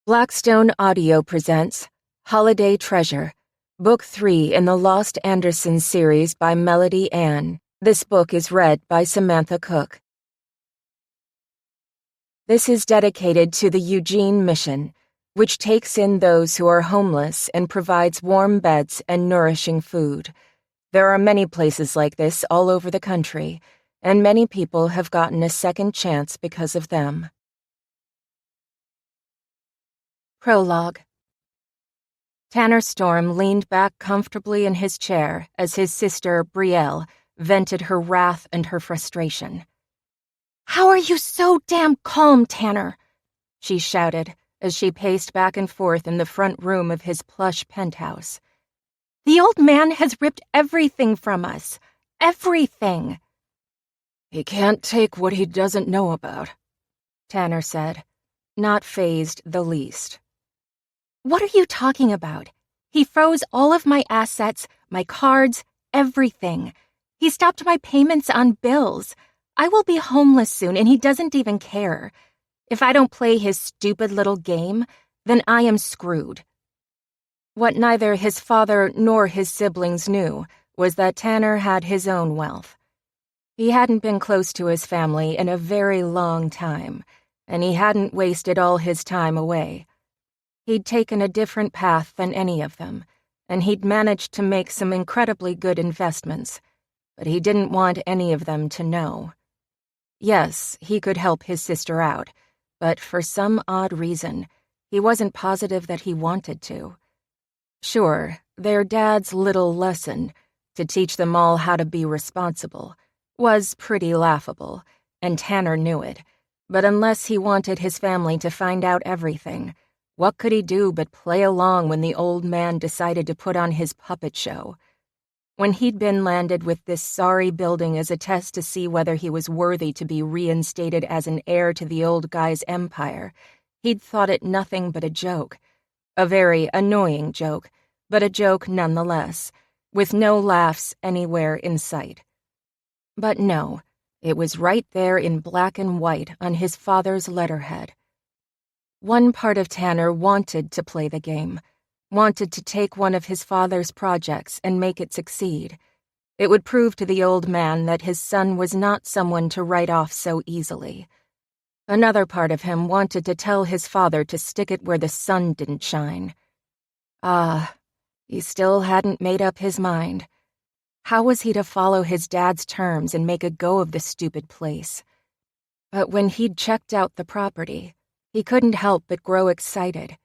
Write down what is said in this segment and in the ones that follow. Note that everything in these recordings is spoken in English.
Blackstone Audio presents Holiday Treasure, Book 3 in the Lost Anderson series by Melody Ann. This book is read by Samantha Cook. This is dedicated to the Eugene Mission, which takes in those who are homeless and provides warm beds and nourishing food. There are many places like this all over the country, and many people have gotten a second chance because of them. Prologue. Tanner Storm leaned back comfortably in his chair as his sister, Brielle, vented her wrath and her frustration. "How are you so damn calm, Tanner?" she shouted as she paced back and forth in the front room of his plush penthouse. "The old man has ripped everything from us. Everything." "He can't take what he doesn't know about," Tanner said, not fazed the least. "What are you talking about? He froze all of my assets, my cards, everything. He stopped my payments on bills. I will be homeless soon, and he doesn't even care. If I don't play his stupid little game, then I am screwed." What neither his father nor his siblings knew was that Tanner had his own wealth. He hadn't been close to his family in a very long time, and he hadn't wasted all his time away. He'd taken a different path than any of them, and he'd managed to make some incredibly good investments, but he didn't want any of them to know. Yes, he could help his sister out, but for some odd reason, he wasn't positive that he wanted to. Sure, their dad's little lesson, to teach them all how to be responsible, was pretty laughable, and Tanner knew it, but unless he wanted his family to find out everything, what could he do but play along when the old man decided to put on his puppet show? When he'd been landed with this sorry building as a test to see whether he was worthy to be reinstated as an heir to the old guy's empire, he'd thought it nothing but a joke. A very annoying joke, but a joke nonetheless, with no laughs anywhere in sight. But no, it was right there in black and white on his father's letterhead. One part of Tanner wanted to play the game, wanted to take one of his father's projects and make it succeed. It would prove to the old man that his son was not someone to write off so easily. Another part of him wanted to tell his father to stick it where the sun didn't shine. He still hadn't made up his mind. How was he to follow his dad's terms and make a go of the stupid place? But when he'd checked out the property, he couldn't help but grow excited.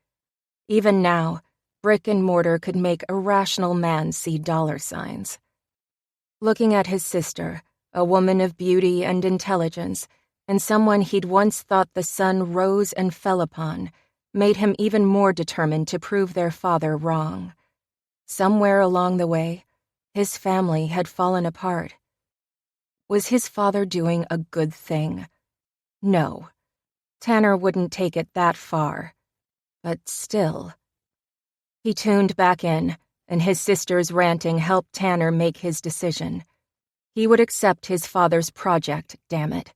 Even now, brick and mortar could make a rational man see dollar signs. Looking at his sister, a woman of beauty and intelligence, and someone he'd once thought the sun rose and fell upon, made him even more determined to prove their father wrong. Somewhere along the way, his family had fallen apart. Was his father doing a good thing? No. Tanner wouldn't take it that far. But still. He tuned back in, and his sister's ranting helped Tanner make his decision. He would accept his father's project, damn it.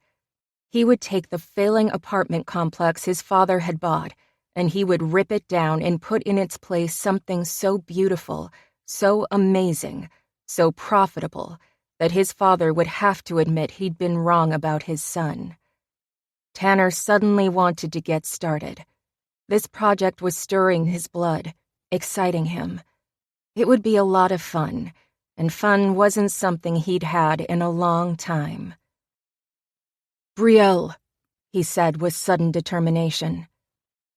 He would take the failing apartment complex his father had bought, and he would rip it down and put in its place something so beautiful, so amazing, so profitable, that his father would have to admit he'd been wrong about his son. Tanner suddenly wanted to get started. This project was stirring his blood, exciting him. It would be a lot of fun, and fun wasn't something he'd had in a long time. "Brielle," he said with sudden determination.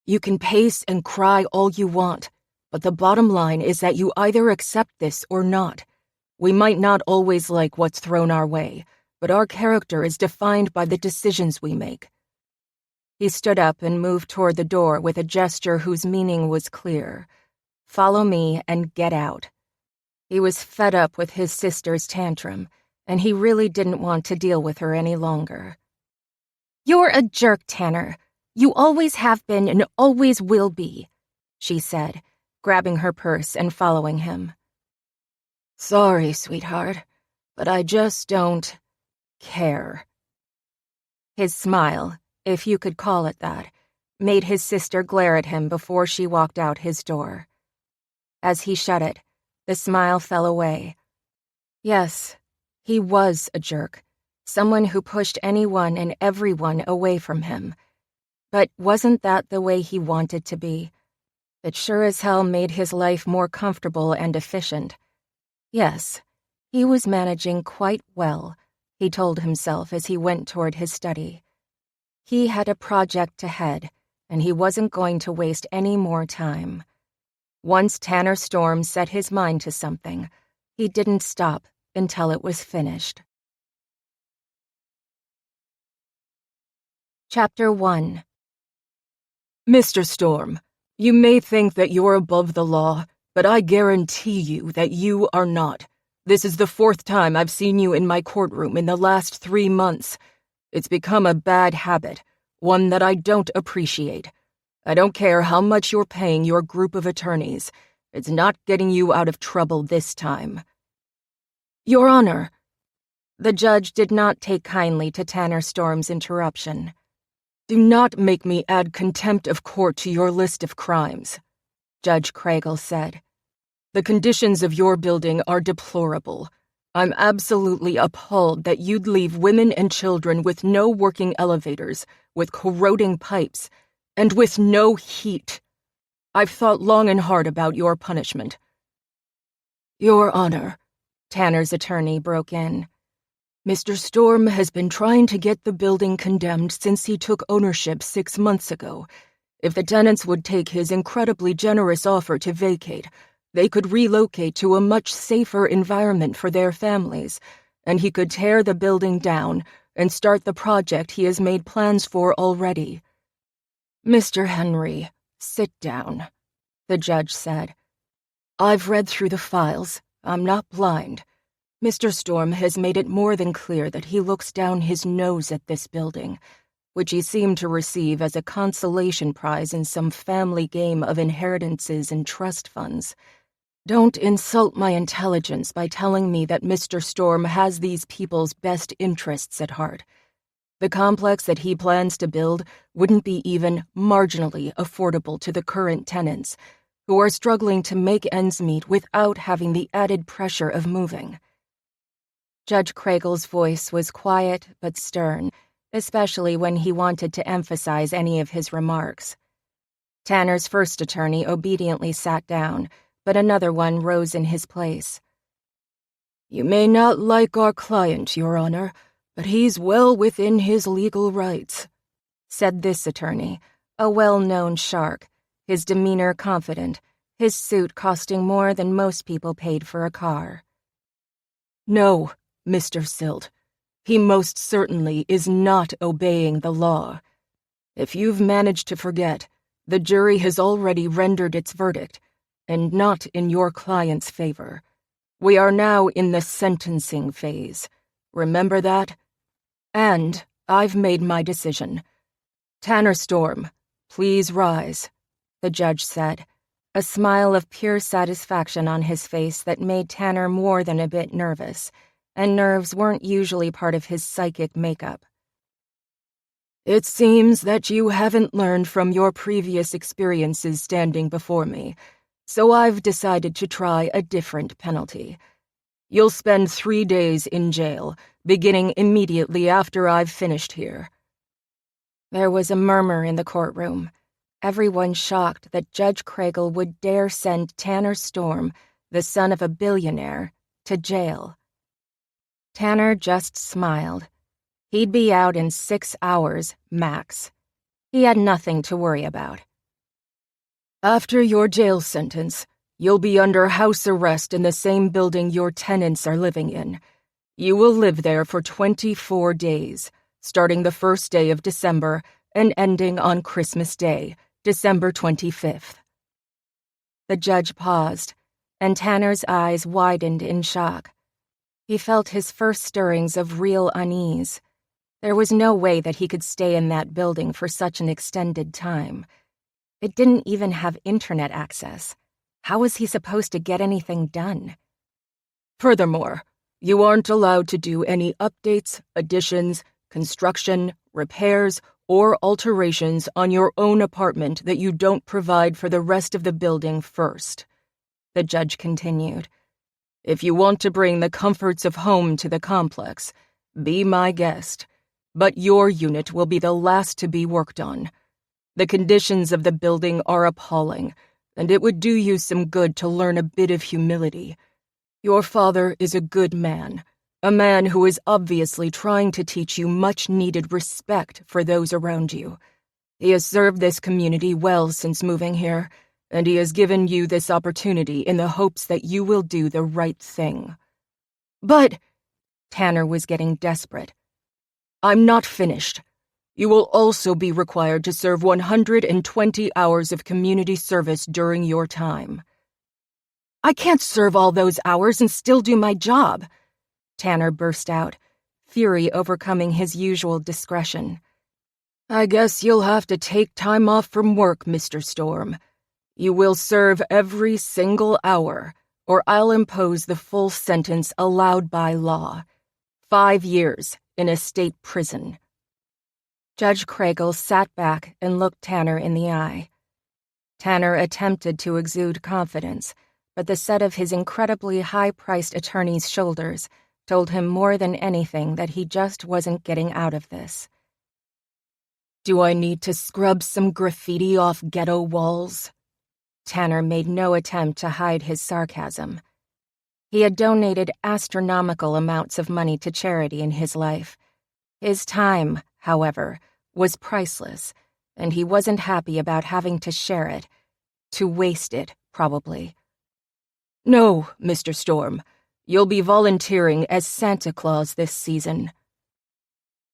"You can pace and cry all you want, but the bottom line is that you either accept this or not. We might not always like what's thrown our way, but our character is defined by the decisions we make." He stood up and moved toward the door with a gesture whose meaning was clear. Follow me and get out. He was fed up with his sister's tantrum, and he really didn't want to deal with her any longer. "You're a jerk, Tanner. You always have been and always will be," she said, grabbing her purse and following him. "Sorry, sweetheart, but I just don't care." His smile, if you could call it that, made his sister glare at him before she walked out his door. As he shut it, the smile fell away. Yes, he was a jerk, someone who pushed anyone and everyone away from him. But wasn't that the way he wanted to be? It sure as hell made his life more comfortable and efficient. Yes, he was managing quite well, he told himself as he went toward his study. He had a project to head, and he wasn't going to waste any more time. Once Tanner Storm set his mind to something, he didn't stop until it was finished. Chapter 1. Mr. Storm, you may think that you're above the law, but I guarantee you that you are not. This is the 4th time I've seen you in my courtroom in the last 3 months. It's become a bad habit, one that I don't appreciate. I don't care how much you're paying your group of attorneys. It's not getting you out of trouble this time. Your Honor. The judge did not take kindly to Tanner Storm's interruption. Do not make me add contempt of court to your list of crimes, Judge Kragle said. The conditions of your building are deplorable. I'm absolutely appalled that you'd leave women and children with no working elevators, with corroding pipes, and with no heat. I've thought long and hard about your punishment. Your Honor, Tanner's attorney broke in. Mr. Storm has been trying to get the building condemned since he took ownership 6 months ago. If the tenants would take his incredibly generous offer to vacate, they could relocate to a much safer environment for their families, and he could tear the building down and start the project he has made plans for already. Mr. Henry, sit down, the judge said. I've read through the files. I'm not blind. Mr. Storm has made it more than clear that he looks down his nose at this building, which he seemed to receive as a consolation prize in some family game of inheritances and trust funds. Don't insult my intelligence by telling me that Mr. Storm has these people's best interests at heart. The complex that he plans to build wouldn't be even marginally affordable to the current tenants, who are struggling to make ends meet without having the added pressure of moving. Judge Kragle's voice was quiet but stern, especially when he wanted to emphasize any of his remarks. Tanner's first attorney obediently sat down, but another one rose in his place. You may not like our client, Your Honor, but he's well within his legal rights, said this attorney, a well-known shark, his demeanor confident, his suit costing more than most people paid for a car. No, Mr. Silt, he most certainly is not obeying the law. If you've managed to forget, the jury has already rendered its verdict, and not in your client's favor. We are now in the sentencing phase. Remember that? And I've made my decision. Tanner Storm, please rise, the judge said, a smile of pure satisfaction on his face that made Tanner more than a bit nervous, and nerves weren't usually part of his psychic makeup. It seems that you haven't learned from your previous experiences standing before me, so I've decided to try a different penalty. You'll spend 3 days in jail, beginning immediately after I've finished here. There was a murmur in the courtroom, everyone shocked that Judge Kragle would dare send Tanner Storm, the son of a billionaire, to jail. Tanner just smiled. He'd be out in 6 hours, max. He had nothing to worry about. After your jail sentence, you'll be under house arrest in the same building your tenants are living in. You will live there for 24 days, starting the first day of December and ending on Christmas Day, December 25th. The judge paused, and Tanner's eyes widened in shock. He felt his first stirrings of real unease. There was no way that he could stay in that building for such an extended time. It didn't even have internet access. How was he supposed to get anything done? Furthermore, you aren't allowed to do any updates, additions, construction, repairs, or alterations on your own apartment that you don't provide for the rest of the building first," the judge continued. "If you want to bring the comforts of home to the complex, be my guest, but your unit will be the last to be worked on. The conditions of the building are appalling, and it would do you some good to learn a bit of humility. Your father is a good man, a man who is obviously trying to teach you much-needed respect for those around you. He has served this community well since moving here, and he has given you this opportunity in the hopes that you will do the right thing." "But," Tanner was getting desperate, "I'm not finished. You will also be required to serve 120 hours of community service during your time." "I can't serve all those hours and still do my job," Tanner burst out, fury overcoming his usual discretion. "I guess you'll have to take time off from work, Mr. Storm. You will serve every single hour, or I'll impose the full sentence allowed by law. 5 years in a state prison." Judge Kragle sat back and looked Tanner in the eye. Tanner attempted to exude confidence, but the set of his incredibly high-priced attorney's shoulders told him more than anything that he just wasn't getting out of this. "Do I need to scrub some graffiti off ghetto walls?" Tanner made no attempt to hide his sarcasm. He had donated astronomical amounts of money to charity in his life. His time, however, was priceless, and he wasn't happy about having to share it. To waste it, probably. "No, Mr. Storm. You'll be volunteering as Santa Claus this season."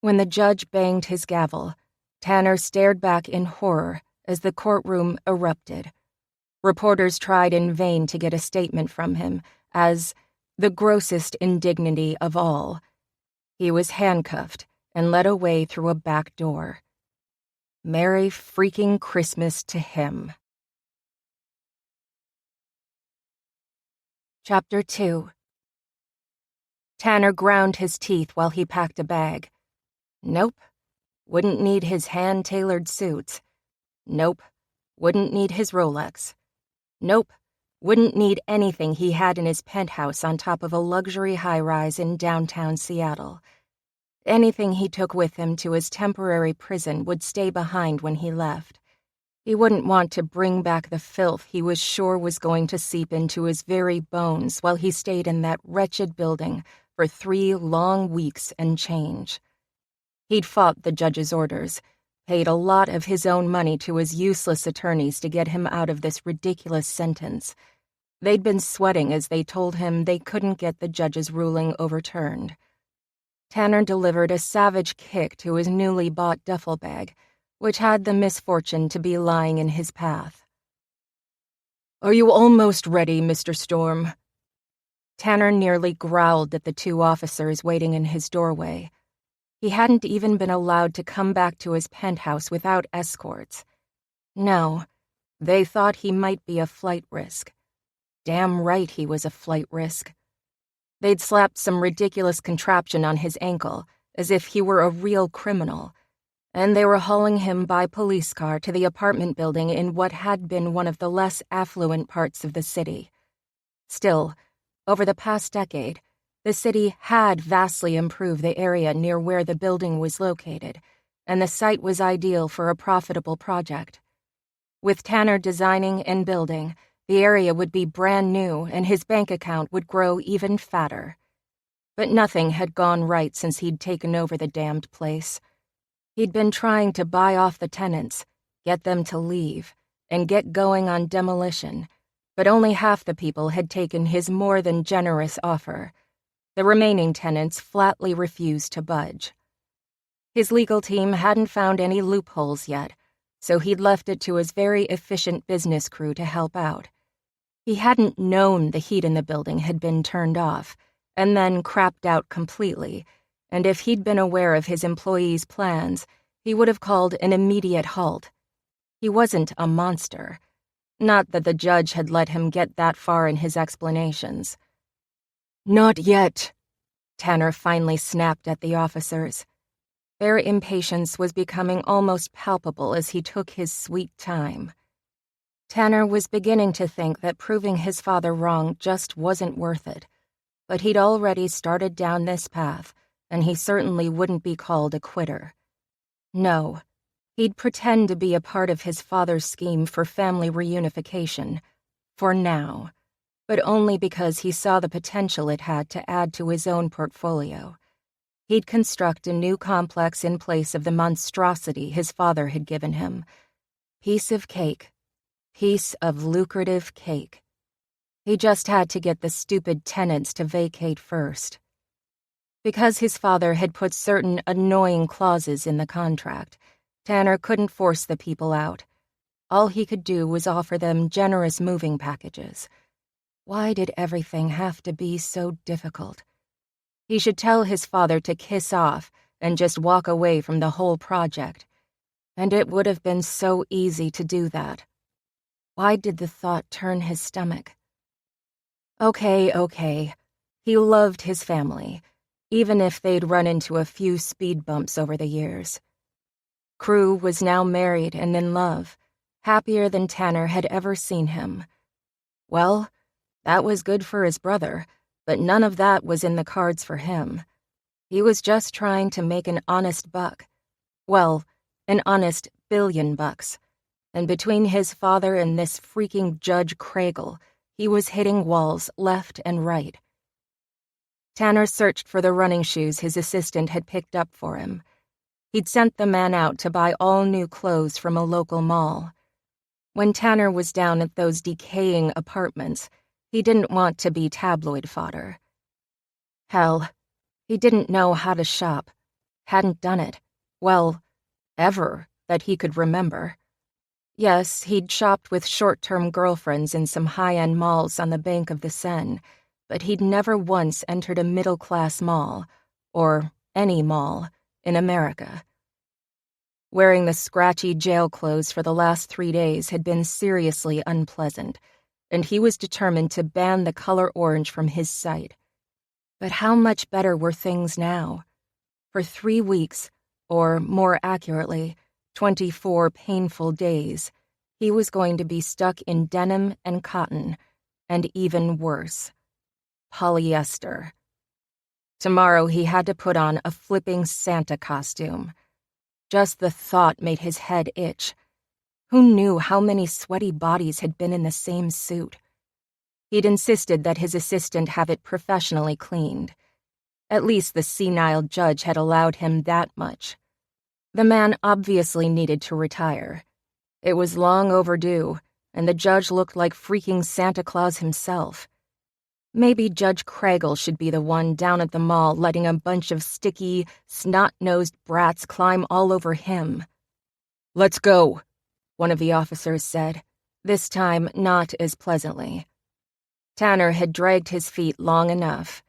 When the judge banged his gavel, Tanner stared back in horror as the courtroom erupted. Reporters tried in vain to get a statement from him, as the grossest indignity of all. He was handcuffed and led away through a back door. Merry freaking Christmas to him. Chapter 2. Tanner ground his teeth while he packed a bag. Nope. Wouldn't need his hand-tailored suits. Nope. Wouldn't need his Rolex. Nope. Wouldn't need anything he had in his penthouse on top of a luxury high-rise in downtown Seattle. Anything he took with him to his temporary prison would stay behind when he left. He wouldn't want to bring back the filth he was sure was going to seep into his very bones while he stayed in that wretched building for 3 long weeks and change. He'd fought the judge's orders, paid a lot of his own money to his useless attorneys to get him out of this ridiculous sentence. They'd been sweating as they told him they couldn't get the judge's ruling overturned. Tanner delivered a savage kick to his newly bought duffel bag, which had the misfortune to be lying in his path. "Are you almost ready, Mr. Storm?" Tanner nearly growled at the 2 officers waiting in his doorway. He hadn't even been allowed to come back to his penthouse without escorts. No, they thought he might be a flight risk. Damn right he was a flight risk. They'd slapped some ridiculous contraption on his ankle, as if he were a real criminal, and they were hauling him by police car to the apartment building in what had been one of the less affluent parts of the city. Still, over the past decade, the city had vastly improved the area near where the building was located, and the site was ideal for a profitable project. With Tanner designing and building, the area would be brand new and his bank account would grow even fatter. But nothing had gone right since he'd taken over the damned place. He'd been trying to buy off the tenants, get them to leave, and get going on demolition, but only half the people had taken his more than generous offer. The remaining tenants flatly refused to budge. His legal team hadn't found any loopholes yet, so he'd left it to his very efficient business crew to help out. He hadn't known the heat in the building had been turned off, and then crapped out completely, and if he'd been aware of his employees' plans, he would have called an immediate halt. He wasn't a monster. Not that the judge had let him get that far in his explanations. "Not yet," Tanner finally snapped at the officers. Their impatience was becoming almost palpable as he took his sweet time. Tanner was beginning to think that proving his father wrong just wasn't worth it, but he'd already started down this path, and he certainly wouldn't be called a quitter. No, he'd pretend to be a part of his father's scheme for family reunification, for now, but only because he saw the potential it had to add to his own portfolio. He'd construct a new complex in place of the monstrosity his father had given him. Piece of cake. Piece of lucrative cake. He just had to get the stupid tenants to vacate first. Because his father had put certain annoying clauses in the contract, Tanner couldn't force the people out. All he could do was offer them generous moving packages. Why did everything have to be so difficult? He should tell his father to kiss off and just walk away from the whole project. And it would have been so easy to do that. Why did the thought turn his stomach? Okay. He loved his family, even if they'd run into a few speed bumps over the years. Crew was now married and in love, happier than Tanner had ever seen him. Well, that was good for his brother, but none of that was in the cards for him. He was just trying to make an honest buck. Well, an honest $1 billion. And between his father and this freaking Judge Kragle, he was hitting walls left and right. Tanner searched for the running shoes his assistant had picked up for him. He'd sent the man out to buy all new clothes from a local mall. When Tanner was down at those decaying apartments, he didn't want to be tabloid fodder. Hell, he didn't know how to shop. Hadn't done it. Well, ever, that he could remember. Yes, he'd shopped with short-term girlfriends in some high-end malls on the bank of the Seine, but he'd never once entered a middle-class mall, or any mall, in America. Wearing the scratchy jail clothes for the last 3 days had been seriously unpleasant, and he was determined to ban the color orange from his sight. But how much better were things now? For 3 weeks, or more accurately, 24 painful days, he was going to be stuck in denim and cotton, and even worse, polyester. Tomorrow he had to put on a flipping Santa costume. Just the thought made his head itch. Who knew how many sweaty bodies had been in the same suit? He'd insisted that his assistant have it professionally cleaned. At least the senile judge had allowed him that much. The man obviously needed to retire. It was long overdue, and the judge looked like freaking Santa Claus himself. Maybe Judge Kragle should be the one down at the mall letting a bunch of sticky, snot-nosed brats climb all over him. "Let's go," one of the officers said, this time not as pleasantly. Tanner had dragged his feet long enough.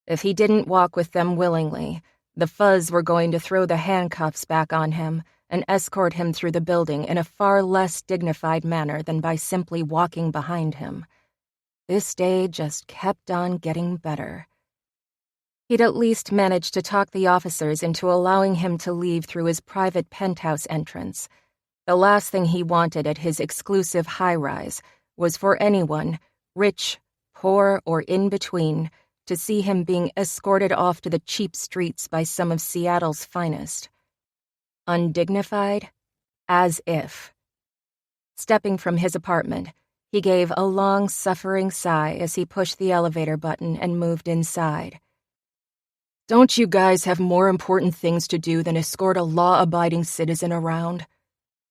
If he didn't walk with them willingly, the fuzz were going to throw the handcuffs back on him and escort him through the building in a far less dignified manner than by simply walking behind him. This day just kept on getting better. He'd at least managed to talk the officers into allowing him to leave through his private penthouse entrance. The last thing he wanted at his exclusive high-rise was for anyone, rich, poor, or in between, to see him being escorted off to the cheap streets by some of Seattle's finest. Undignified? As if. Stepping from his apartment, he gave a long, suffering sigh as he pushed the elevator button and moved inside. "Don't you guys have more important things to do than escort a law-abiding citizen around?"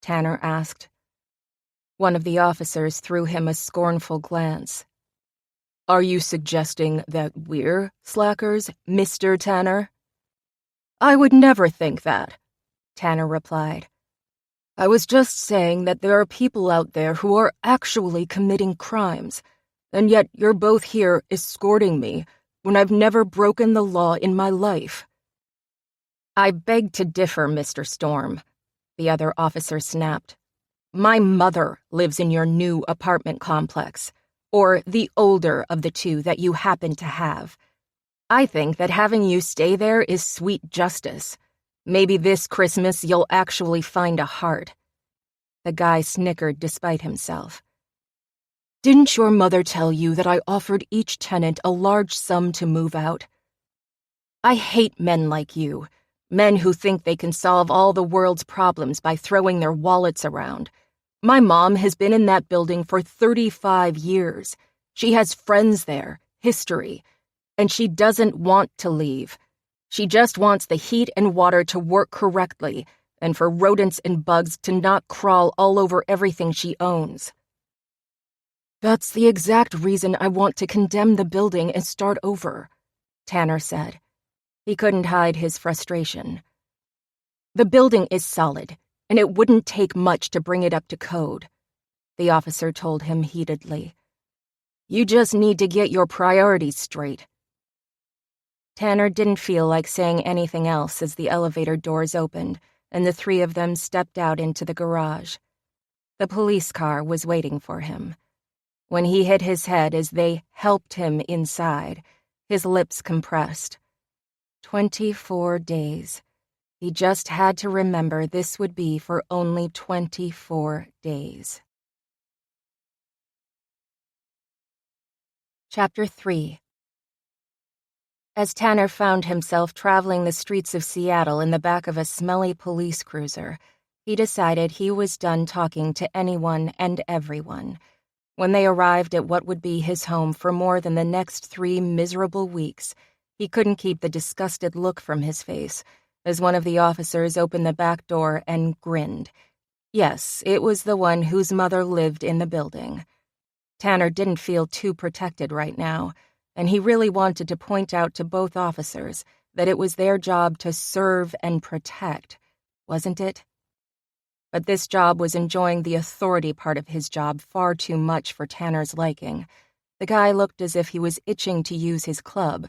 Tanner asked. One of the officers threw him a scornful glance. "Are you suggesting that we're slackers, Mr. Tanner?" "I would never think that," Tanner replied. "I was just saying that there are people out there who are actually committing crimes, and yet you're both here escorting me when I've never broken the law in my life." "I beg to differ, Mr. Storm," the other officer snapped. "My mother lives in your new apartment complex, or the older of the two that you happen to have. I think that having you stay there is sweet justice. Maybe this Christmas you'll actually find a heart." The guy snickered despite himself. "Didn't your mother tell you that I offered each tenant a large sum to move out? I hate men like you, men who think they can solve all the world's problems by throwing their wallets around. My mom has been in that building for 35 years. She has friends there, history, and she doesn't want to leave. She just wants the heat and water to work correctly and for rodents and bugs to not crawl all over everything she owns." "That's the exact reason I want to condemn the building and start over," Tanner said. He couldn't hide his frustration. "The building is solid, and it wouldn't take much to bring it up to code," the officer told him heatedly. "You just need to get your priorities straight." Tanner didn't feel like saying anything else as the elevator doors opened and the three of them stepped out into the garage. The police car was waiting for him. When he hit his head as they helped him inside, his lips compressed. 24 days. He just had to remember this would be for only 24 days. Chapter 3. As Tanner found himself traveling the streets of Seattle in the back of a smelly police cruiser, he decided he was done talking to anyone and everyone. When they arrived at what would be his home for more than the next 3 miserable weeks, he couldn't keep the disgusted look from his face as one of the officers opened the back door and grinned. Yes, it was the one whose mother lived in the building. Tanner didn't feel too protected right now, and he really wanted to point out to both officers that it was their job to serve and protect, wasn't it? But this job was enjoying the authority part of his job far too much for Tanner's liking. The guy looked as if he was itching to use his club,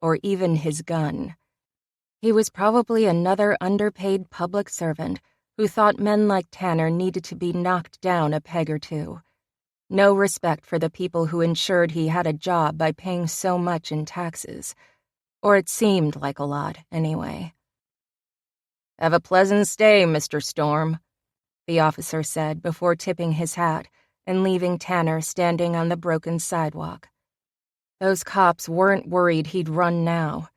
or even his gun. He was probably another underpaid public servant who thought men like Tanner needed to be knocked down a peg or two. No respect for the people who ensured he had a job by paying so much in taxes. Or it seemed like a lot, anyway. "Have a pleasant stay, Mr. Storm," the officer said before tipping his hat and leaving Tanner standing on the broken sidewalk. Those cops weren't worried he'd run now.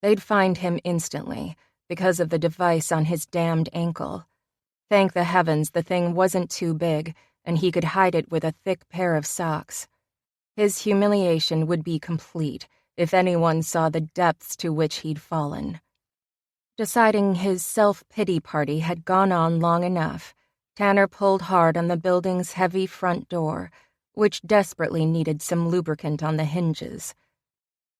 They'd find him instantly because of the device on his damned ankle. Thank the heavens the thing wasn't too big and he could hide it with a thick pair of socks. His humiliation would be complete if anyone saw the depths to which he'd fallen. Deciding his self-pity party had gone on long enough, Tanner pulled hard on the building's heavy front door, which desperately needed some lubricant on the hinges.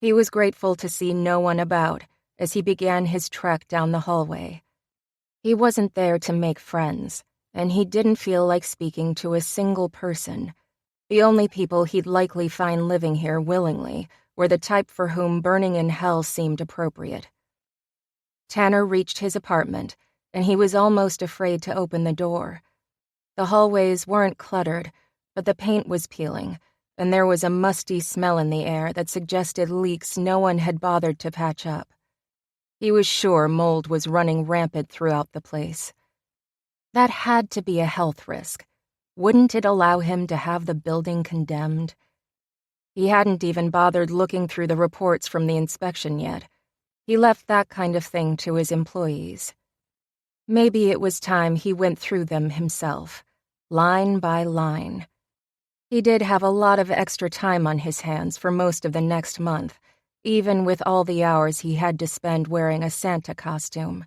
He was grateful to see no one about as he began his trek down the hallway. He wasn't there to make friends, and he didn't feel like speaking to a single person. The only people he'd likely find living here willingly were the type for whom burning in hell seemed appropriate. Tanner reached his apartment, and he was almost afraid to open the door. The hallways weren't cluttered, but the paint was peeling, and there was a musty smell in the air that suggested leaks no one had bothered to patch up. He was sure mold was running rampant throughout the place. That had to be a health risk. Wouldn't it allow him to have the building condemned? He hadn't even bothered looking through the reports from the inspection yet. He left that kind of thing to his employees. Maybe it was time he went through them himself, line by line. He did have a lot of extra time on his hands for most of the next month, even with all the hours he had to spend wearing a Santa costume.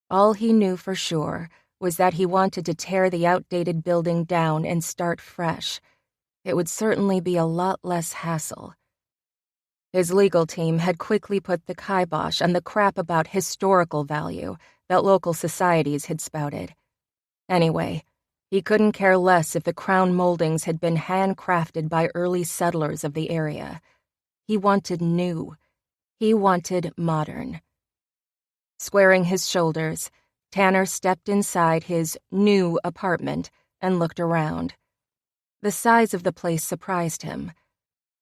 All he knew for sure was that he wanted to tear the outdated building down and start fresh. It would certainly be a lot less hassle. His legal team had quickly put the kibosh on the crap about historical value that local societies had spouted. Anyway, he couldn't care less if the crown moldings had been handcrafted by early settlers of the area. He wanted new. He wanted modern. Squaring his shoulders, Tanner stepped inside his new apartment and looked around. The size of the place surprised him.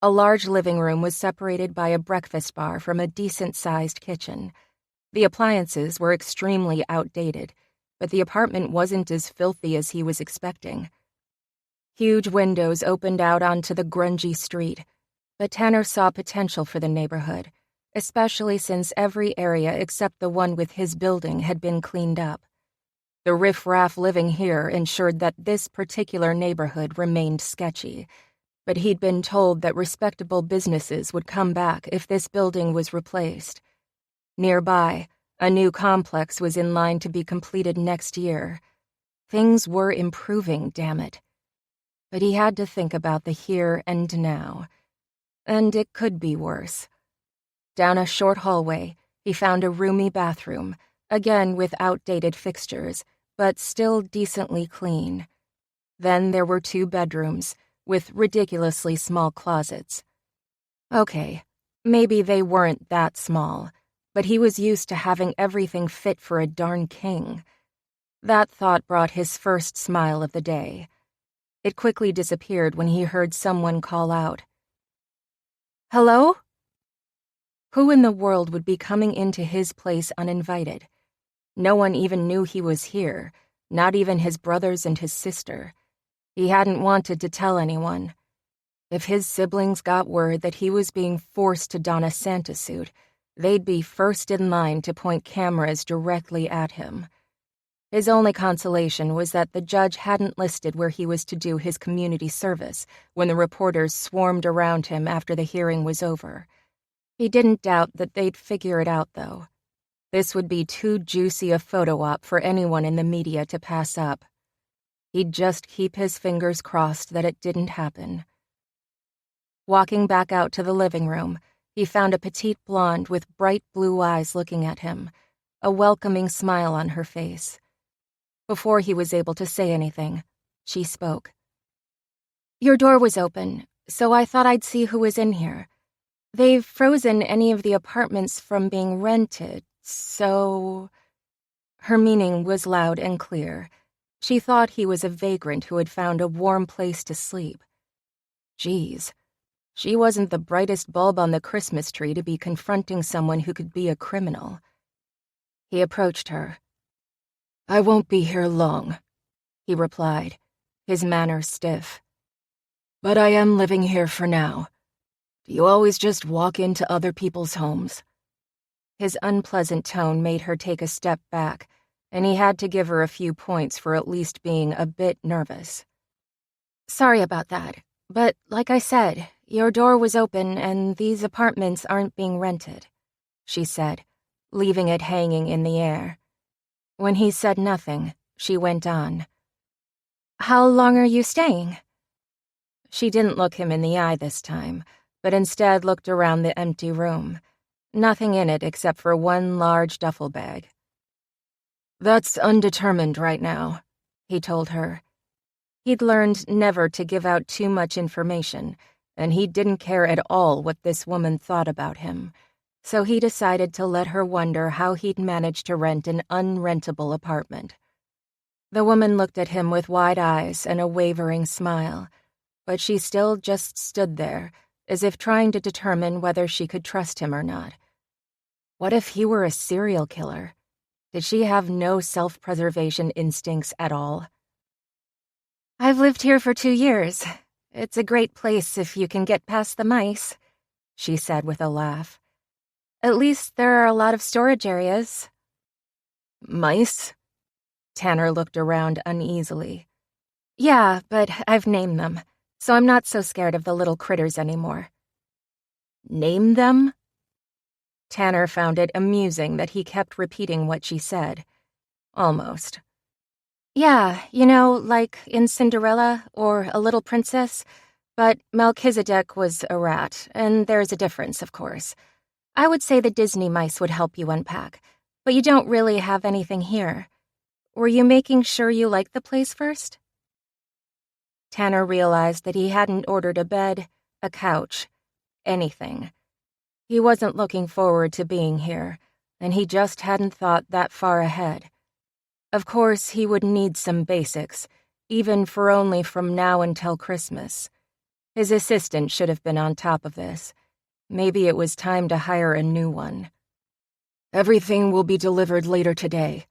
A large living room was separated by a breakfast bar from a decent-sized kitchen. The appliances were extremely outdated, but the apartment wasn't as filthy as he was expecting. Huge windows opened out onto the grungy street, but Tanner saw potential for the neighborhood, especially since every area except the one with his building had been cleaned up. The riffraff living here ensured that this particular neighborhood remained sketchy, but he'd been told that respectable businesses would come back if this building was replaced. Nearby, a new complex was in line to be completed next year. Things were improving, damn it. But he had to think about the here and now. And it could be worse. Down a short hallway, he found a roomy bathroom, again with outdated fixtures, but still decently clean. Then there were 2 bedrooms, with ridiculously small closets. Okay, maybe they weren't that small, but he was used to having everything fit for a darn king. That thought brought his first smile of the day. It quickly disappeared when he heard someone call out. "Hello?" Who in the world would be coming into his place uninvited? No one even knew he was here, not even his brothers and his sister. He hadn't wanted to tell anyone. If his siblings got word that he was being forced to don a Santa suit, they'd be first in line to point cameras directly at him. His only consolation was that the judge hadn't listed where he was to do his community service when the reporters swarmed around him after the hearing was over. He didn't doubt that they'd figure it out, though. This would be too juicy a photo op for anyone in the media to pass up. He'd just keep his fingers crossed that it didn't happen. Walking back out to the living room, he found a petite blonde with bright blue eyes looking at him, a welcoming smile on her face. Before he was able to say anything, she spoke. "Your door was open, so I thought I'd see who was in here. They've frozen any of the apartments from being rented, so..." Her meaning was loud and clear. She thought he was a vagrant who had found a warm place to sleep. Geez, she wasn't the brightest bulb on the Christmas tree to be confronting someone who could be a criminal. He approached her. "I won't be here long," he replied, his manner stiff. "But I am living here for now. Do you always just walk into other people's homes?" His unpleasant tone made her take a step back, and he had to give her a few points for at least being a bit nervous. "Sorry about that, but like I said, your door was open and these apartments aren't being rented," she said, leaving it hanging in the air. When he said nothing, she went on. "How long are you staying?" She didn't look him in the eye this time, but instead looked around the empty room. Nothing in it except for one large duffel bag. "That's undetermined right now," he told her. He'd learned never to give out too much information, and he didn't care at all what this woman thought about him, so he decided to let her wonder how he'd managed to rent an unrentable apartment. The woman looked at him with wide eyes and a wavering smile, but she still just stood there, as if trying to determine whether she could trust him or not. What if he were a serial killer? Did she have no self-preservation instincts at all? "I've lived here for 2 years. It's a great place if you can get past the mice," she said with a laugh. "At least there are a lot of storage areas." "Mice?" Tanner looked around uneasily. "Yeah, but I've named them, so I'm not so scared of the little critters anymore." "Name them?" Tanner found it amusing that he kept repeating what she said. Almost. "Yeah, like in Cinderella or A Little Princess, but Melchizedek was a rat, and there's a difference, of course. I would say the Disney mice would help you unpack, but you don't really have anything here. Were you making sure you liked the place first?" Tanner realized that he hadn't ordered a bed, a couch, anything. He wasn't looking forward to being here, and he just hadn't thought that far ahead. Of course, he would need some basics, even for only from now until Christmas. His assistant should have been on top of this. Maybe it was time to hire a new one. Everything will be delivered later today,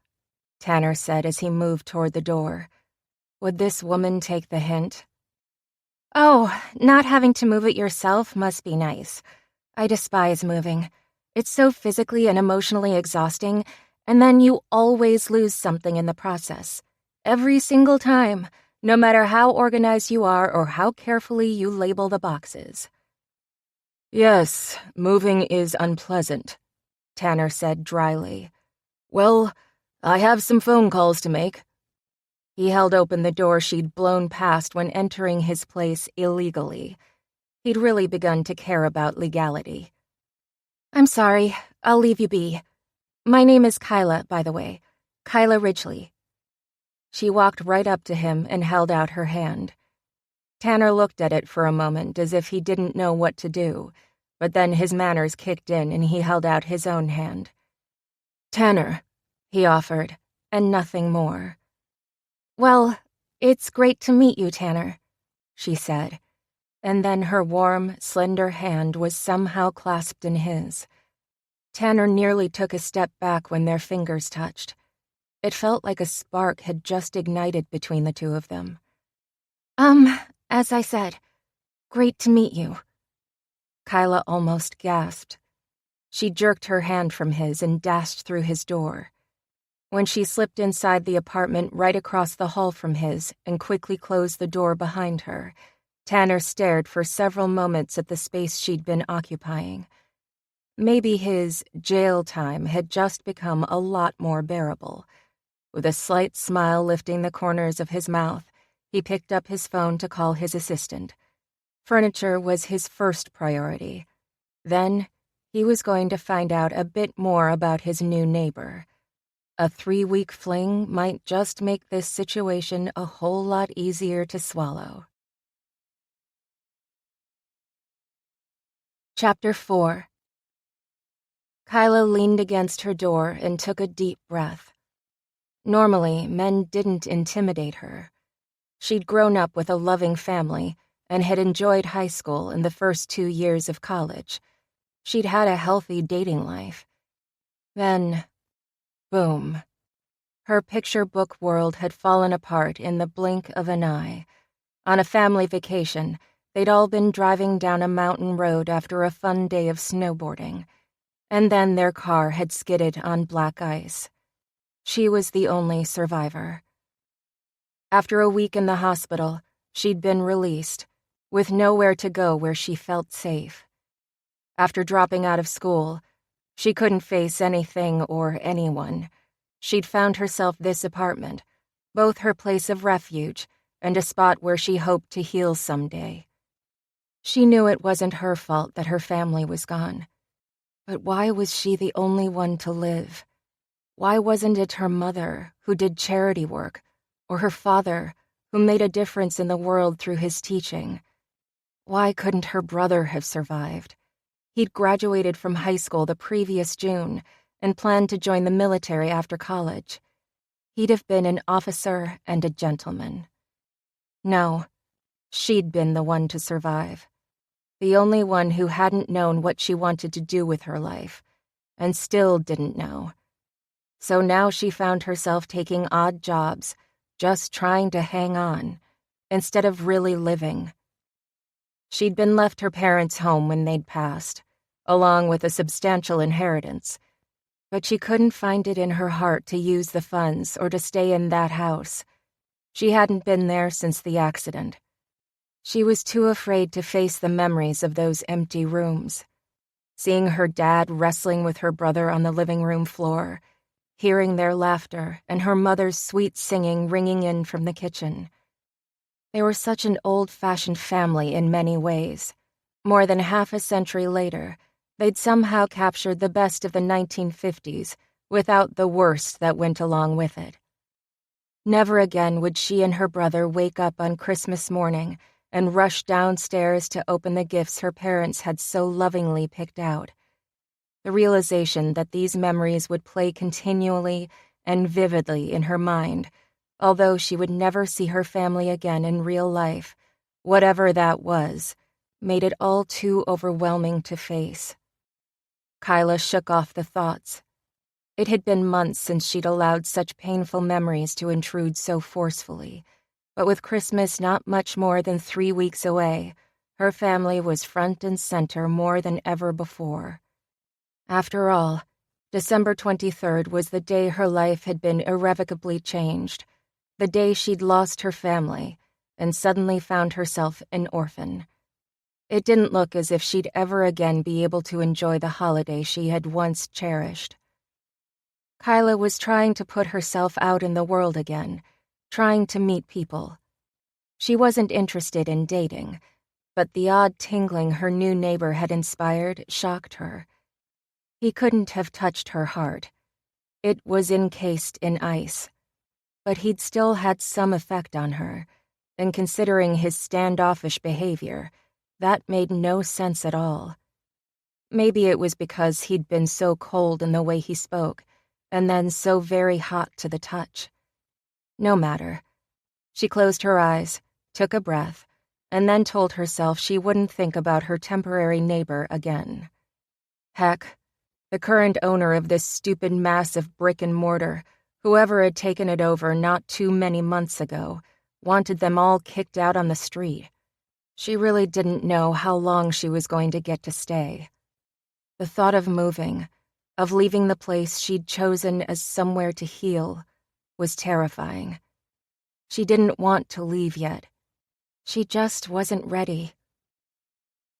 Tanner said as he moved toward the door. Would this woman take the hint? Oh, not having to move it yourself must be nice. I despise moving. It's so physically and emotionally exhausting, and then you always lose something in the process. Every single time, no matter how organized you are or how carefully you label the boxes. Yes, moving is unpleasant, Tanner said dryly. Well, I have some phone calls to make. He held open the door she'd blown past when entering his place illegally. He'd really begun to care about legality. I'm sorry, I'll leave you be. My name is Kyla, by the way. Kyla Ridgely. She walked right up to him and held out her hand. Tanner looked at it for a moment as if he didn't know what to do, but then his manners kicked in and he held out his own hand. Tanner, he offered, and nothing more. Well, it's great to meet you, Tanner, she said, and then her warm, slender hand was somehow clasped in his. Tanner nearly took a step back when their fingers touched. It felt like a spark had just ignited between the two of them. As I said, great to meet you. Kyla almost gasped. She jerked her hand from his and dashed through his door. When she slipped inside the apartment right across the hall from his and quickly closed the door behind her, Tanner stared for several moments at the space she'd been occupying. Maybe his jail time had just become a lot more bearable. With a slight smile lifting the corners of his mouth, he picked up his phone to call his assistant. Furniture was his first priority. Then, he was going to find out a bit more about his new neighbor. A 3-week fling might just make this situation a whole lot easier to swallow. Chapter 4. Kyla leaned against her door and took a deep breath. Normally, men didn't intimidate her. She'd grown up with a loving family and had enjoyed high school and the first 2 years of college. She'd had a healthy dating life. Then, boom. Her picture book world had fallen apart in the blink of an eye. On a family vacation, they'd all been driving down a mountain road after a fun day of snowboarding, and then their car had skidded on black ice. She was the only survivor. After a week in the hospital, she'd been released, with nowhere to go where she felt safe. After dropping out of school, she couldn't face anything or anyone. She'd found herself this apartment, both her place of refuge and a spot where she hoped to heal someday. She knew it wasn't her fault that her family was gone. But why was she the only one to live? Why wasn't it her mother, who did charity work, or her father, who made a difference in the world through his teaching? Why couldn't her brother have survived? He'd graduated from high school the previous June and planned to join the military after college. He'd have been an officer and a gentleman. No, she'd been the one to survive. The only one who hadn't known what she wanted to do with her life, and still didn't know. So now she found herself taking odd jobs, just trying to hang on, instead of really living. She'd been left her parents' home when they'd passed, along with a substantial inheritance, but she couldn't find it in her heart to use the funds or to stay in that house. She hadn't been there since the accident. She was too afraid to face the memories of those empty rooms. Seeing her dad wrestling with her brother on the living room floor, hearing their laughter and her mother's sweet singing ringing in from the kitchen. They were such an old-fashioned family in many ways. More than half a century later, they'd somehow captured the best of the 1950s without the worst that went along with it. Never again would she and her brother wake up on Christmas morning and rush downstairs to open the gifts her parents had so lovingly picked out. The realization that these memories would play continually and vividly in her mind, although she would never see her family again in real life, whatever that was, made it all too overwhelming to face. Kyla shook off the thoughts. It had been months since she'd allowed such painful memories to intrude so forcefully, but with Christmas not much more than 3 weeks away, her family was front and center more than ever before. After all, December 23rd was the day her life had been irrevocably changed, the day she'd lost her family and suddenly found herself an orphan. It didn't look as if she'd ever again be able to enjoy the holiday she had once cherished. Kyla was trying to put herself out in the world again, trying to meet people. She wasn't interested in dating, but the odd tingling her new neighbor had inspired shocked her. He couldn't have touched her heart. It was encased in ice. But he'd still had some effect on her, and considering his standoffish behavior, that made no sense at all. Maybe it was because he'd been so cold in the way he spoke, and then so very hot to the touch. No matter. She closed her eyes, took a breath, and then told herself she wouldn't think about her temporary neighbor again. Heck, the current owner of this stupid mass of brick and mortar, whoever had taken it over not too many months ago, wanted them all kicked out on the street. She really didn't know how long she was going to get to stay. The thought of moving, of leaving the place she'd chosen as somewhere to heal, was terrifying. She didn't want to leave yet. She just wasn't ready.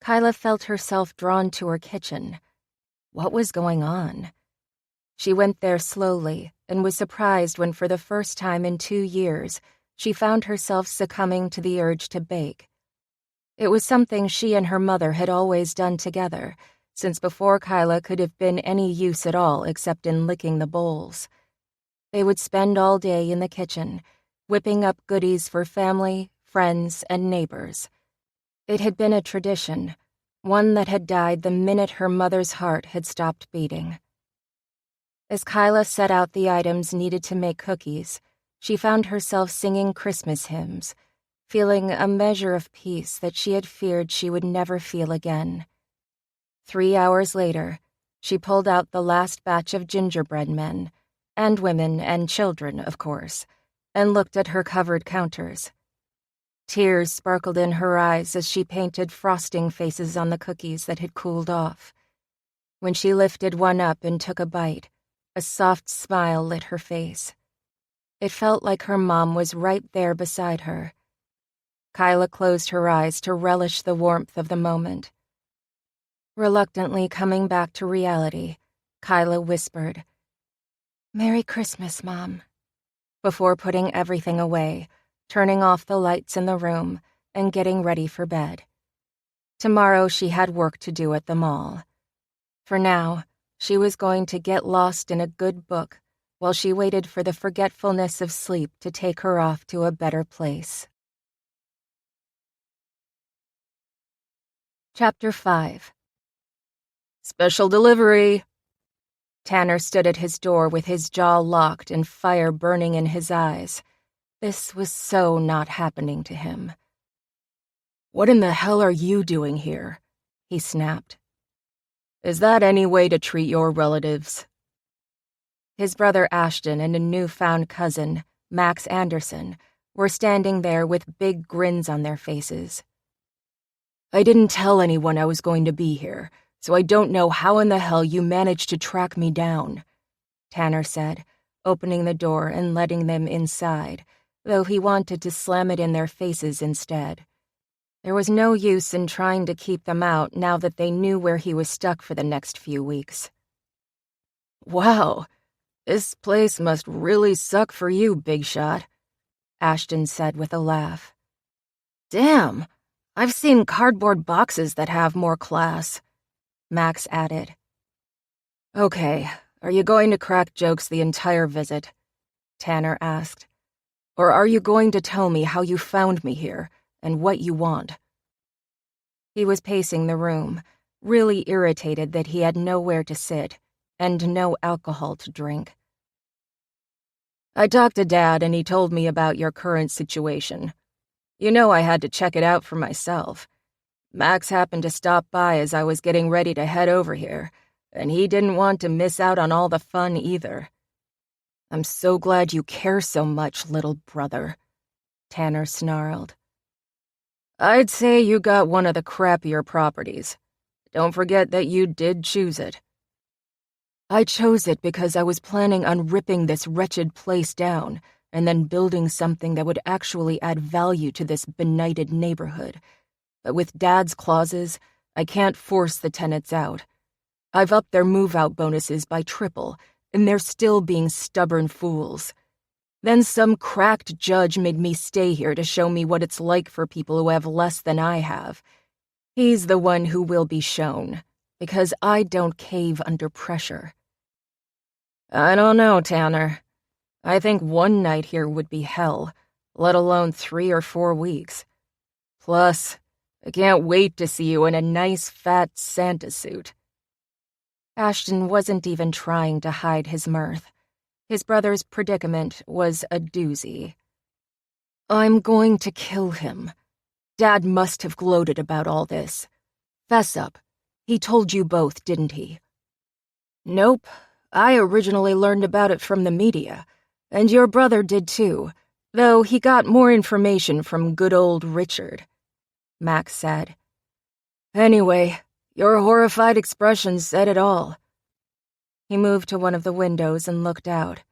Kyla felt herself drawn to her kitchen. What was going on? She went there slowly and was surprised when for the first time in 2 years, she found herself succumbing to the urge to bake. It was something she and her mother had always done together, since before Kyla could have been any use at all except in licking the bowls. They would spend all day in the kitchen, whipping up goodies for family, friends, and neighbors. It had been a tradition, one that had died the minute her mother's heart had stopped beating. As Kyla set out the items needed to make cookies, she found herself singing Christmas hymns, feeling a measure of peace that she had feared she would never feel again. 3 hours later, she pulled out the last batch of gingerbread men, and women and children, of course, and looked at her covered counters. Tears sparkled in her eyes as she painted frosting faces on the cookies that had cooled off. When she lifted one up and took a bite, a soft smile lit her face. It felt like her mom was right there beside her. Kyla closed her eyes to relish the warmth of the moment. Reluctantly coming back to reality, Kyla whispered, "Merry Christmas, Mom," before putting everything away, turning off the lights in the room, and getting ready for bed. Tomorrow she had work to do at the mall. For now, she was going to get lost in a good book while she waited for the forgetfulness of sleep to take her off to a better place. Chapter 5. Special delivery. Tanner stood at his door with his jaw locked and fire burning in his eyes. This was so not happening to him. "What in the hell are you doing here?" he snapped. "Is that any way to treat your relatives?" His brother Ashton and a newfound cousin, Max Anderson, were standing there with big grins on their faces. "I didn't tell anyone I was going to be here, so I don't know how in the hell you managed to track me down," Tanner said, opening the door and letting them inside, though he wanted to slam it in their faces instead. There was no use in trying to keep them out now that they knew where he was stuck for the next few weeks. "Wow, this place must really suck for you, big shot," Ashton said with a laugh. "Damn, I've seen cardboard boxes that have more class," Max added. "Okay, are you going to crack jokes the entire visit?" Tanner asked. "Or are you going to tell me how you found me here and what you want?" He was pacing the room, really irritated that he had nowhere to sit and no alcohol to drink. "I talked to Dad and he told me about your current situation. You know I had to check it out for myself. Max happened to stop by as I was getting ready to head over here, and he didn't want to miss out on all the fun either. I'm so glad you care so much, little brother, Tanner snarled. I'd say you got one of the crappier properties. Don't forget that you did choose it. I chose it because I was planning on ripping this wretched place down and then building something that would actually add value to this benighted neighborhood. But with Dad's clauses, I can't force the tenants out. I've upped their move-out bonuses by triple, and they're still being stubborn fools. Then some cracked judge made me stay here to show me what it's like for people who have less than I have. He's the one who will be shown, because I don't cave under pressure. I don't know, Tanner. I think one night here would be hell, let alone 3 or 4 weeks. Plus, I can't wait to see you in a nice fat Santa suit. Ashton wasn't even trying to hide his mirth. His brother's predicament was a doozy. I'm going to kill him. Dad must have gloated about all this. Fess up. He told you both, didn't he? Nope. I originally learned about it from the media, and your brother did too, though he got more information from good old Richard, Max said. Anyway, your horrified expression said it all. He moved to one of the windows and looked out.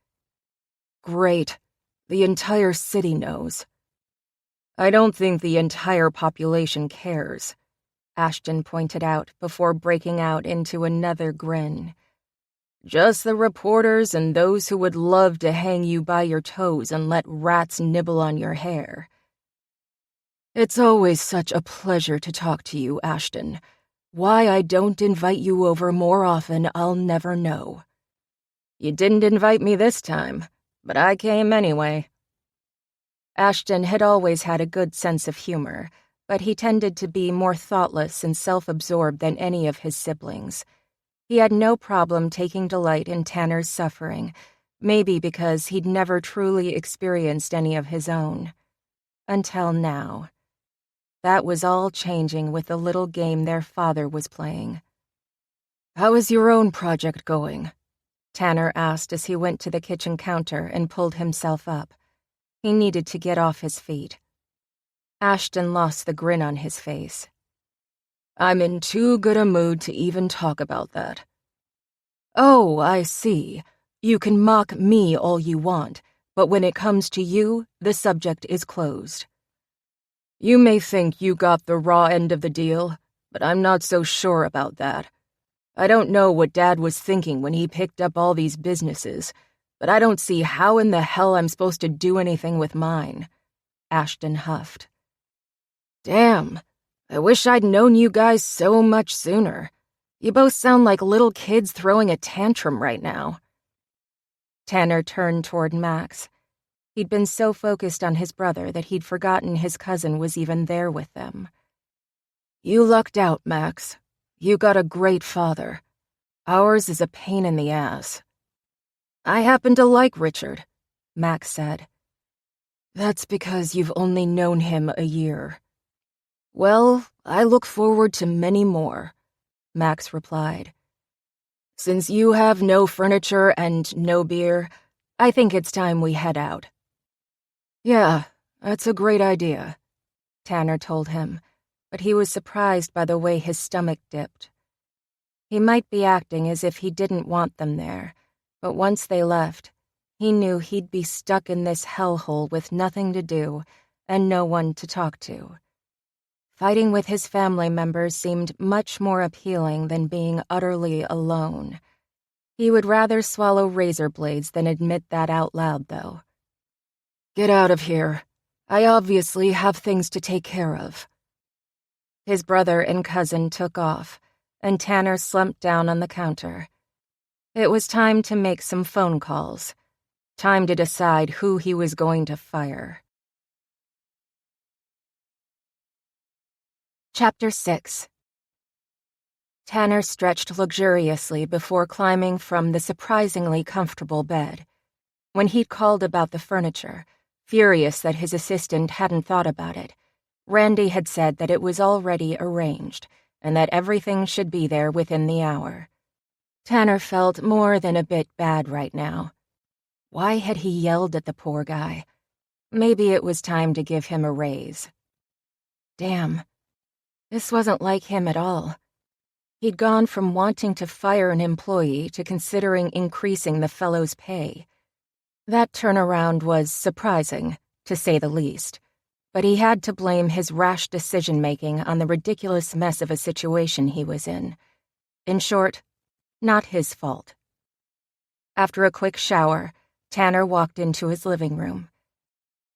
Great. The entire city knows. I don't think the entire population cares, Ashton pointed out before breaking out into another grin. Just the reporters and those who would love to hang you by your toes and let rats nibble on your hair. It's always such a pleasure to talk to you, Ashton. Why I don't invite you over more often, I'll never know. You didn't invite me this time, but I came anyway. Ashton had always had a good sense of humor, but he tended to be more thoughtless and self-absorbed than any of his siblings. He had no problem taking delight in Tanner's suffering, maybe because he'd never truly experienced any of his own. Until now. That was all changing with the little game their father was playing. How is your own project going? Tanner asked as he went to the kitchen counter and pulled himself up. He needed to get off his feet. Ashton lost the grin on his face. I'm in too good a mood to even talk about that. Oh, I see. You can mock me all you want, but when it comes to you, the subject is closed. You may think you got the raw end of the deal, but I'm not so sure about that. I don't know what Dad was thinking when he picked up all these businesses, but I don't see how in the hell I'm supposed to do anything with mine, Ashton huffed. Damn. I wish I'd known you guys so much sooner. You both sound like little kids throwing a tantrum right now. Tanner turned toward Max. He'd been so focused on his brother that he'd forgotten his cousin was even there with them. You lucked out, Max. You got a great father. Ours is a pain in the ass. I happen to like Richard, Max said. That's because you've only known him a year. Well, I look forward to many more, Max replied. Since you have no furniture and no beer, I think it's time we head out. Yeah, that's a great idea, Tanner told him, but he was surprised by the way his stomach dipped. He might be acting as if he didn't want them there, but once they left, he knew he'd be stuck in this hellhole with nothing to do and no one to talk to. Fighting with his family members seemed much more appealing than being utterly alone. He would rather swallow razor blades than admit that out loud, though. Get out of here. I obviously have things to take care of. His brother and cousin took off, and Tanner slumped down on the counter. It was time to make some phone calls. Time to decide who he was going to fire. Chapter 6. Tanner stretched luxuriously before climbing from the surprisingly comfortable bed. When he'd called about the furniture, furious that his assistant hadn't thought about it, Randy had said that it was already arranged and that everything should be there within the hour. Tanner felt more than a bit bad right now. Why had he yelled at the poor guy? Maybe it was time to give him a raise. Damn, this wasn't like him at all. He'd gone from wanting to fire an employee to considering increasing the fellow's pay. That turnaround was surprising, to say the least, but he had to blame his rash decision-making on the ridiculous mess of a situation he was in. In short, not his fault. After a quick shower, Tanner walked into his living room.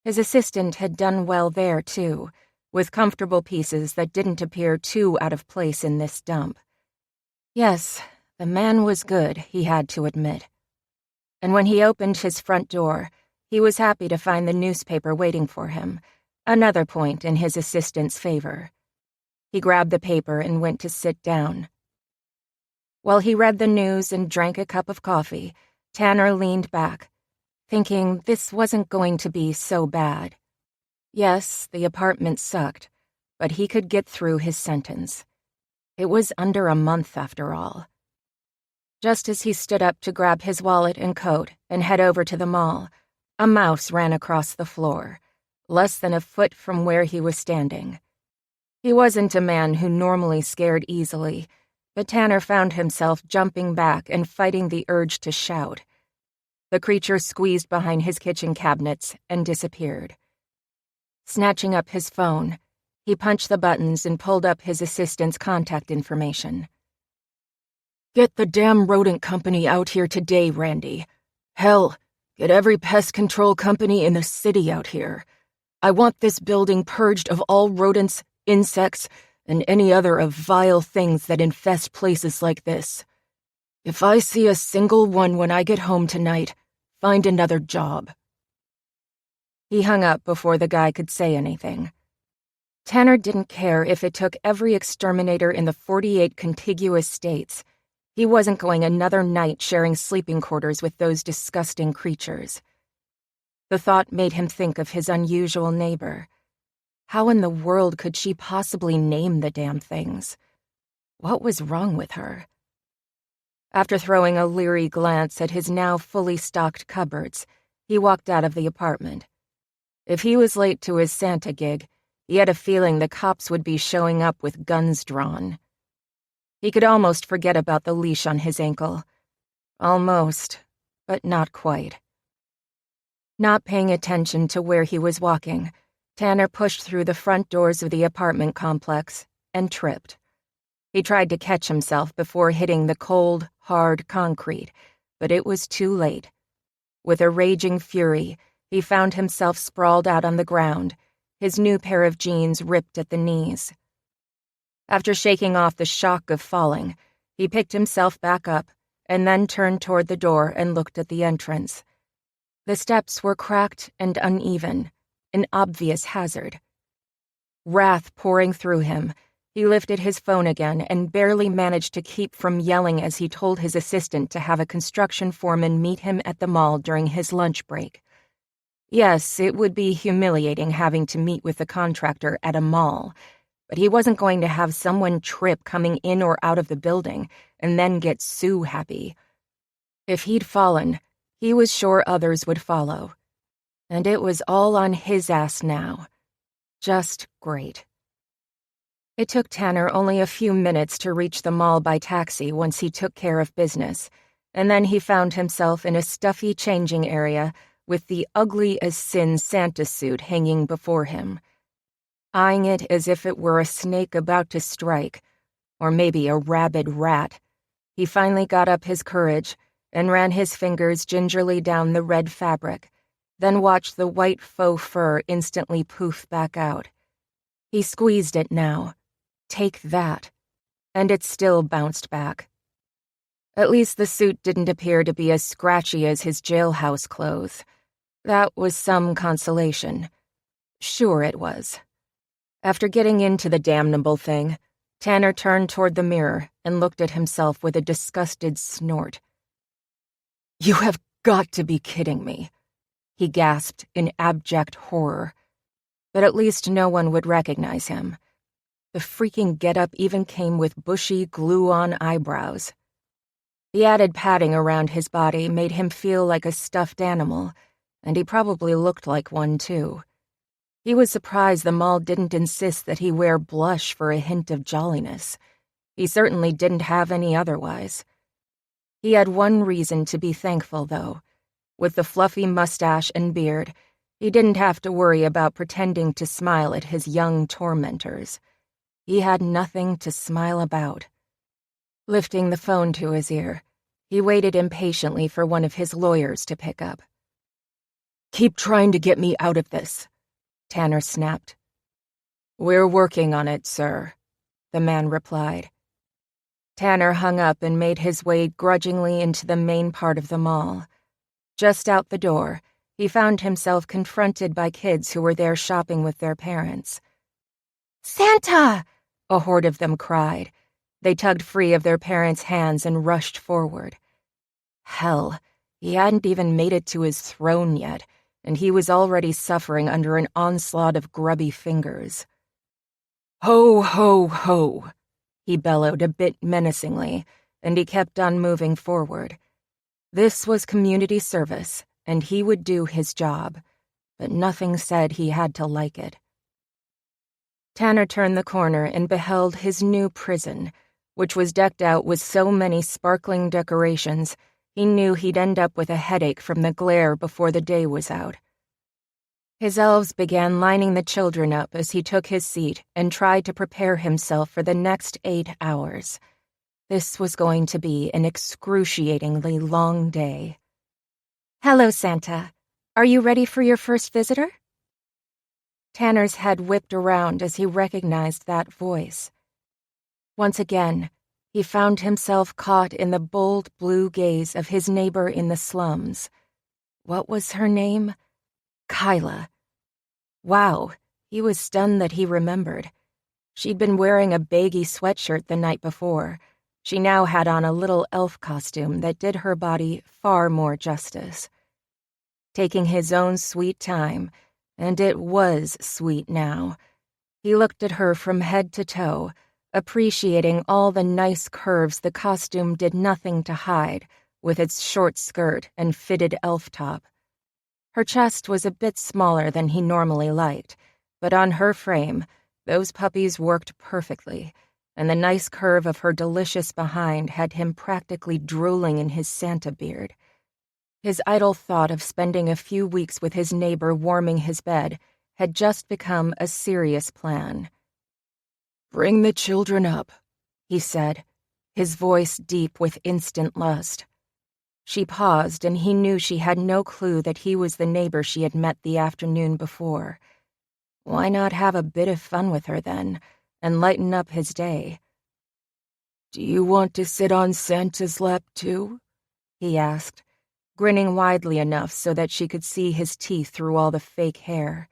His assistant had done well there, too, with comfortable pieces that didn't appear too out of place in this dump. Yes, the man was good, he had to admit. And when he opened his front door, he was happy to find the newspaper waiting for him, another point in his assistant's favor. He grabbed the paper and went to sit down. While he read the news and drank a cup of coffee, Tanner leaned back, thinking this wasn't going to be so bad. Yes, the apartment sucked, but he could get through his sentence. It was under a month, after all. Just as he stood up to grab his wallet and coat and head over to the mall, a mouse ran across the floor, less than a foot from where he was standing. He wasn't a man who normally scared easily, but Tanner found himself jumping back and fighting the urge to shout. The creature squeezed behind his kitchen cabinets and disappeared. Snatching up his phone, he punched the buttons and pulled up his assistant's contact information. "Get the damn rodent company out here today, Randy. Hell, get every pest control company in the city out here. I want this building purged of all rodents, insects, and any other of vile things that infest places like this. If I see a single one when I get home tonight, find another job." He hung up before the guy could say anything. Tanner didn't care if it took every exterminator in the 48 contiguous states. He wasn't going another night sharing sleeping quarters with those disgusting creatures. The thought made him think of his unusual neighbor. How in the world could she possibly name the damn things? What was wrong with her? After throwing a leery glance at his now fully stocked cupboards, he walked out of the apartment. If he was late to his Santa gig, he had a feeling the cops would be showing up with guns drawn. He could almost forget about the leash on his ankle. Almost, but not quite. Not paying attention to where he was walking, Tanner pushed through the front doors of the apartment complex and tripped. He tried to catch himself before hitting the cold, hard concrete, but it was too late. With a raging fury, he found himself sprawled out on the ground, his new pair of jeans ripped at the knees. After shaking off the shock of falling, he picked himself back up and then turned toward the door and looked at the entrance. The steps were cracked and uneven, an obvious hazard. Wrath pouring through him, he lifted his phone again and barely managed to keep from yelling as he told his assistant to have a construction foreman meet him at the mall during his lunch break. Yes, it would be humiliating having to meet with the contractor at a mall, but he wasn't going to have someone trip coming in or out of the building and then get sue-happy. If he'd fallen, he was sure others would follow. And it was all on his ass now. Just great. It took Tanner only a few minutes to reach the mall by taxi once he took care of business, and then he found himself in a stuffy changing area with the ugly-as-sin Santa suit hanging before him. Eyeing it as if it were a snake about to strike, or maybe a rabid rat, he finally got up his courage and ran his fingers gingerly down the red fabric, then watched the white faux fur instantly poof back out. He squeezed it now. Take that. And it still bounced back. At least the suit didn't appear to be as scratchy as his jailhouse clothes. That was some consolation. Sure it was. After getting into the damnable thing, Tanner turned toward the mirror and looked at himself with a disgusted snort. "You have got to be kidding me," he gasped in abject horror. But at least no one would recognize him. The freaking getup even came with bushy, glue-on eyebrows. The added padding around his body made him feel like a stuffed animal, and he probably looked like one too. He was surprised the mall didn't insist that he wear blush for a hint of jolliness. He certainly didn't have any otherwise. He had one reason to be thankful, though. With the fluffy mustache and beard, he didn't have to worry about pretending to smile at his young tormentors. He had nothing to smile about. Lifting the phone to his ear, he waited impatiently for one of his lawyers to pick up. "Keep trying to get me out of this," Tanner snapped. "We're working on it, sir," the man replied. Tanner hung up and made his way grudgingly into the main part of the mall. Just out the door, he found himself confronted by kids who were there shopping with their parents. "Santa!" a horde of them cried. They tugged free of their parents' hands and rushed forward. Hell, he hadn't even made it to his throne yet, and he was already suffering under an onslaught of grubby fingers. "Ho, ho, ho," he bellowed a bit menacingly, and he kept on moving forward. This was community service, and he would do his job, but nothing said he had to like it. Tanner turned the corner and beheld his new prison, which was decked out with so many sparkling decorations he knew he'd end up with a headache from the glare before the day was out. His elves began lining the children up as he took his seat and tried to prepare himself for the next 8 hours. This was going to be an excruciatingly long day. "Hello, Santa. Are you ready for your first visitor?" Tanner's head whipped around as he recognized that voice. Once again, he found himself caught in the bold blue gaze of his neighbor in the slums. What was her name? Kyla. Wow, he was stunned that he remembered. She'd been wearing a baggy sweatshirt the night before. She now had on a little elf costume that did her body far more justice. Taking his own sweet time, and it was sweet now, he looked at her from head to toe, appreciating all the nice curves the costume did nothing to hide with its short skirt and fitted elf top. Her chest was a bit smaller than he normally liked, but on her frame, those puppies worked perfectly, and the nice curve of her delicious behind had him practically drooling in his Santa beard. His idle thought of spending a few weeks with his neighbor warming his bed had just become a serious plan. "Bring the children up," he said, his voice deep with instant lust. She paused, and he knew she had no clue that he was the neighbor she had met the afternoon before. Why not have a bit of fun with her then, and lighten up his day? "Do you want to sit on Santa's lap too?" he asked, grinning widely enough so that she could see his teeth through all the fake hair.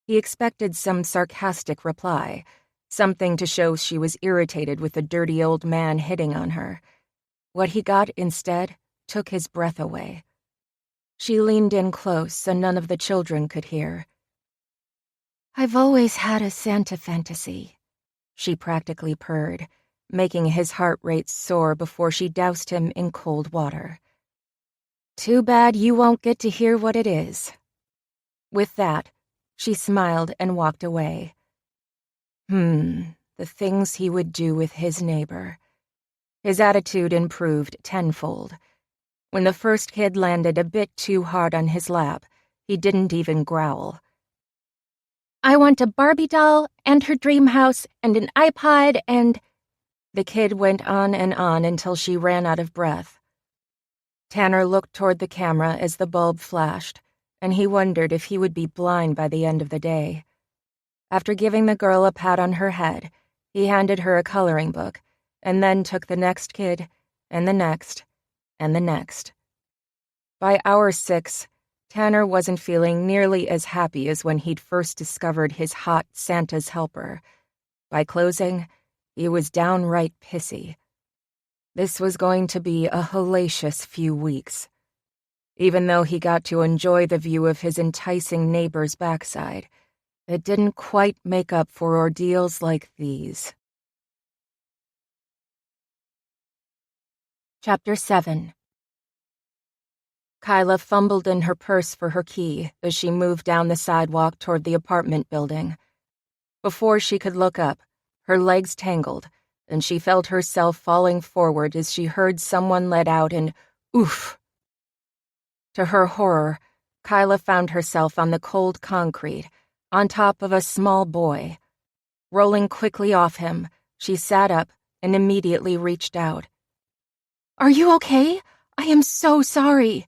He expected some sarcastic reply, something to show she was irritated with the dirty old man hitting on her. What he got instead took his breath away. She leaned in close so none of the children could hear. "I've always had a Santa fantasy," she practically purred, making his heart rate soar before she doused him in cold water. "Too bad you won't get to hear what it is." With that, she smiled and walked away. The things he would do with his neighbor. His attitude improved tenfold. When the first kid landed a bit too hard on his lap, he didn't even growl. "I want a Barbie doll and her dream house and an iPod and—" The kid went on and on until she ran out of breath. Tanner looked toward the camera as the bulb flashed, and he wondered if he would be blind by the end of the day. After giving the girl a pat on her head, he handed her a coloring book, and then took the next kid, and the next, and the next. By hour 6, Tanner wasn't feeling nearly as happy as when he'd first discovered his hot Santa's helper. By closing, he was downright pissy. This was going to be a hellacious few weeks. Even though he got to enjoy the view of his enticing neighbor's backside, it didn't quite make up for ordeals like these. Chapter 7. Kyla fumbled in her purse for her key as she moved down the sidewalk toward the apartment building. Before she could look up, her legs tangled, and she felt herself falling forward as she heard someone let out an oof. To her horror, Kyla found herself on the cold concrete, on top of a small boy. Rolling quickly off him, she sat up and immediately reached out. "Are you okay? I am so sorry,"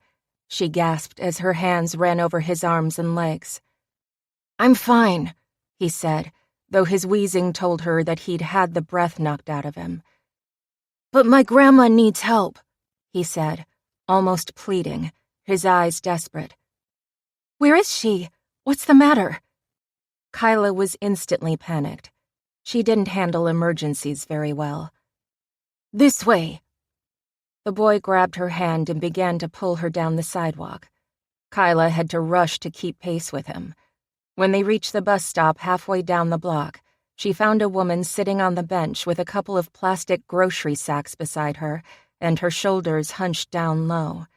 she gasped as her hands ran over his arms and legs. "I'm fine," he said, though his wheezing told her that he'd had the breath knocked out of him. "But my grandma needs help," he said, almost pleading, his eyes desperate. "Where is she? What's the matter?" Kyla was instantly panicked. She didn't handle emergencies very well. "This way." The boy grabbed her hand and began to pull her down the sidewalk. Kyla had to rush to keep pace with him. When they reached the bus stop halfway down the block, she found a woman sitting on the bench with a couple of plastic grocery sacks beside her and her shoulders hunched down low.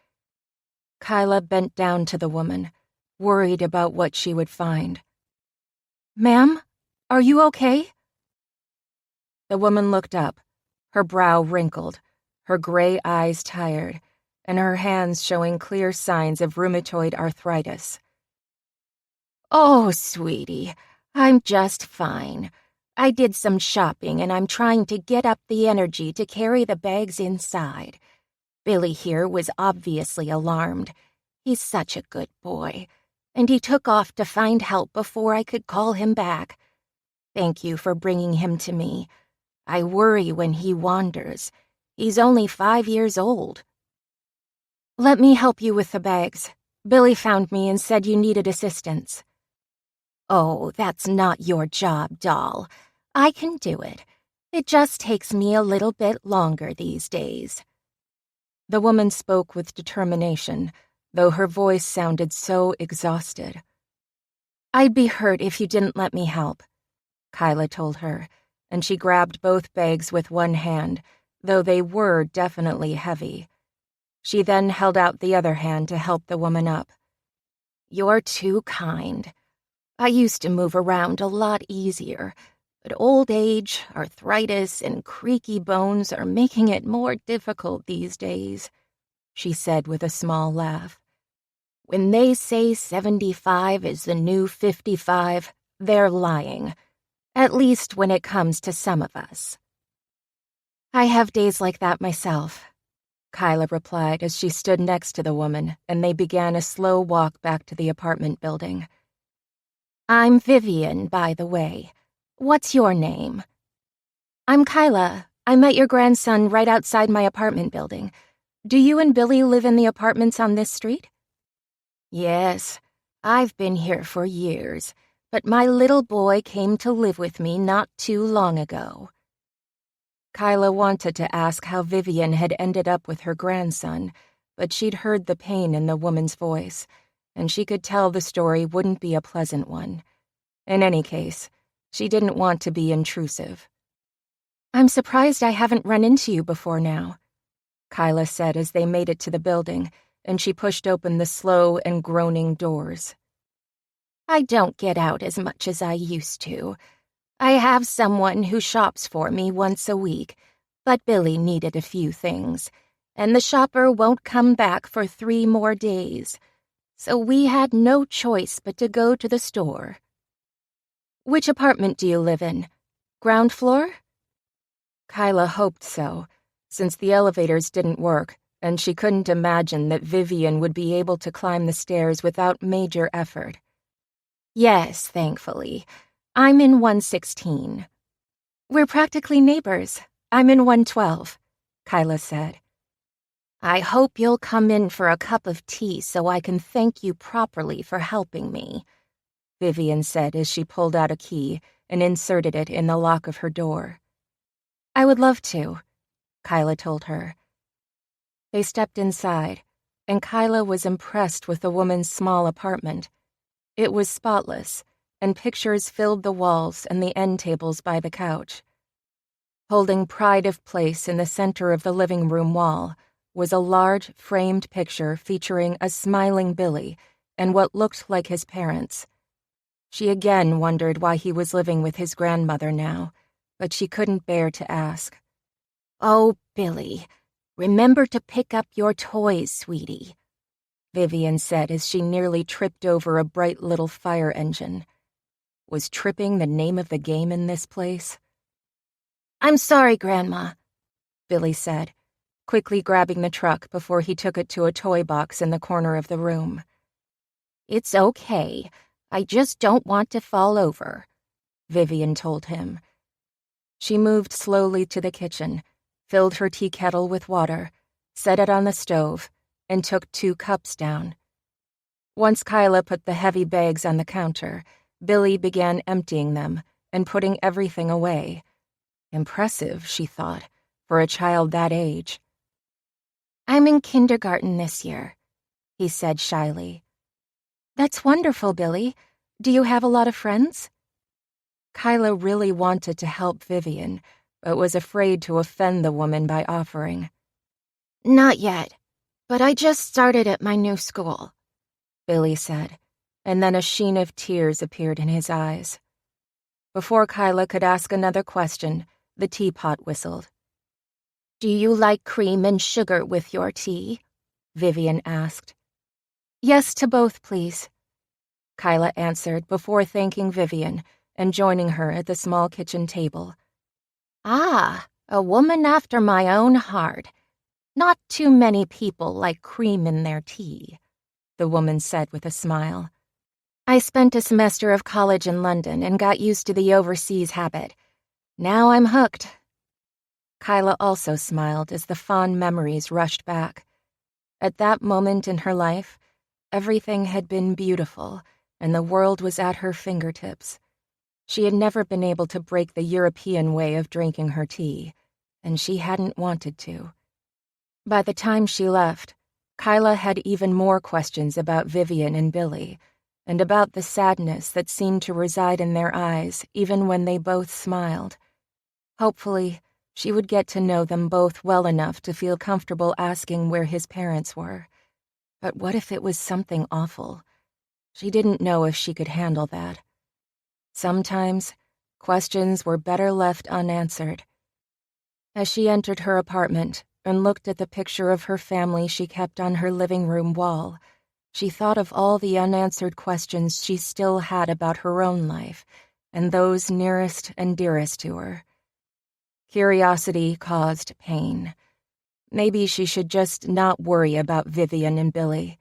Kyla bent down to the woman, worried about what she would find. "Ma'am, are you okay?" The woman looked up, her brow wrinkled, her gray eyes tired, and her hands showing clear signs of rheumatoid arthritis. "Oh, sweetie, I'm just fine. I did some shopping and I'm trying to get up the energy to carry the bags inside. Billy here was obviously alarmed. He's such a good boy, and he took off to find help before I could call him back. Thank you for bringing him to me. I worry when he wanders. He's only 5 years old." "Let me help you with the bags. Billy found me and said you needed assistance." "Oh, that's not your job, doll. I can do it. It just takes me a little bit longer these days." The woman spoke with determination, though her voice sounded so exhausted. "I'd be hurt if you didn't let me help," Kyla told her, and she grabbed both bags with one hand, though they were definitely heavy. She then held out the other hand to help the woman up. "You're too kind. I used to move around a lot easier, but old age, arthritis, and creaky bones are making it more difficult these days," she said with a small laugh. "When they say 75 is the new 55, they're lying, at least when it comes to some of us." "I have days like that myself," Kyla replied as she stood next to the woman and they began a slow walk back to the apartment building. "I'm Vivian, by the way. What's your name?" "I'm Kyla. I met your grandson right outside my apartment building. Do you and Billy live in the apartments on this street?" "Yes, I've been here for years, but my little boy came to live with me not too long ago." Kyla wanted to ask how Vivian had ended up with her grandson, but she'd heard the pain in the woman's voice, and she could tell the story wouldn't be a pleasant one. In any case, she didn't want to be intrusive. "I'm surprised I haven't run into you before now," Kyla said as they made it to the building, and she pushed open the slow and groaning doors. "I don't get out as much as I used to. I have someone who shops for me once a week, but Billy needed a few things, and the shopper won't come back for 3 more days. So we had no choice but to go to the store." "Which apartment do you live in? Ground floor?" Kyla hoped so, since the elevators didn't work, and she couldn't imagine that Vivian would be able to climb the stairs without major effort. "Yes, thankfully. I'm in 116. "We're practically neighbors. I'm in 112, Kyla said. "I hope you'll come in for a cup of tea so I can thank you properly for helping me," Vivian said as she pulled out a key and inserted it in the lock of her door. "I would love to," Kyla told her. They stepped inside, and Kyla was impressed with the woman's small apartment. It was spotless, and pictures filled the walls and the end tables by the couch. Holding pride of place in the center of the living room wall was a large, framed picture featuring a smiling Billy and what looked like his parents. She again wondered why he was living with his grandmother now, but she couldn't bear to ask. "Oh, Billy, remember to pick up your toys, sweetie," Vivian said as she nearly tripped over a bright little fire engine. Was tripping the name of the game in this place? "I'm sorry, Grandma," Billy said, quickly grabbing the truck before he took it to a toy box in the corner of the room. "It's okay. I just don't want to fall over," Vivian told him. She moved slowly to the kitchen, filled her tea kettle with water, set it on the stove, and took 2 cups down. Once Kyla put the heavy bags on the counter, Billy began emptying them and putting everything away. Impressive, she thought, for a child that age. "I'm in kindergarten this year," he said shyly. "That's wonderful, Billy. Do you have a lot of friends?" Kyla really wanted to help Vivian, but was afraid to offend the woman by offering. "Not yet, but I just started at my new school," Billy said, and then a sheen of tears appeared in his eyes. Before Kyla could ask another question, the teapot whistled. "Do you like cream and sugar with your tea?" Vivian asked. "Yes to both, please," Kyla answered before thanking Vivian and joining her at the small kitchen table. "Ah, a woman after my own heart. Not too many people like cream in their tea," the woman said with a smile. "I spent a semester of college in London and got used to the overseas habit. Now I'm hooked." Kyla also smiled as the fond memories rushed back. At that moment in her life, everything had been beautiful, and the world was at her fingertips. She had never been able to break the European way of drinking her tea, and she hadn't wanted to. By the time she left, Kyla had even more questions about Vivian and Billy, and about the sadness that seemed to reside in their eyes even when they both smiled. Hopefully, she would get to know them both well enough to feel comfortable asking where his parents were. But what if it was something awful? She didn't know if she could handle that. Sometimes, questions were better left unanswered. As she entered her apartment and looked at the picture of her family she kept on her living room wall, she thought of all the unanswered questions she still had about her own life and those nearest and dearest to her. Curiosity caused pain. Maybe she should just not worry about Vivian and Billy.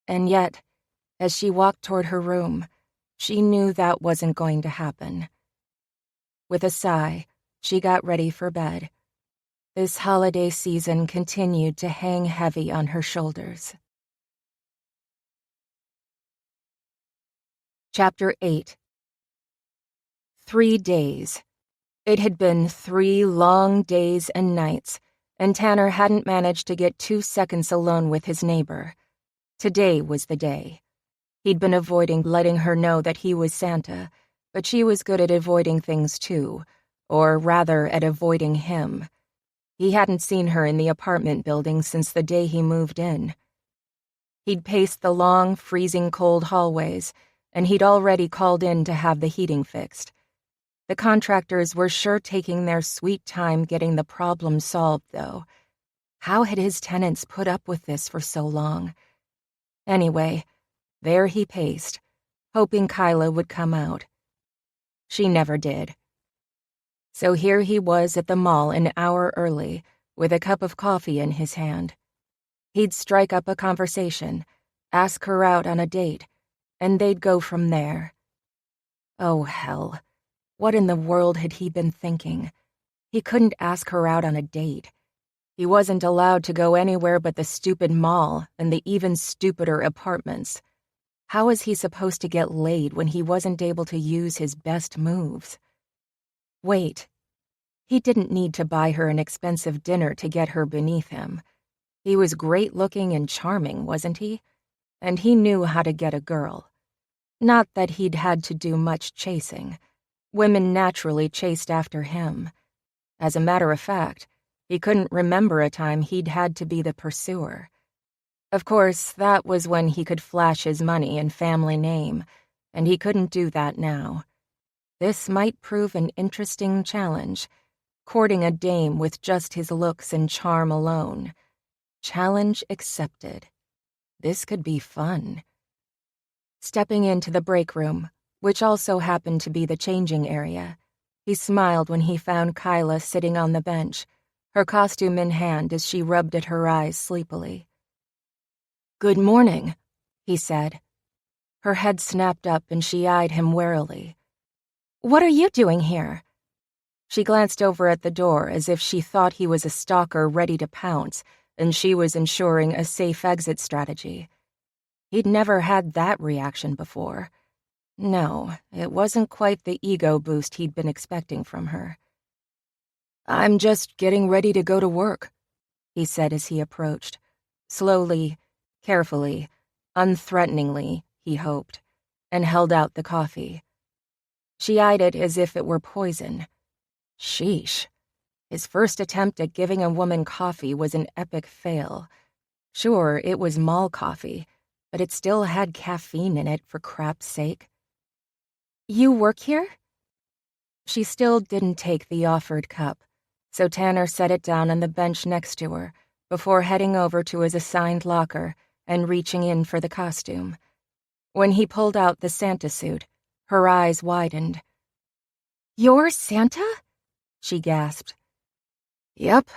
And yet, as she walked toward her room, she knew that wasn't going to happen. With a sigh, she got ready for bed. This holiday season continued to hang heavy on her shoulders. Chapter 8. 3 days. It had been 3 long days and nights, and Tanner hadn't managed to get 2 seconds alone with his neighbor. Today was the day. He'd been avoiding letting her know that he was Santa, but she was good at avoiding things too, or rather at avoiding him. He hadn't seen her in the apartment building since the day he moved in. He'd paced the long, freezing cold hallways, and he'd already called in to have the heating fixed. The contractors were sure taking their sweet time getting the problem solved, though. How had his tenants put up with this for so long? Anyway, there he paced, hoping Kyla would come out. She never did. So here he was at the mall an hour early, with a cup of coffee in his hand. He'd strike up a conversation, ask her out on a date, and they'd go from there. Oh, hell. What in the world had he been thinking? He couldn't ask her out on a date. He wasn't allowed to go anywhere but the stupid mall and the even stupider apartments. How was he supposed to get laid when he wasn't able to use his best moves? Wait. He didn't need to buy her an expensive dinner to get her beneath him. He was great-looking and charming, wasn't he? And he knew how to get a girl. Not that he'd had to do much chasing. Women naturally chased after him. As a matter of fact, He couldn't remember a time he'd had to be the pursuer. Of course, that was when he could flash his money and family name, and he couldn't do that now. This might prove an interesting challenge, courting a dame with just his looks and charm alone. Challenge accepted. This could be fun. Stepping into the break room, which also happened to be the changing area, he smiled when he found Kyla sitting on the bench, her costume in hand as she rubbed at her eyes sleepily. "Good morning," he said. Her head snapped up and she eyed him warily. "What are you doing here?" She glanced over at the door as if she thought he was a stalker ready to pounce, and she was ensuring a safe exit strategy. He'd never had that reaction before. No, it wasn't quite the ego boost he'd been expecting from her. "I'm just getting ready to go to work," he said as he approached. Slowly, carefully, unthreateningly, he hoped, and held out the coffee. She eyed it as if it were poison. Sheesh. His first attempt at giving a woman coffee was an epic fail. Sure, it was mall coffee, but it still had caffeine in it, for crap's sake. "You work here?" She still didn't take the offered cup, so Tanner set it down on the bench next to her before heading over to his assigned locker and reaching in for the costume. When he pulled out the Santa suit, her eyes widened. "You're Santa?" she gasped. "Yep,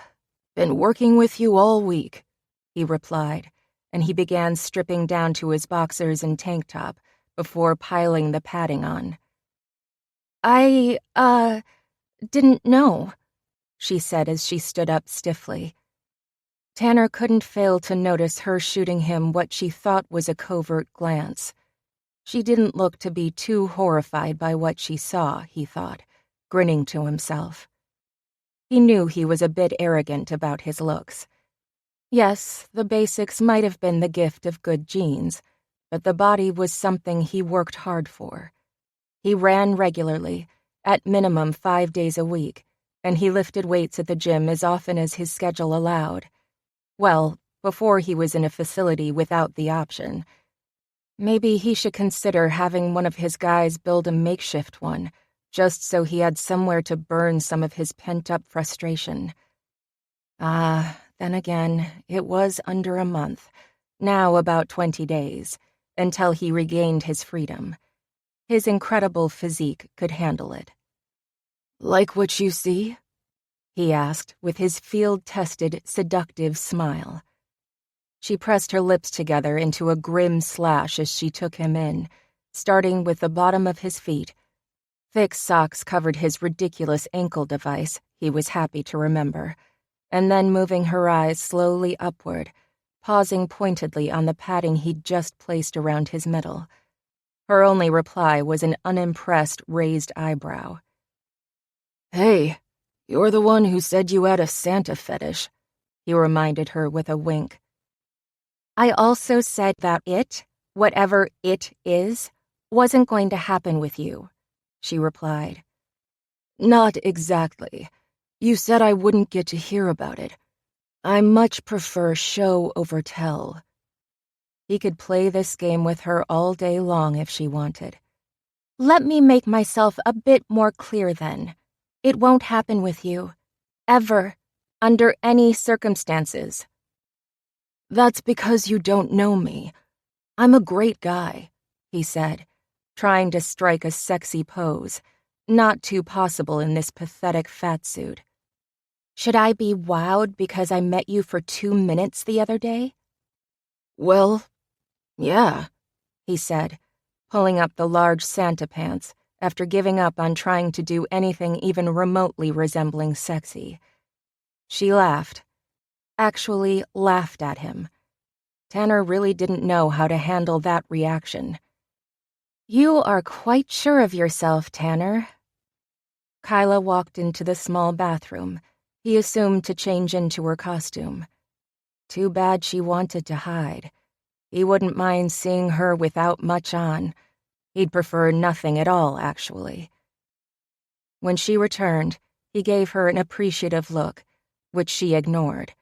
been working with you all week," he replied, and he began stripping down to his boxers and tank top before piling the padding on. I didn't know," she said as she stood up stiffly. Tanner couldn't fail to notice her shooting him what she thought was a covert glance. She didn't look to be too horrified by what she saw, he thought, grinning to himself. He knew he was a bit arrogant about his looks. Yes, the basics might have been the gift of good genes, but the body was something he worked hard for. He ran regularly, at minimum 5 days a week, and he lifted weights at the gym as often as his schedule allowed. Well, before he was in a facility without the option. Maybe he should consider having one of his guys build a makeshift one, just so he had somewhere to burn some of his pent-up frustration. Then again, it was under a month, now about 20 days, until he regained his freedom. His incredible physique could handle it. "Like what you see?" he asked with his field-tested, seductive smile. She pressed her lips together into a grim slash as she took him in, starting with the bottom of his feet. Thick socks covered his ridiculous ankle device, he was happy to remember, and then moving her eyes slowly upward, pausing pointedly on the padding he'd just placed around his middle. Her only reply was an unimpressed raised eyebrow. "Hey, you're the one who said you had a Santa fetish," he reminded her with a wink. "I also said that it, whatever it is, wasn't going to happen with you," she replied. "Not exactly. You said I wouldn't get to hear about it. I much prefer show over tell." He could play this game with her all day long if she wanted. "Let me make myself a bit more clear then. It won't happen with you. Ever. Under any circumstances." "That's because you don't know me. I'm a great guy," he said, trying to strike a sexy pose, not too possible in this pathetic fatsuit. "Should I be wowed because I met you for 2 minutes the other day?" "Well, yeah," he said, pulling up the large Santa pants after giving up on trying to do anything even remotely resembling sexy. She laughed. Actually laughed at him. Tanner really didn't know how to handle that reaction. "You are quite sure of yourself, Tanner." Kyla walked into the small bathroom, he assumed to change into her costume. Too bad she wanted to hide. He wouldn't mind seeing her without much on. He'd prefer nothing at all, actually. When she returned, he gave her an appreciative look, which she ignored.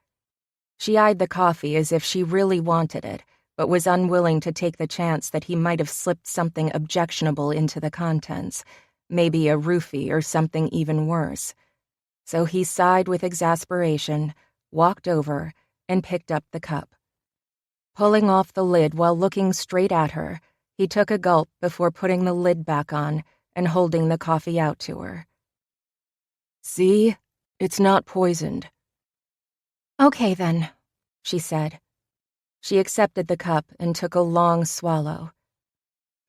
She eyed the coffee as if she really wanted it, but was unwilling to take the chance that he might have slipped something objectionable into the contents, maybe a roofie or something even worse. So he sighed with exasperation, walked over, and picked up the cup. Pulling off the lid while looking straight at her, he took a gulp before putting the lid back on and holding the coffee out to her. See? It's not poisoned. Okay then, she said. She accepted the cup and took a long swallow.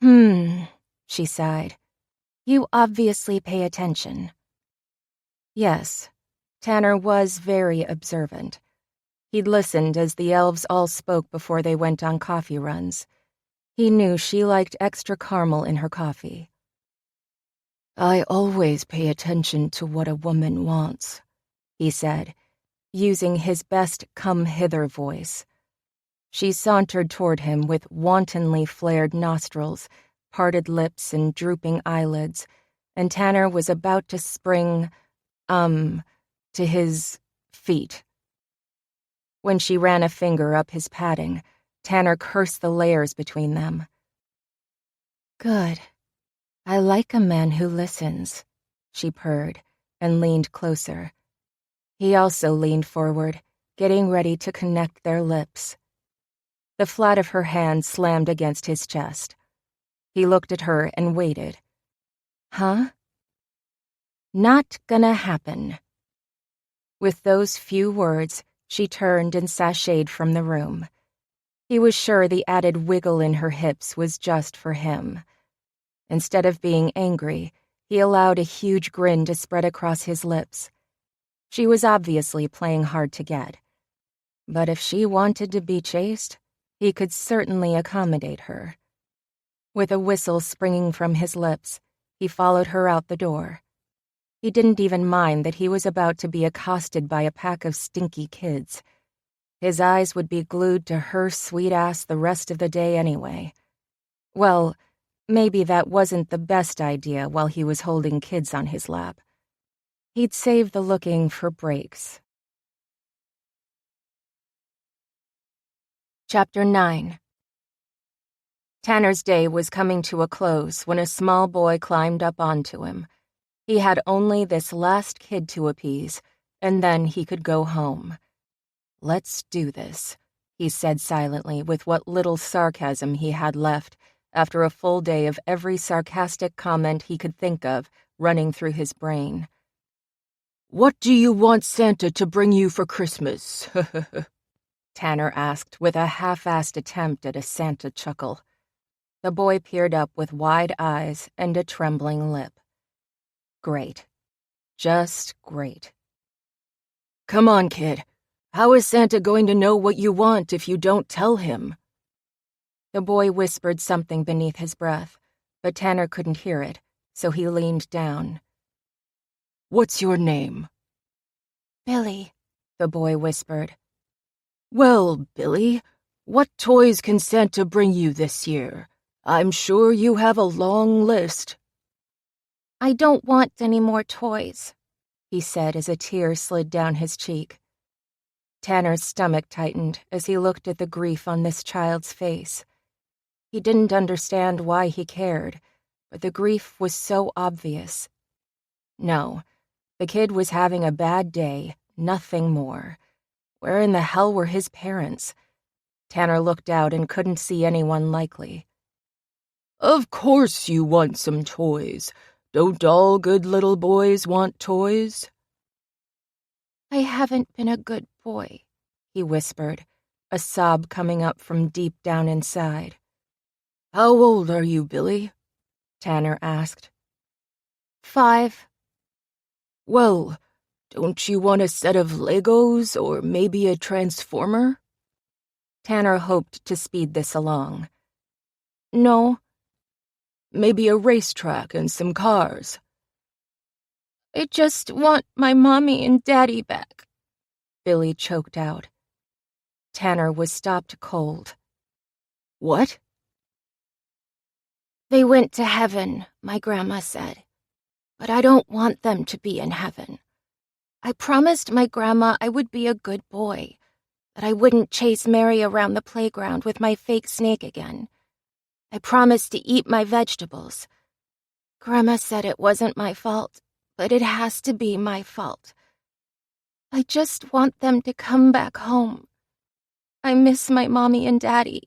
She sighed. You obviously pay attention. Yes, Tanner was very observant. He'd listened as the elves all spoke before they went on coffee runs. He knew she liked extra caramel in her coffee. I always pay attention to what a woman wants, he said, using his best come-hither voice. She sauntered toward him with wantonly flared nostrils, parted lips and drooping eyelids, and Tanner was about to spring, to his feet. When she ran a finger up his padding, Tanner cursed the layers between them. Good. I like a man who listens, she purred, and leaned closer. He also leaned forward, getting ready to connect their lips. The flat of her hand slammed against his chest. He looked at her and waited. Huh? Not gonna happen. With those few words, she turned and sashayed from the room. He was sure the added wiggle in her hips was just for him. Instead of being angry, he allowed a huge grin to spread across his lips. She was obviously playing hard to get. But if she wanted to be chased, he could certainly accommodate her. With a whistle springing from his lips, he followed her out the door. He didn't even mind that he was about to be accosted by a pack of stinky kids. His eyes would be glued to her sweet ass the rest of the day anyway. Well, maybe that wasn't the best idea while he was holding kids on his lap. He'd save the looking for breaks. Chapter 9. Tanner's day was coming to a close when a small boy climbed up onto him. He had only this last kid to appease, and then he could go home. Let's do this, he said silently with what little sarcasm he had left after a full day of every sarcastic comment he could think of running through his brain. What do you want Santa to bring you for Christmas? Tanner asked with a half-assed attempt at a Santa chuckle. The boy peered up with wide eyes and a trembling lip. Great. Just great. Come on, kid. How is Santa going to know what you want if you don't tell him? The boy whispered something beneath his breath, but Tanner couldn't hear it, so he leaned down. What's your name? Billy, the boy whispered. Well, Billy, what toys can Santa bring you this year? I'm sure you have a long list. I don't want any more toys, he said as a tear slid down his cheek. Tanner's stomach tightened as he looked at the grief on this child's face. He didn't understand why he cared, but the grief was so obvious. No, the kid was having a bad day, nothing more. Where in the hell were his parents? Tanner looked out and couldn't see anyone likely. Of course you want some toys. Don't all good little boys want toys? I haven't been a good boy, he whispered, a sob coming up from deep down inside. How old are you, Billy? Tanner asked. 5. Well, don't you want a set of Legos or maybe a transformer? Tanner hoped to speed this along. No. Maybe a racetrack and some cars. I just want my mommy and daddy back, Billy choked out. Tanner was stopped cold. What? They went to heaven, my grandma said. But I don't want them to be in heaven. I promised my grandma I would be a good boy, that I wouldn't chase Mary around the playground with my fake snake again. I promised to eat my vegetables. Grandma said it wasn't my fault, but it has to be my fault. I just want them to come back home. I miss my mommy and daddy.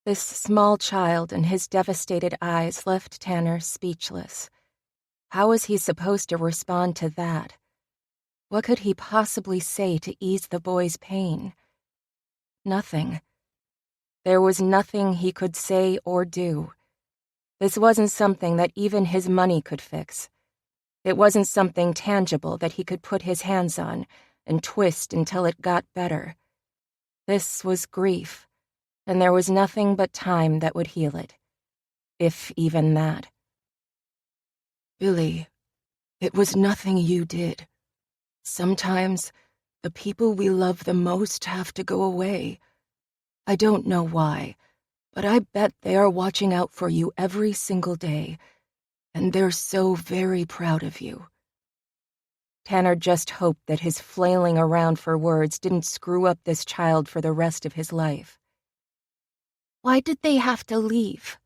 This small child and his devastated eyes left Tanner speechless. How was he supposed to respond to that? What could he possibly say to ease the boy's pain? Nothing. There was nothing he could say or do. This wasn't something that even his money could fix. It wasn't something tangible that he could put his hands on and twist until it got better. This was grief, and there was nothing but time that would heal it, if even that. Billy, it was nothing you did. Sometimes the people we love the most have to go away. I don't know why, but I bet they are watching out for you every single day, and they're so very proud of you. Tanner just hoped that his flailing around for words didn't screw up this child for the rest of his life. Why did they have to leave?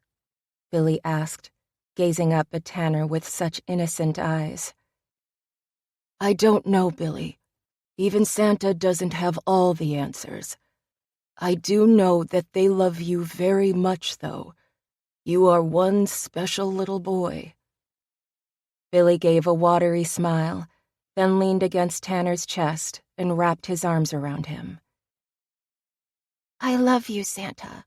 Billy asked, gazing up at Tanner with such innocent eyes. I don't know, Billy. Even Santa doesn't have all the answers. I do know that they love you very much, though. You are one special little boy. Billy gave a watery smile, then leaned against Tanner's chest and wrapped his arms around him. I love you, Santa,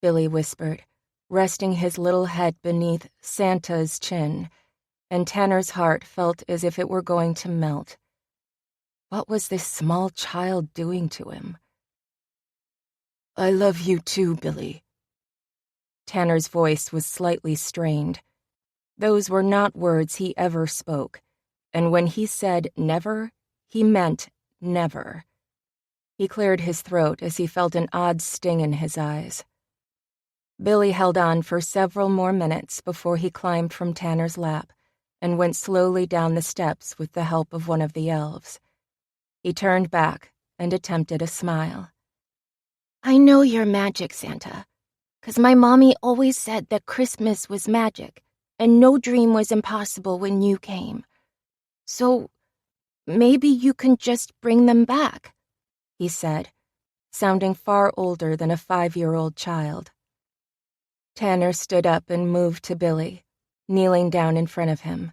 Billy whispered, resting his little head beneath Santa's chin, and Tanner's heart felt as if it were going to melt. What was this small child doing to him? I love you too, Billy. Tanner's voice was slightly strained. Those were not words he ever spoke, and when he said never, he meant never. He cleared his throat as he felt an odd sting in his eyes. Billy held on for several more minutes before he climbed from Tanner's lap and went slowly down the steps with the help of one of the elves. He turned back and attempted a smile. I know you're magic, Santa, 'cause my mommy always said that Christmas was magic and no dream was impossible when you came. So maybe you can just bring them back, he said, sounding far older than a 5-year-old child. Tanner stood up and moved to Billy, kneeling down in front of him.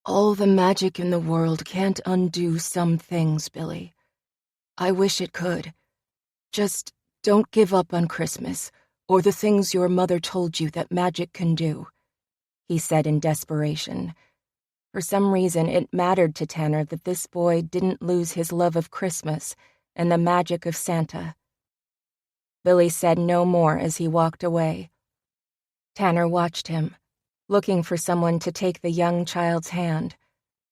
All the magic in the world can't undo some things, Billy. I wish it could. Just don't give up on Christmas or the things your mother told you that magic can do, he said in desperation. For some reason, it mattered to Tanner that this boy didn't lose his love of Christmas and the magic of Santa. Billy said no more as he walked away. Tanner watched him, looking for someone to take the young child's hand,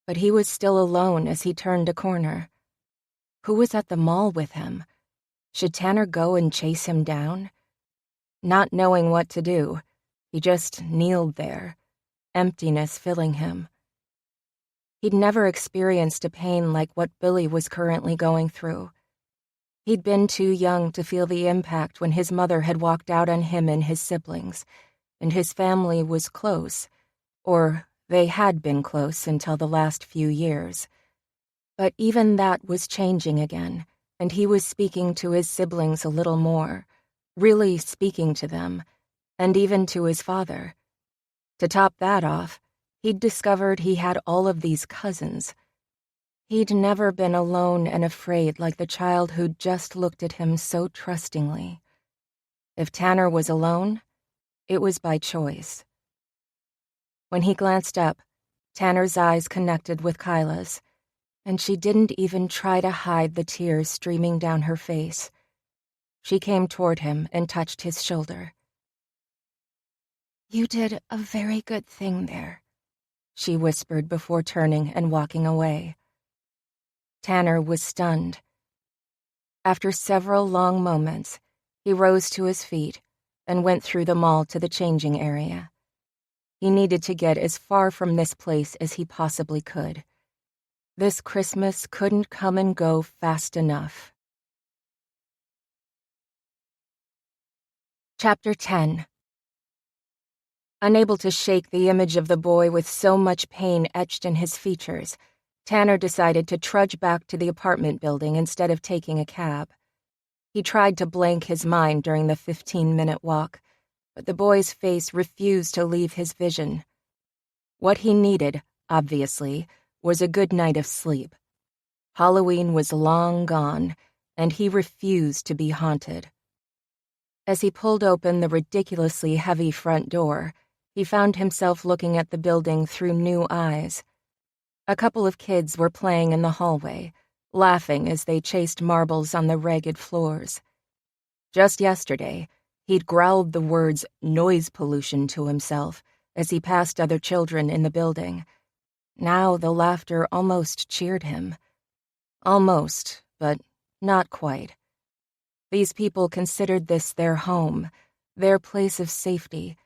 but he was still alone as he turned a corner. Who was at the mall with him? Should Tanner go and chase him down? Not knowing what to do, he just kneeled there, emptiness filling him. He'd never experienced a pain like what Billy was currently going through. He'd been too young to feel the impact when his mother had walked out on him and his siblings, and his family was close, or they had been close until the last few years. But even that was changing again, and he was speaking to his siblings a little more, really speaking to them, and even to his father. To top that off, he'd discovered he had all of these cousins. He'd never been alone and afraid like the child who'd just looked at him so trustingly. If Tanner was alone, it was by choice. When he glanced up, Tanner's eyes connected with Kyla's, and she didn't even try to hide the tears streaming down her face. She came toward him and touched his shoulder. You did a very good thing there, she whispered before turning and walking away. Tanner was stunned. After several long moments, he rose to his feet and went through the mall to the changing area. He needed to get as far from this place as he possibly could. This Christmas couldn't come and go fast enough. Chapter 10. Unable to shake the image of the boy with so much pain etched in his features, Tanner decided to trudge back to the apartment building instead of taking a cab. He tried to blank his mind during the 15-minute walk, but the boy's face refused to leave his vision. What he needed, obviously, was a good night of sleep. Halloween was long gone, and he refused to be haunted. As he pulled open the ridiculously heavy front door, he found himself looking at the building through new eyes. A couple of kids were playing in the hallway, laughing as they chased marbles on the ragged floors. Just yesterday, he'd growled the words noise pollution to himself as he passed other children in the building. Now the laughter almost cheered him. Almost, but not quite. These people considered this their home, their place of safety,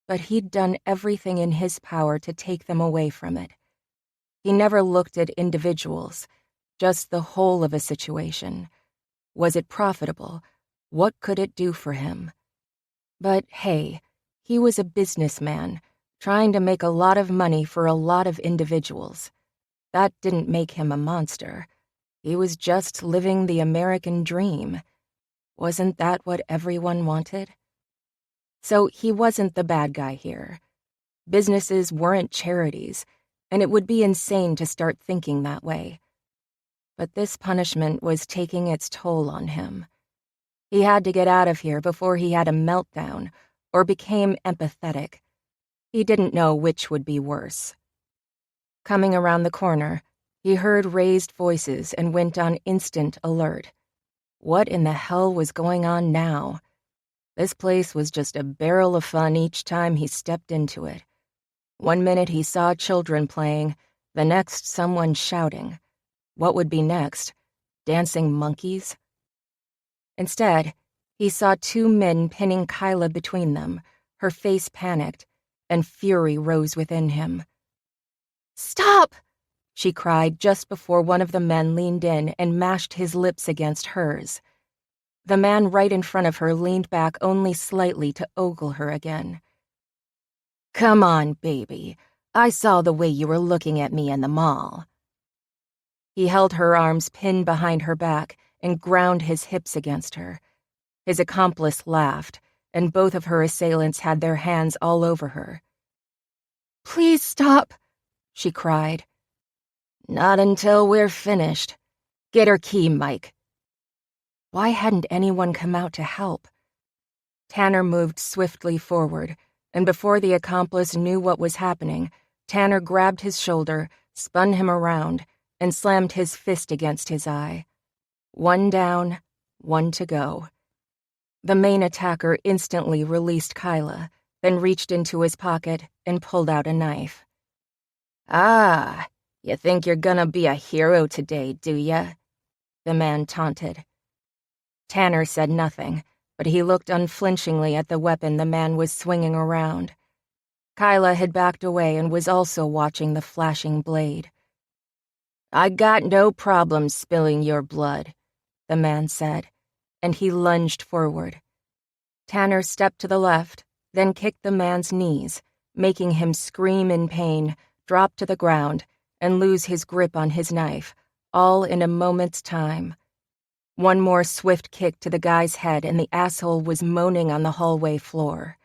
but he'd done everything in his power to take them away from it. He never looked at individuals, just the whole of a situation. Was it profitable? What could it do for him? But hey, he was a businessman, trying to make a lot of money for a lot of individuals. That didn't make him a monster. He was just living the American dream. Wasn't that what everyone wanted? So he wasn't the bad guy here. Businesses weren't charities, and it would be insane to start thinking that way. But this punishment was taking its toll on him. He had to get out of here before he had a meltdown or became empathetic. He didn't know which would be worse. Coming around the corner, he heard raised voices and went on instant alert. What in the hell was going on now? This place was just a barrel of fun each time he stepped into it. One minute he saw children playing, the next someone shouting. What would be next? Dancing monkeys? Instead, he saw two men pinning Kyla between them, her face panicked, and fury rose within him. "Stop!" she cried just before one of the men leaned in and mashed his lips against hers. The man right in front of her leaned back only slightly to ogle her again. "Come on, baby. I saw the way you were looking at me in the mall." He held her arms pinned behind her back and ground his hips against her. His accomplice laughed, and both of her assailants had their hands all over her. "Please stop," she cried. "Not until we're finished. Get her key, Mike." Why hadn't anyone come out to help? Tanner moved swiftly forward, and before the accomplice knew what was happening, Tanner grabbed his shoulder, spun him around, and slammed his fist against his eye. One down, one to go. The main attacker instantly released Kyla, then reached into his pocket and pulled out a knife. "Ah, you think you're gonna be a hero today, do ya?" the man taunted. Tanner said nothing, but he looked unflinchingly at the weapon the man was swinging around. Kyla had backed away and was also watching the flashing blade. "I got no problem spilling your blood," the man said, and he lunged forward. Tanner stepped to the left, then kicked the man's knees, making him scream in pain, drop to the ground, and lose his grip on his knife, all in a moment's time. One more swift kick to the guy's head and the asshole was moaning on the hallway floor.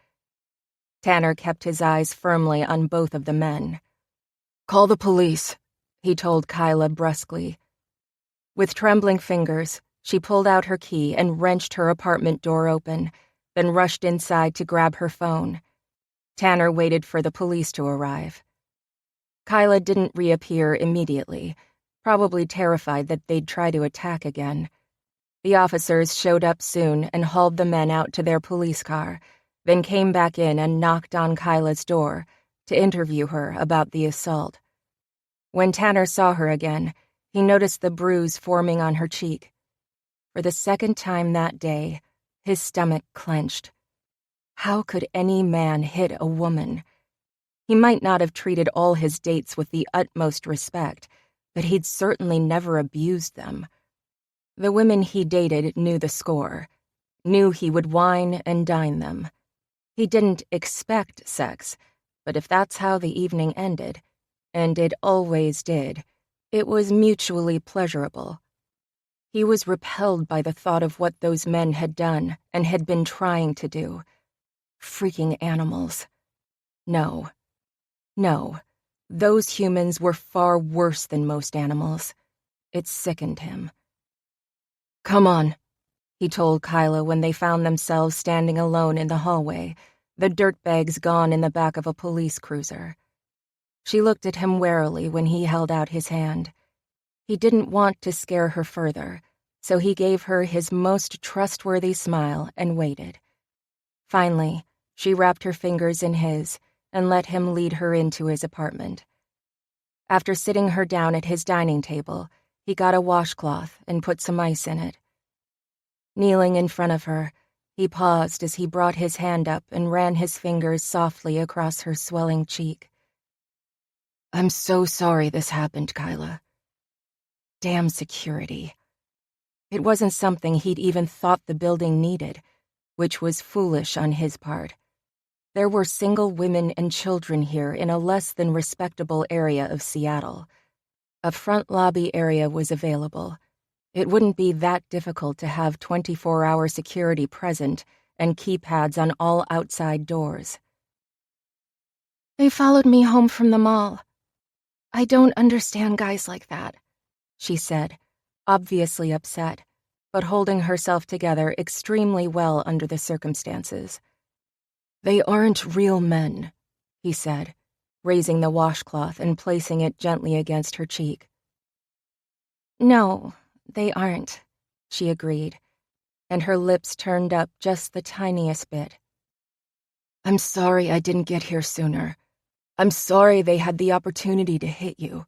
Tanner kept his eyes firmly on both of the men. "Call the police," he told Kyla brusquely. With trembling fingers, she pulled out her key and wrenched her apartment door open, then rushed inside to grab her phone. Tanner waited for the police to arrive. Kyla didn't reappear immediately, probably terrified that they'd try to attack again. The officers showed up soon and hauled the men out to their police car, then came back in and knocked on Kyla's door to interview her about the assault. When Tanner saw her again, he noticed the bruise forming on her cheek. For the second time that day, his stomach clenched. How could any man hit a woman? He might not have treated all his dates with the utmost respect, but he'd certainly never abused them. The women he dated knew the score, knew he would wine and dine them. He didn't expect sex, but if that's how the evening ended, and it always did, it was mutually pleasurable. He was repelled by the thought of what those men had done and had been trying to do. Freaking animals. No. No. Those humans were far worse than most animals. It sickened him. "Come on," he told Kyla when they found themselves standing alone in the hallway, the dirtbags gone in the back of a police cruiser. She looked at him warily when he held out his hand. He didn't want to scare her further, so he gave her his most trustworthy smile and waited. Finally, she wrapped her fingers in his and let him lead her into his apartment. After sitting her down at his dining table, he got a washcloth and put some ice in it. Kneeling in front of her, he paused as he brought his hand up and ran his fingers softly across her swelling cheek. "I'm so sorry this happened, Kyla. Damn security." It wasn't something he'd even thought the building needed, which was foolish on his part. There were single women and children here in a less than respectable area of Seattle. A front lobby area was available. It wouldn't be that difficult to have 24-hour security present and keypads on all outside doors. They followed me home from the mall. I don't understand guys like that, she said, obviously upset, but holding herself together extremely well under the circumstances. "They aren't real men," he said, raising the washcloth and placing it gently against her cheek. No, they aren't, she agreed, and her lips turned up just the tiniest bit. "I'm sorry I didn't get here sooner. I'm sorry they had the opportunity to hit you.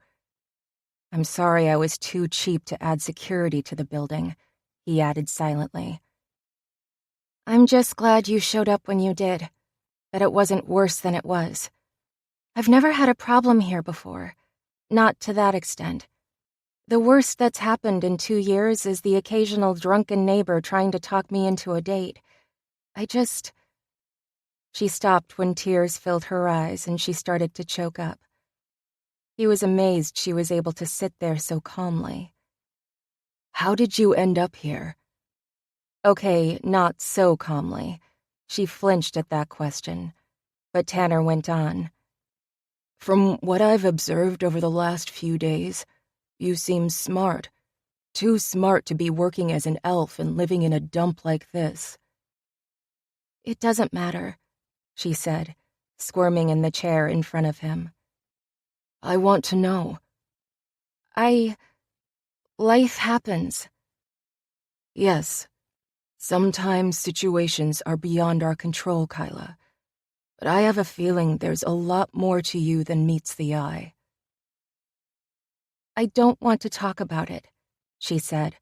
I'm sorry I was too cheap to add security to the building," he added silently. "I'm just glad you showed up when you did, that it wasn't worse than it was. I've never had a problem here before, not to that extent. The worst that's happened in 2 years is the occasional drunken neighbor trying to talk me into a date. She stopped when tears filled her eyes and she started to choke up. He was amazed she was able to sit there so calmly. "How did you end up here?" Okay, not so calmly. She flinched at that question, but Tanner went on. "From what I've observed over the last few days, you seem smart. Too smart to be working as an elf and living in a dump like this." "It doesn't matter," she said, squirming in the chair in front of him. "I want to know." Life happens." "Yes. Sometimes situations are beyond our control, Kyla. But I have a feeling there's a lot more to you than meets the eye." "I don't want to talk about it," she said,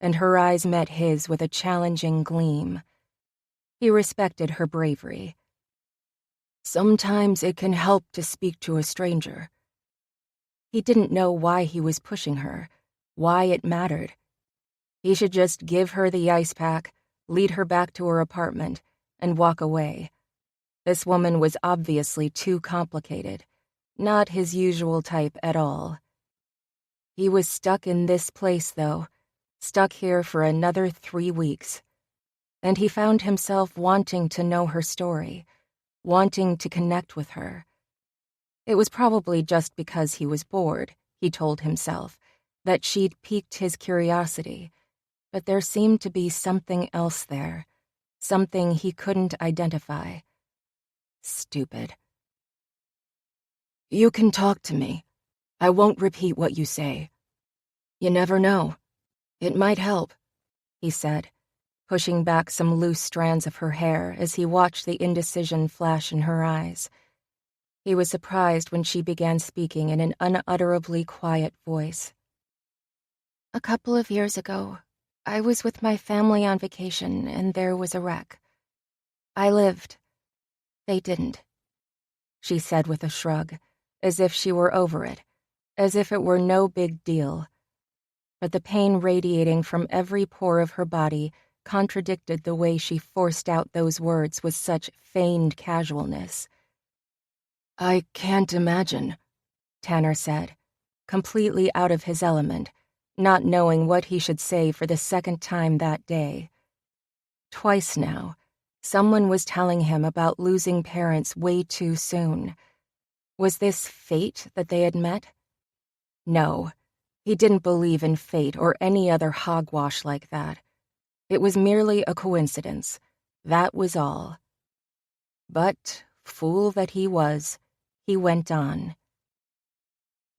and her eyes met his with a challenging gleam. He respected her bravery. "Sometimes it can help to speak to a stranger." He didn't know why he was pushing her, why it mattered. He should just give her the ice pack, lead her back to her apartment, and walk away. This woman was obviously too complicated, not his usual type at all. He was stuck in this place, though, stuck here for another 3 weeks. And he found himself wanting to know her story, wanting to connect with her. It was probably just because he was bored, he told himself, that she'd piqued his curiosity, but there seemed to be something else there, something he couldn't identify. Stupid. "You can talk to me. I won't repeat what you say. You never know. It might help," he said, pushing back some loose strands of her hair as he watched the indecision flash in her eyes. He was surprised when she began speaking in an unutterably quiet voice. "A couple of years ago, I was with my family on vacation and there was a wreck. I lived. They didn't." she said with a shrug, as if she were over it, as if it were no big deal. But the pain radiating from every pore of her body contradicted the way she forced out those words with such feigned casualness. I can't imagine, Tanner said, completely out of his element, not knowing what he should say for the second time that day. Twice now, someone was telling him about losing parents way too soon. Was this fate that they had met? No, he didn't believe in fate or any other hogwash like that. It was merely a coincidence. That was all. But, fool that he was, he went on.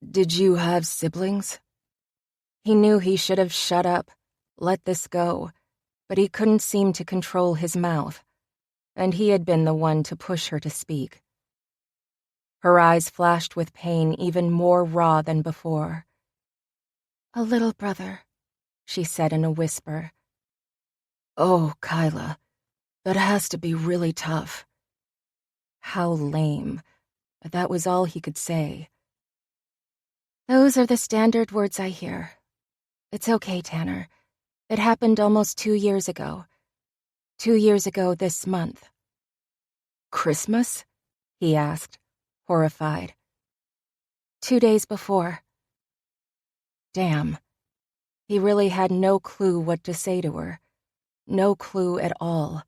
Did you have siblings? He knew he should have shut up, let this go, but he couldn't seem to control his mouth, and he had been the one to push her to speak. Her eyes flashed with pain even more raw than before. A little brother, she said in a whisper. Oh, Kyla, that has to be really tough. How lame. But that was all he could say. Those are the standard words I hear. It's okay, Tanner. It happened almost 2 years ago. 2 years ago this month. Christmas? He asked, horrified. 2 days before. Damn. He really had no clue what to say to her. No clue at all.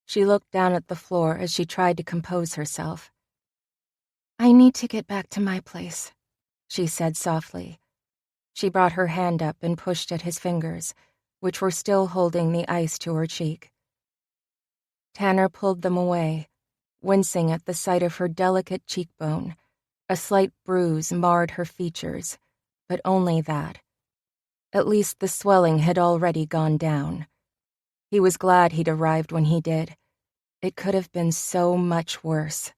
She looked down at the floor as she tried to compose herself. I need to get back to my place, she said softly. She brought her hand up and pushed at his fingers, which were still holding the ice to her cheek. Tanner pulled them away, wincing at the sight of her delicate cheekbone. A slight bruise marred her features, but only that. At least the swelling had already gone down. He was glad he'd arrived when he did. It could have been so much worse.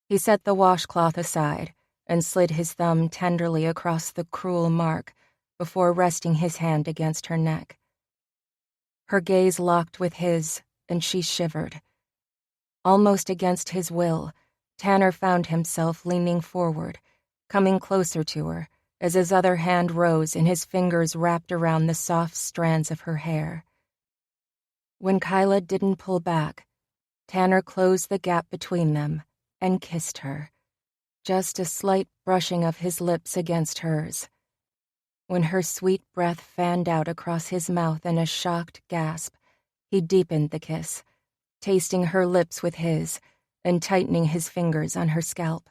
He set the washcloth aside and slid his thumb tenderly across the cruel mark before resting his hand against her neck. Her gaze locked with his, and she shivered. Almost against his will, Tanner found himself leaning forward, coming closer to her as his other hand rose and his fingers wrapped around the soft strands of her hair. When Kyla didn't pull back, Tanner closed the gap between them and kissed her, just a slight brushing of his lips against hers. When her sweet breath fanned out across his mouth in a shocked gasp, he deepened the kiss, tasting her lips with his and tightening his fingers on her scalp.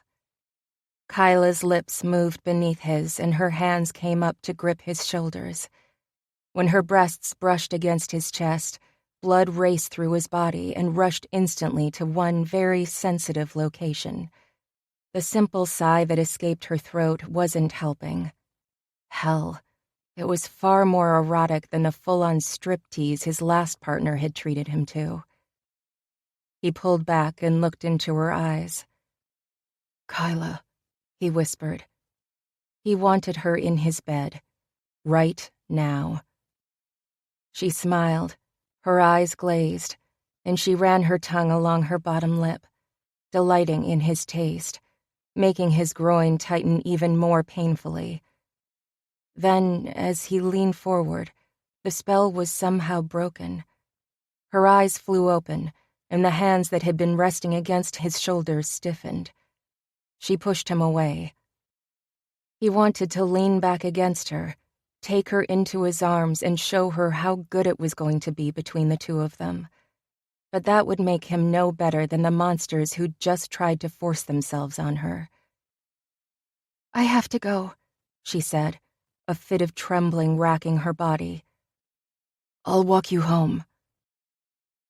Kyla's lips moved beneath his and her hands came up to grip his shoulders. When her breasts brushed against his chest, blood raced through his body and rushed instantly to one very sensitive location. The simple sigh that escaped her throat wasn't helping. Hell, it was far more erotic than the full-on striptease his last partner had treated him to. He pulled back and looked into her eyes. Kyla, he whispered. He wanted her in his bed, right now. She smiled, her eyes glazed, and she ran her tongue along her bottom lip, delighting in his taste, making his groin tighten even more painfully. Then, as he leaned forward, the spell was somehow broken. Her eyes flew open, and the hands that had been resting against his shoulders stiffened. She pushed him away. He wanted to lean back against her, take her into his arms and show her how good it was going to be between the two of them. But that would make him no better than the monsters who'd just tried to force themselves on her. I have to go, she said, a fit of trembling racking her body. I'll walk you home.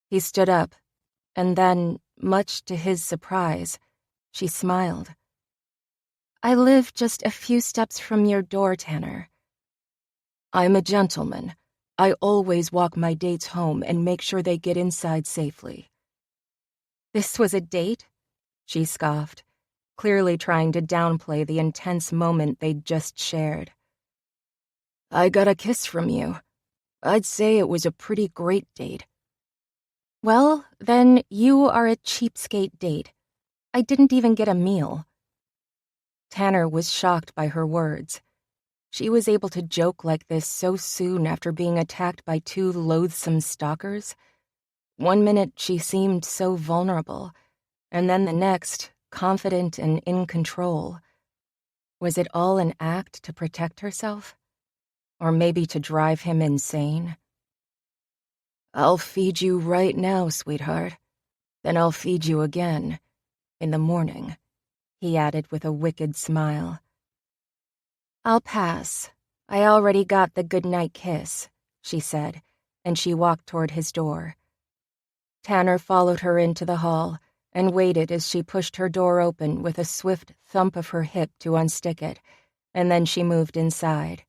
He stood up, and then, much to his surprise, she smiled. I live just a few steps from your door, Tanner. I'm a gentleman. I always walk my dates home and make sure they get inside safely. This was a date? She scoffed, clearly trying to downplay the intense moment they'd just shared. I got a kiss from you. I'd say it was a pretty great date. Well, then you are a cheapskate date, I didn't even get a meal." Tanner was shocked by her words. She was able to joke like this so soon after being attacked by two loathsome stalkers. One minute she seemed so vulnerable, and then the next, confident and in control. Was it all an act to protect herself? Or maybe to drive him insane? "I'll feed you right now, sweetheart. Then I'll feed you again, in the morning," he added with a wicked smile. "I'll pass. I already got the goodnight kiss," she said, and she walked toward his door. Tanner followed her into the hall and waited as she pushed her door open with a swift thump of her hip to unstick it, and then she moved inside.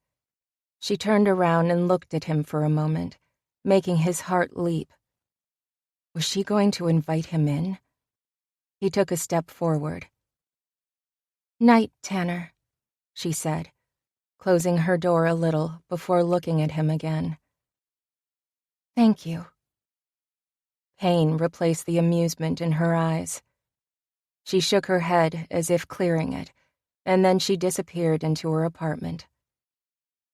She turned around and looked at him for a moment, making his heart leap. Was she going to invite him in? He took a step forward. "Night, Tanner," she said, closing her door a little before looking at him again. "Thank you." Pain replaced the amusement in her eyes. She shook her head as if clearing it, and then she disappeared into her apartment.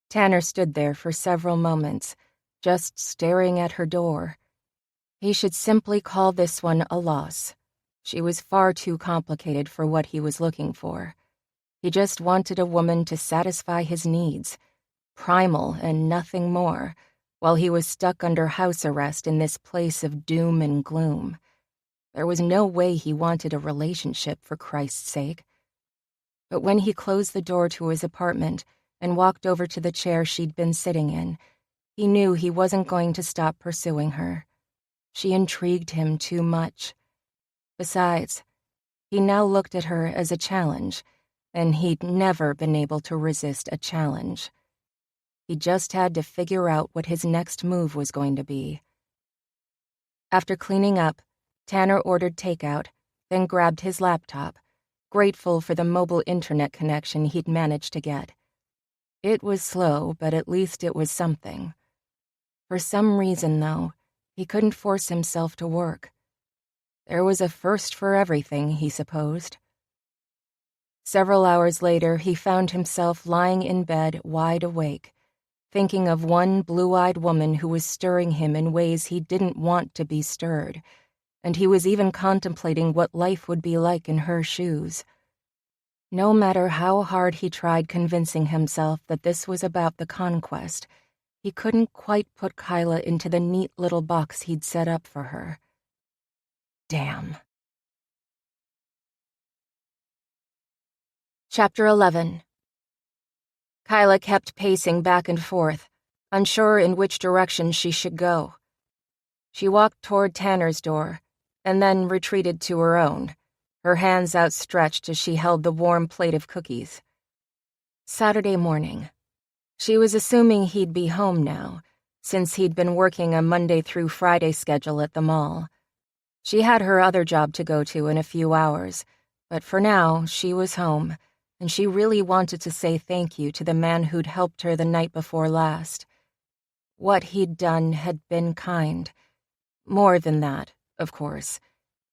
Tanner stood there for several moments, just staring at her door. He should simply call this one a loss. She was far too complicated for what he was looking for. He just wanted a woman to satisfy his needs, primal and nothing more, while he was stuck under house arrest in this place of doom and gloom. There was no way he wanted a relationship, for Christ's sake. But when he closed the door to his apartment and walked over to the chair she'd been sitting in, he knew he wasn't going to stop pursuing her. She intrigued him too much. Besides, he now looked at her as a challenge, and he'd never been able to resist a challenge. He just had to figure out what his next move was going to be. After cleaning up, Tanner ordered takeout, then grabbed his laptop, grateful for the mobile internet connection he'd managed to get. It was slow, but at least it was something. For some reason, though, he couldn't force himself to work. There was a first for everything, he supposed. Several hours later, he found himself lying in bed, wide awake, thinking of one blue-eyed woman who was stirring him in ways he didn't want to be stirred, and he was even contemplating what life would be like in her shoes. No matter how hard he tried convincing himself that this was about the conquest, he couldn't quite put Kyla into the neat little box he'd set up for her. Damn. Chapter 11. Kyla kept pacing back and forth, unsure in which direction she should go. She walked toward Tanner's door, and then retreated to her own, her hands outstretched as she held the warm plate of cookies. Saturday morning. She was assuming he'd be home now, since he'd been working a Monday through Friday schedule at the mall. She had her other job to go to in a few hours, but for now, she was home, and she really wanted to say thank you to the man who'd helped her the night before last. What he'd done had been kind. More than that, of course,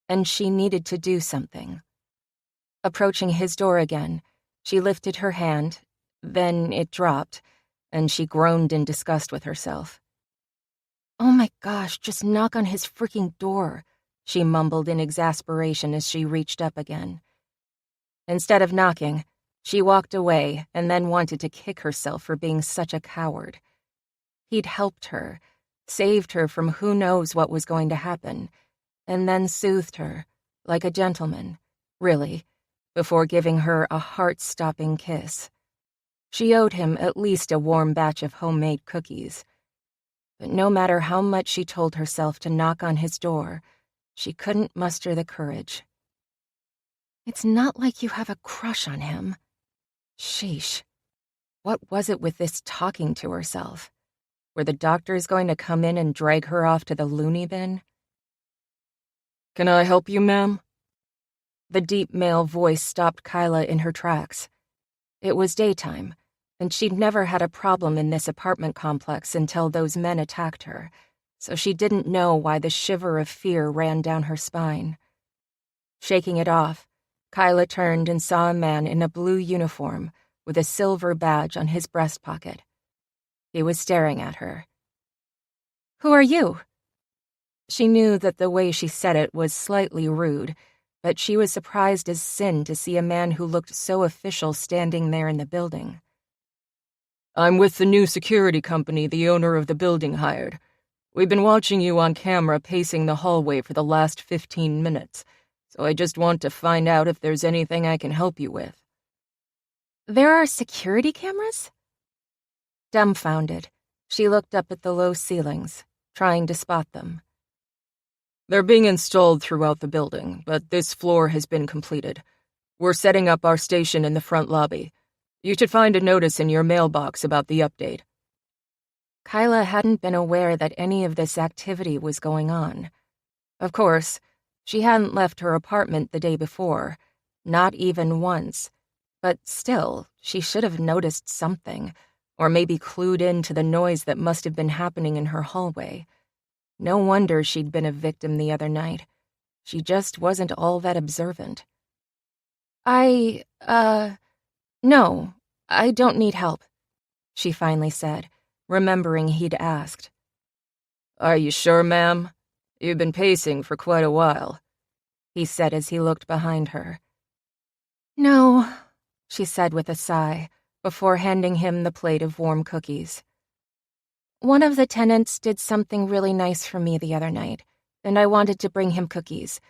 and she needed to do something. Approaching his door again, she lifted her hand, then it dropped, and she groaned in disgust with herself. "Oh my gosh, just knock on his freaking door," she mumbled in exasperation as she reached up again. Instead of knocking, she walked away and then wanted to kick herself for being such a coward. He'd helped her, saved her from who knows what was going to happen, and then soothed her, like a gentleman, really, before giving her a heart-stopping kiss. She owed him at least a warm batch of homemade cookies. But no matter how much she told herself to knock on his door, she couldn't muster the courage. "It's not like you have a crush on him." Sheesh. What was it with this talking to herself? Were the doctors going to come in and drag her off to the loony bin? "Can I help you, ma'am?" The deep male voice stopped Kyla in her tracks. It was daytime, and she'd never had a problem in this apartment complex until those men attacked her, so she didn't know why the shiver of fear ran down her spine. Shaking it off, Kyla turned and saw a man in a blue uniform with a silver badge on his breast pocket. He was staring at her. "Who are you?" She knew that the way she said it was slightly rude, but she was surprised as sin to see a man who looked so official standing there in the building. "I'm with the new security company the owner of the building hired. We've been watching you on camera pacing the hallway for the last 15 minutes, so I just want to find out if there's anything I can help you with." "There are security cameras?" Dumbfounded, she looked up at the low ceilings, trying to spot them. "They're being installed throughout the building, but this floor has been completed. We're setting up our station in the front lobby. You should find a notice in your mailbox about the update." Kyla hadn't been aware that any of this activity was going on. Of course, she hadn't left her apartment the day before, not even once, but still, she should have noticed something, or maybe clued in to the noise that must have been happening in her hallway. No wonder she'd been a victim the other night. She just wasn't all that observant. No, I don't need help," she finally said, remembering he'd asked. "Are you sure, ma'am? You've been pacing for quite a while," he said as he looked behind her. "No," she said with a sigh, before handing him the plate of warm cookies. "One of the tenants did something really nice for me the other night, and I wanted to bring him cookies.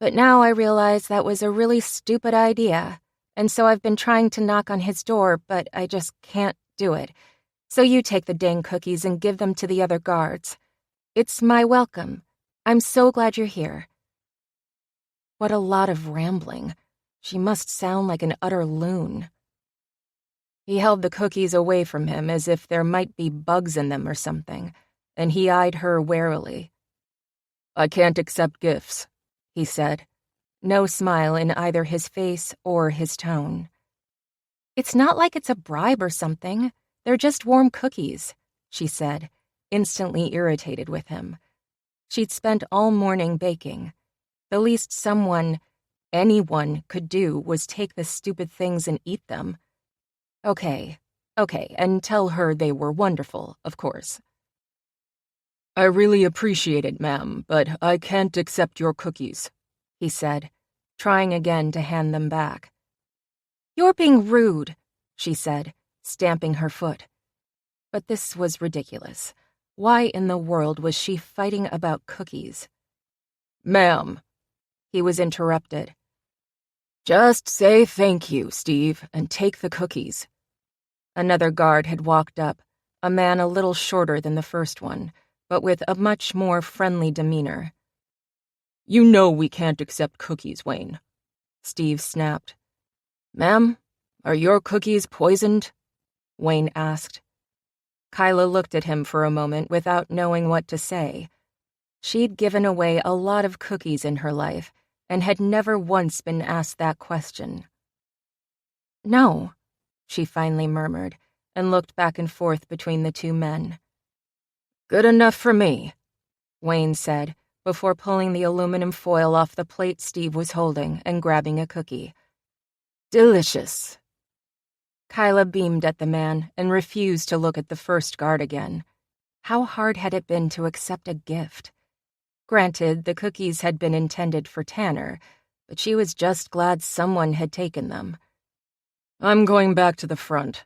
But now I realize that was a really stupid idea, and so I've been trying to knock on his door, but I just can't do it. So you take the dang cookies and give them to the other guards. It's my welcome. I'm so glad you're here." What a lot of rambling. She must sound like an utter loon. He held the cookies away from him as if there might be bugs in them or something, and he eyed her warily. "I can't accept gifts," he said, no smile in either his face or his tone. "It's not like it's a bribe or something. They're just warm cookies," she said, instantly irritated with him. She'd spent all morning baking. The least anyone could do was take the stupid things and eat them. Okay, and tell her they were wonderful, of course. "I really appreciate it, ma'am, but I can't accept your cookies," he said, trying again to hand them back. "You're being rude," she said, stamping her foot. But this was ridiculous. Why in the world was she fighting about cookies? "Ma'am," he was interrupted. "Just say thank you, Steve, and take the cookies." Another guard had walked up, a man a little shorter than the first one, but with a much more friendly demeanor. "You know we can't accept cookies, Wayne," Steve snapped. "Ma'am, are your cookies poisoned?" Wayne asked. Kyla looked at him for a moment without knowing what to say. She'd given away a lot of cookies in her life and had never once been asked that question. "No," she finally murmured, and looked back and forth between the two men. "Good enough for me," Wayne said, before pulling the aluminum foil off the plate Steve was holding and grabbing a cookie. "Delicious." Kyla beamed at the man and refused to look at the first guard again. How hard had it been to accept a gift? Granted, the cookies had been intended for Tanner, but she was just glad someone had taken them. "I'm going back to the front,"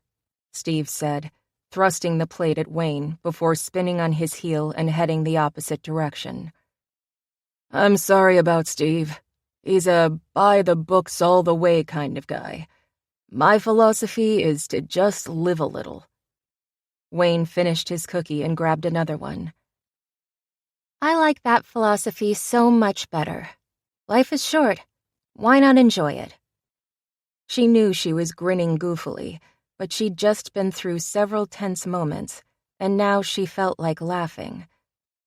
Steve said, thrusting the plate at Wayne before spinning on his heel and heading the opposite direction. "I'm sorry about Steve. He's a by-the-books-all-the-way kind of guy. My philosophy is to just live a little." Wayne finished his cookie and grabbed another one. "I like that philosophy so much better. Life is short. Why not enjoy it?" She knew she was grinning goofily, but she'd just been through several tense moments, and now she felt like laughing.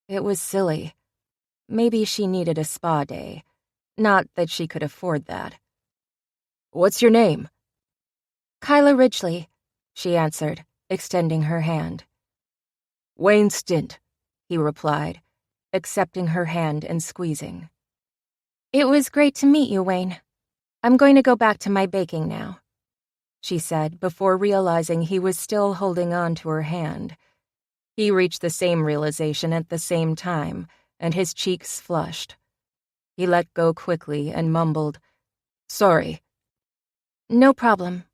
It was silly. Maybe she needed a spa day. Not that she could afford that. "What's your name?" "Kyla Ridgely," she answered, extending her hand. "Wayne Stint," he replied, accepting her hand and squeezing. It was great to meet you, Wayne. I'm going to go back to my baking now, she said before realizing he was still holding on to her hand. He reached the same realization at the same time, and his cheeks flushed. He let go quickly and mumbled, "Sorry." "No problem."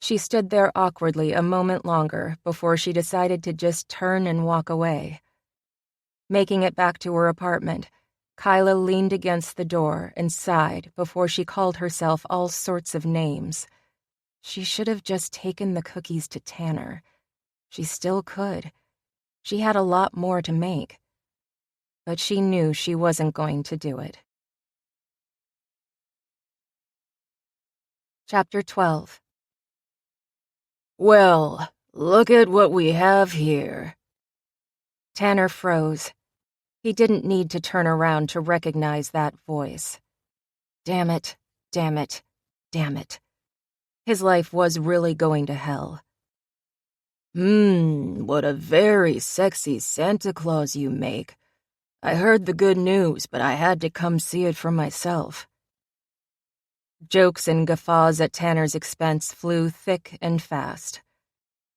She stood there awkwardly a moment longer before she decided to just turn and walk away. Making it back to her apartment, Kyla leaned against the door and sighed before she called herself all sorts of names. She should have just taken the cookies to Tanner. She still could. She had a lot more to make. But she knew she wasn't going to do it. Chapter 12. Well, look at what we have here. Tanner froze. He didn't need to turn around to recognize that voice. Damn it, damn it, damn it. His life was really going to hell. What a very sexy Santa Claus you make. I heard the good news, but I had to come see it for myself. Jokes and guffaws at Tanner's expense flew thick and fast.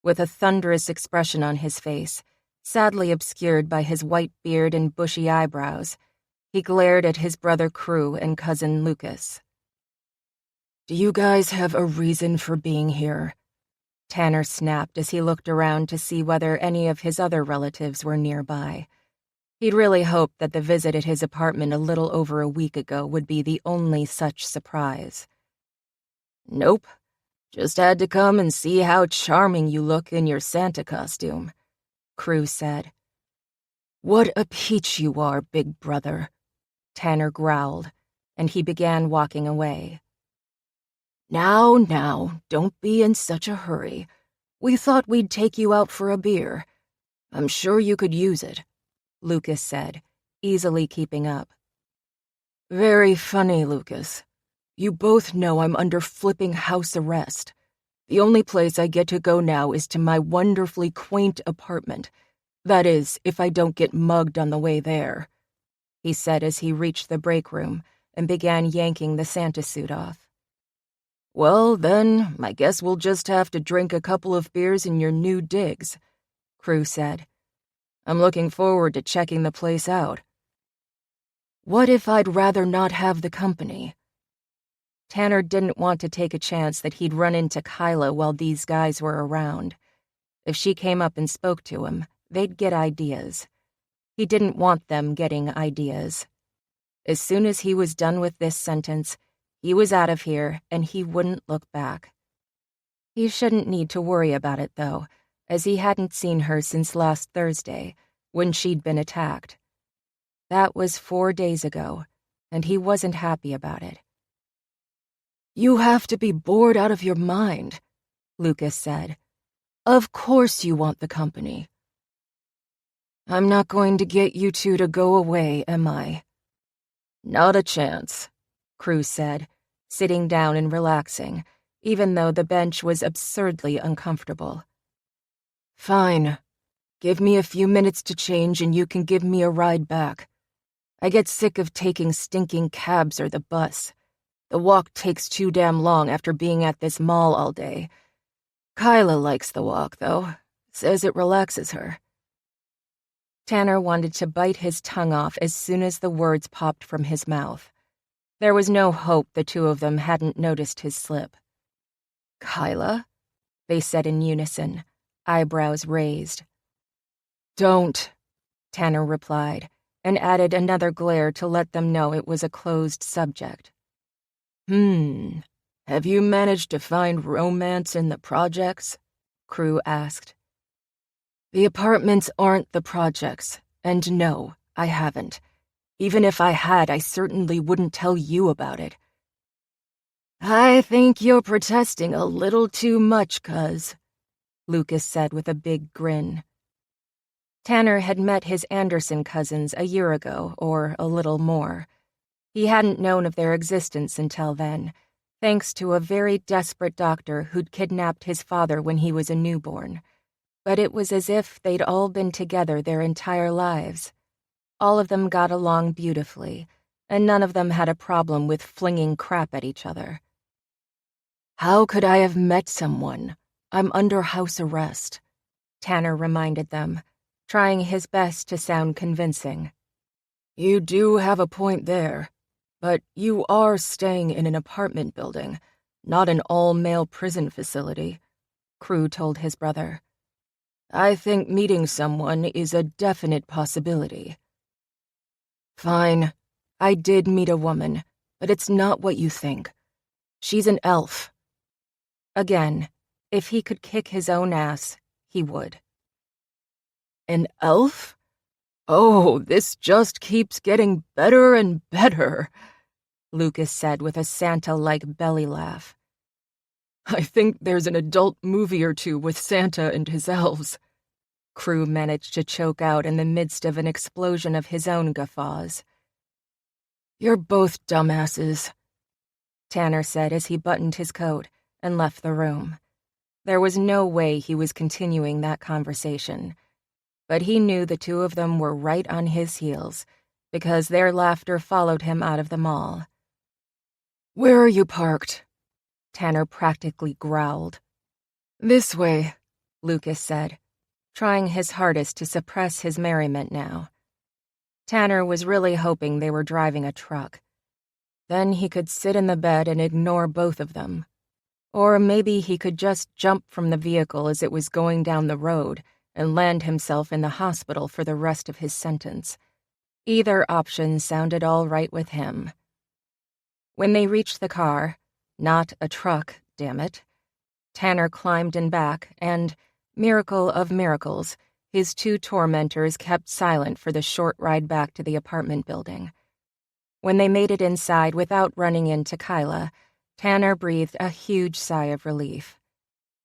With a thunderous expression on his face, sadly obscured by his white beard and bushy eyebrows, he glared at his brother Crew and cousin Lucas. Do you guys have a reason for being here? Tanner snapped as he looked around to see whether any of his other relatives were nearby. He'd really hoped that the visit at his apartment a little over a week ago would be the only such surprise. Nope. Just had to come and see how charming you look in your Santa costume, Crew said. What a peach you are, big brother, Tanner growled, and he began walking away. Now, don't be in such a hurry. We thought we'd take you out for a beer. I'm sure you could use it, Lucas said, easily keeping up. Very funny, Lucas. You both know I'm under flipping house arrest. The only place I get to go now is to my wonderfully quaint apartment. That is, if I don't get mugged on the way there, he said as he reached the break room and began yanking the Santa suit off. Well, then, I guess we'll just have to drink a couple of beers in your new digs, Crew said. I'm looking forward to checking the place out. What if I'd rather not have the company? Tanner didn't want to take a chance that he'd run into Kyla while these guys were around. If she came up and spoke to him, they'd get ideas. He didn't want them getting ideas. As soon as he was done with this sentence, he was out of here, and he wouldn't look back. He shouldn't need to worry about it, though, as he hadn't seen her since last Thursday, when she'd been attacked. That was 4 days ago, and he wasn't happy about it. You have to be bored out of your mind, Lucas said. Of course you want the company. I'm not going to get you two to go away, am I? Not a chance, Crew said, sitting down and relaxing, even though the bench was absurdly uncomfortable. Fine. Give me a few minutes to change and you can give me a ride back. I get sick of taking stinking cabs or the bus. The walk takes too damn long after being at this mall all day. Kyla likes the walk, though. Says it relaxes her. Tanner wanted to bite his tongue off as soon as the words popped from his mouth. There was no hope the two of them hadn't noticed his slip. Kyla? They said in unison, eyebrows raised. Don't, Tanner replied, and added another glare to let them know it was a closed subject. Have you managed to find romance in the projects? Crew asked. The apartments aren't the projects, and no, I haven't. Even if I had, I certainly wouldn't tell you about it. I think you're protesting a little too much, cuz, Lucas said with a big grin. Tanner had met his Anderson cousins a year ago, or a little more. He hadn't known of their existence until then, thanks to a very desperate doctor who'd kidnapped his father when he was a newborn. But it was as if they'd all been together their entire lives. All of them got along beautifully, and none of them had a problem with flinging crap at each other. "How could I have met someone? I'm under house arrest," Tanner reminded them, trying his best to sound convincing. "You do have a point there, but you are staying in an apartment building, not an all-male prison facility," Crew told his brother. "I think meeting someone is a definite possibility." "Fine, I did meet a woman, but it's not what you think. She's an elf." Again, if he could kick his own ass, he would. "An elf? Oh, this just keeps getting better and better," Lucas said with a Santa-like belly laugh. "I think there's an adult movie or two with Santa and his elves," Crew managed to choke out in the midst of an explosion of his own guffaws. "You're both dumbasses," Tanner said as he buttoned his coat and left the room. There was no way he was continuing that conversation, but he knew the two of them were right on his heels because their laughter followed him out of the mall. "Where are you parked?" Tanner practically growled. "This way," Lucas said, trying his hardest to suppress his merriment now. Tanner was really hoping they were driving a truck. Then he could sit in the bed and ignore both of them. Or maybe he could just jump from the vehicle as it was going down the road and land himself in the hospital for the rest of his sentence. Either option sounded all right with him. When they reached the car, not a truck, damn it, Tanner climbed in back and, miracle of miracles, his two tormentors kept silent for the short ride back to the apartment building. When they made it inside without running into Kyla, Tanner breathed a huge sigh of relief.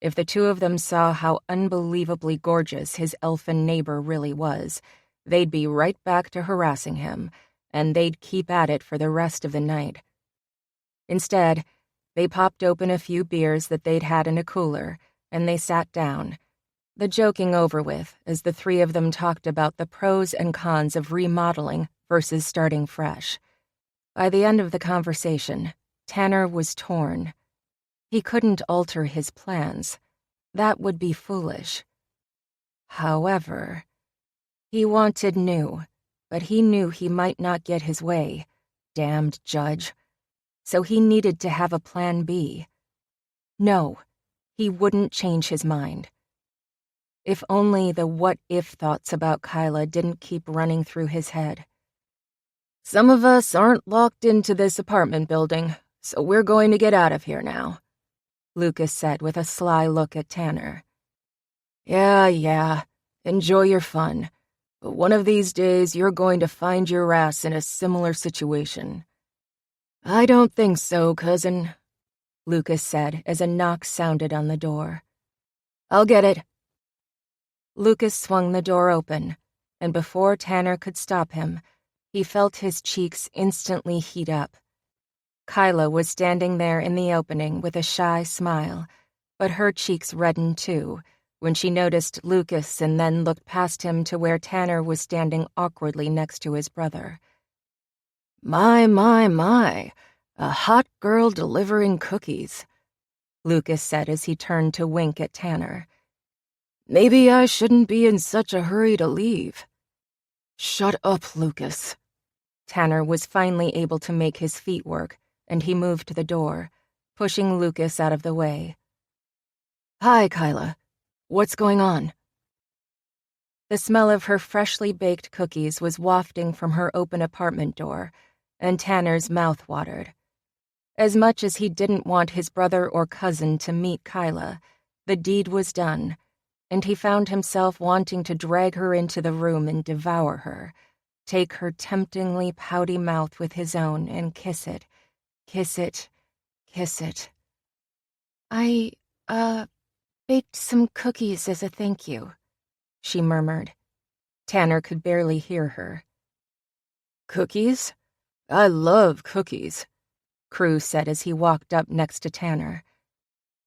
If the two of them saw how unbelievably gorgeous his elfin neighbor really was, they'd be right back to harassing him, and they'd keep at it for the rest of the night. Instead, they popped open a few beers that they'd had in a cooler, and they sat down, the joking over with as the three of them talked about the pros and cons of remodeling versus starting fresh. By the end of the conversation, Tanner was torn. He couldn't alter his plans. That would be foolish. However, he wanted new, but he knew he might not get his way. Damned judge. So he needed to have a plan B. No, he wouldn't change his mind. If only the what-if thoughts about Kyla didn't keep running through his head. "Some of us aren't locked into this apartment building, so we're going to get out of here now," Lucas said with a sly look at Tanner. Yeah, enjoy your fun, but one of these days you're going to find your ass in a similar situation." "I don't think so, cousin," Lucas said as a knock sounded on the door. "I'll get it." Lucas swung the door open, and before Tanner could stop him, he felt his cheeks instantly heat up. Kyla was standing there in the opening with a shy smile, but her cheeks reddened too when she noticed Lucas and then looked past him to where Tanner was standing awkwardly next to his brother. My, a hot girl delivering cookies," Lucas said as he turned to wink at Tanner. "Maybe I shouldn't be in such a hurry to leave." "Shut up, Lucas." Tanner was finally able to make his feet work, and he moved to the door, pushing Lucas out of the way. "Hi, Kyla. What's going on?" The smell of her freshly baked cookies was wafting from her open apartment door, and Tanner's mouth watered. As much as he didn't want his brother or cousin to meet Kyla, the deed was done, and he found himself wanting to drag her into the room and devour her, take her temptingly pouty mouth with his own and kiss it, kiss it, kiss it. I, baked some cookies as a thank you," she murmured. Tanner could barely hear her. "Cookies? I love cookies," Crew said as he walked up next to Tanner.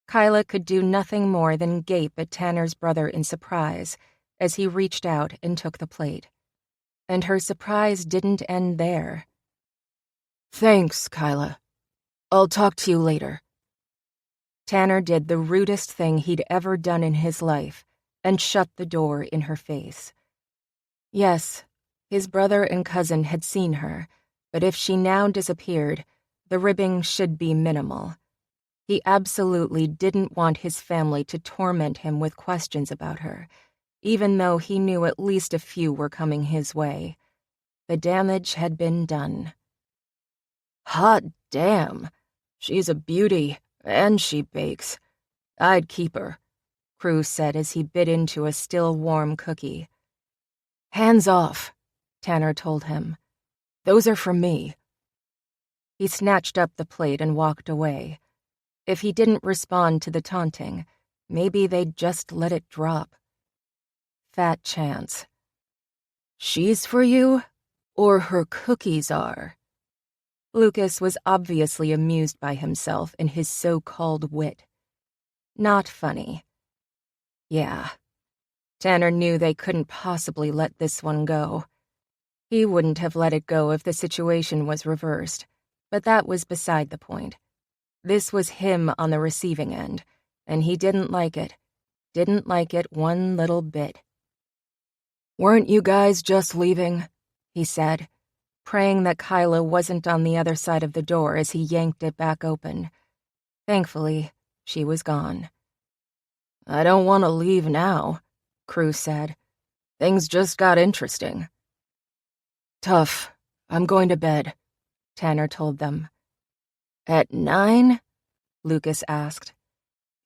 Kyla could do nothing more than gape at Tanner's brother in surprise as he reached out and took the plate. And her surprise didn't end there. Thanks, Kyla. I'll talk to you later. Tanner did the rudest thing he'd ever done in his life and shut the door in her face. Yes, his brother and cousin had seen her, but if she now disappeared, the ribbing should be minimal. He absolutely didn't want his family to torment him with questions about her, even though he knew at least a few were coming his way. The damage had been done. Hot damn. She's a beauty, and she bakes. I'd keep her, Cruz said as he bit into a still warm cookie. Hands off, Tanner told him. Those are for me. He snatched up the plate and walked away. If he didn't respond to the taunting, maybe they'd just let it drop. Fat chance. She's for you, or her cookies are? Lucas was obviously amused by himself and his so-called wit. Not funny. Yeah. Tanner knew they couldn't possibly let this one go. He wouldn't have let it go if the situation was reversed, but that was beside the point. This was him on the receiving end, and he didn't like it. Didn't like it one little bit. Weren't you guys just leaving? He said, praying that Kyla wasn't on the other side of the door as he yanked it back open. Thankfully, she was gone. I don't want to leave now, Cruz said. Things just got interesting. Tough. I'm going to bed, Tanner told them. At 9? Lucas asked.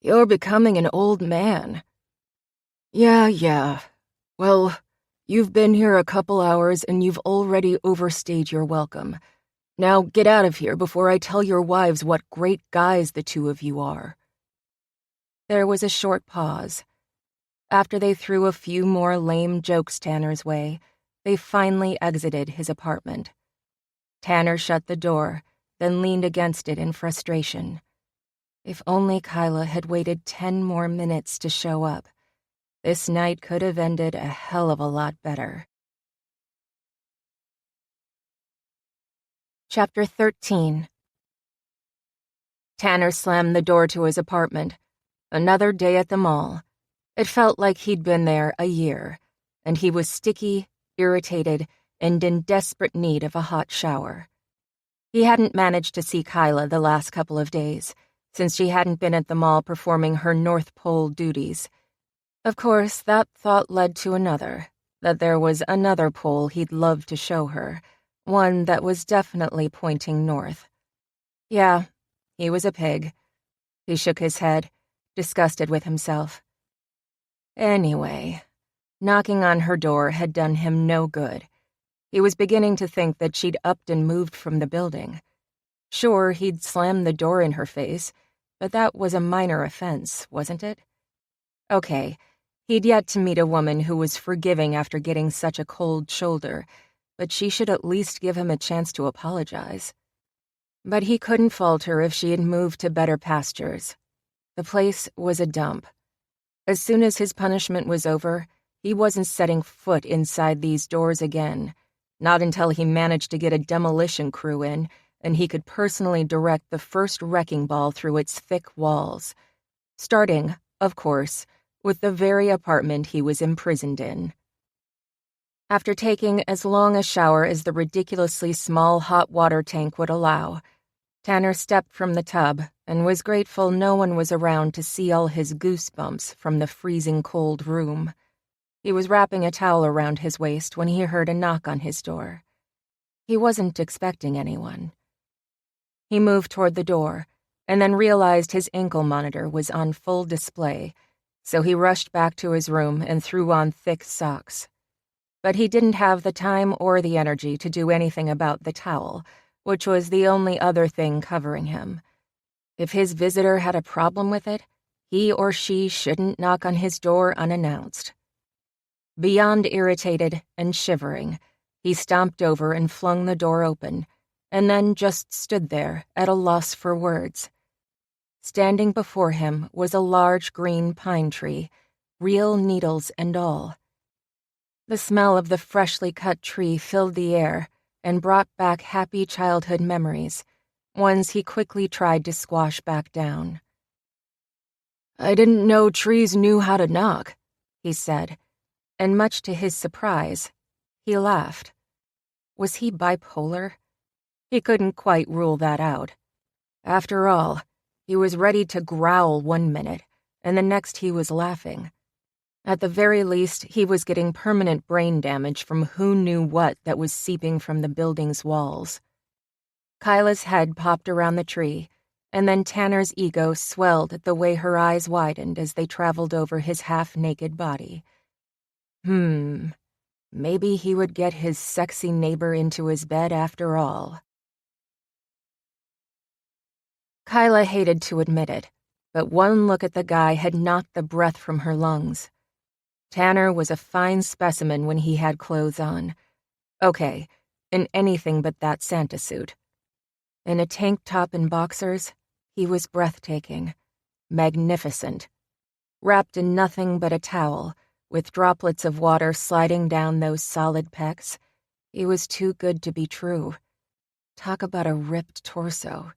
You're becoming an old man. Yeah. Well, you've been here a couple hours and you've already overstayed your welcome. Now get out of here before I tell your wives what great guys the two of you are. There was a short pause. After they threw a few more lame jokes Tanner's way, they finally exited his apartment. Tanner shut the door, then leaned against it in frustration. If only Kyla had waited 10 more minutes to show up, this night could have ended a hell of a lot better. Chapter 13. Tanner slammed the door to his apartment. Another day at the mall. It felt like he'd been there a year, and he was sticky, irritated, and in desperate need of a hot shower. He hadn't managed to see Kyla the last couple of days, since she hadn't been at the mall performing her North Pole duties. Of course, that thought led to another, that there was another pole he'd love to show her, one that was definitely pointing north. Yeah, he was a pig. He shook his head, disgusted with himself. Anyway, knocking on her door had done him no good. He was beginning to think that she'd upped and moved from the building. Sure, he'd slammed the door in her face, but that was a minor offense, wasn't it? Okay, he'd yet to meet a woman who was forgiving after getting such a cold shoulder, but she should at least give him a chance to apologize. But he couldn't fault her if she had moved to better pastures. The place was a dump. As soon as his punishment was over, he wasn't setting foot inside these doors again, not until he managed to get a demolition crew in, and he could personally direct the first wrecking ball through its thick walls, starting, of course, with the very apartment he was imprisoned in. After taking as long a shower as the ridiculously small hot water tank would allow, Tanner stepped from the tub and was grateful no one was around to see all his goosebumps from the freezing cold room. He was wrapping a towel around his waist when he heard a knock on his door. He wasn't expecting anyone. He moved toward the door, and then realized his ankle monitor was on full display, so he rushed back to his room and threw on thick socks. But he didn't have the time or the energy to do anything about the towel, which was the only other thing covering him. If his visitor had a problem with it, he or she shouldn't knock on his door unannounced. Beyond irritated and shivering, he stomped over and flung the door open, and then just stood there at a loss for words. Standing before him was a large green pine tree, real needles and all. The smell of the freshly cut tree filled the air, and brought back happy childhood memories, ones he quickly tried to squash back down. "I didn't know trees knew how to knock," he said, and much to his surprise, he laughed. Was he bipolar? He couldn't quite rule that out. After all, he was ready to growl one minute, and the next he was laughing. At the very least, he was getting permanent brain damage from who knew what that was seeping from the building's walls. Kyla's head popped around the tree, and then Tanner's ego swelled at the way her eyes widened as they traveled over his half-naked body. Maybe he would get his sexy neighbor into his bed after all. Kyla hated to admit it, but one look at the guy had knocked the breath from her lungs. Tanner was a fine specimen when he had clothes on. Okay, in anything but that Santa suit. In a tank top and boxers, he was breathtaking, magnificent. Wrapped in nothing but a towel, with droplets of water sliding down those solid pecs, he was too good to be true. Talk about a ripped torso.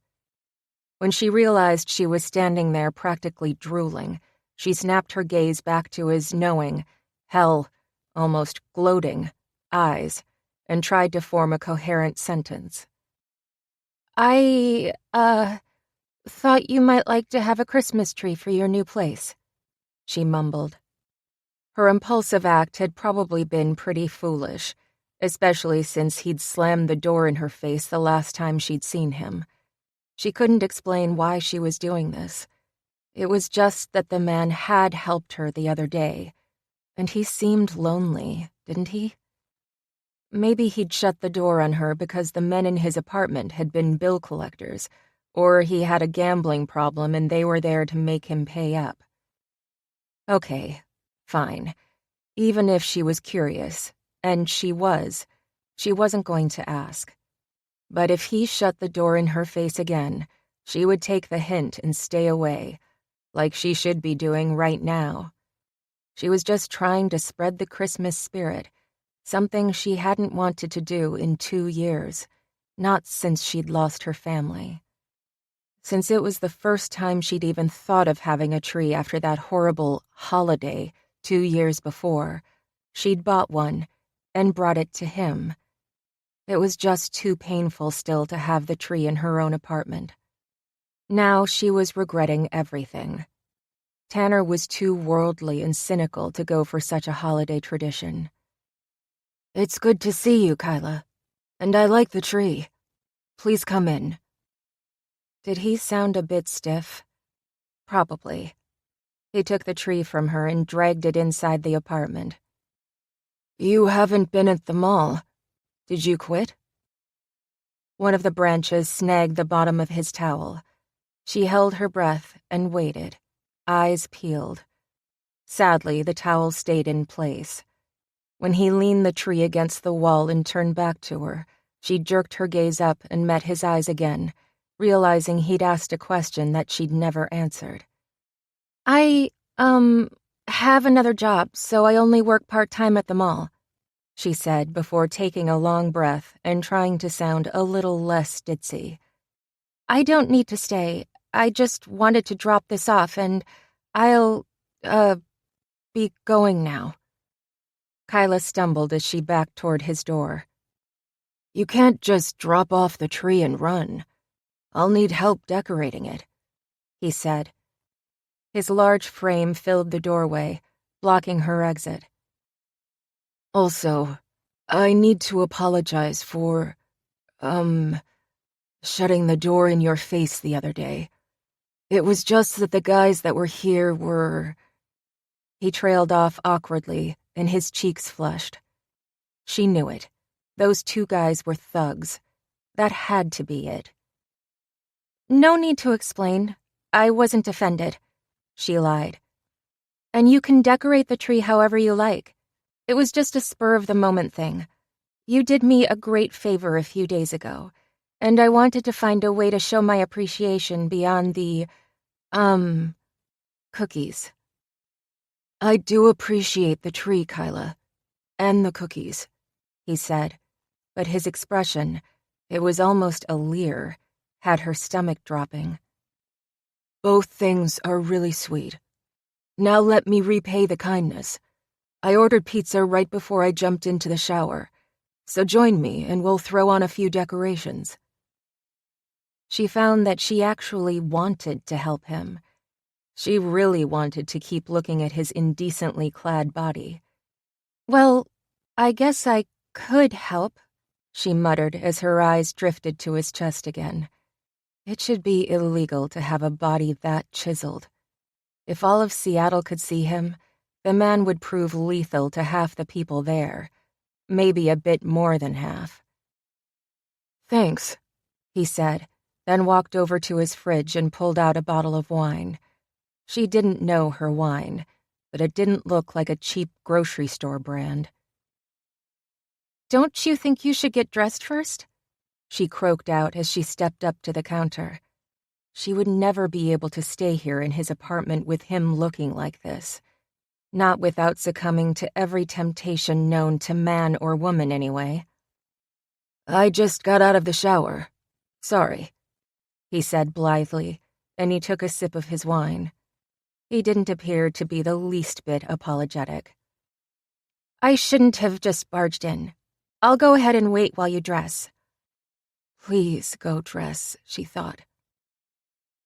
When she realized she was standing there practically drooling, she snapped her gaze back to his knowing, hell, almost gloating, eyes, and tried to form a coherent sentence. I, thought you might like to have a Christmas tree for your new place," she mumbled. Her impulsive act had probably been pretty foolish, especially since he'd slammed the door in her face the last time she'd seen him. She couldn't explain why she was doing this. It was just that the man had helped her the other day, and he seemed lonely, didn't he? Maybe he'd shut the door on her because the men in his apartment had been bill collectors, or he had a gambling problem and they were there to make him pay up. Okay, fine. Even if she was curious, and she wasn't going to ask. But if he shut the door in her face again, she would take the hint and stay away, like she should be doing right now. She was just trying to spread the Christmas spirit, something she hadn't wanted to do in 2 years, not since she'd lost her family. Since it was the first time she'd even thought of having a tree after that horrible holiday 2 years before, she'd bought one and brought it to him. It was just too painful still to have the tree in her own apartment. Now she was regretting everything. Tanner was too worldly and cynical to go for such a holiday tradition. "It's good to see you, Kyla. And I like the tree. Please come in." Did he sound a bit stiff? Probably. He took the tree from her and dragged it inside the apartment. "You haven't been at the mall. Did you quit?" One of the branches snagged the bottom of his towel. She held her breath and waited, eyes peeled. Sadly, the towel stayed in place. When he leaned the tree against the wall and turned back to her, she jerked her gaze up and met his eyes again, realizing he'd asked a question that she'd never answered. I, have another job, so I only work part-time at the mall," she said before taking a long breath and trying to sound a little less ditzy. "I don't need to stay. I just wanted to drop this off, and I'll, be going now." Kyla stumbled as she backed toward his door. "You can't just drop off the tree and run. I'll need help decorating it," he said. His large frame filled the doorway, blocking her exit. "Also, I need to apologize for, shutting the door in your face the other day. It was just that the guys that were here were—" He trailed off awkwardly, and his cheeks flushed. She knew it. Those 2 guys were thugs. That had to be it. "No need to explain. I wasn't offended," she lied. "And you can decorate the tree however you like. It was just a spur-of-the-moment thing. You did me a great favor a few days ago, and I wanted to find a way to show my appreciation beyond the, cookies." "I do appreciate the tree, Kyla. And the cookies," he said. but his expression, it was almost a leer, had her stomach dropping. Both things are really sweet. Now let me repay the kindness. I ordered pizza right before I jumped into the shower, so join me and we'll throw on a few decorations. She found that she actually wanted to help him. She really wanted to keep looking at his indecently clad body. Well, I guess I could help, she muttered as her eyes drifted to his chest again. It should be illegal to have a body that chiseled. If all of Seattle could see him, the man would prove lethal to half the people there, maybe a bit more than half. Thanks, he said, then walked over to his fridge and pulled out a bottle of wine. She didn't know her wine, but it didn't look like a cheap grocery store brand. Don't you think you should get dressed first? She croaked out as she stepped up to the counter. She would never be able to stay here in his apartment with him looking like this. Not without succumbing to every temptation known to man or woman, anyway. I just got out of the shower. Sorry, he said blithely, and he took a sip of his wine. He didn't appear to be the least bit apologetic. I shouldn't have just barged in. I'll go ahead and wait while you dress. Please go dress, she thought.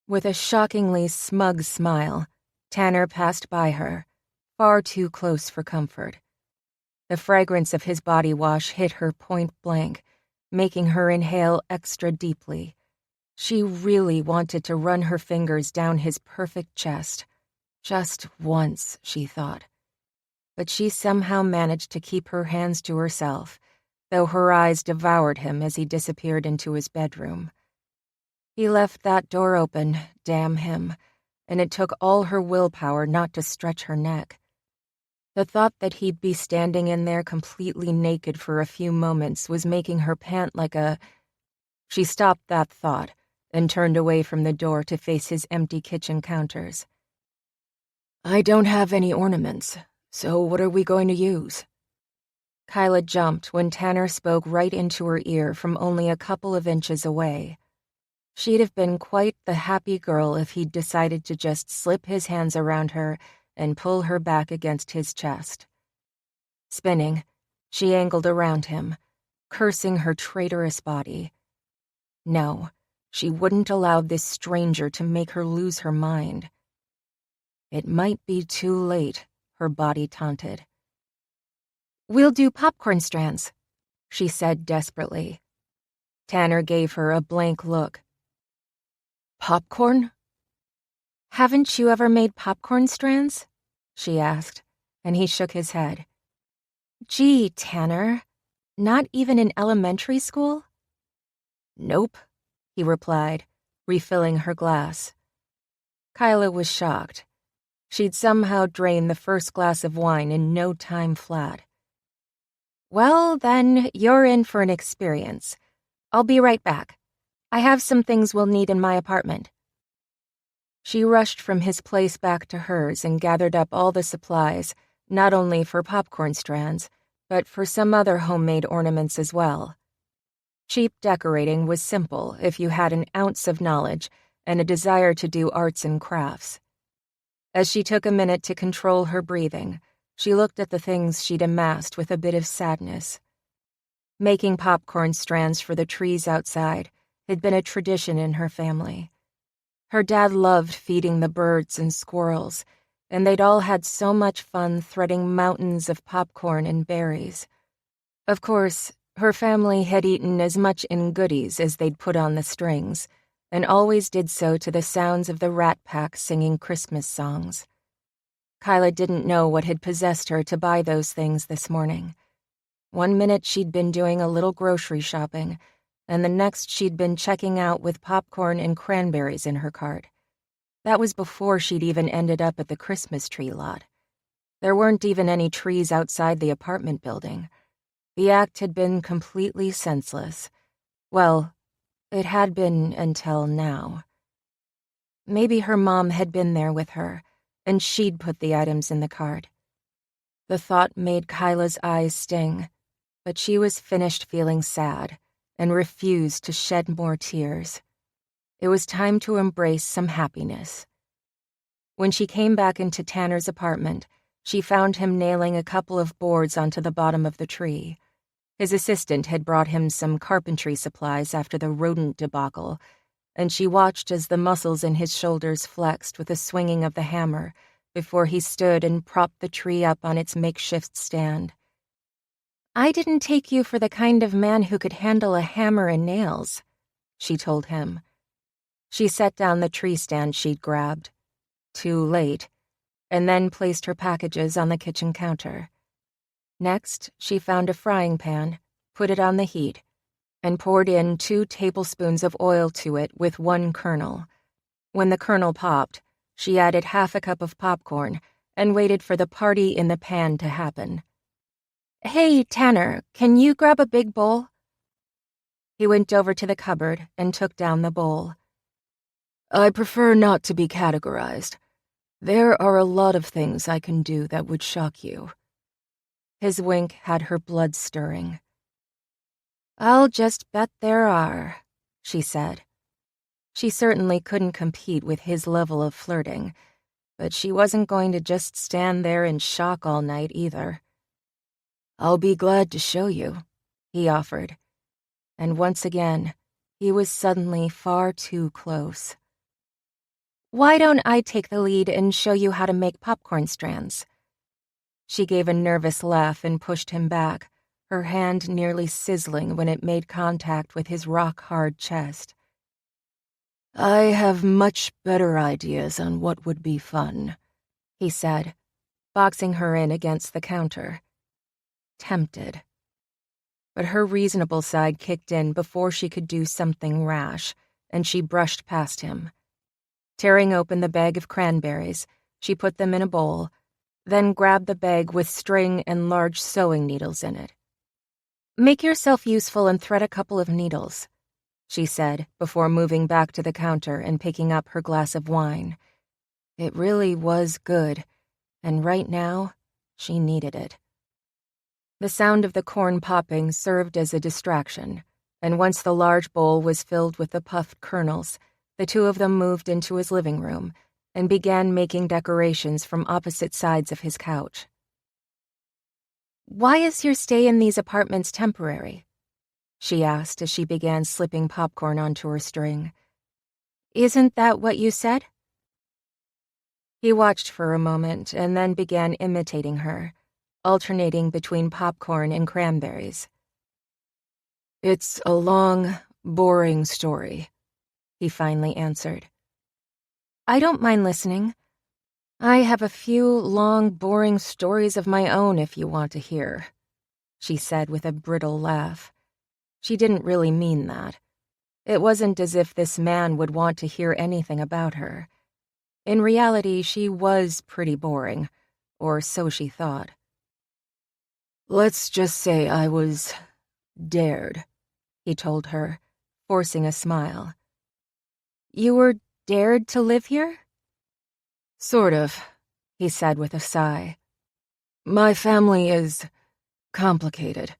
With a shockingly smug smile, Tanner passed by her, far too close for comfort. The fragrance of his body wash hit her point blank, making her inhale extra deeply. She really wanted to run her fingers down his perfect chest. Just once, she thought. But she somehow managed to keep her hands to herself, though her eyes devoured him as he disappeared into his bedroom. He left that door open, damn him, and it took all her willpower not to stretch her neck. The thought that he'd be standing in there completely naked for a few moments was making her pant like a... She stopped that thought and turned away from the door to face his empty kitchen counters. I don't have any ornaments, so what are we going to use? Kyla jumped when Tanner spoke right into her ear from only a couple of inches away. She'd have been quite the happy girl if he'd decided to just slip his hands around her and pull her back against his chest. Spinning, she angled around him, cursing her traitorous body. No, she wouldn't allow this stranger to make her lose her mind. It might be too late, her body taunted. We'll do popcorn strands, she said desperately. Tanner gave her a blank look. Popcorn? Haven't you ever made popcorn strands? She asked, and he shook his head. Gee, Tanner, not even in elementary school? Nope, he replied, refilling her glass. Kyla was shocked. She'd somehow drained the first glass of wine in no time flat. Well, then, you're in for an experience. I'll be right back. I have some things we'll need in my apartment. She rushed from his place back to hers and gathered up all the supplies, not only for popcorn strands, but for some other homemade ornaments as well. Cheap decorating was simple if you had an ounce of knowledge and a desire to do arts and crafts. As she took a minute to control her breathing, she looked at the things she'd amassed with a bit of sadness. Making popcorn strands for the trees outside had been a tradition in her family. Her dad loved feeding the birds and squirrels, and they'd all had so much fun threading mountains of popcorn and berries. Of course, her family had eaten as much in goodies as they'd put on the strings, and always did so to the sounds of the Rat Pack singing Christmas songs. Kyla didn't know what had possessed her to buy those things this morning. One minute she'd been doing a little grocery shopping, and the next she'd been checking out with popcorn and cranberries in her cart. That was before she'd even ended up at the Christmas tree lot. There weren't even any trees outside the apartment building. The act had been completely senseless. Well, it had been until now. Maybe her mom had been there with her, and she'd put the items in the cart. The thought made Kyla's eyes sting. but she was finished feeling sad and refused to shed more tears. It was time to embrace some happiness. When she came back into Tanner's apartment, she found him nailing a couple of boards onto the bottom of the tree. His assistant had brought him some carpentry supplies after the rodent debacle, and she watched as the muscles in his shoulders flexed with the swinging of the hammer before he stood and propped the tree up on its makeshift stand. "I didn't take you for the kind of man who could handle a hammer and nails," she told him. She set down the tree stand she'd grabbed, too late, and then placed her packages on the kitchen counter. Next, she found a frying pan, put it on the heat, and poured in 2 tablespoons of oil to it with 1 kernel. When the kernel popped, she added half a cup of popcorn and waited for the party in the pan to happen. "Hey, Tanner, can you grab a big bowl?" He went over to the cupboard and took down the bowl. "I prefer not to be categorized. There are a lot of things I can do that would shock you." His wink had her blood stirring. "I'll just bet there are," she said. She certainly couldn't compete with his level of flirting, but she wasn't going to just stand there in shock all night either. "I'll be glad to show you," he offered. And once again, he was suddenly far too close. "Why don't I take the lead and show you how to make popcorn strands?" She gave a nervous laugh and pushed him back, her hand nearly sizzling when it made contact with his rock-hard chest. "I have much better ideas on what would be fun," he said, boxing her in against the counter. Tempted. But her reasonable side kicked in before she could do something rash, and she brushed past him. Tearing open the bag of cranberries, she put them in a bowl, then grabbed the bag with string and large sewing needles in it. "Make yourself useful and thread a couple of needles," she said before moving back to the counter and picking up her glass of wine. It really was good, and right now, she needed it. The sound of the corn popping served as a distraction, and once the large bowl was filled with the puffed kernels, the two of them moved into his living room and began making decorations from opposite sides of his couch. "Why is your stay in these apartments temporary?" she asked as she began slipping popcorn onto her string. "Isn't that what you said?" He watched for a moment and then began imitating her, alternating between popcorn and cranberries. "It's a long, boring story," he finally answered. "I don't mind listening. I have a few long, boring stories of my own if you want to hear," she said with a brittle laugh. She didn't really mean that. It wasn't as if this man would want to hear anything about her. In reality, she was pretty boring, or so she thought. "Let's just say I was dared," he told her, forcing a smile. "You were dared to live here?" "Sort of," he said with a sigh. "My family is complicated.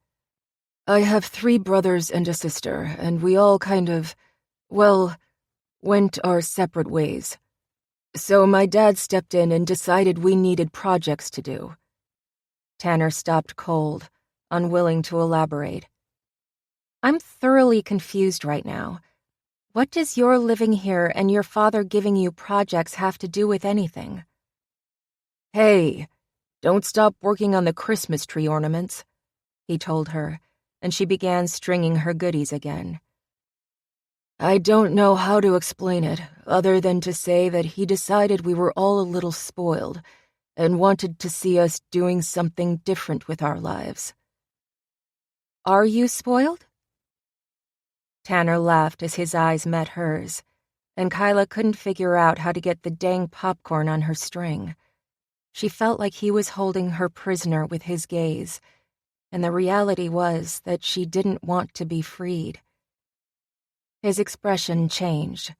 I have 3 brothers and a sister, and we all kind of, well, went our separate ways. So my dad stepped in and decided we needed projects to do." Tanner stopped cold, unwilling to elaborate. "I'm thoroughly confused right now. What does your living here and your father giving you projects have to do with anything?" "Hey, don't stop working on the Christmas tree ornaments," he told her, and she began stringing her goodies again. "I don't know how to explain it, other than to say that he decided we were all a little spoiled and wanted to see us doing something different with our lives." "Are you spoiled?" Tanner laughed as his eyes met hers, and Kyla couldn't figure out how to get the dang popcorn on her string. She felt like he was holding her prisoner with his gaze, and the reality was that she didn't want to be freed. His expression changed.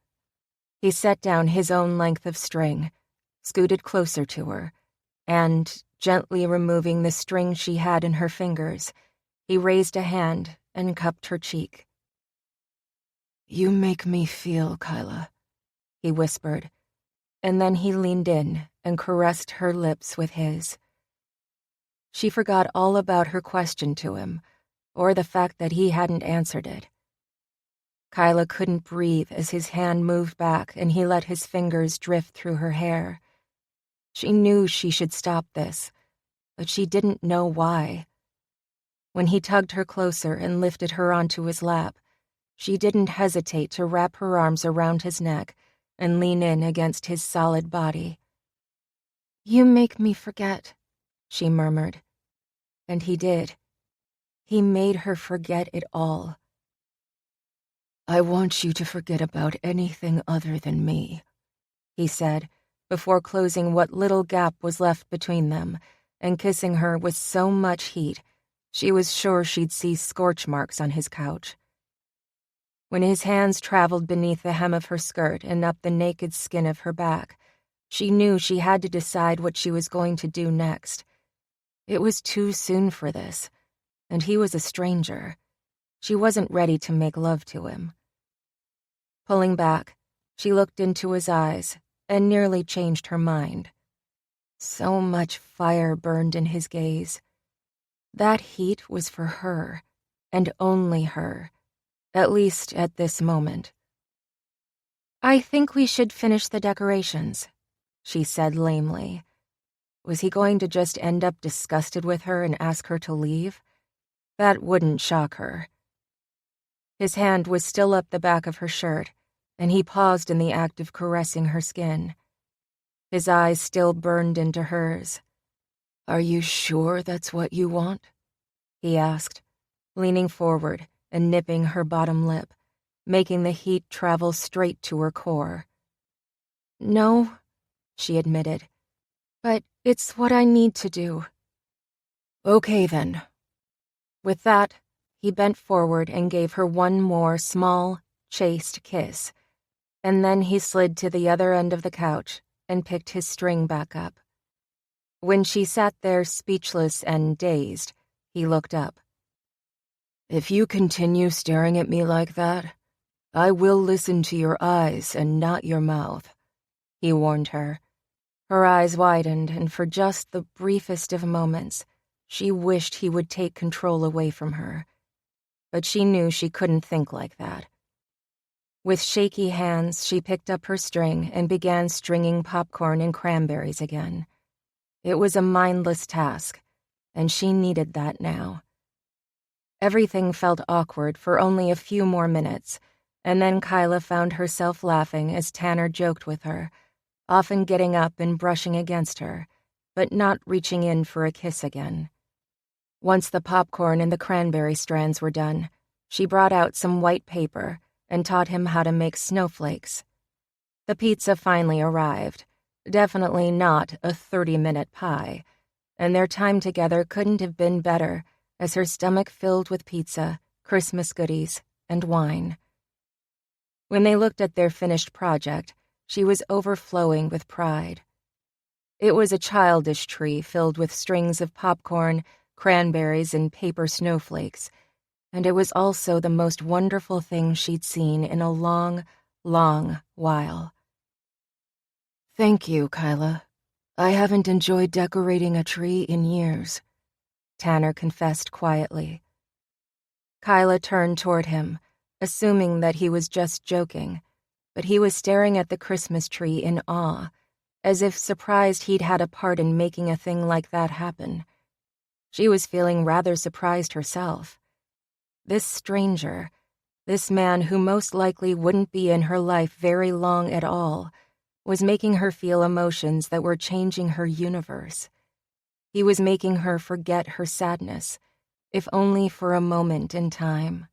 He set down his own length of string, scooted closer to her, and, gently removing the string she had in her fingers, He raised a hand and cupped her cheek. "You make me feel, Kyla," he whispered, and then he leaned in and caressed her lips with his. She forgot all about her question to him, or the fact that he hadn't answered it. Kyla couldn't breathe as his hand moved back and he let his fingers drift through her hair. She knew she should stop this, but she didn't know why. When he tugged her closer and lifted her onto his lap, she didn't hesitate to wrap her arms around his neck and lean in against his solid body. "You make me forget," she murmured. And he did. He made her forget it all. "I want you to forget about anything other than me," he said, before closing what little gap was left between them and kissing her with so much heat she was sure she'd see scorch marks on his couch. When his hands traveled beneath the hem of her skirt and up the naked skin of her back, she knew she had to decide what she was going to do next. It was too soon for this, and he was a stranger. She wasn't ready to make love to him. Pulling back, she looked into his eyes and nearly changed her mind. So much fire burned in his gaze. That heat was for her, and only her, at least at this moment. "I think we should finish the decorations," she said lamely. Was he going to just end up disgusted with her and ask her to leave? That wouldn't shock her. His hand was still up the back of her shirt, and he paused in the act of caressing her skin. His eyes still burned into hers. "Are you sure that's what you want?" he asked, leaning forward and nipping her bottom lip, making the heat travel straight to her core. "No," she admitted, "but it's what I need to do." "Okay, then." With that, he bent forward and gave her one more small, chaste kiss, and then he slid to the other end of the couch and picked his string back up. When she sat there speechless and dazed, he looked up. "If you continue staring at me like that, I will listen to your eyes and not your mouth," he warned her. Her eyes widened, and for just the briefest of moments, she wished he would take control away from her. But she knew she couldn't think like that. With shaky hands, she picked up her string and began stringing popcorn and cranberries again. It was a mindless task, and she needed that now. Everything felt awkward for only a few more minutes, and then Kyla found herself laughing as Tanner joked with her, often getting up and brushing against her, but not reaching in for a kiss again. Once the popcorn and the cranberry strands were done, she brought out some white paper and taught him how to make snowflakes. The pizza finally arrived, definitely not a 30-minute pie, and their time together couldn't have been better as her stomach filled with pizza, Christmas goodies, and wine. When they looked at their finished project, she was overflowing with pride. It was a childish tree filled with strings of popcorn, cranberries, and paper snowflakes, and it was also the most wonderful thing she'd seen in a long, long while. "Thank you, Kyla. I haven't enjoyed decorating a tree in years," Tanner confessed quietly. Kyla turned toward him, assuming that he was just joking, but he was staring at the Christmas tree in awe, as if surprised he'd had a part in making a thing like that happen. She was feeling rather surprised herself. This stranger, this man who most likely wouldn't be in her life very long at all, was making her feel emotions that were changing her universe. He was making her forget her sadness, if only for a moment in time.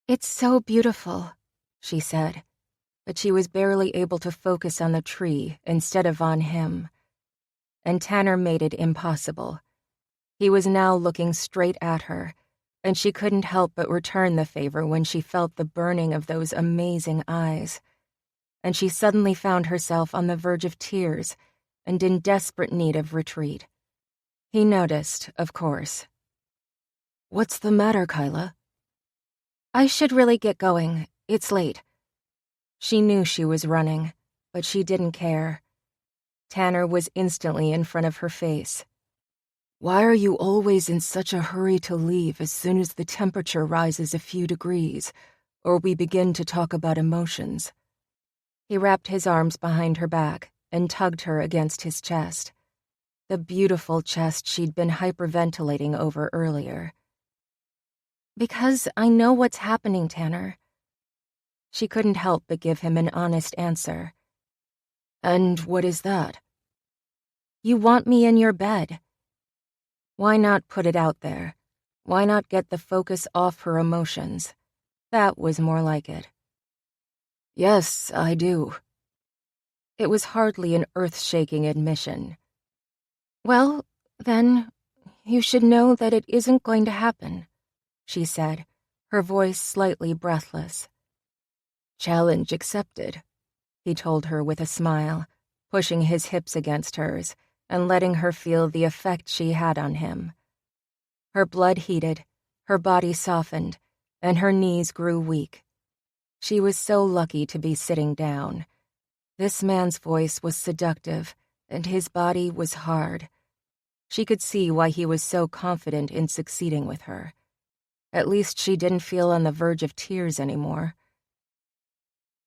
"It's so beautiful," she said, but she was barely able to focus on the tree instead of on him. And Tanner made it impossible. He was now looking straight at her, and she couldn't help but return the favor when she felt the burning of those amazing eyes. And she suddenly found herself on the verge of tears and in desperate need of retreat. He noticed, of course. What's the matter, Kyla? I should really get going. It's late. She knew she was running, but she didn't care. Tanner was instantly in front of her face. Why are you always in such a hurry to leave as soon as the temperature rises a few degrees, or we begin to talk about emotions? He wrapped his arms behind her back and tugged her against his chest. The beautiful chest she'd been hyperventilating over earlier. Because I know what's happening, Tanner. She couldn't help but give him an honest answer. And what is that? You want me in your bed. Why not put it out there? Why not get the focus off her emotions? That was more like it. Yes, I do. It was hardly an earth-shaking admission. Well, then, you should know that it isn't going to happen, she said, her voice slightly breathless. Challenge accepted, he told her with a smile, pushing his hips against hers and letting her feel the effect she had on him. Her blood heated, her body softened, and her knees grew weak. She was so lucky to be sitting down. This man's voice was seductive, and his body was hard. She could see why he was so confident in succeeding with her. At least she didn't feel on the verge of tears anymore.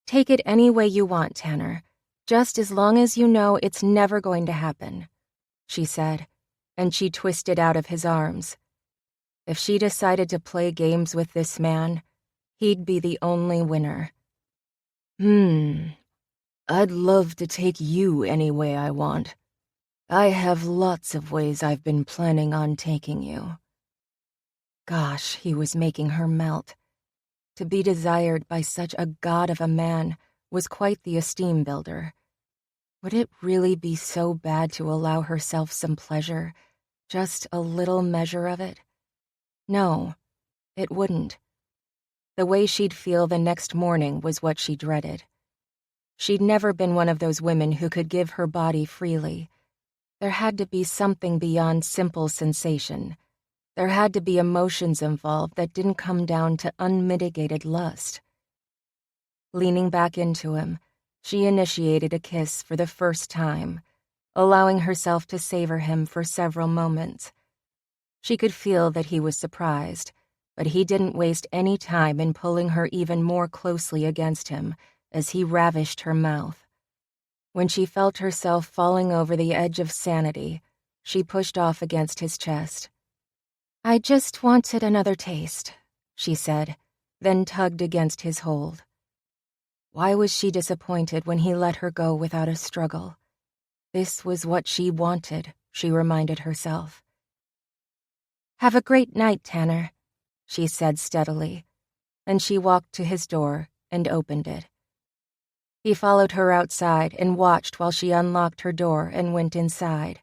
Take it any way you want, Tanner, just as long as you know it's never going to happen, she said, and she twisted out of his arms. If she decided to play games with this man, he'd be the only winner. I'd love to take you any way I want. I have lots of ways I've been planning on taking you. Gosh, he was making her melt. To be desired by such a god of a man was quite the esteem builder. Would it really be so bad to allow herself some pleasure, just a little measure of it? No, it wouldn't. The way she'd feel the next morning was what she dreaded. She'd never been one of those women who could give her body freely. There had to be something beyond simple sensation. There had to be emotions involved that didn't come down to unmitigated lust. Leaning back into him, she initiated a kiss for the first time, allowing herself to savor him for several moments. She could feel that he was surprised, but he didn't waste any time in pulling her even more closely against him as he ravished her mouth. When she felt herself falling over the edge of sanity, she pushed off against his chest. I just wanted another taste, she said, then tugged against his hold. Why was she disappointed when he let her go without a struggle? This was what she wanted, she reminded herself. Have a great night, Tanner, she said steadily, and she walked to his door and opened it. He followed her outside and watched while she unlocked her door and went inside.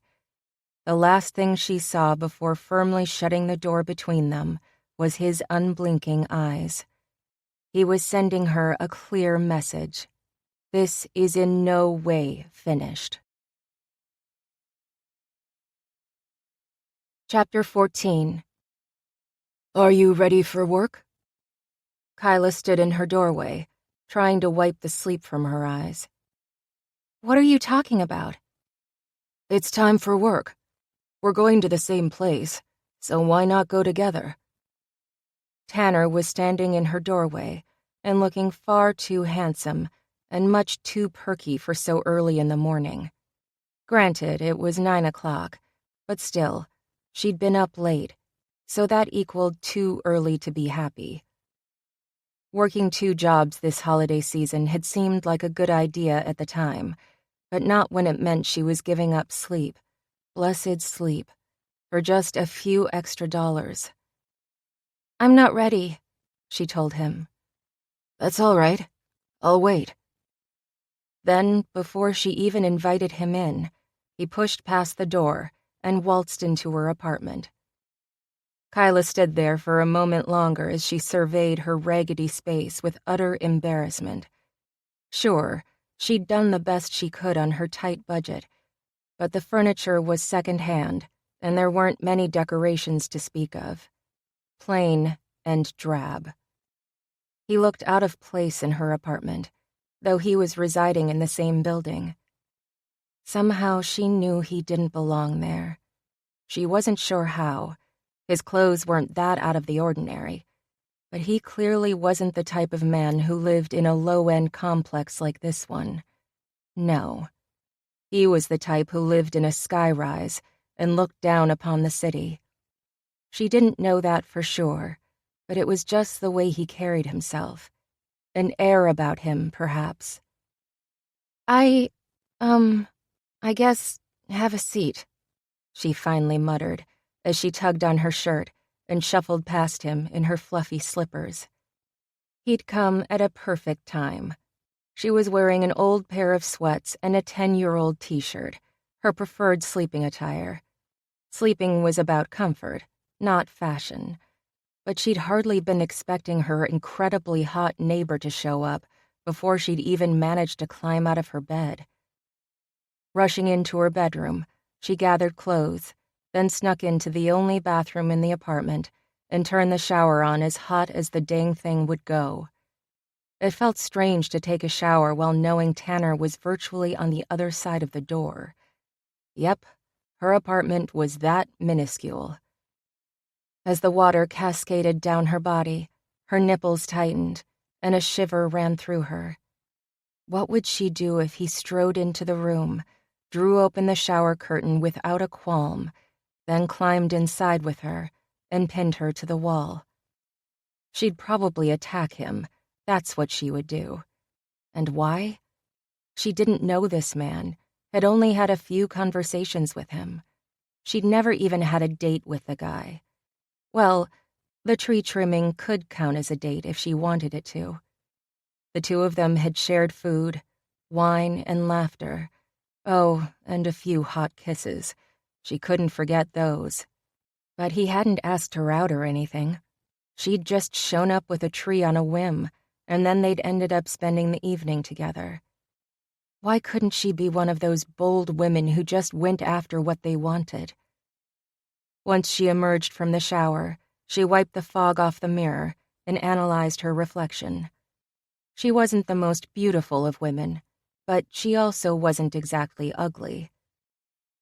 The last thing she saw before firmly shutting the door between them was his unblinking eyes. He was sending her a clear message. This is in no way finished. Chapter 14. Are you ready for work? Kyla stood in her doorway, trying to wipe the sleep from her eyes. What are you talking about? It's time for work. We're going to the same place, so why not go together? Tanner was standing in her doorway and looking far too handsome and much too perky for so early in the morning. Granted, it was 9 o'clock, but still, she'd been up late, so that equaled too early to be happy. Working 2 jobs this holiday season had seemed like a good idea at the time, but not when it meant she was giving up sleep, blessed sleep, for just a few extra dollars. I'm not ready, she told him. That's all right. I'll wait. Then, before she even invited him in, he pushed past the door and waltzed into her apartment. Kyla stood there for a moment longer as she surveyed her raggedy space with utter embarrassment. Sure, she'd done the best she could on her tight budget, but the furniture was second-hand, and there weren't many decorations to speak of. plain and drab. He looked out of place in her apartment, though he was residing in the same building. Somehow she knew he didn't belong there. She wasn't sure how. His clothes weren't that out of the ordinary, but he clearly wasn't the type of man who lived in a low-end complex like this one. No. He was the type who lived in a skyrise and looked down upon the city. She didn't know that for sure, but it was just the way he carried himself. An air about him, perhaps. I guess, have a seat, she finally muttered as she tugged on her shirt and shuffled past him in her fluffy slippers. He'd come at a perfect time. She was wearing an old pair of sweats and a 10-year-old t-shirt, her preferred sleeping attire. Sleeping was about comfort, not fashion, but she'd hardly been expecting her incredibly hot neighbor to show up before she'd even managed to climb out of her bed. Rushing into her bedroom, she gathered clothes, then snuck into the only bathroom in the apartment and turned the shower on as hot as the dang thing would go. It felt strange to take a shower while knowing Tanner was virtually on the other side of the door. Yep, her apartment was that minuscule. As the water cascaded down her body, her nipples tightened, and a shiver ran through her. What would she do if he strode into the room, drew open the shower curtain without a qualm, then climbed inside with her and pinned her to the wall? She'd probably attack him. That's what she would do. And why? She didn't know this man, had only had a few conversations with him. She'd never even had a date with the guy. Well, the tree trimming could count as a date if she wanted it to. The two of them had shared food, wine, and laughter. Oh, and a few hot kisses. She couldn't forget those. But he hadn't asked her out or anything. She'd just shown up with a tree on a whim, and then they'd ended up spending the evening together. Why couldn't she be one of those bold women who just went after what they wanted? Once she emerged from the shower, she wiped the fog off the mirror and analyzed her reflection. She wasn't the most beautiful of women, but she also wasn't exactly ugly.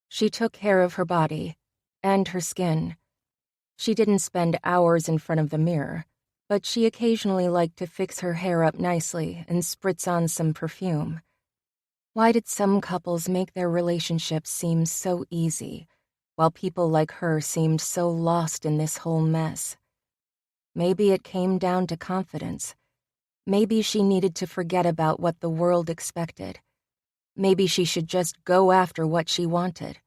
She took care of her body and her skin. She didn't spend hours in front of the mirror, but she occasionally liked to fix her hair up nicely and spritz on some perfume. Why did some couples make their relationships seem so easy, while people like her seemed so lost in this whole mess? Maybe it came down to confidence. Maybe she needed to forget about what the world expected. Maybe she should just go after what she wanted.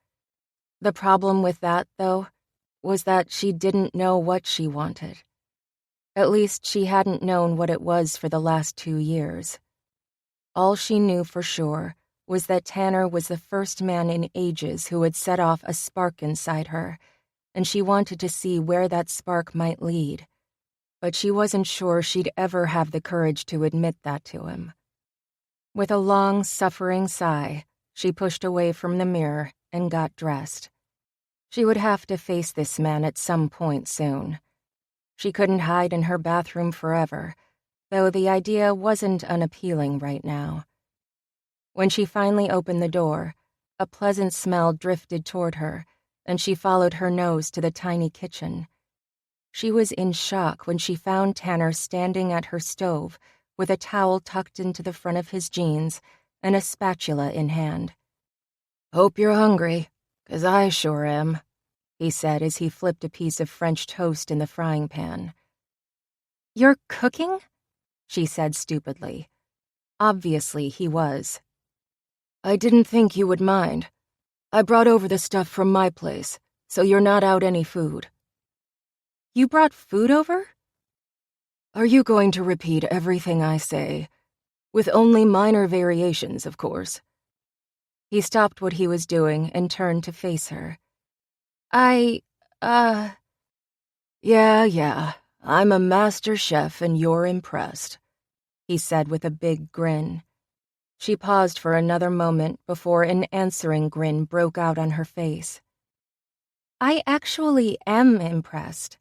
The problem with that, though, was that she didn't know what she wanted. At least she hadn't known what it was for the last 2 years. All she knew for sure was that Tanner was the first man in ages who had set off a spark inside her, and she wanted to see where that spark might lead. But she wasn't sure she'd ever have the courage to admit that to him. With a long, suffering sigh, she pushed away from the mirror and got dressed. She would have to face this man at some point soon. She couldn't hide in her bathroom forever, though the idea wasn't unappealing right now. When she finally opened the door, a pleasant smell drifted toward her, and she followed her nose to the tiny kitchen. She was in shock when she found Tanner standing at her stove with a towel tucked into the front of his jeans and a spatula in hand. "Hope you're hungry, 'cause I sure am," he said as he flipped a piece of French toast in the frying pan. "You're cooking?" she said stupidly. Obviously he was. "I didn't think you would mind. I brought over the stuff from my place, so you're not out any food." "You brought food over?" "Are you going to repeat everything I say? With only minor variations, of course." He stopped what he was doing and turned to face her. Yeah, I'm a master chef and you're impressed," he said with a big grin. She paused for another moment before an answering grin broke out on her face. "I actually am impressed."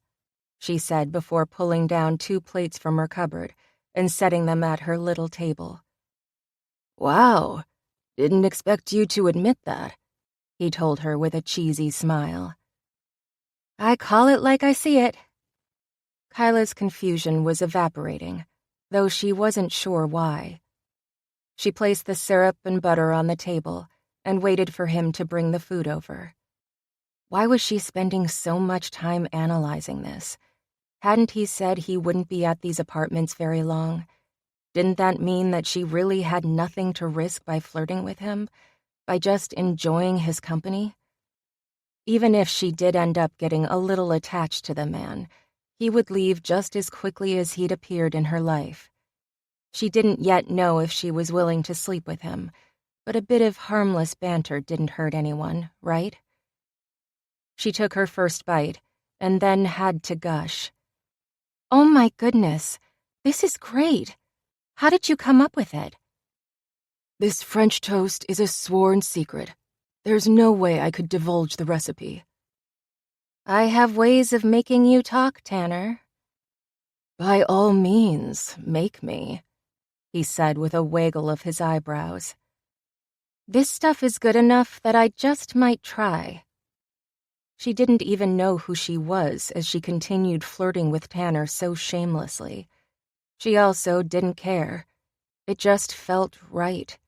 she said before pulling down 2 plates from her cupboard and setting them at her little table. Wow, didn't expect you to admit that, he told her with a cheesy smile. I call it like I see it. Kyla's confusion was evaporating, though she wasn't sure why. She placed the syrup and butter on the table and waited for him to bring the food over. Why was she spending so much time analyzing this? Hadn't he said he wouldn't be at these apartments very long? Didn't that mean that she really had nothing to risk by flirting with him, by just enjoying his company? Even if she did end up getting a little attached to the man, he would leave just as quickly as he'd appeared in her life. She didn't yet know if she was willing to sleep with him, but a bit of harmless banter didn't hurt anyone, right? She took her first bite, and then had to gush. Oh my goodness, this is great. How did you come up with it? This French toast is a sworn secret. There's no way I could divulge the recipe. I have ways of making you talk, Tanner. By all means, make me, he said with a waggle of his eyebrows. This stuff is good enough that I just might try. She didn't even know who she was as she continued flirting with Tanner so shamelessly. She also didn't care. It just felt right.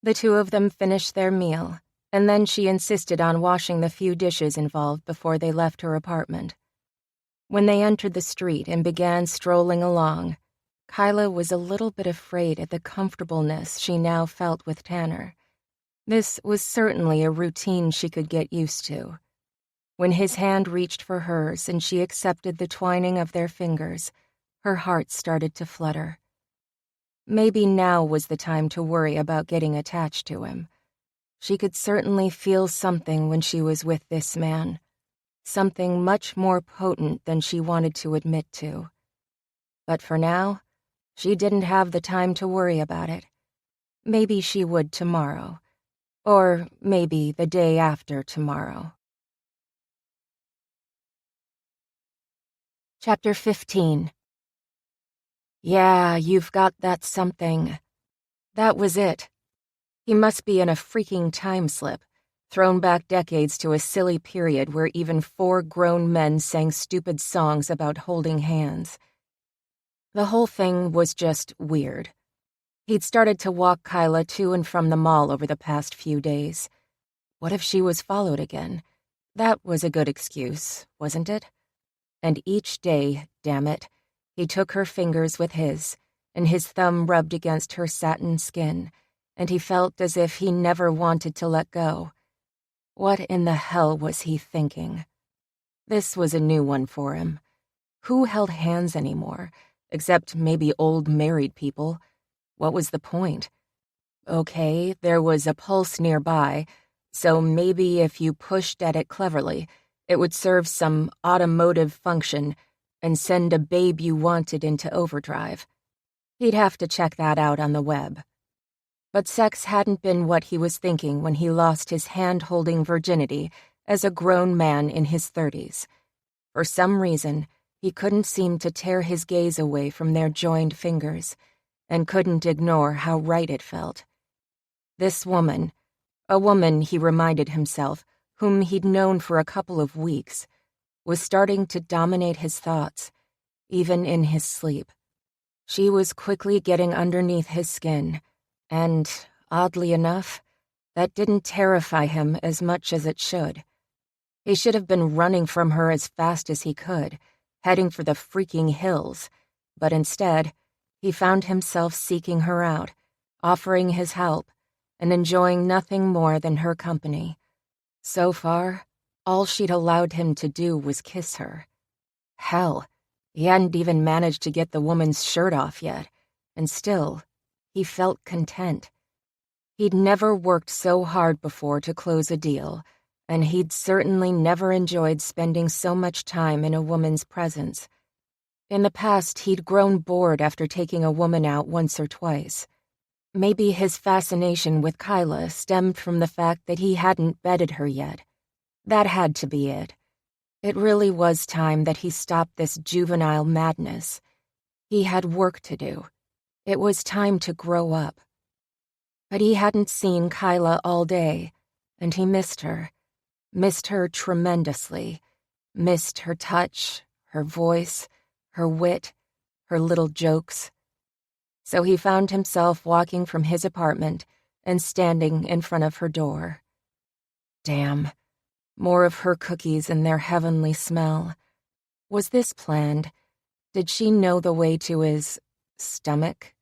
The 2 of them finished their meal, and then she insisted on washing the few dishes involved before they left her apartment. When they entered the street and began strolling along, Kyla was a little bit afraid at the comfortableness she now felt with Tanner. This was certainly a routine she could get used to. When his hand reached for hers and she accepted the twining of their fingers, her heart started to flutter. Maybe now was the time to worry about getting attached to him. She could certainly feel something when she was with this man, something much more potent than she wanted to admit to. But for now, she didn't have the time to worry about it. Maybe she would tomorrow, or maybe the day after tomorrow. Chapter 15. Yeah, you've got that something. That was it. He must be in a freaking time slip, thrown back decades to a silly period where even 4 grown men sang stupid songs about holding hands. The whole thing was just weird. He'd started to walk Kyla to and from the mall over the past few days. What if she was followed again? That was a good excuse, wasn't it? And each day, damn it, he took her fingers with his, and his thumb rubbed against her satin skin, and he felt as if he never wanted to let go. What in the hell was he thinking? This was a new one for him. Who held hands anymore, except maybe old married people? What was the point? Okay, there was a pulse nearby, so maybe if you pushed at it cleverly, it would serve some automotive function and send a babe you wanted into overdrive. He'd have to check that out on the web. But sex hadn't been what he was thinking when he lost his hand-holding virginity as a grown man in his 30s. For some reason, he couldn't seem to tear his gaze away from their joined fingers, and couldn't ignore how right it felt. This woman, a woman, he reminded himself, whom he'd known for a couple of weeks, was starting to dominate his thoughts, even in his sleep. She was quickly getting underneath his skin, and, oddly enough, that didn't terrify him as much as it should. He should have been running from her as fast as he could, heading for the freaking hills, but instead, he found himself seeking her out, offering his help, and enjoying nothing more than her company. So far, all she'd allowed him to do was kiss her. Hell, he hadn't even managed to get the woman's shirt off yet, and still, he felt content. He'd never worked so hard before to close a deal, and he'd certainly never enjoyed spending so much time in a woman's presence. In the past, he'd grown bored after taking a woman out once or twice. Maybe his fascination with Kyla stemmed from the fact that he hadn't bedded her yet. That had to be it. It really was time that he stopped this juvenile madness. He had work to do. It was time to grow up. But he hadn't seen Kyla all day, and he missed her tremendously, missed her touch, her voice, her wit, her little jokes. So he found himself walking from his apartment and standing in front of her door. Damn, more of her cookies and their heavenly smell. Was this planned? Did she know the way to his stomach?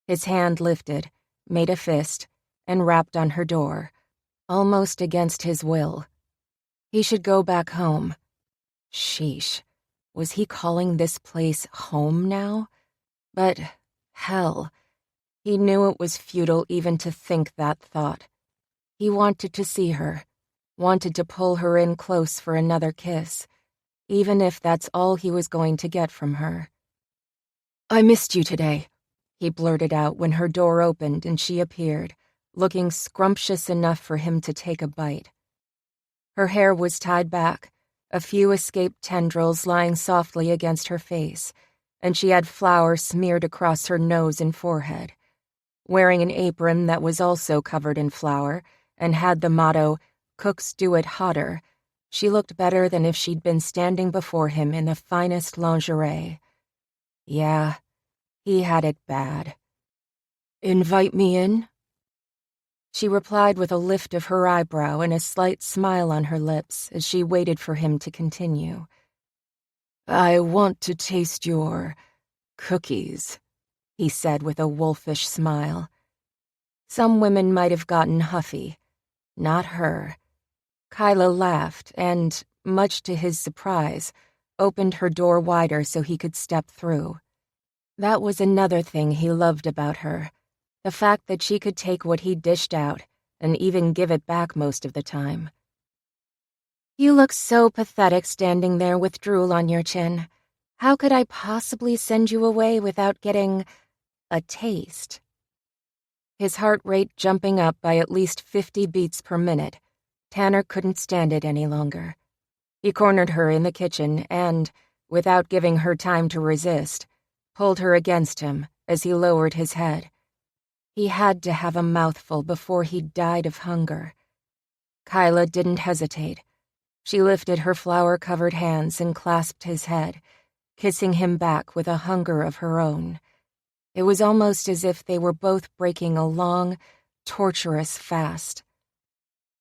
His hand lifted, made a fist, and rapped on her door, almost against his will. He should go back home. Sheesh, was he calling this place home now? But, hell, he knew it was futile even to think that thought. He wanted to see her, wanted to pull her in close for another kiss, even if that's all he was going to get from her. "I missed you today," he blurted out when her door opened and she appeared, looking scrumptious enough for him to take a bite. Her hair was tied back, a few escaped tendrils lying softly against her face, and she had flour smeared across her nose and forehead. Wearing an apron that was also covered in flour and had the motto, "Cooks do it hotter," she looked better than if she'd been standing before him in the finest lingerie. Yeah, he had it bad. "Invite me in?" She replied with a lift of her eyebrow and a slight smile on her lips as she waited for him to continue. "I want to taste your cookies," he said with a wolfish smile. Some women might have gotten huffy. Not her. Kyla laughed and, much to his surprise, opened her door wider so he could step through. That was another thing he loved about her, the fact that she could take what he dished out and even give it back most of the time. You look so pathetic standing there with drool on your chin. How could I possibly send you away without getting a taste?" His heart rate jumping up by at least 50 beats per minute, Tanner couldn't stand it any longer. He cornered her in the kitchen and, without giving her time to resist, pulled her against him as he lowered his head. He had to have a mouthful before he died of hunger. Kyla didn't hesitate. She lifted her flour-covered hands and clasped his head, kissing him back with a hunger of her own. It was almost as if they were both breaking a long, torturous fast.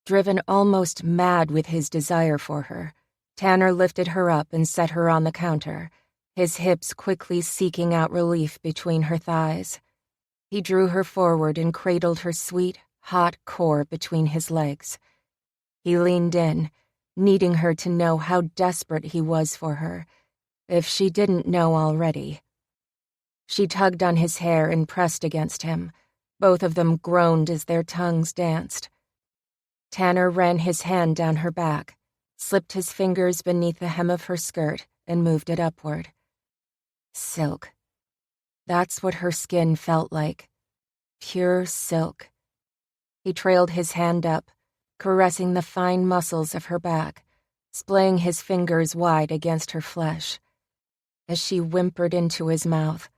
Driven almost mad with his desire for her, Tanner lifted her up and set her on the counter, his hips quickly seeking out relief between her thighs. He drew her forward and cradled her sweet, hot core between his legs. He leaned in, needing her to know how desperate he was for her, if she didn't know already. She tugged on his hair and pressed against him. Both of them groaned as their tongues danced. Tanner ran his hand down her back, slipped his fingers beneath the hem of her skirt, and moved it upward. Silk. That's what her skin felt like. Pure silk. He trailed his hand up, caressing the fine muscles of her back, splaying his fingers wide against her flesh. As she whimpered into his mouth,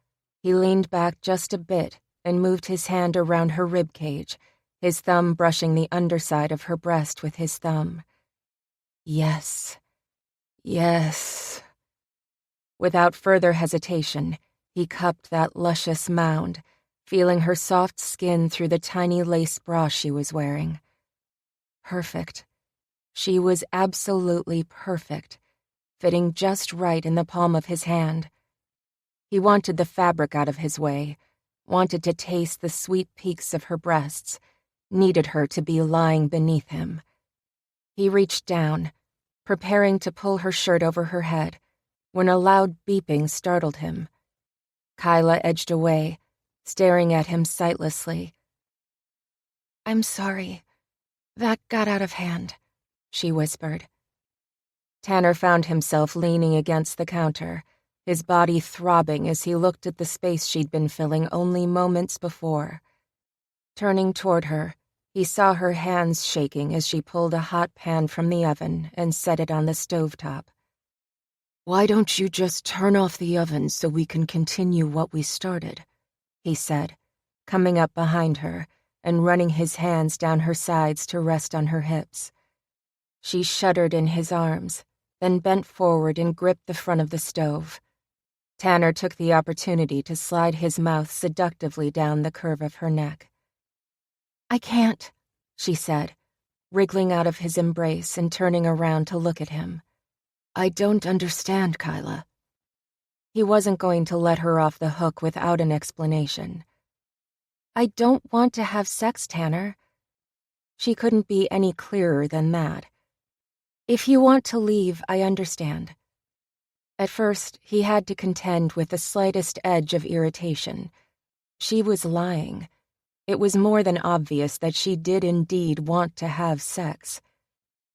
he leaned back just a bit and moved his hand around her rib cage, his thumb brushing the underside of her breast with his thumb. Yes. Yes. Without further hesitation, he cupped that luscious mound, feeling her soft skin through the tiny lace bra she was wearing. Perfect. She was absolutely perfect, fitting just right in the palm of his hand. He wanted the fabric out of his way, wanted to taste the sweet peaks of her breasts, needed her to be lying beneath him. He reached down, preparing to pull her shirt over her head, when a loud beeping startled him. Kyla edged away, staring at him sightlessly. "I'm sorry. That got out of hand," she whispered. Tanner found himself leaning against the counter, his body throbbing as he looked at the space she'd been filling only moments before. Turning toward her, He saw her hands shaking as she pulled a hot pan from the oven and set it on the stovetop. "Why don't you just turn off the oven so we can continue what we started?" he said, coming up behind her and running his hands down her sides to rest on her hips. She shuddered in his arms, then bent forward and gripped the front of the stove. Tanner took the opportunity to slide his mouth seductively down the curve of her neck. "I can't," she said, wriggling out of his embrace and turning around to look at him. "I don't understand, Kyla." He wasn't going to let her off the hook without an explanation. "I don't want to have sex, Tanner." She couldn't be any clearer than that. "If you want to leave, I understand." At first, he had to contend with the slightest edge of irritation. She was lying. It was more than obvious that she did indeed want to have sex.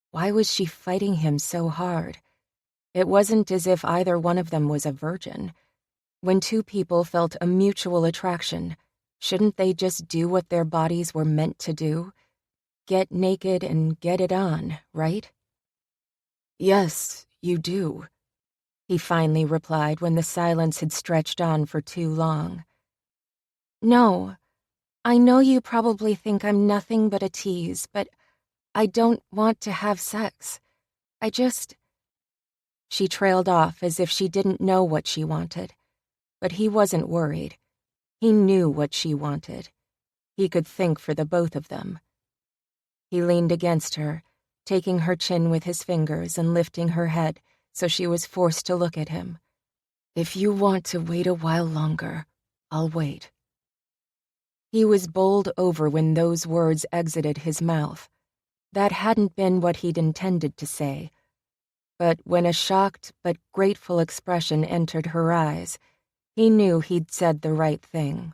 Why was she fighting him so hard? It wasn't as if either one of them was a virgin. When two people felt a mutual attraction, shouldn't they just do what their bodies were meant to do? Get naked and get it on, right? "Yes, you do," he finally replied when the silence had stretched on for too long. "No, I know you probably think I'm nothing but a tease, but I don't want to have sex. I just—" She trailed off as if she didn't know what she wanted. But he wasn't worried. He knew what she wanted. He could think for the both of them. He leaned against her, taking her chin with his fingers and lifting her head so she was forced to look at him. "If you want to wait a while longer, I'll wait." He was bowled over when those words exited his mouth. That hadn't been what he'd intended to say. But when a shocked but grateful expression entered her eyes, he knew he'd said the right thing.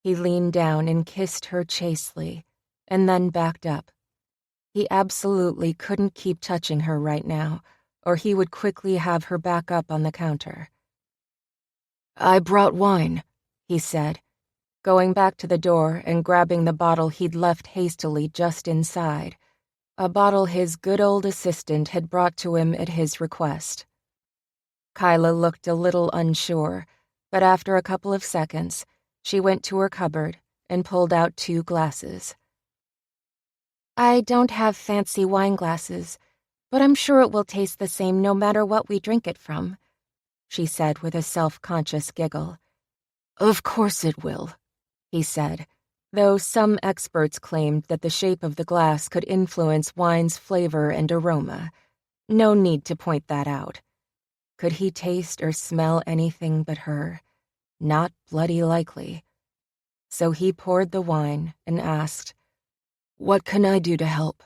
He leaned down and kissed her chastely, and then backed up. He absolutely couldn't keep touching her right now, or he would quickly have her back up on the counter. "I brought wine," he said, going back to the door and grabbing the bottle he'd left hastily just inside, a bottle his good old assistant had brought to him at his request. Kyla looked a little unsure, but after a couple of seconds, she went to her cupboard and pulled out 2 glasses. "I don't have fancy wine glasses, but I'm sure it will taste the same no matter what we drink it from," she said with a self-conscious giggle. "Of course it will," he said, though some experts claimed that the shape of the glass could influence wine's flavor and aroma. No need to point that out. Could he taste or smell anything but her? Not bloody likely. So he poured the wine and asked, "What can I do to help?"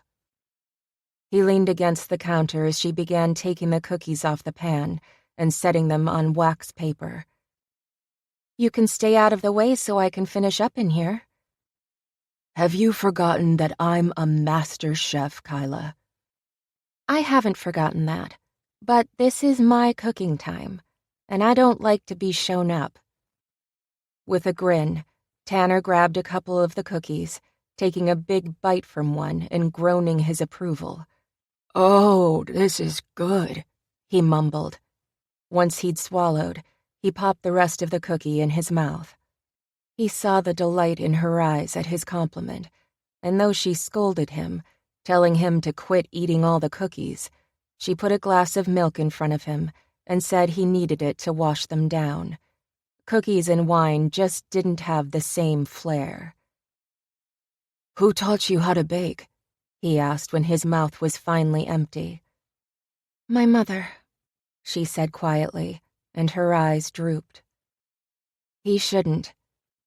He leaned against the counter as she began taking the cookies off the pan and setting them on wax paper. "You can stay out of the way so I can finish up in here." "Have you forgotten that I'm a master chef, Kyla?" "I haven't forgotten that, but this is my cooking time, and I don't like to be shown up." With a grin, Tanner grabbed a couple of the cookies, taking a big bite from one and groaning his approval. "Oh, this is good," he mumbled. Once he'd swallowed, he popped the rest of the cookie in his mouth. He saw the delight in her eyes at his compliment, and though she scolded him, telling him to quit eating all the cookies, she put a glass of milk in front of him and said he needed it to wash them down. Cookies and wine just didn't have the same flair. "Who taught you how to bake?" he asked when his mouth was finally empty. "My mother," she said quietly, and her eyes drooped. He shouldn't,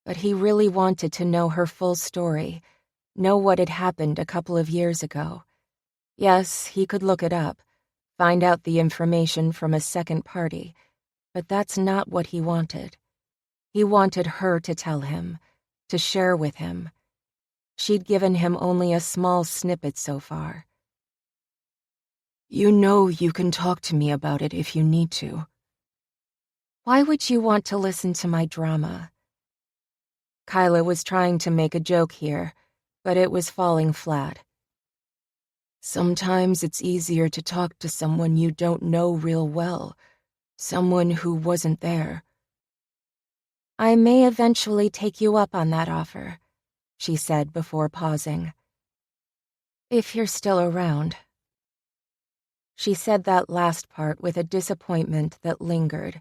but he really wanted to know her full story, know what had happened a couple of years ago. Yes, he could look it up, find out the information from a second party, but that's not what he wanted. He wanted her to tell him, to share with him. She'd given him only a small snippet so far. "You know you can talk to me about it if you need to." "Why would you want to listen to my drama?" Kyla was trying to make a joke here, but it was falling flat. Sometimes it's easier to talk to someone you don't know real well, someone who wasn't there. I may eventually take you up on that offer, she said before pausing. If you're still around. She said that last part with a disappointment that lingered,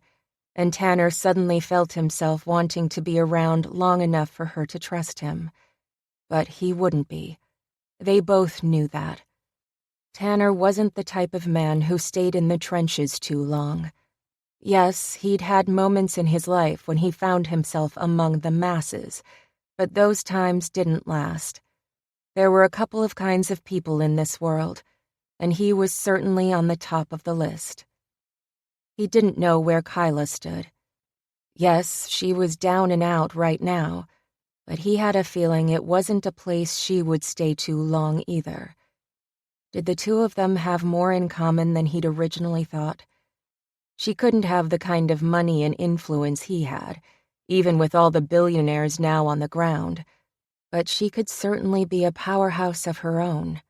and Tanner suddenly felt himself wanting to be around long enough for her to trust him. But he wouldn't be. They both knew that. Tanner wasn't the type of man who stayed in the trenches too long. Yes, he'd had moments in his life when he found himself among the masses, but those times didn't last. There were a couple of kinds of people in this world, and he was certainly on the top of the list. He didn't know where Kyla stood. Yes, she was down and out right now, but he had a feeling it wasn't a place she would stay too long either. Did the two of them have more in common than he'd originally thought? She couldn't have the kind of money and influence he had, even with all the billionaires now on the ground, but she could certainly be a powerhouse of her own.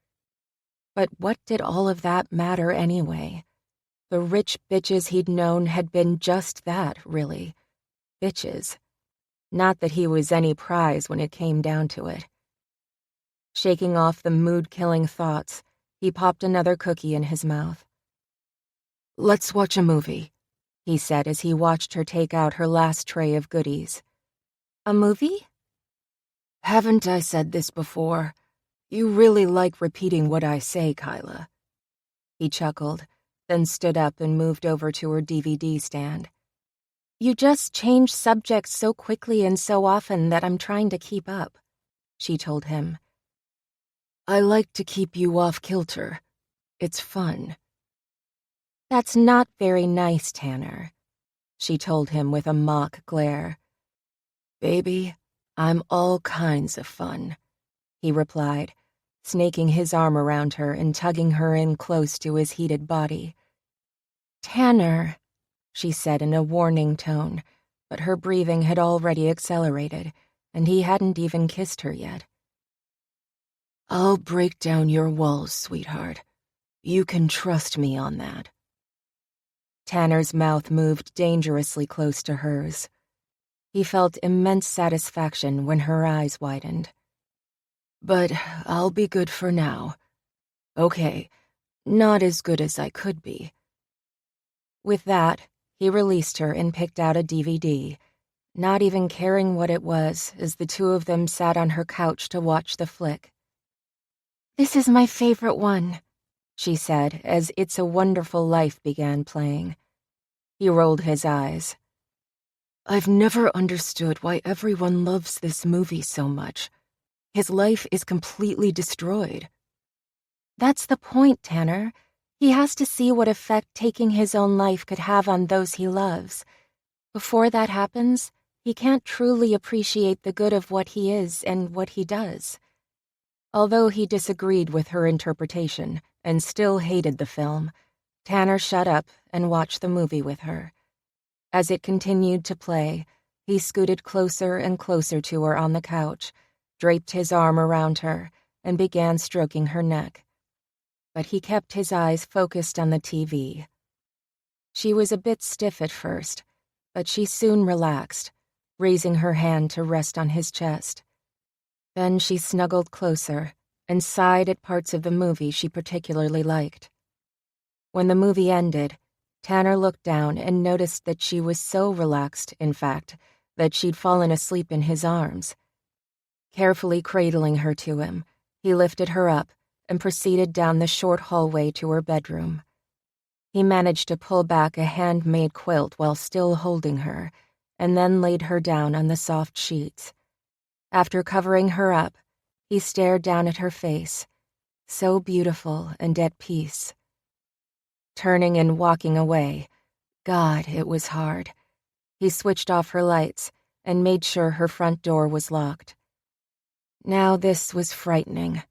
But what did all of that matter anyway? The rich bitches he'd known had been just that, really. Bitches. Not that he was any prize when it came down to it. Shaking off the mood-killing thoughts, he popped another cookie in his mouth. Let's watch a movie, he said as he watched her take out her last tray of goodies. A movie? Haven't I said this before? You really like repeating what I say, Kyla. He chuckled, then stood up and moved over to her DVD stand. You just change subjects so quickly and so often that I'm trying to keep up, she told him. I like to keep you off kilter. It's fun. That's not very nice, Tanner, she told him with a mock glare. Baby, I'm all kinds of fun, he replied, snaking his arm around her and tugging her in close to his heated body. Tanner, she said in a warning tone, but her breathing had already accelerated, and he hadn't even kissed her yet. I'll break down your walls, sweetheart. You can trust me on that. Tanner's mouth moved dangerously close to hers. He felt immense satisfaction when her eyes widened. But I'll be good for now. Okay, not as good as I could be. With that, he released her and picked out a DVD, not even caring what it was as the two of them sat on her couch to watch the flick. This is my favorite one, she said as It's a Wonderful Life began playing. He rolled his eyes. I've never understood why everyone loves this movie so much. His life is completely destroyed. That's the point, Tanner. He has to see what effect taking his own life could have on those he loves. Before that happens, he can't truly appreciate the good of what he is and what he does. Although he disagreed with her interpretation and still hated the film, Tanner shut up and watched the movie with her. As it continued to play, he scooted closer and closer to her on the couch, draped his arm around her, and began stroking her neck. But he kept his eyes focused on the TV. She was a bit stiff at first, but she soon relaxed, raising her hand to rest on his chest. Then she snuggled closer and sighed at parts of the movie she particularly liked. When the movie ended, Tanner looked down and noticed that she was so relaxed, in fact, that she'd fallen asleep in his arms. Carefully cradling her to him, he lifted her up and proceeded down the short hallway to her bedroom. He managed to pull back a handmade quilt while still holding her, and then laid her down on the soft sheets. After covering her up, he stared down at her face, so beautiful and at peace. Turning and walking away, God, it was hard. He switched off her lights and made sure her front door was locked. Now this was frightening.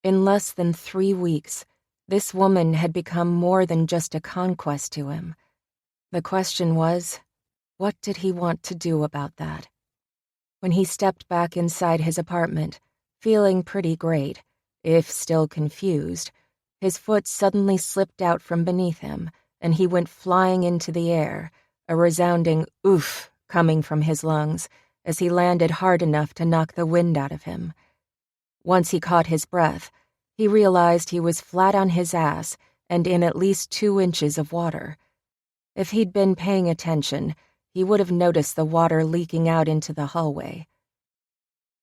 In less than 3 weeks, this woman had become more than just a conquest to him. The question was, what did he want to do about that? When he stepped back inside his apartment, Feeling pretty great, if still confused, his foot suddenly slipped out from beneath him, and he went flying into the air, a resounding oof coming from his lungs as he landed hard enough to knock the wind out of him. Once he caught his breath, he realized he was flat on his ass and in at least 2 inches of water. If he'd been paying attention, he would have noticed the water leaking out into the hallway.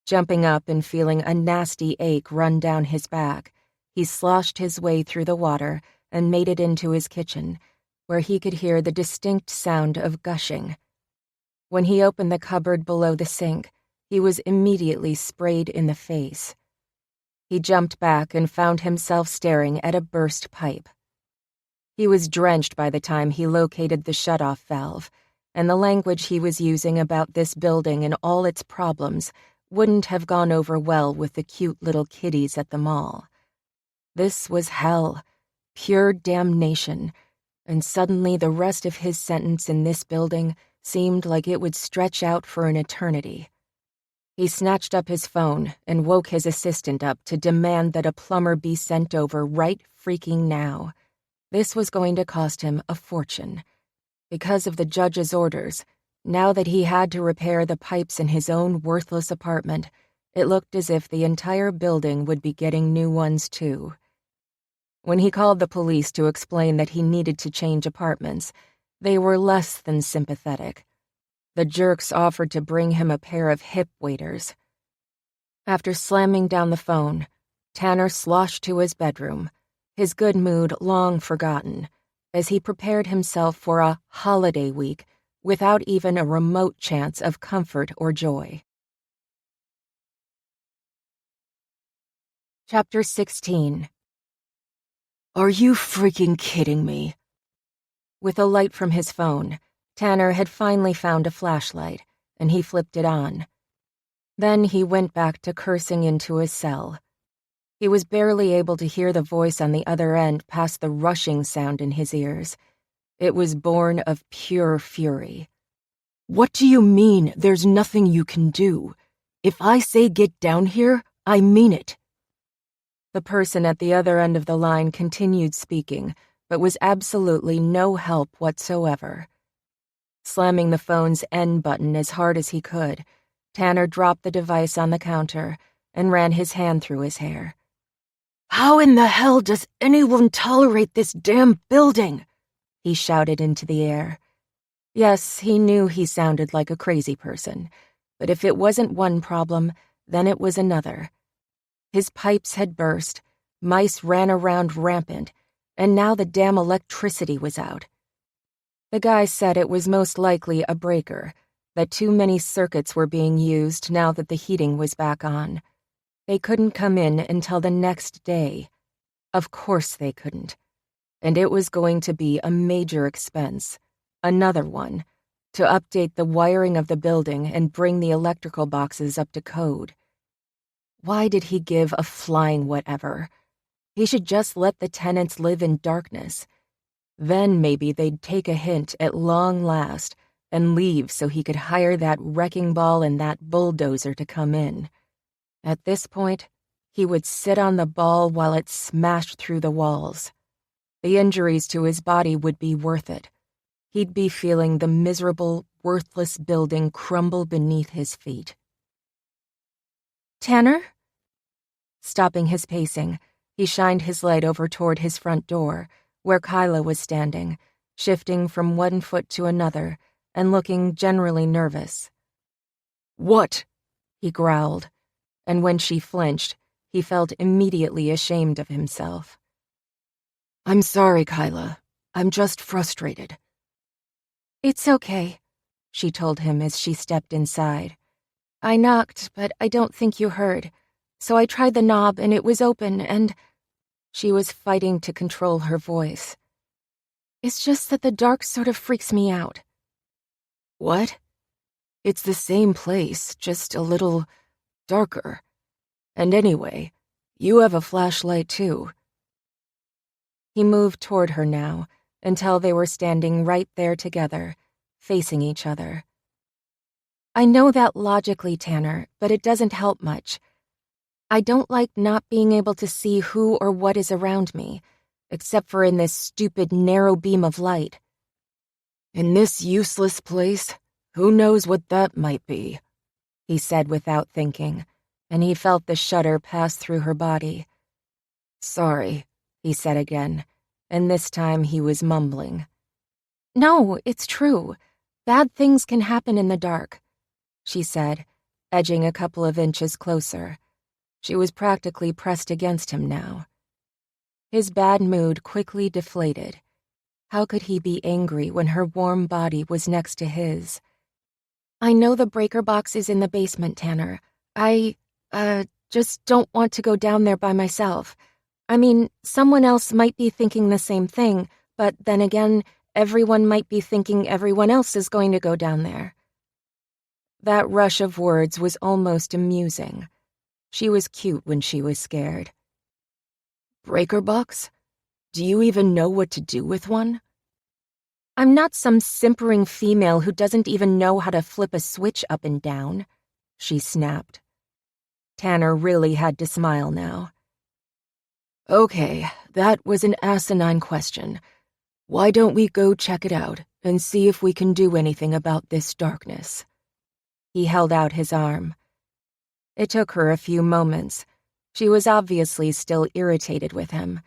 Jumping up and feeling a nasty ache run down his back, he sloshed his way through the water and made it into his kitchen, where he could hear the distinct sound of gushing. When he opened the cupboard below the sink, he was immediately sprayed in the face. He jumped back and found himself staring at a burst pipe. He was drenched by the time he located the shutoff valve, and the language he was using about this building and all its problems wouldn't have gone over well with the cute little kiddies at the mall. This was hell, pure damnation, and suddenly the rest of his sentence in this building seemed like it would stretch out for an eternity. He snatched up his phone and woke his assistant up to demand that a plumber be sent over right freaking now. This was going to cost him a fortune. Because of the judge's orders, now that he had to repair the pipes in his own worthless apartment, it looked as if the entire building would be getting new ones too. When he called the police to explain that he needed to change apartments, they were less than sympathetic. The jerks offered to bring him a pair of hip waders. After slamming down the phone, Tanner sloshed to his bedroom, his good mood long forgotten, as he prepared himself for a holiday week without even a remote chance of comfort or joy. Chapter 16. Are you freaking kidding me? With a light from his phone, Tanner had finally found a flashlight, and he flipped it on. Then he went back to cursing into his cell. He was barely able to hear the voice on the other end past the rushing sound in his ears. It was born of pure fury. What do you mean there's nothing you can do? If I say get down here, I mean it. The person at the other end of the line continued speaking, but was absolutely no help whatsoever. Slamming the phone's end button as hard as he could, Tanner dropped the device on the counter and ran his hand through his hair. How in the hell does anyone tolerate this damn building? He shouted into the air. Yes, he knew he sounded like a crazy person, but if it wasn't one problem, then it was another. His pipes had burst, mice ran around rampant, and now the damn electricity was out. The guy said it was most likely a breaker, that too many circuits were being used now that the heating was back on. They couldn't come in until the next day. Of course they couldn't. And it was going to be a major expense, another one, to update the wiring of the building and bring the electrical boxes up to code. Why did he give a flying whatever? He should just let the tenants live in darkness. Then maybe they'd take a hint at long last and leave so he could hire that wrecking ball and that bulldozer to come in. At this point, he would sit on the ball while it smashed through the walls. The injuries to his body would be worth it. He'd be feeling the miserable, worthless building crumble beneath his feet. Tanner? Stopping his pacing, he shined his light over toward his front door, where Kyla was standing, shifting from one foot to another and looking generally nervous. What? He growled, and when she flinched, he felt immediately ashamed of himself. I'm sorry, Kyla. I'm just frustrated. It's okay, she told him as she stepped inside. I knocked, but I don't think you heard. So I tried the knob and it was open and... She was fighting to control her voice. It's just that the dark sort of freaks me out. What? It's the same place, just a little darker. And anyway, you have a flashlight too. He moved toward her now, until they were standing right there together, facing each other. I know that logically, Tanner, but it doesn't help much. I don't like not being able to see who or what is around me, except for in this stupid narrow beam of light. In this useless place, who knows what that might be, he said without thinking, and he felt the shudder pass through her body. Sorry, he said again, and this time he was mumbling. No, it's true. Bad things can happen in the dark, she said, edging a couple of inches closer. She was practically pressed against him now. His bad mood quickly deflated. How could he be angry when her warm body was next to his? I know the breaker box is in the basement, Tanner. I just don't want to go down there by myself. I mean, someone else might be thinking the same thing, but then again, everyone might be thinking everyone else is going to go down there. That rush of words was almost amusing. She was cute when she was scared. Breaker box? Do you even know what to do with one? I'm not some simpering female who doesn't even know how to flip a switch up and down, she snapped. Tanner really had to smile now. Okay, that was an asinine question. Why don't we go check it out and see if we can do anything about this darkness? He held out his arm. It took her a few moments. She was obviously still irritated with him,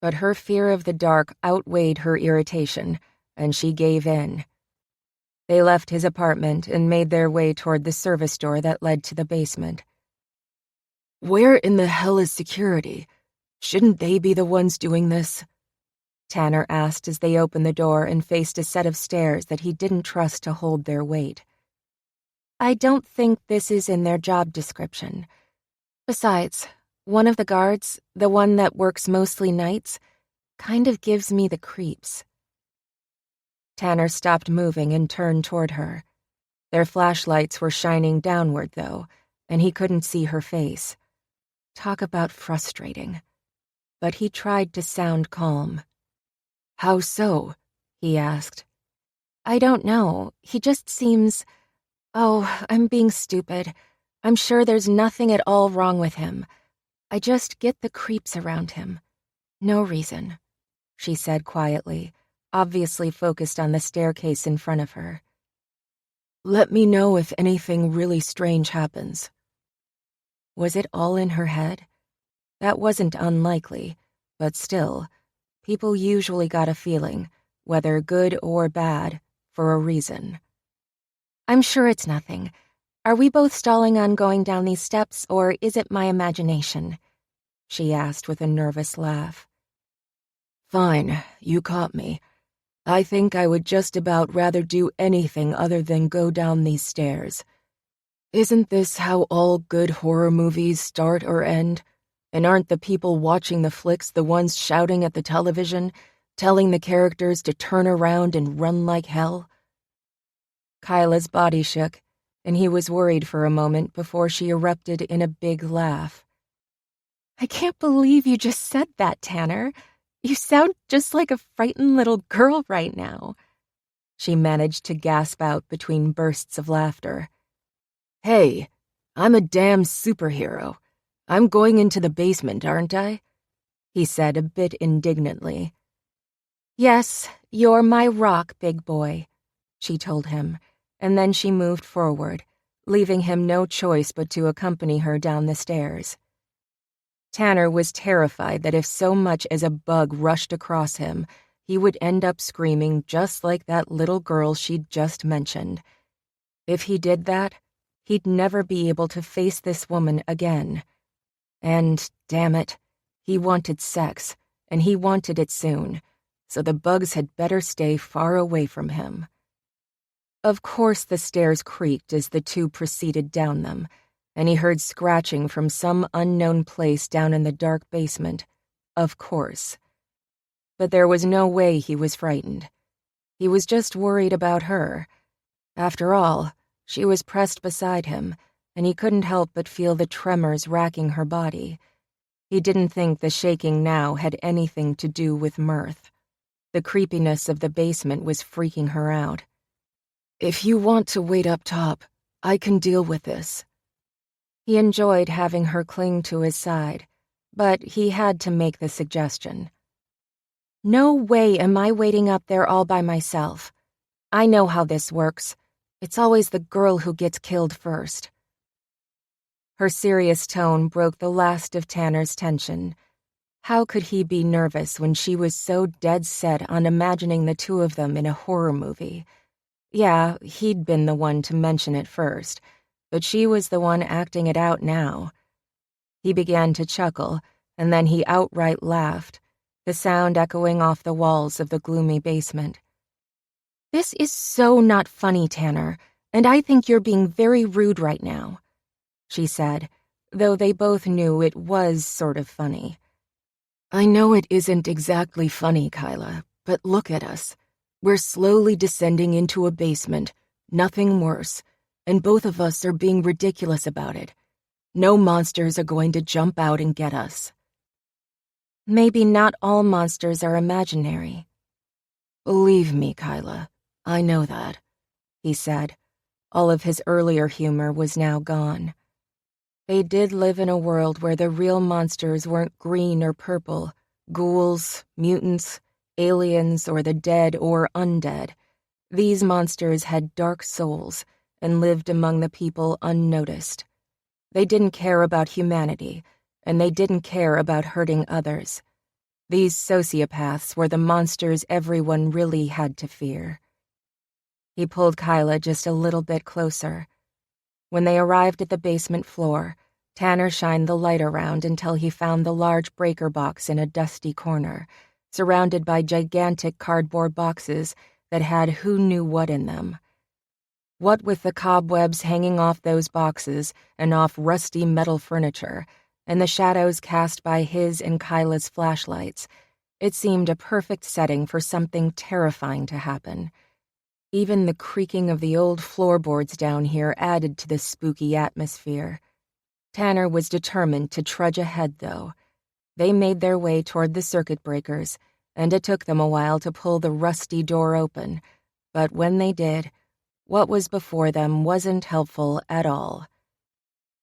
but her fear of the dark outweighed her irritation, and she gave in. They left his apartment and made their way toward the service door that led to the basement. Where in the hell is security? Shouldn't they be the ones doing this? Tanner asked as they opened the door and faced a set of stairs that he didn't trust to hold their weight. I don't think this is in their job description. Besides, one of the guards, the one that works mostly nights, kind of gives me the creeps. Tanner stopped moving and turned toward her. Their flashlights were shining downward, though, and he couldn't see her face. Talk about frustrating. But he tried to sound calm. How so? He asked. I don't know. He just seems... Oh, I'm being stupid. I'm sure there's nothing at all wrong with him. I just get the creeps around him. No reason, she said quietly, obviously focused on the staircase in front of her. Let me know if anything really strange happens. Was it all in her head? That wasn't unlikely, but still, people usually got a feeling, whether good or bad, for a reason. I'm sure it's nothing. Are we both stalling on going down these steps, or is it my imagination? She asked with a nervous laugh. Fine, you caught me. I think I would just about rather do anything other than go down these stairs. Isn't this how all good horror movies start or end? And aren't the people watching the flicks the ones shouting at the television, telling the characters to turn around and run like hell? Kyla's body shook, and he was worried for a moment before she erupted in a big laugh. I can't believe you just said that, Tanner. You sound just like a frightened little girl right now. She managed to gasp out between bursts of laughter. Hey, I'm a damn superhero. I'm going into the basement, aren't I? He said a bit indignantly. Yes, you're my rock, big boy, she told him, and then she moved forward, leaving him no choice but to accompany her down the stairs. Tanner was terrified that if so much as a bug rushed across him, he would end up screaming just like that little girl she'd just mentioned. If he did that, he'd never be able to face this woman again. And, damn it, he wanted sex, and he wanted it soon, so the bugs had better stay far away from him. Of course the stairs creaked as the two proceeded down them, and he heard scratching from some unknown place down in the dark basement. Of course. But there was no way he was frightened. He was just worried about her. After all, she was pressed beside him, and he couldn't help but feel the tremors racking her body. He didn't think the shaking now had anything to do with mirth. The creepiness of the basement was freaking her out. If you want to wait up top, I can deal with this. He enjoyed having her cling to his side, but he had to make the suggestion. No way am I waiting up there all by myself. I know how this works. It's always the girl who gets killed first. Her serious tone broke the last of Tanner's tension. How could he be nervous when she was so dead set on imagining the two of them in a horror movie? Yeah, he'd been the one to mention it first, but she was the one acting it out now. He began to chuckle, and then he outright laughed, the sound echoing off the walls of the gloomy basement. This is so not funny, Tanner, and I think you're being very rude right now, she said, though they both knew it was sort of funny. I know it isn't exactly funny, Kyla, but look at us. We're slowly descending into a basement, nothing worse, and both of us are being ridiculous about it. No monsters are going to jump out and get us. Maybe not all monsters are imaginary. Believe me, Kyla, I know that, he said. All of his earlier humor was now gone. They did live in a world where the real monsters weren't green or purple, ghouls, mutants, aliens, or the dead or undead. These monsters had dark souls and lived among the people unnoticed. They didn't care about humanity, and they didn't care about hurting others. These sociopaths were the monsters everyone really had to fear. He pulled Kyla just a little bit closer. When they arrived at the basement floor, Tanner shined the light around until he found the large breaker box in a dusty corner, surrounded by gigantic cardboard boxes that had who knew what in them. What with the cobwebs hanging off those boxes and off rusty metal furniture, and the shadows cast by his and Kyla's flashlights, it seemed a perfect setting for something terrifying to happen. Even the creaking of the old floorboards down here added to the spooky atmosphere. Tanner was determined to trudge ahead, though. They made their way toward the circuit breakers, and it took them a while to pull the rusty door open, but when they did, what was before them wasn't helpful at all.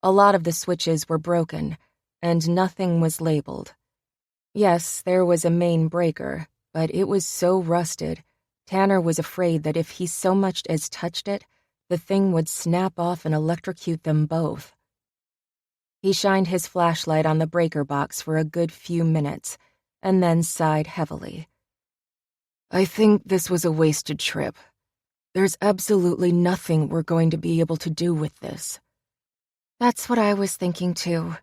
A lot of the switches were broken, and nothing was labeled. Yes, there was a main breaker, but it was so rusted, Tanner was afraid that if he so much as touched it, the thing would snap off and electrocute them both. He shined his flashlight on the breaker box for a good few minutes, and then sighed heavily. I think this was a wasted trip. There's absolutely nothing we're going to be able to do with this. That's what I was thinking too,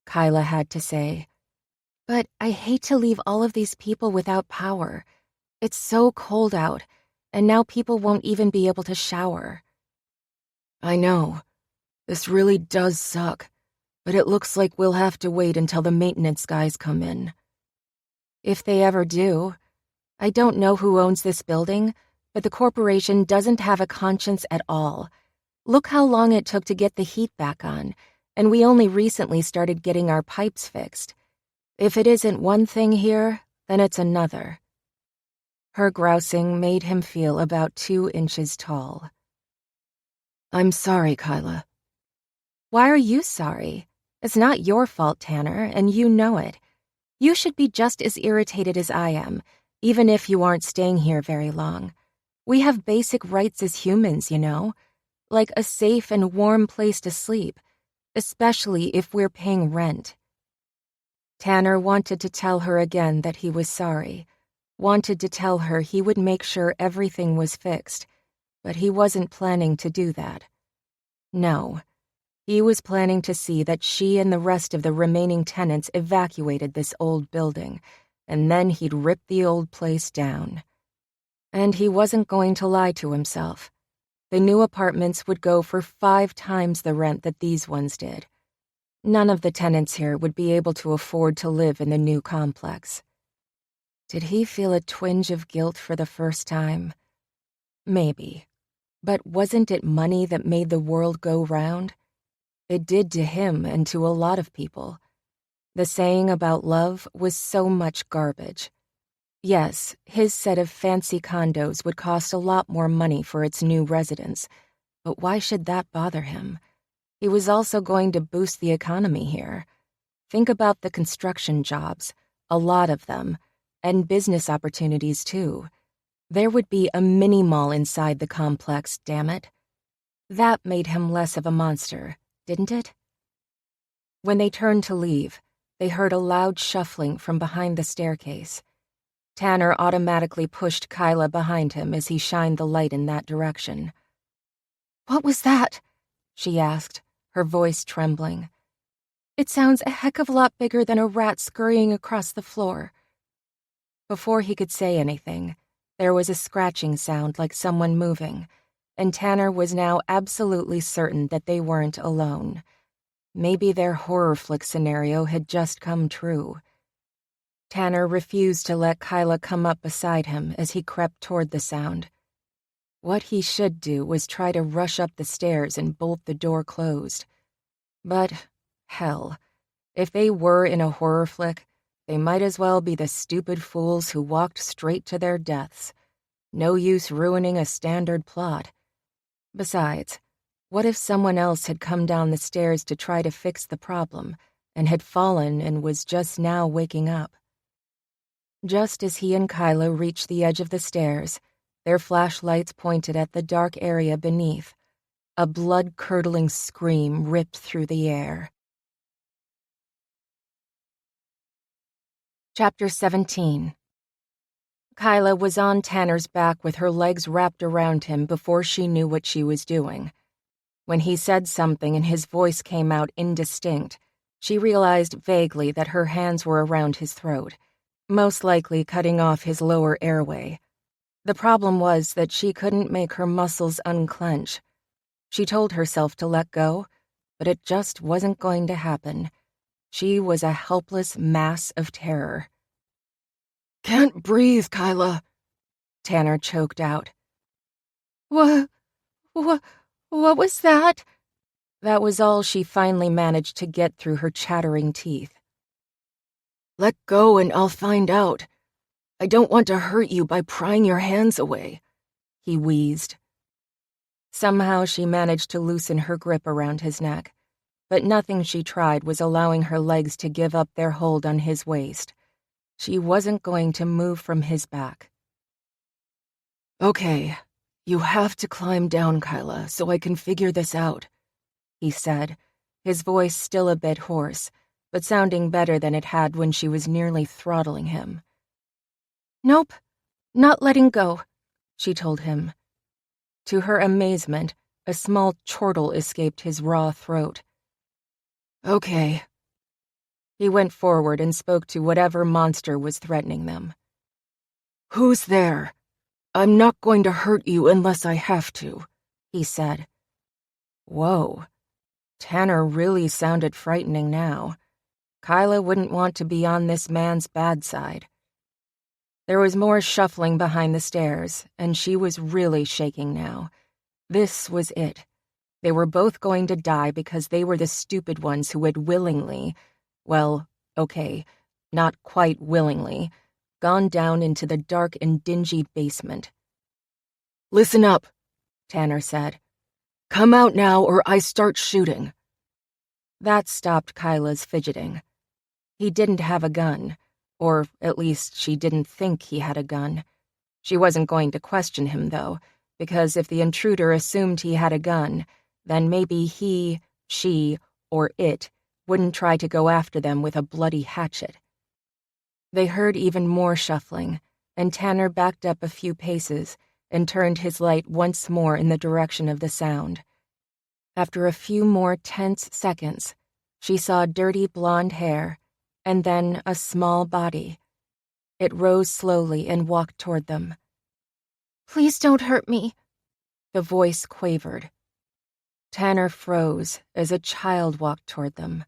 Kyla had to say. But I hate to leave all of these people without power. It's so cold out, and now people won't even be able to shower. I know. This really does suck, but it looks like we'll have to wait until the maintenance guys come in. If they ever do. I don't know who owns this building, but the corporation doesn't have a conscience at all. Look how long it took to get the heat back on, and we only recently started getting our pipes fixed. If it isn't one thing here, then it's another. Her grousing made him feel about 2 inches tall. I'm sorry, Kyla. Why are you sorry? It's not your fault, Tanner, and you know it. You should be just as irritated as I am, even if you aren't staying here very long. We have basic rights as humans, you know, like a safe and warm place to sleep, especially if we're paying rent. Tanner wanted to tell her again that he was sorry, wanted to tell her he would make sure everything was fixed, but he wasn't planning to do that. No, he was planning to see that she and the rest of the remaining tenants evacuated this old building, and then he'd rip the old place down. And he wasn't going to lie to himself. The new apartments would go for 5 times the rent that these ones did. None of the tenants here would be able to afford to live in the new complex. Did he feel a twinge of guilt for the first time? Maybe. But wasn't it money that made the world go round? It did to him and to a lot of people. The saying about love was so much garbage. Yes, his set of fancy condos would cost a lot more money for its new residents, but why should that bother him? He was also going to boost the economy here. Think about the construction jobs, a lot of them, and business opportunities too. There would be a mini-mall inside the complex, damn it. That made him less of a monster, didn't it? When they turned to leave, they heard a loud shuffling from behind the staircase. Tanner automatically pushed Kyla behind him as he shined the light in that direction. "What was that?" she asked, her voice trembling. "It sounds a heck of a lot bigger than a rat scurrying across the floor." Before he could say anything, there was a scratching sound like someone moving, and Tanner was now absolutely certain that they weren't alone. Maybe their horror flick scenario had just come true. Tanner refused to let Kyla come up beside him as he crept toward the sound. What he should do was try to rush up the stairs and bolt the door closed. But, hell, if they were in a horror flick, they might as well be the stupid fools who walked straight to their deaths. No use ruining a standard plot. Besides, what if someone else had come down the stairs to try to fix the problem and had fallen and was just now waking up? Just as he and Kyla reached the edge of the stairs, their flashlights pointed at the dark area beneath. A blood-curdling scream ripped through the air. Chapter 17. Kyla was on Tanner's back with her legs wrapped around him before she knew what she was doing. When he said something and his voice came out indistinct, she realized vaguely that her hands were around his throat, most likely cutting off his lower airway. The problem was that she couldn't make her muscles unclench. She told herself to let go, but it just wasn't going to happen. She was a helpless mass of terror. "Can't breathe, Kyla," Tanner choked out. What was that?" That was all she finally managed to get through her chattering teeth. "Let go and I'll find out. I don't want to hurt you by prying your hands away," he wheezed. Somehow she managed to loosen her grip around his neck, but nothing she tried was allowing her legs to give up their hold on his waist. She wasn't going to move from his back. "Okay, you have to climb down, Kyla, so I can figure this out," he said, his voice still a bit hoarse, but sounding better than it had when she was nearly throttling him. "Nope, not letting go," she told him. To her amazement, a small chortle escaped his raw throat. "Okay." He went forward and spoke to whatever monster was threatening them. "Who's there? I'm not going to hurt you unless I have to," he said. Whoa. Tanner really sounded frightening now. Kyla wouldn't want to be on this man's bad side. There was more shuffling behind the stairs, and she was really shaking now. This was it. They were both going to die because they were the stupid ones who had willingly, well, okay, not quite willingly, gone down into the dark and dingy basement. "Listen up," Tanner said. "Come out now or I start shooting." That stopped Kyla's fidgeting. He didn't have a gun, or at least she didn't think he had a gun. She wasn't going to question him, though, because if the intruder assumed he had a gun, then maybe he, she, or it wouldn't try to go after them with a bloody hatchet. They heard even more shuffling, and Tanner backed up a few paces and turned his light once more in the direction of the sound. After a few more tense seconds, she saw dirty blonde hair, and then a small body. It rose slowly and walked toward them. "Please don't hurt me," the voice quavered. Tanner froze as a child walked toward them.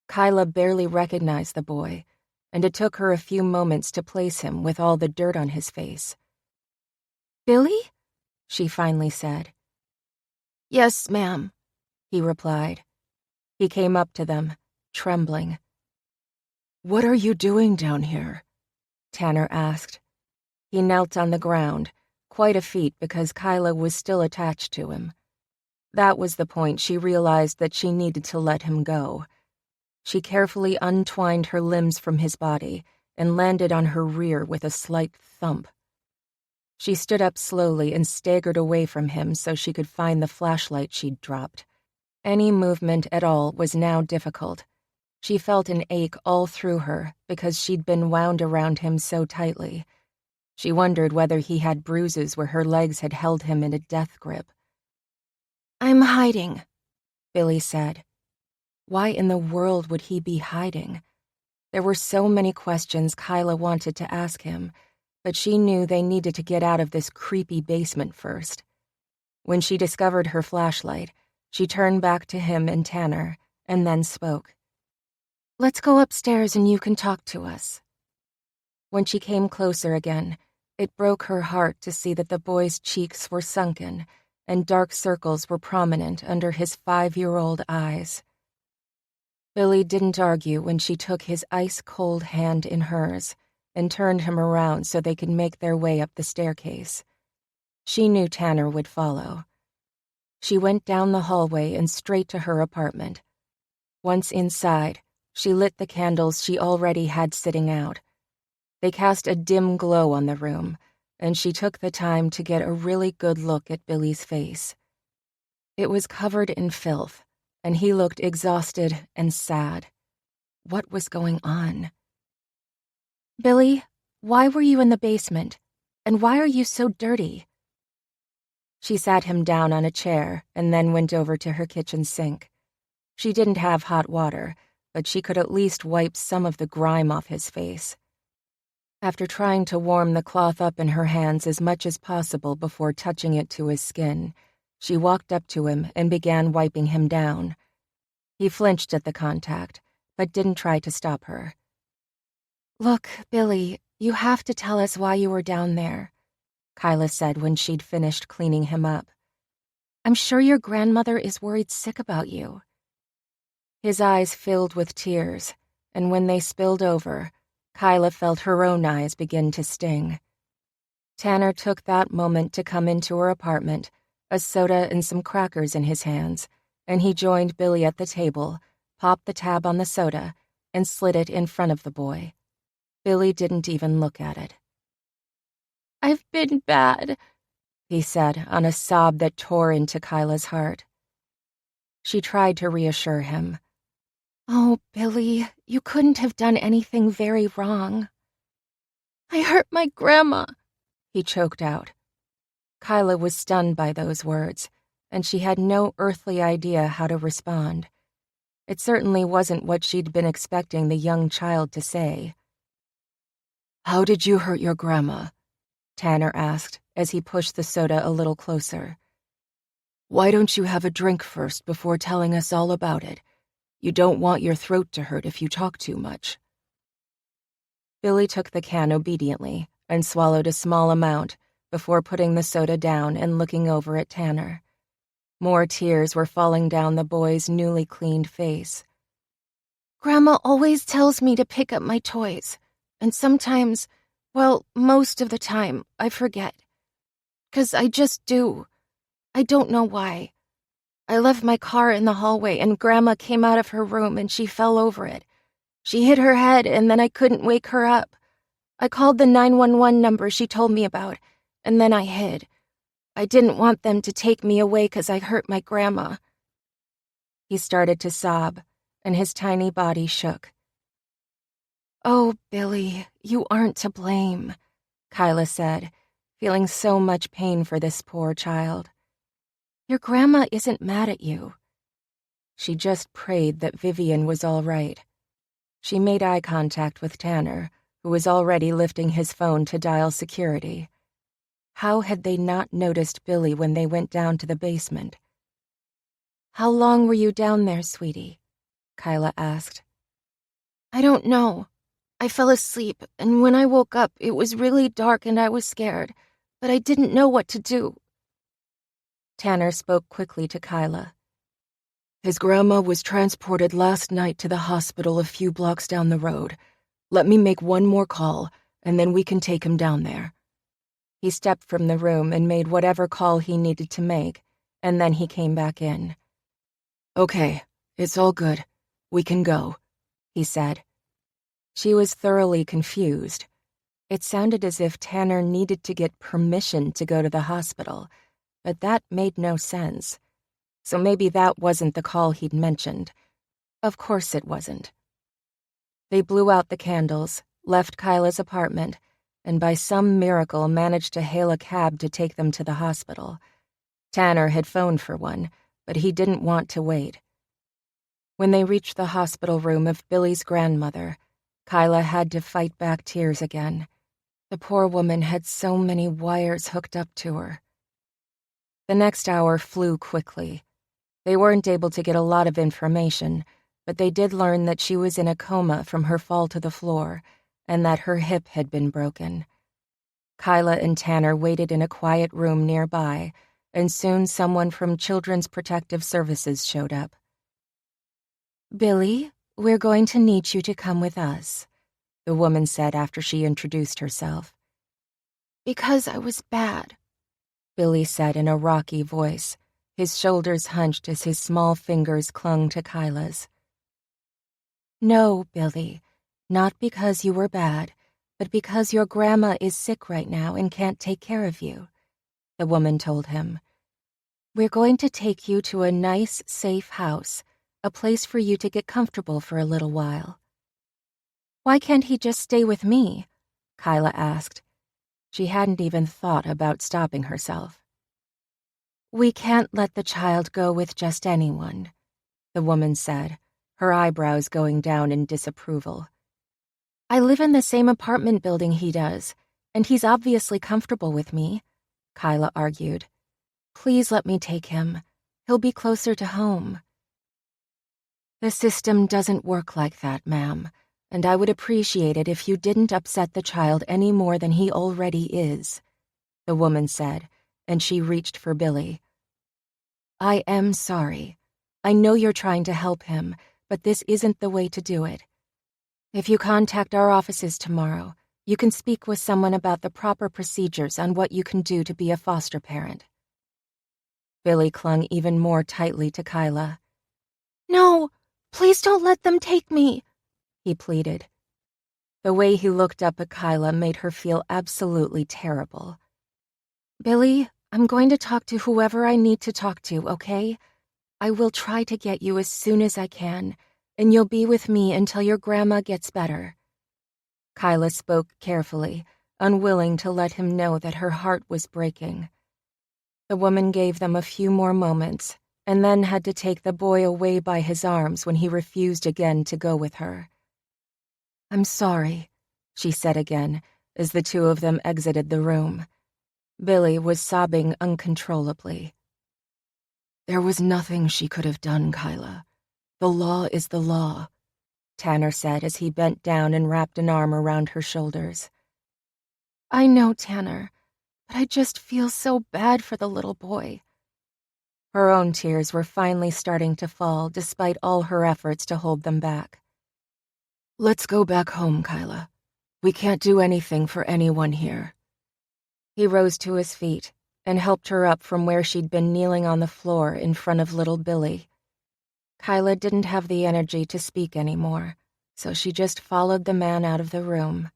Kyla barely recognized the boy, and it took her a few moments to place him with all the dirt on his face. "Billy?" she finally said. "Yes, ma'am," he replied. He came up to them, trembling. "What are you doing down here?" Tanner asked. He knelt on the ground, quite a feat because Kyla was still attached to him. That was the point she realized that she needed to let him go. She carefully untwined her limbs from his body and landed on her rear with a slight thump. She stood up slowly and staggered away from him so she could find the flashlight she'd dropped. Any movement at all was now difficult. She felt an ache all through her because she'd been wound around him so tightly. She wondered whether he had bruises where her legs had held him in a death grip. "I'm hiding," Billy said. Why in the world would he be hiding? There were so many questions Kyla wanted to ask him, but she knew they needed to get out of this creepy basement first. When she discovered her flashlight, she turned back to him and Tanner, and then spoke. "Let's go upstairs and you can talk to us." When she came closer again, it broke her heart to see that the boy's cheeks were sunken and dark circles were prominent under his 5-year-old eyes. Billy didn't argue when she took his ice-cold hand in hers and turned him around so they could make their way up the staircase. She knew Tanner would follow. She went down the hallway and straight to her apartment. Once inside, she lit the candles she already had sitting out. They cast a dim glow on the room, and she took the time to get a really good look at Billy's face. It was covered in filth, and he looked exhausted and sad. What was going on? "Billy, why were you in the basement? And why are you so dirty?" She sat him down on a chair and then went over to her kitchen sink. She didn't have hot water, but she could at least wipe some of the grime off his face. After trying to warm the cloth up in her hands as much as possible before touching it to his skin, she walked up to him and began wiping him down. He flinched at the contact, but didn't try to stop her. "Look, Billy, you have to tell us why you were down there," Kyla said when she'd finished cleaning him up. "I'm sure your grandmother is worried sick about you." His eyes filled with tears, and when they spilled over, Kyla felt her own eyes begin to sting. Tanner took that moment to come into her apartment, a soda and some crackers in his hands, and he joined Billy at the table, popped the tab on the soda, and slid it in front of the boy. Billy didn't even look at it. "I've been bad," he said on a sob that tore into Kyla's heart. She tried to reassure him. "Oh, Billy, you couldn't have done anything very wrong." "I hurt my grandma," he choked out. Kyla was stunned by those words, and she had no earthly idea how to respond. It certainly wasn't what she'd been expecting the young child to say. "How did you hurt your grandma?" Tanner asked as he pushed the soda a little closer. "Why don't you have a drink first before telling us all about it? You don't want your throat to hurt if you talk too much." Billy took the can obediently and swallowed a small amount before putting the soda down and looking over at Tanner. More tears were falling down the boy's newly cleaned face. "Grandma always tells me to pick up my toys, and sometimes, well, most of the time, I forget. 'Cause I just do. I don't know why. I left my car in the hallway and Grandma came out of her room and she fell over it. She hit her head and then I couldn't wake her up. I called the 911 number she told me about, and then I hid. I didn't want them to take me away 'cause I hurt my grandma." He started to sob, and his tiny body shook. "Oh, Billy, you aren't to blame," Kyla said, feeling so much pain for this poor child. "Your grandma isn't mad at you." She just prayed that Vivian was all right. She made eye contact with Tanner, who was already lifting his phone to dial security. How had they not noticed Billy when they went down to the basement? "How long were you down there, sweetie?" Kyla asked. "I don't know. I fell asleep, and when I woke up, it was really dark and I was scared, but I didn't know what to do." Tanner spoke quickly to Kyla. "His grandma was transported last night to the hospital a few blocks down the road. Let me make one more call, and then we can take him down there." He stepped from the room and made whatever call he needed to make, and then he came back in. "Okay, it's all good. We can go," he said. She was thoroughly confused. It sounded as if Tanner needed to get permission to go to the hospital, but that made no sense. So maybe that wasn't the call he'd mentioned. Of course it wasn't. They blew out the candles, left Kyla's apartment, and by some miracle managed to hail a cab to take them to the hospital. Tanner had phoned for one, but he didn't want to wait. When they reached the hospital room of Billy's grandmother, Kyla had to fight back tears again. The poor woman had so many wires hooked up to her. The next hour flew quickly. They weren't able to get a lot of information, but they did learn that she was in a coma from her fall to the floor and that her hip had been broken. Kyla and Tanner waited in a quiet room nearby, and soon someone from Children's Protective Services showed up. "Billy, we're going to need you to come with us," the woman said after she introduced herself. "Because I was bad," Billy said in a rocky voice, his shoulders hunched as his small fingers clung to Kyla's. "No, Billy, not because you were bad, but because your grandma is sick right now and can't take care of you," the woman told him. "We're going to take you to a nice, safe house, a place for you to get comfortable for a little while." "Why can't he just stay with me?" Kyla asked. She hadn't even thought about stopping herself. "We can't let the child go with just anyone," the woman said, her eyebrows going down in disapproval. "I live in the same apartment building he does, and he's obviously comfortable with me," Kyla argued. "Please let me take him. He'll be closer to home." "The system doesn't work like that, ma'am, and I would appreciate it if you didn't upset the child any more than he already is," the woman said, and she reached for Billy. "I am sorry. I know you're trying to help him, but this isn't the way to do it. If you contact our offices tomorrow, you can speak with someone about the proper procedures on what you can do to be a foster parent." Billy clung even more tightly to Kyla. "No, please don't let them take me," he pleaded. The way he looked up at Kyla made her feel absolutely terrible. "Billy, I'm going to talk to whoever I need to talk to, okay? I will try to get you as soon as I can, and you'll be with me until your grandma gets better." Kyla spoke carefully, unwilling to let him know that her heart was breaking. The woman gave them a few more moments, and then had to take the boy away by his arms when he refused again to go with her. "I'm sorry," she said again, as the two of them exited the room. Billy was sobbing uncontrollably. "There was nothing she could have done, Kyla. The law is the law," Tanner said as he bent down and wrapped an arm around her shoulders. "I know, Tanner, but I just feel so bad for the little boy." Her own tears were finally starting to fall despite all her efforts to hold them back. "Let's go back home, Kyla. We can't do anything for anyone here." He rose to his feet and helped her up from where she'd been kneeling on the floor in front of little Billy. Kyla didn't have the energy to speak anymore, so she just followed the man out of the room.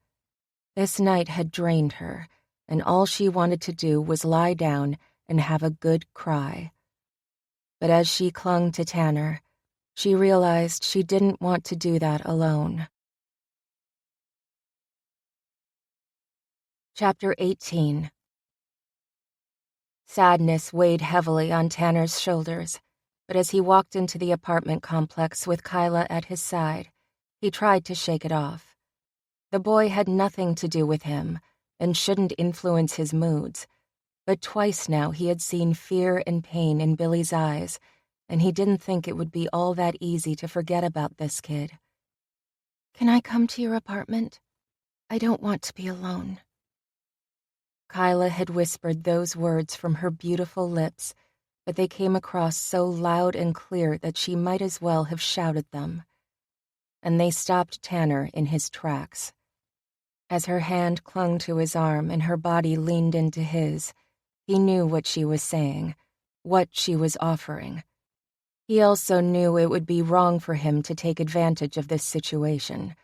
This night had drained her, and all she wanted to do was lie down and have a good cry. But as she clung to Tanner, she realized she didn't want to do that alone. Chapter 18. Sadness weighed heavily on Tanner's shoulders, but as he walked into the apartment complex with Kyla at his side, he tried to shake it off. The boy had nothing to do with him and shouldn't influence his moods, but twice now he had seen fear and pain in Billy's eyes, and he didn't think it would be all that easy to forget about this kid. "Can I come to your apartment? I don't want to be alone." Kyla had whispered those words from her beautiful lips, but they came across so loud and clear that she might as well have shouted them. And they stopped Tanner in his tracks. As her hand clung to his arm and her body leaned into his, he knew what she was saying, what she was offering. He also knew it would be wrong for him to take advantage of this situation.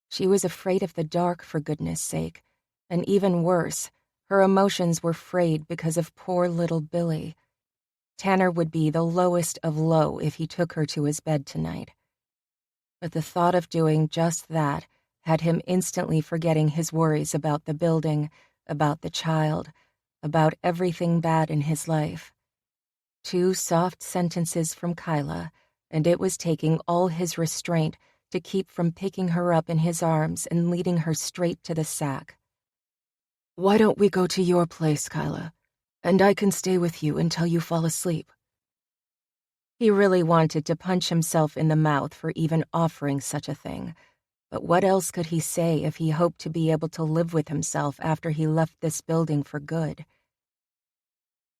She was afraid of the dark, for goodness sake, and even worse, her emotions were frayed because of poor little Billy. Tanner would be the lowest of low if he took her to his bed tonight. But the thought of doing just that had him instantly forgetting his worries about the building, about the child, about everything bad in his life. 2 soft sentences from Kyla, and it was taking all his restraint to keep from picking her up in his arms and leading her straight to the sack. "Why don't we go to your place, Kyla, and I can stay with you until you fall asleep?" He really wanted to punch himself in the mouth for even offering such a thing, but what else could he say if he hoped to be able to live with himself after he left this building for good?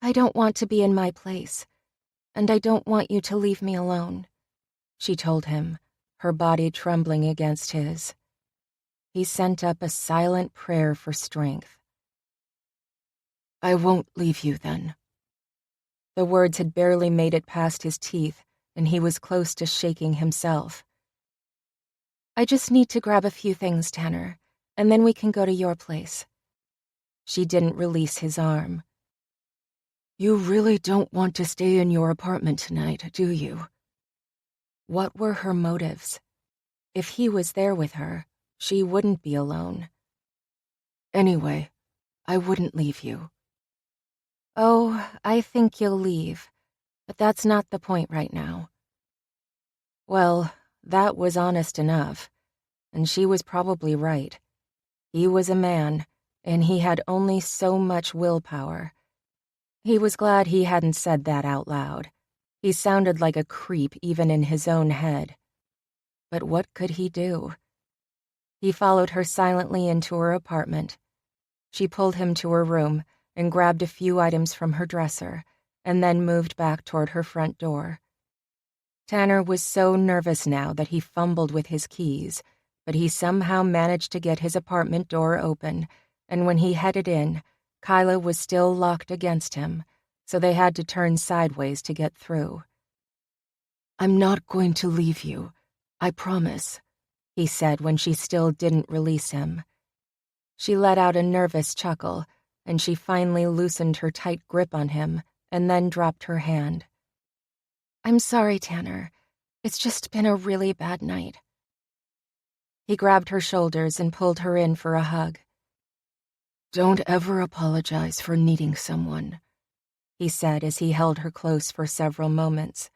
I don't want to be in my place, and I don't want you to leave me alone, she told him, her body trembling against his. He sent up a silent prayer for strength. "I won't leave you, then." The words had barely made it past his teeth, and he was close to shaking himself. "I just need to grab a few things, Tanner, and then we can go to your place." She didn't release his arm. "You really don't want to stay in your apartment tonight, do you?" What were her motives? If he was there with her, she wouldn't be alone. "Anyway, I wouldn't leave you." "Oh, I think you'll leave, but that's not the point right now." Well, that was honest enough, and she was probably right. He was a man, and he had only so much willpower. He was glad he hadn't said that out loud. He sounded like a creep even in his own head. But what could he do? He followed her silently into her apartment. She pulled him to her room and grabbed a few items from her dresser, and then moved back toward her front door. Tanner was so nervous now that he fumbled with his keys, but he somehow managed to get his apartment door open, and when he headed in, Kyla was still locked against him, so they had to turn sideways to get through. "I'm not going to leave you, I promise," he said when she still didn't release him. She let out a nervous chuckle, and she finally loosened her tight grip on him and then dropped her hand. "I'm sorry, Tanner. It's just been a really bad night." He grabbed her shoulders and pulled her in for a hug. "Don't ever apologize for needing someone," he said as he held her close for several moments.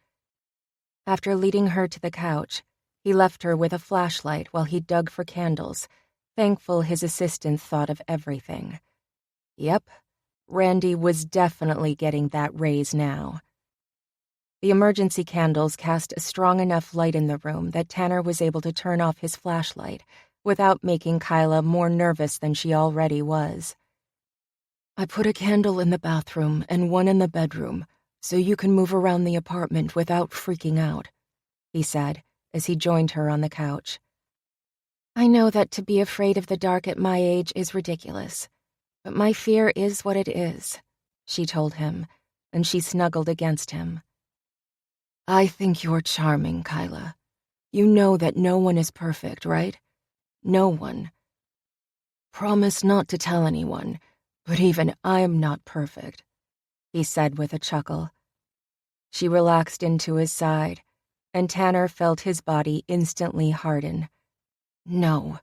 After leading her to the couch, he left her with a flashlight while he dug for candles, thankful his assistant thought of everything. Yep, Randy was definitely getting that raise now. The emergency candles cast a strong enough light in the room that Tanner was able to turn off his flashlight without making Kyla more nervous than she already was. "I put a candle in the bathroom and one in the bedroom, so you can move around the apartment without freaking out," he said as he joined her on the couch. "I know that to be afraid of the dark at my age is ridiculous, but my fear is what it is," she told him, and she snuggled against him. "I think you're charming, Kyla. You know that no one is perfect, right? No one. Promise not to tell anyone, but even I'm not perfect," he said with a chuckle. She relaxed into his side, and Tanner felt his body instantly harden. No.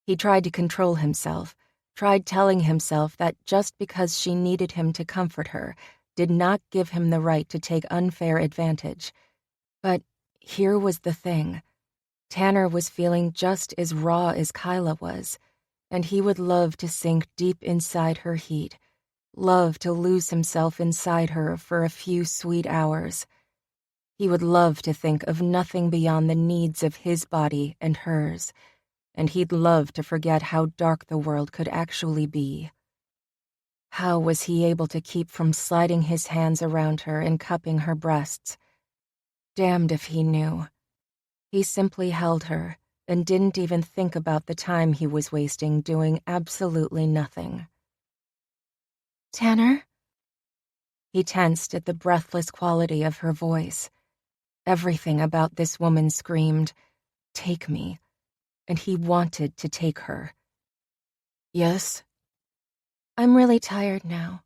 He tried to control himself, tried telling himself that just because she needed him to comfort her did not give him the right to take unfair advantage. But here was the thing. Tanner was feeling just as raw as Kyla was, and he would love to sink deep inside her heat, love to lose himself inside her for a few sweet hours. He would love to think of nothing beyond the needs of his body and hers, and he'd love to forget how dark the world could actually be. How was he able to keep from sliding his hands around her and cupping her breasts? Damned if he knew. He simply held her and didn't even think about the time he was wasting doing absolutely nothing. "Tanner?" He tensed at the breathless quality of her voice. Everything about this woman screamed, "Take me," and he wanted to take her. Yes? I'm really tired now.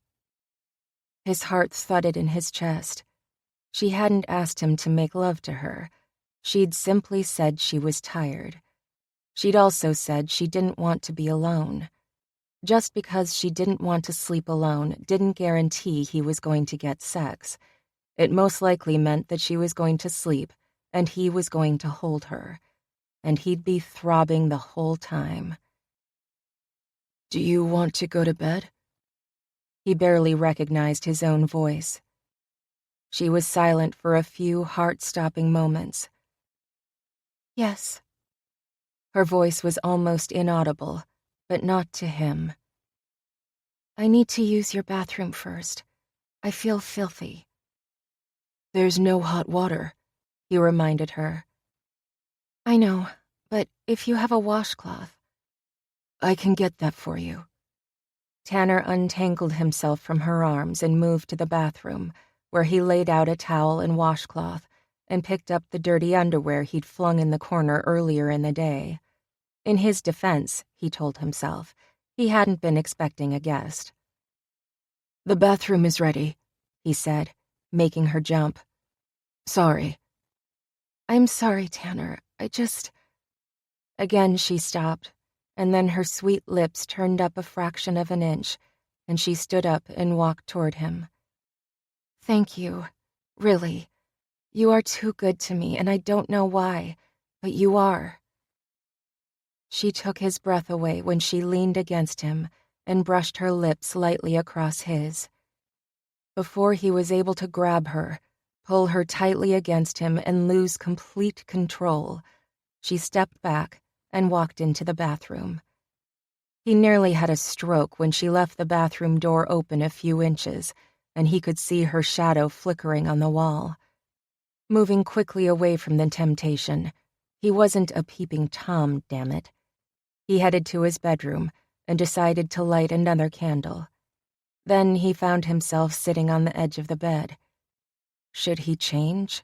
His heart thudded in his chest. She hadn't asked him to make love to her. She'd simply said she was tired. She'd also said she didn't want to be alone. Just because she didn't want to sleep alone didn't guarantee he was going to get sex. It most likely meant that she was going to sleep, and he was going to hold her. And he'd be throbbing the whole time. Do you want to go to bed? He barely recognized his own voice. She was silent for a few heart-stopping moments. Yes. Her voice was almost inaudible, but not to him. I need to use your bathroom first. I feel filthy. There's no hot water, he reminded her. I know, but if you have a washcloth. I can get that for you. Tanner untangled himself from her arms and moved to the bathroom, where he laid out a towel and washcloth and picked up the dirty underwear he'd flung in the corner earlier in the day. In his defense, he told himself, he hadn't been expecting a guest. The bathroom is ready, he said, making her jump. Sorry. I'm sorry, Tanner. Again she stopped, and then her sweet lips turned up a fraction of an inch, and she stood up and walked toward him. Thank you. Really. You are too good to me, and I don't know why, but you are. She took his breath away when she leaned against him and brushed her lips lightly across his. Before he was able to grab her, pull her tightly against him and lose complete control, she stepped back and walked into the bathroom. He nearly had a stroke when she left the bathroom door open a few inches, and he could see her shadow flickering on the wall. Moving quickly away from the temptation, he wasn't a peeping Tom, damn it. He headed to his bedroom and decided to light another candle. Then he found himself sitting on the edge of the bed. Should he change?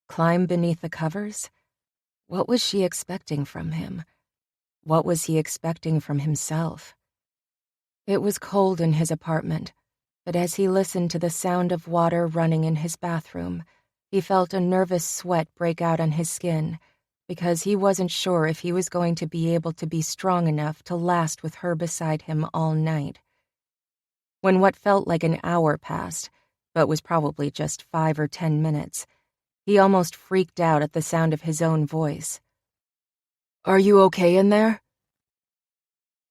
Climb beneath the covers? What was she expecting from him? What was he expecting from himself? It was cold in his apartment, but as he listened to the sound of water running in his bathroom, he felt a nervous sweat break out on his skin because he wasn't sure if he was going to be able to be strong enough to last with her beside him all night. When what felt like an hour passed, but was probably just 5 or 10 minutes, he almost freaked out at the sound of his own voice. Are you okay in there?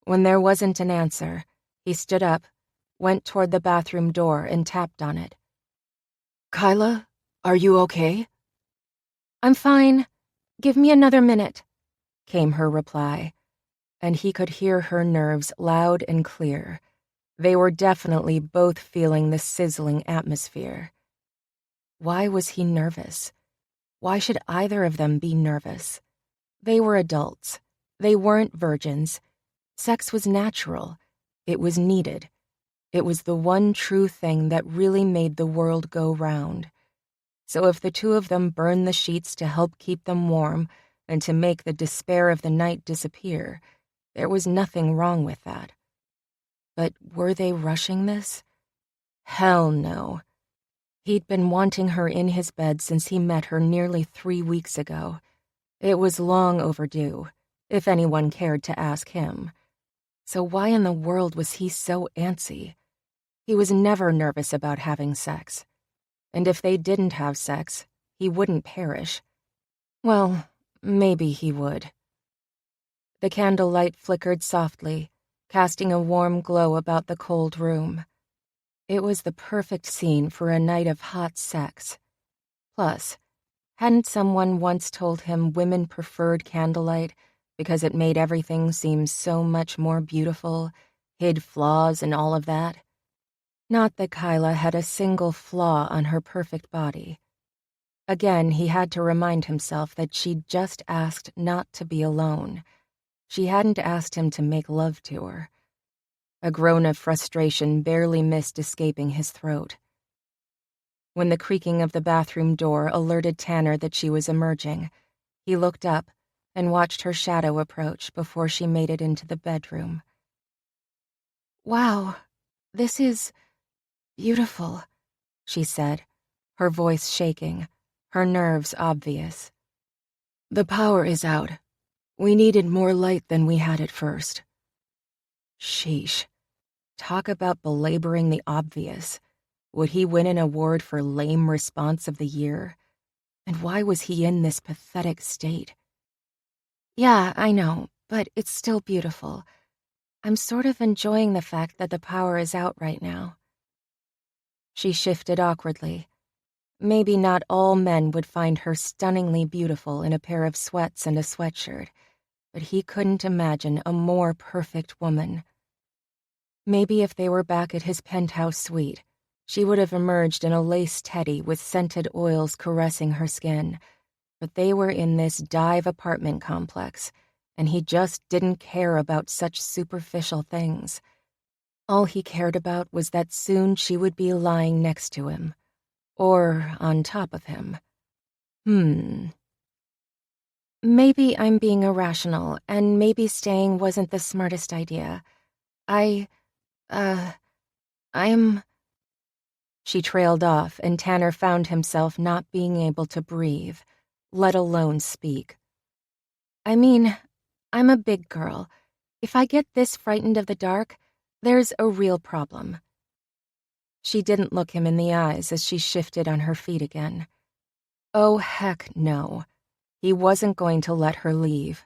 When there wasn't an answer, he stood up, went toward the bathroom door and tapped on it. Kyla, are you okay? I'm fine. Give me another minute, came her reply, and he could hear her nerves loud and clear. They were definitely both feeling the sizzling atmosphere. Why was he nervous? Why should either of them be nervous? They were adults. They weren't virgins. Sex was natural. It was needed. It was the one true thing that really made the world go round. So if the two of them burned the sheets to help keep them warm and to make the despair of the night disappear, there was nothing wrong with that. But were they rushing this? Hell no. He'd been wanting her in his bed since he met her nearly 3 weeks ago. It was long overdue, if anyone cared to ask him. So why in the world was he so antsy? He was never nervous about having sex. And if they didn't have sex, he wouldn't perish. Well, maybe he would. The candlelight flickered softly, casting a warm glow about the cold room. It was the perfect scene for a night of hot sex. Plus, hadn't someone once told him women preferred candlelight because it made everything seem so much more beautiful, hid flaws and all of that? Not that Kyla had a single flaw on her perfect body. Again, he had to remind himself that she'd just asked not to be alone. She hadn't asked him to make love to her. A groan of frustration barely missed escaping his throat. When the creaking of the bathroom door alerted Tanner that she was emerging, he looked up and watched her shadow approach before she made it into the bedroom. "Wow, this is beautiful," she said, her voice shaking, her nerves obvious. "The power is out. We needed more light than we had at first." Sheesh. Talk about belaboring the obvious. Would he win an award for lame response of the year? And why was he in this pathetic state? "Yeah, I know, but it's still beautiful. I'm sort of enjoying the fact that the power is out right now." She shifted awkwardly. Maybe not all men would find her stunningly beautiful in a pair of sweats and a sweatshirt, but he couldn't imagine a more perfect woman. Maybe if they were back at his penthouse suite, she would have emerged in a lace teddy with scented oils caressing her skin, but they were in this dive apartment complex, and he just didn't care about such superficial things. All he cared about was that soon she would be lying next to him, or on top of him. Maybe I'm being irrational, and maybe staying wasn't the smartest idea. I'm... She trailed off, and Tanner found himself not being able to breathe, let alone speak. I mean, I'm a big girl. If I get this frightened of the dark, there's a real problem. She didn't look him in the eyes as she shifted on her feet again. Oh, heck no. He wasn't going to let her leave.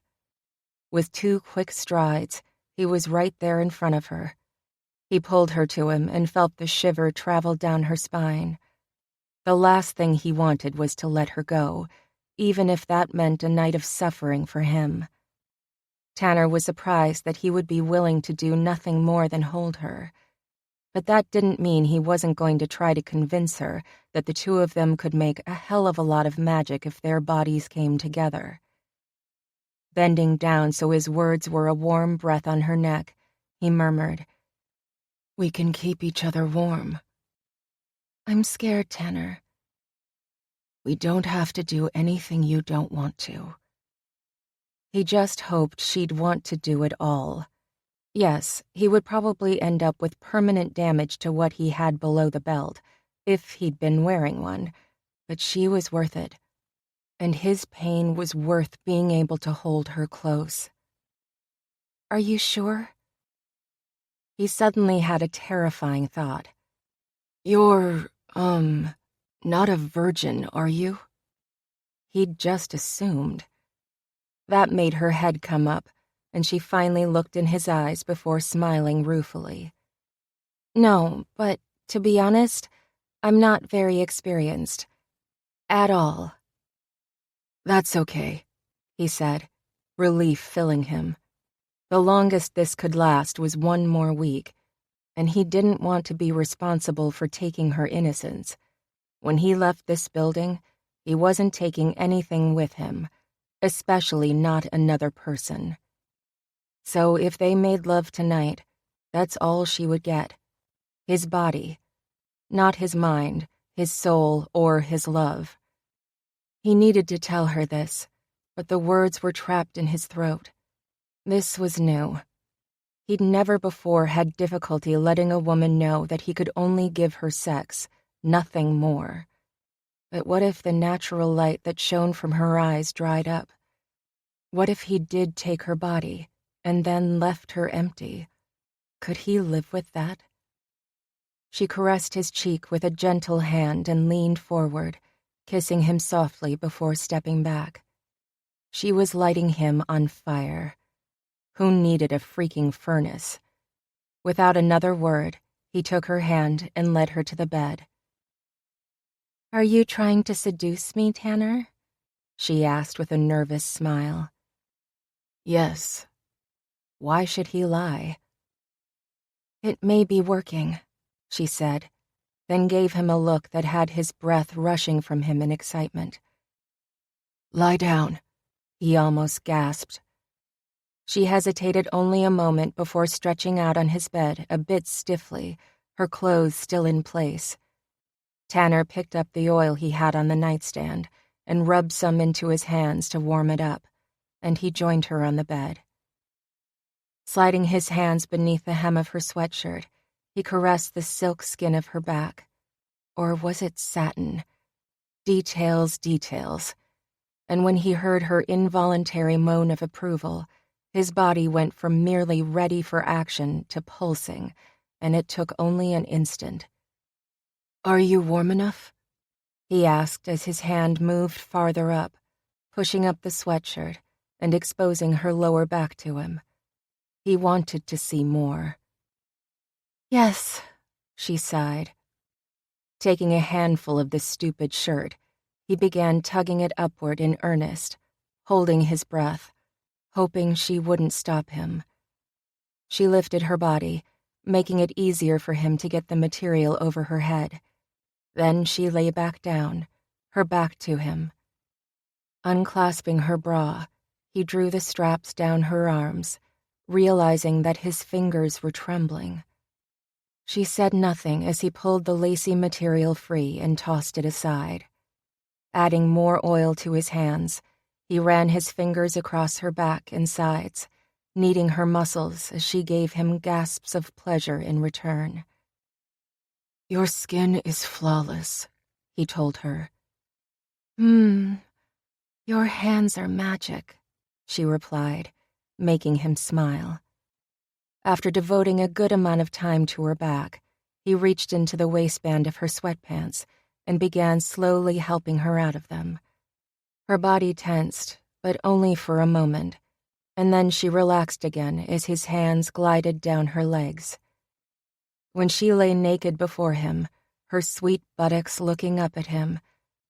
With 2 quick strides, he was right there in front of her. He pulled her to him and felt the shiver travel down her spine. The last thing he wanted was to let her go, even if that meant a night of suffering for him. Tanner was surprised that he would be willing to do nothing more than hold her. But that didn't mean he wasn't going to try to convince her that the two of them could make a hell of a lot of magic if their bodies came together. Bending down so his words were a warm breath on her neck, he murmured, "We can keep each other warm." "I'm scared, Tanner." "We don't have to do anything you don't want to." He just hoped she'd want to do it all. Yes, he would probably end up with permanent damage to what he had below the belt, if he'd been wearing one, but she was worth it. And his pain was worth being able to hold her close. "Are you sure?" He suddenly had a terrifying thought. "You're, not a virgin, are you?" He'd just assumed. That made her head come up, and she finally looked in his eyes before smiling ruefully. "No, but to be honest, I'm not very experienced. At all." "That's okay," he said, relief filling him. The longest this could last was 1 more week, and he didn't want to be responsible for taking her innocence. When he left this building, he wasn't taking anything with him, especially not another person. So if they made love tonight, that's all she would get. His body. Not his mind, his soul, or his love. He needed to tell her this, but the words were trapped in his throat. This was new. He'd never before had difficulty letting a woman know that he could only give her sex, nothing more. But what if the natural light that shone from her eyes dried up? What if he did take her body, and then left her empty? Could he live with that? She caressed his cheek with a gentle hand and leaned forward, kissing him softly before stepping back. She was lighting him on fire. Who needed a freaking furnace? Without another word, he took her hand and led her to the bed. "Are you trying to seduce me, Tanner?" she asked with a nervous smile. "Yes." Why should he lie? "It may be working," she said, then gave him a look that had his breath rushing from him in excitement. "Lie down," he almost gasped. She hesitated only a moment before stretching out on his bed a bit stiffly, her clothes still in place. Tanner picked up the oil he had on the nightstand and rubbed some into his hands to warm it up, and he joined her on the bed. Sliding his hands beneath the hem of her sweatshirt, he caressed the silk skin of her back. Or was it satin? Details, details. And when he heard her involuntary moan of approval, his body went from merely ready for action to pulsing, and it took only an instant. "Are you warm enough?" he asked as his hand moved farther up, pushing up the sweatshirt and exposing her lower back to him. He wanted to see more. "Yes," she sighed. Taking a handful of the stupid shirt, he began tugging it upward in earnest, holding his breath, hoping she wouldn't stop him. She lifted her body, making it easier for him to get the material over her head. Then she lay back down, her back to him. Unclasping her bra, he drew the straps down her arms, realizing that his fingers were trembling. She said nothing as he pulled the lacy material free and tossed it aside. Adding more oil to his hands, he ran his fingers across her back and sides, kneading her muscles as she gave him gasps of pleasure in return. "Your skin is flawless," he told her. Your hands are magic," she replied, making him smile. After devoting a good amount of time to her back, he reached into the waistband of her sweatpants and began slowly helping her out of them. Her body tensed, but only for a moment, and then she relaxed again as his hands glided down her legs. When she lay naked before him, her sweet buttocks looking up at him,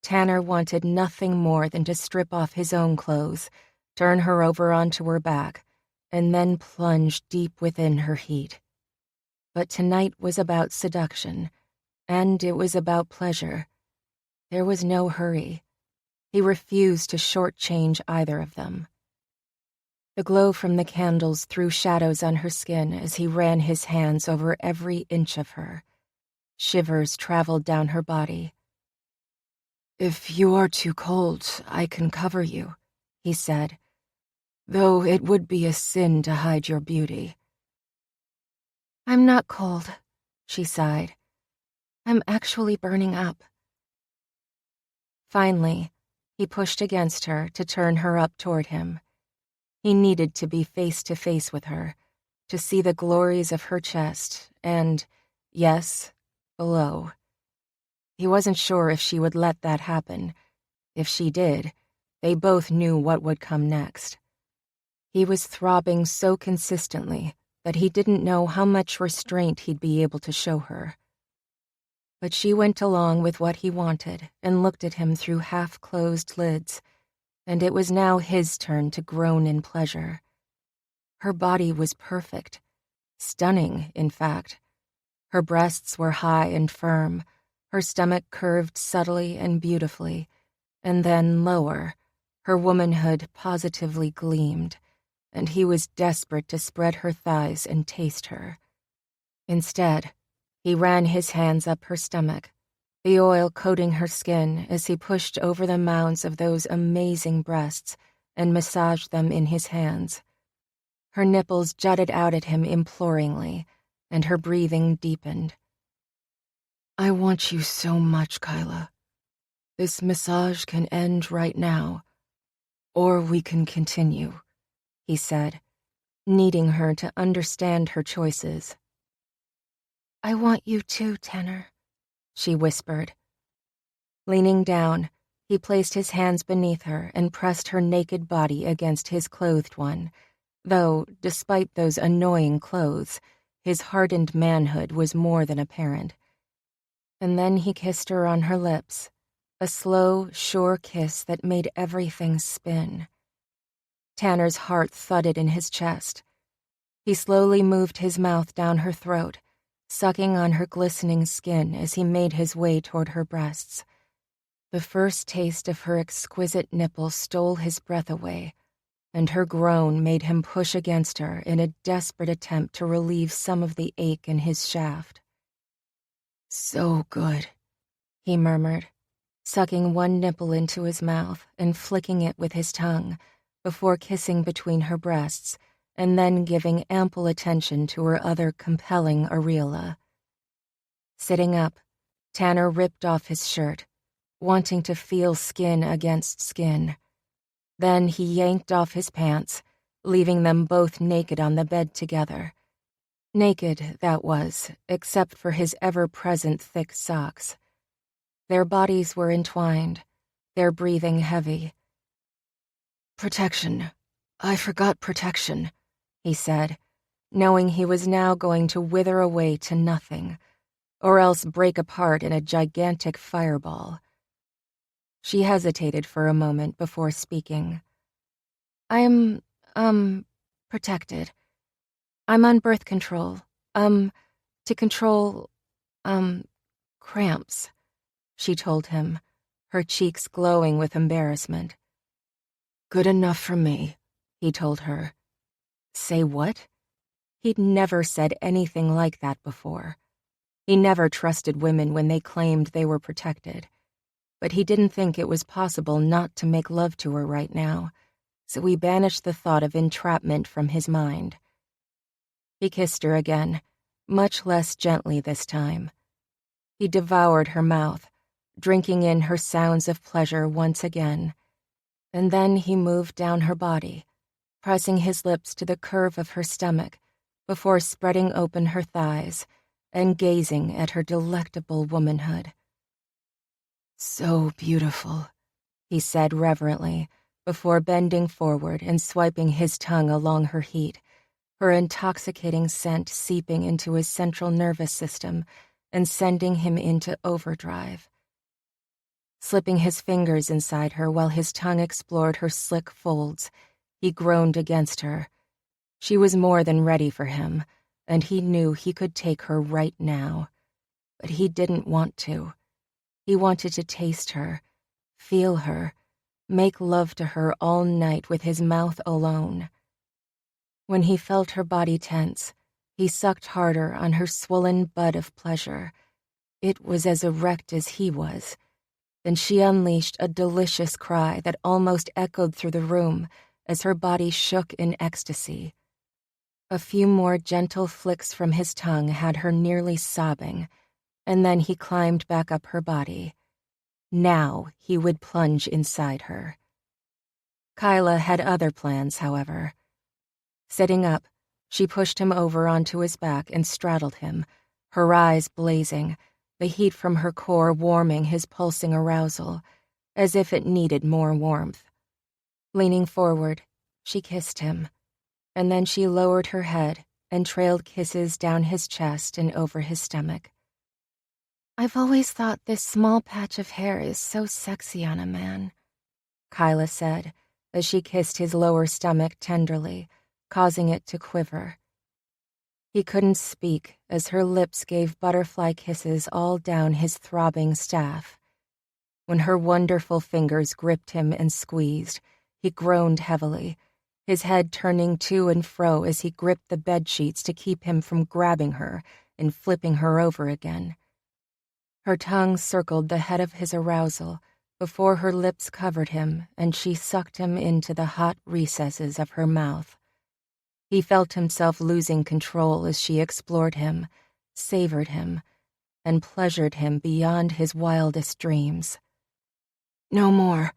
Tanner wanted nothing more than to strip off his own clothes, turn her over onto her back, and then plunge deep within her heat. But tonight was about seduction, and it was about pleasure. There was no hurry. He refused to shortchange either of them. The glow from the candles threw shadows on her skin as he ran his hands over every inch of her. Shivers traveled down her body. "If you are too cold, I can cover you," he said, "though it would be a sin to hide your beauty." "I'm not cold," she sighed. "I'm actually burning up." Finally, he pushed against her to turn her up toward him. He needed to be face to face with her, to see the glories of her chest and, yes, below. He wasn't sure if she would let that happen. If she did, they both knew what would come next. He was throbbing so consistently that he didn't know how much restraint he'd be able to show her. But she went along with what he wanted and looked at him through half-closed lids, and it was now his turn to groan in pleasure. Her body was perfect, stunning, in fact. Her breasts were high and firm, her stomach curved subtly and beautifully, and then lower, her womanhood positively gleamed, and he was desperate to spread her thighs and taste her. Instead, he ran his hands up her stomach, the oil coating her skin as he pushed over the mounds of those amazing breasts and massaged them in his hands. Her nipples jutted out at him imploringly, and her breathing deepened. "I want you so much, Kyla. This massage can end right now, or we can continue," he said, needing her to understand her choices. "I want you too, Tanner," she whispered. Leaning down, he placed his hands beneath her and pressed her naked body against his clothed one, though, despite those annoying clothes, his hardened manhood was more than apparent. And then he kissed her on her lips, a slow, sure kiss that made everything spin. Tanner's heart thudded in his chest. He slowly moved his mouth down her throat, sucking on her glistening skin as he made his way toward her breasts. The first taste of her exquisite nipple stole his breath away, and her groan made him push against her in a desperate attempt to relieve some of the ache in his shaft. "So good," he murmured, sucking one nipple into his mouth and flicking it with his tongue before kissing between her breasts and then giving ample attention to her other compelling areola. Sitting up, Tanner ripped off his shirt, wanting to feel skin against skin. Then he yanked off his pants, leaving them both naked on the bed together. Naked, that was, except for his ever-present thick socks. Their bodies were entwined, their breathing heavy. "Protection. I forgot protection," he said, knowing he was now going to wither away to nothing, or else break apart in a gigantic fireball. She hesitated for a moment before speaking. I'm, protected. I'm on birth control. To control, cramps, she told him, her cheeks glowing with embarrassment. "Good enough for me," he told her. Say what? He'd never said anything like that before. He never trusted women when they claimed they were protected. But he didn't think it was possible not to make love to her right now, so he banished the thought of entrapment from his mind. He kissed her again, much less gently this time. He devoured her mouth, drinking in her sounds of pleasure once again, and then he moved down her body, pressing his lips to the curve of her stomach before spreading open her thighs and gazing at her delectable womanhood. "So beautiful," he said reverently before bending forward and swiping his tongue along her heat, her intoxicating scent seeping into his central nervous system and sending him into overdrive. Slipping his fingers inside her while his tongue explored her slick folds, he groaned against her. She was more than ready for him, and he knew he could take her right now. But he didn't want to. He wanted to taste her, feel her, make love to her all night with his mouth alone. When he felt her body tense, he sucked harder on her swollen bud of pleasure. It was as erect as he was. Then she unleashed a delicious cry that almost echoed through the room as her body shook in ecstasy. A few more gentle flicks from his tongue had her nearly sobbing, and then he climbed back up her body. Now he would plunge inside her. Kyla had other plans, however. Sitting up, she pushed him over onto his back and straddled him, her eyes blazing, the heat from her core warming his pulsing arousal, as if it needed more warmth. Leaning forward, she kissed him, and then she lowered her head and trailed kisses down his chest and over his stomach. "I've always thought this small patch of hair is so sexy on a man," Kyla said as she kissed his lower stomach tenderly, causing it to quiver. He couldn't speak as her lips gave butterfly kisses all down his throbbing staff. When her wonderful fingers gripped him and squeezed, he groaned heavily, his head turning to and fro as he gripped the bedsheets to keep him from grabbing her and flipping her over again. Her tongue circled the head of his arousal before her lips covered him and she sucked him into the hot recesses of her mouth. He felt himself losing control as she explored him, savored him, and pleasured him beyond his wildest dreams. "No more,"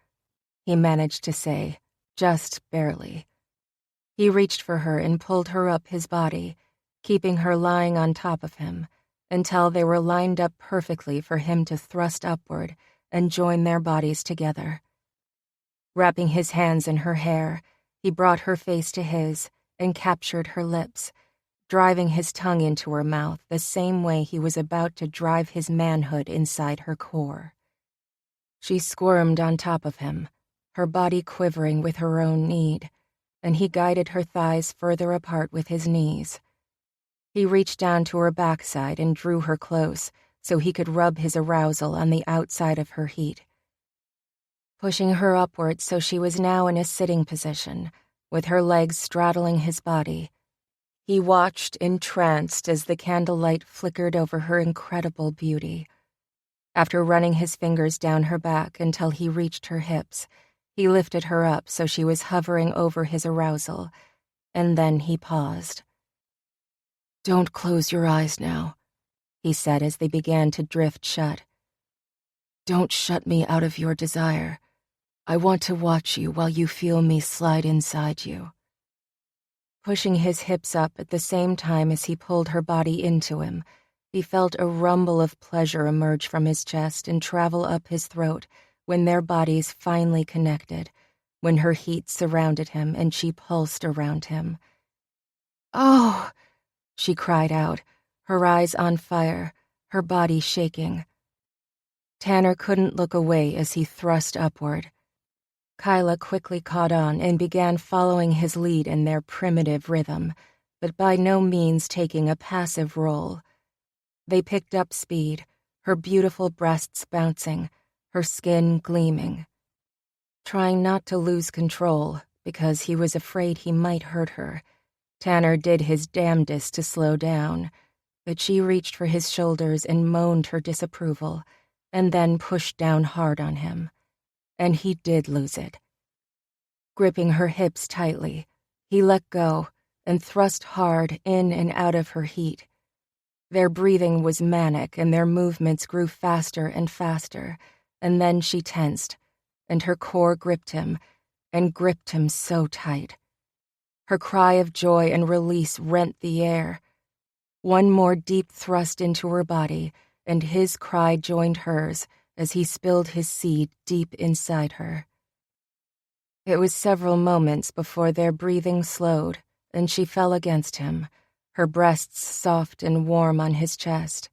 he managed to say, just barely. He reached for her and pulled her up his body, keeping her lying on top of him, until they were lined up perfectly for him to thrust upward and join their bodies together. Wrapping his hands in her hair, he brought her face to his and captured her lips, driving his tongue into her mouth the same way he was about to drive his manhood inside her core. She squirmed on top of him, her body quivering with her own need, and he guided her thighs further apart with his knees. He reached down to her backside and drew her close so he could rub his arousal on the outside of her heat. Pushing her upward so she was now in a sitting position, with her legs straddling his body, he watched entranced as the candlelight flickered over her incredible beauty. After running his fingers down her back until he reached her hips, he lifted her up so she was hovering over his arousal, and then he paused. "Don't close your eyes now," he said as they began to drift shut. "Don't shut me out of your desire. I want to watch you while you feel me slide inside you." Pushing his hips up at the same time as he pulled her body into him, he felt a rumble of pleasure emerge from his chest and travel up his throat when their bodies finally connected, when her heat surrounded him and she pulsed around him. "Oh!" she cried out, her eyes on fire, her body shaking. Tanner couldn't look away as he thrust upward. Kyla quickly caught on and began following his lead in their primitive rhythm, but by no means taking a passive role. They picked up speed, her beautiful breasts bouncing, her skin gleaming. Trying not to lose control, because he was afraid he might hurt her, Tanner did his damnedest to slow down, but she reached for his shoulders and moaned her disapproval, and then pushed down hard on him. And he did lose it. Gripping her hips tightly, he let go and thrust hard in and out of her heat. Their breathing was manic and their movements grew faster and faster, and then she tensed, and her core gripped him so tight. Her cry of joy and release rent the air. One more deep thrust into her body, and his cry joined hers as he spilled his seed deep inside her. It was several moments before their breathing slowed, and she fell against him, her breasts soft and warm on his chest.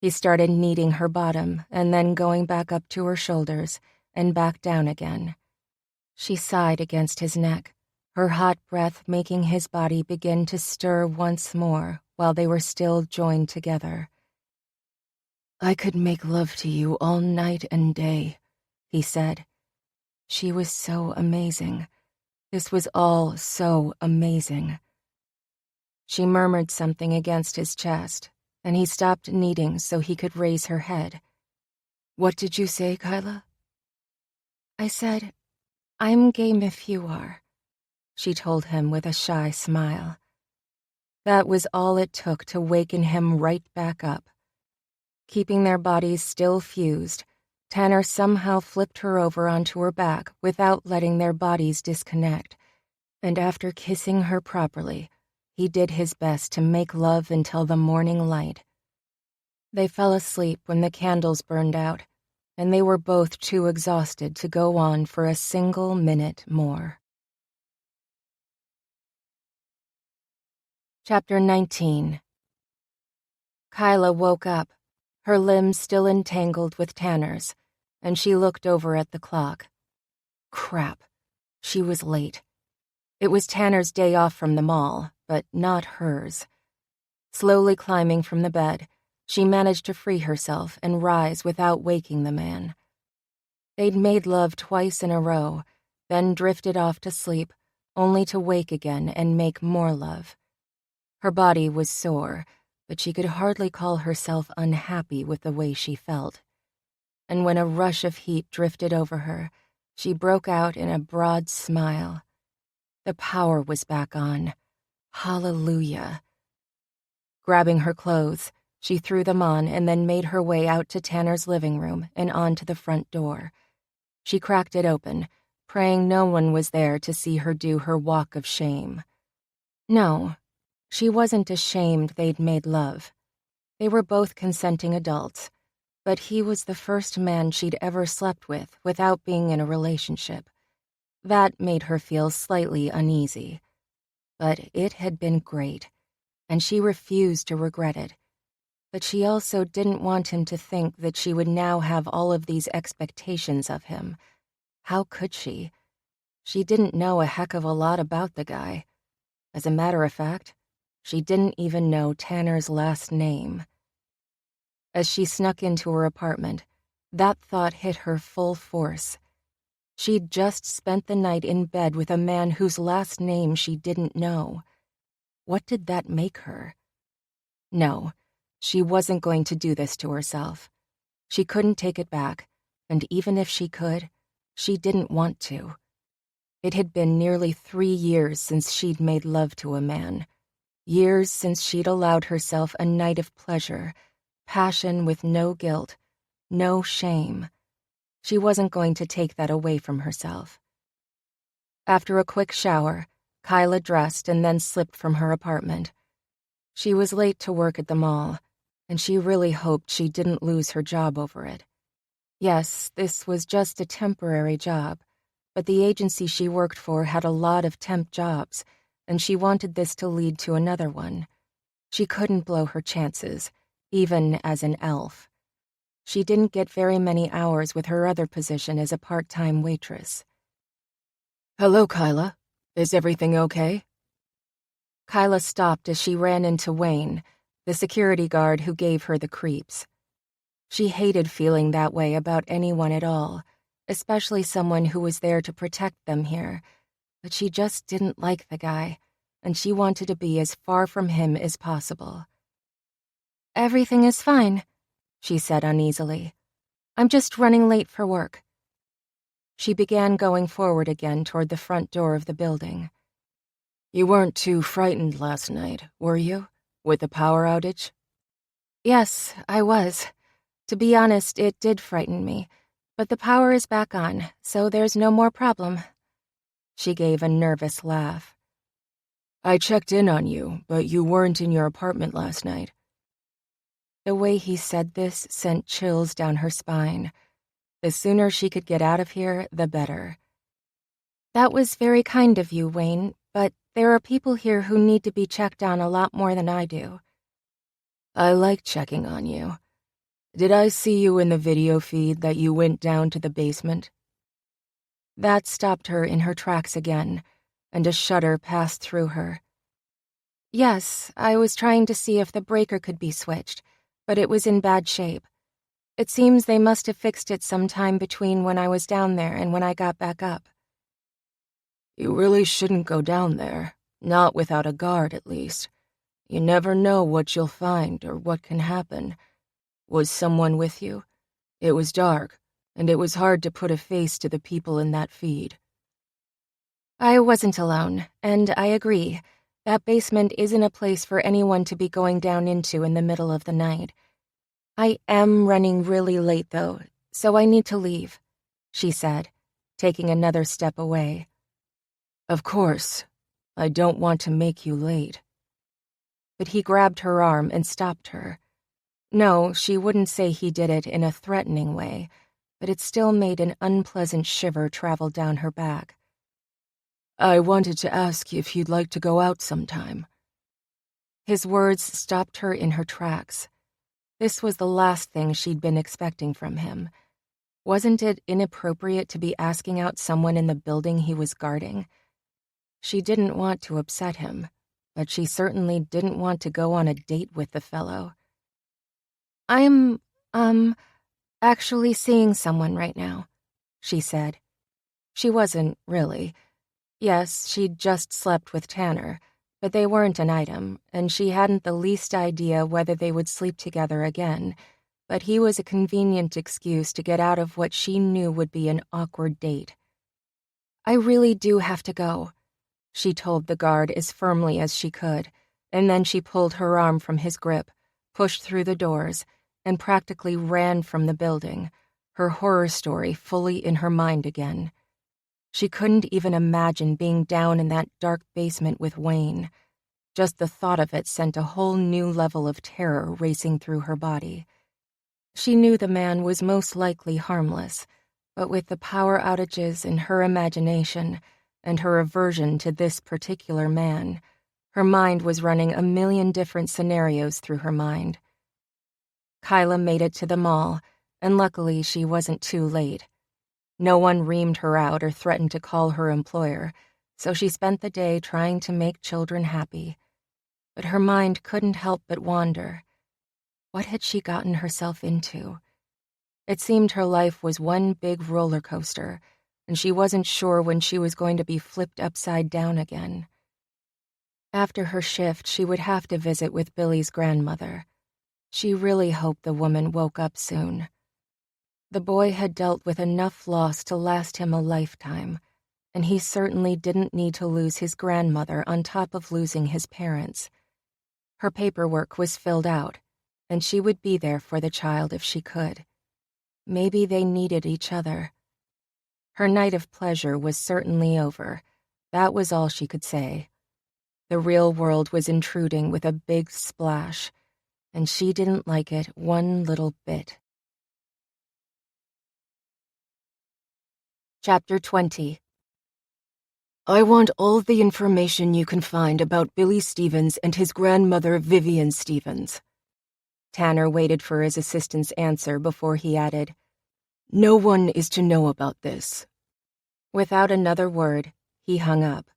He started kneading her bottom and then going back up to her shoulders and back down again. She sighed against his neck, her hot breath making his body begin to stir once more while they were still joined together. "I could make love to you all night and day," he said. She was so amazing. This was all so amazing. She murmured something against his chest, and he stopped kneading so he could raise her head. "What did you say, Kyla?" "I said, I'm game if you are," she told him with a shy smile. That was all it took to waken him right back up. Keeping their bodies still fused, Tanner somehow flipped her over onto her back without letting their bodies disconnect, and after kissing her properly, he did his best to make love until the morning light. They fell asleep when the candles burned out, and they were both too exhausted to go on for a single minute more. Chapter 19. Kyla woke up, her limbs still entangled with Tanner's, and she looked over at the clock. Crap. She was late. It was Tanner's day off from the mall, but not hers. Slowly climbing from the bed, she managed to free herself and rise without waking the man. They'd made love twice in a row, then drifted off to sleep, only to wake again and make more love. Her body was sore, but she could hardly call herself unhappy with the way she felt. And when a rush of heat drifted over her, she broke out in a broad smile. The power was back on. Hallelujah. Grabbing her clothes, she threw them on and then made her way out to Tanner's living room and onto the front door. She cracked it open, praying no one was there to see her do her walk of shame. No, she wasn't ashamed they'd made love. They were both consenting adults, but he was the first man she'd ever slept with without being in a relationship. That made her feel slightly uneasy. But it had been great, and she refused to regret it. But she also didn't want him to think that she would now have all of these expectations of him. How could she? She didn't know a heck of a lot about the guy. As a matter of fact, she didn't even know Tanner's last name. As she snuck into her apartment, that thought hit her full force. She'd just spent the night in bed with a man whose last name she didn't know. What did that make her? No, she wasn't going to do this to herself. She couldn't take it back, and even if she could, she didn't want to. It had been nearly 3 years since she'd made love to a man. Years since she'd allowed herself a night of pleasure, passion with no guilt, no shame. She wasn't going to take that away from herself. After a quick shower, Kyla dressed and then slipped from her apartment. She was late to work at the mall, and she really hoped she didn't lose her job over it. Yes, this was just a temporary job, but the agency she worked for had a lot of temp jobs, and she wanted this to lead to another one. She couldn't blow her chances, even as an elf. She didn't get very many hours with her other position as a part-time waitress. Hello, Kyla. Is everything okay? Kyla stopped as she ran into Wayne, the security guard who gave her the creeps. She hated feeling that way about anyone at all, especially someone who was there to protect them here, but she just didn't like the guy, and she wanted to be as far from him as possible. Everything is fine, she said uneasily. I'm just running late for work. She began going forward again toward the front door of the building. You weren't too frightened last night, were you? With the power outage? Yes, I was. To be honest, it did frighten me, but the power is back on, so there's no more problem. She gave a nervous laugh. I checked in on you, but you weren't in your apartment last night. The way he said this sent chills down her spine. The sooner she could get out of here, the better. That was very kind of you, Wayne, but there are people here who need to be checked on a lot more than I do. I like checking on you. Did I see you in the video feed that you went down to the basement? That stopped her in her tracks again, and a shudder passed through her. Yes, I was trying to see if the breaker could be switched, but it was in bad shape. It seems they must have fixed it sometime between when I was down there and when I got back up. You really shouldn't go down there, not without a guard at least. You never know what you'll find or what can happen. Was someone with you? It was dark, and it was hard to put a face to the people in that feed. I wasn't alone, and I agree. That basement isn't a place for anyone to be going down into in the middle of the night. I am running really late, though, so I need to leave, she said, taking another step away. Of course. I don't want to make you late. But he grabbed her arm and stopped her. No, she wouldn't say he did it in a threatening way, but it still made an unpleasant shiver travel down her back. I wanted to ask you if you'd like to go out sometime. His words stopped her in her tracks. This was the last thing she'd been expecting from him. Wasn't it inappropriate to be asking out someone in the building he was guarding? She didn't want to upset him, but she certainly didn't want to go on a date with the fellow. I'm, actually seeing someone right now, she said. She wasn't, really. Yes, she'd just slept with Tanner, but they weren't an item, and she hadn't the least idea whether they would sleep together again, but he was a convenient excuse to get out of what she knew would be an awkward date. I really do have to go, she told the guard as firmly as she could, and then she pulled her arm from his grip, pushed through the doors, and practically ran from the building, her horror story fully in her mind again. She couldn't even imagine being down in that dark basement with Wayne. Just the thought of it sent a whole new level of terror racing through her body. She knew the man was most likely harmless, but with the power outages in her imagination and her aversion to this particular man, her mind was running a million different scenarios through her mind. Kyla made it to the mall, and luckily she wasn't too late. No one reamed her out or threatened to call her employer, so she spent the day trying to make children happy. But her mind couldn't help but wander. What had she gotten herself into? It seemed her life was one big roller coaster, and she wasn't sure when she was going to be flipped upside down again. After her shift, she would have to visit with Billy's grandmother. She really hoped the woman woke up soon. The boy had dealt with enough loss to last him a lifetime, and he certainly didn't need to lose his grandmother on top of losing his parents. Her paperwork was filled out, and she would be there for the child if she could. Maybe they needed each other. Her night of pleasure was certainly over. That was all she could say. The real world was intruding with a big splash, and she didn't like it one little bit. Chapter 20. I want all the information you can find about Billy Stevens and his grandmother Vivian Stevens. Tanner waited for his assistant's answer before he added, No one is to know about this. Without another word, he hung up.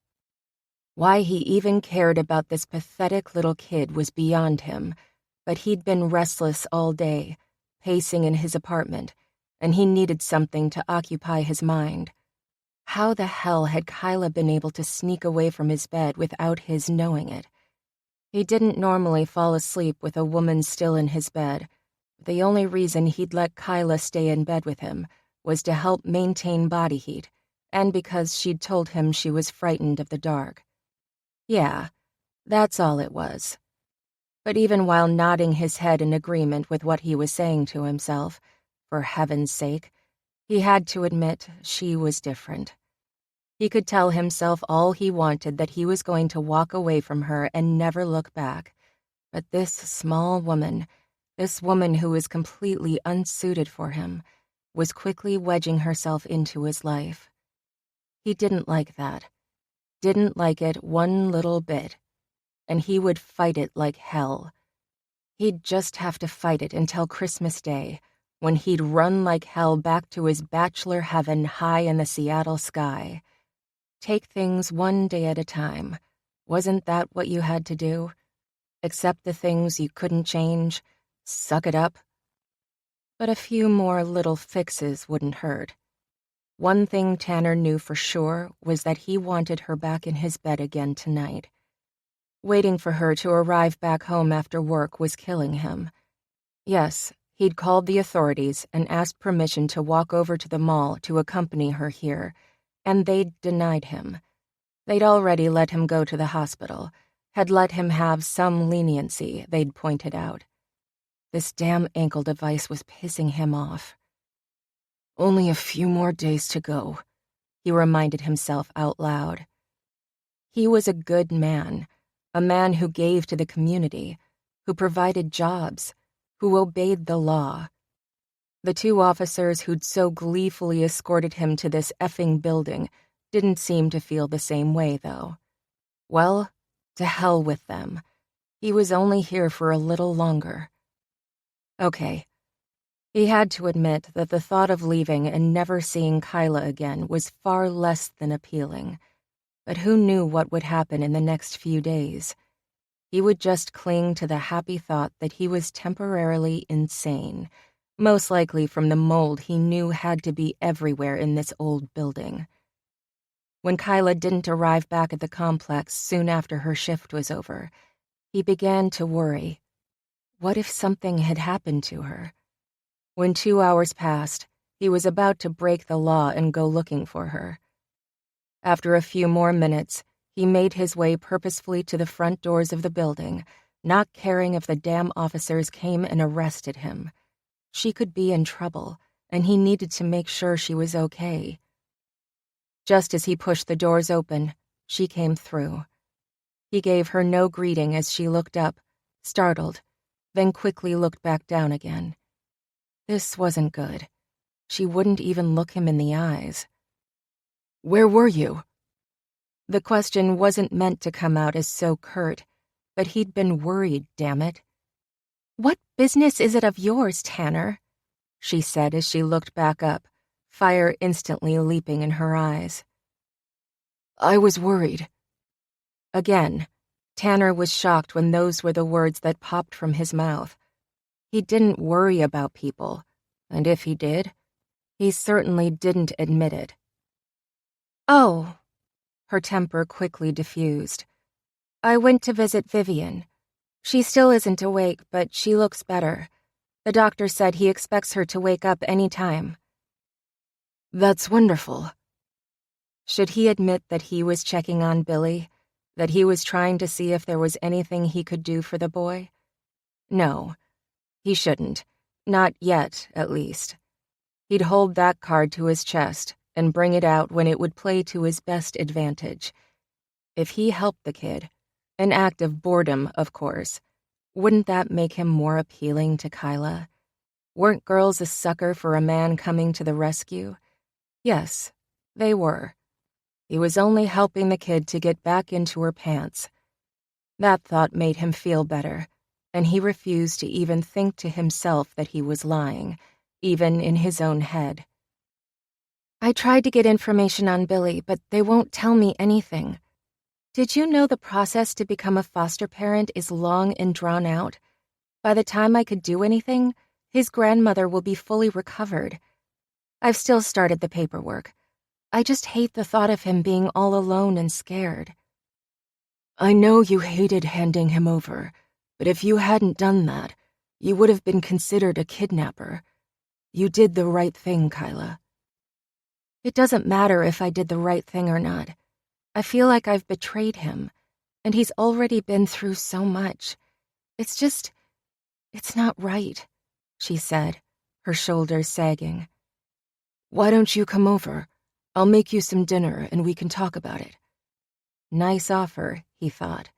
Why he even cared about this pathetic little kid was beyond him, but he'd been restless all day, pacing in his apartment, and he needed something to occupy his mind. How the hell had Kyla been able to sneak away from his bed without his knowing it? He didn't normally fall asleep with a woman still in his bed. The only reason he'd let Kyla stay in bed with him was to help maintain body heat, and because she'd told him she was frightened of the dark. Yeah, that's all it was. But even while nodding his head in agreement with what he was saying to himself, for heaven's sake, he had to admit she was different. He could tell himself all he wanted that he was going to walk away from her and never look back. But this small woman, this woman who was completely unsuited for him, was quickly wedging herself into his life. He didn't like that. Didn't like it one little bit. And he would fight it like hell. He'd just have to fight it until Christmas Day, when he'd run like hell back to his bachelor heaven high in the Seattle sky. Take things one day at a time. Wasn't that what you had to do? Accept the things you couldn't change, suck it up. But a few more little fixes wouldn't hurt. One thing Tanner knew for sure was that he wanted her back in his bed again tonight. Waiting for her to arrive back home after work was killing him. Yes, he'd called the authorities and asked permission to walk over to the mall to accompany her here, and they'd denied him. They'd already let him go to the hospital, had let him have some leniency, they'd pointed out. This damn ankle device was pissing him off. Only a few more days to go, he reminded himself out loud. He was a good man, a man who gave to the community, who provided jobs, who obeyed the law. The two officers who'd so gleefully escorted him to this effing building didn't seem to feel the same way, though. Well, to hell with them. He was only here for a little longer. Okay. He had to admit that the thought of leaving and never seeing Kyla again was far less than appealing. But who knew what would happen in the next few days? He would just cling to the happy thought that he was temporarily insane, most likely from the mold he knew had to be everywhere in this old building. When Kyla didn't arrive back at the complex soon after her shift was over, he began to worry. What if something had happened to her? When 2 hours passed, he was about to break the law and go looking for her. After a few more minutes, he made his way purposefully to the front doors of the building, not caring if the damn officers came and arrested him. She could be in trouble, and he needed to make sure she was okay. Just as he pushed the doors open, she came through. He gave her no greeting as she looked up, startled, then quickly looked back down again. This wasn't good. She wouldn't even look him in the eyes. "Where were you?" The question wasn't meant to come out as so curt, but he'd been worried, damn it. What business is it of yours, Tanner? She said as she looked back up, fire instantly leaping in her eyes. I was worried. Again, Tanner was shocked when those were the words that popped from his mouth. He didn't worry about people, and if he did, he certainly didn't admit it. Oh. Her temper quickly diffused. I went to visit Vivian. She still isn't awake, but she looks better. The doctor said he expects her to wake up any time. That's wonderful. Should he admit that he was checking on Billy, that he was trying to see if there was anything he could do for the boy? No, he shouldn't. Not yet, at least. He'd hold that card to his chest and bring it out when it would play to his best advantage. If he helped the kid, an act of boredom, of course, wouldn't that make him more appealing to Kyla? Weren't girls a sucker for a man coming to the rescue? Yes, they were. He was only helping the kid to get back into her pants. That thought made him feel better, and he refused to even think to himself that he was lying, even in his own head. I tried to get information on Billy, but they won't tell me anything. Did you know the process to become a foster parent is long and drawn out? By the time I could do anything, his grandmother will be fully recovered. I've still started the paperwork. I just hate the thought of him being all alone and scared. I know you hated handing him over, but if you hadn't done that, you would have been considered a kidnapper. You did the right thing, Kyla. It doesn't matter if I did the right thing or not. I feel like I've betrayed him, and he's already been through so much. It's not right, she said, her shoulders sagging. Why don't you come over? I'll make you some dinner and we can talk about it. Nice offer, he thought.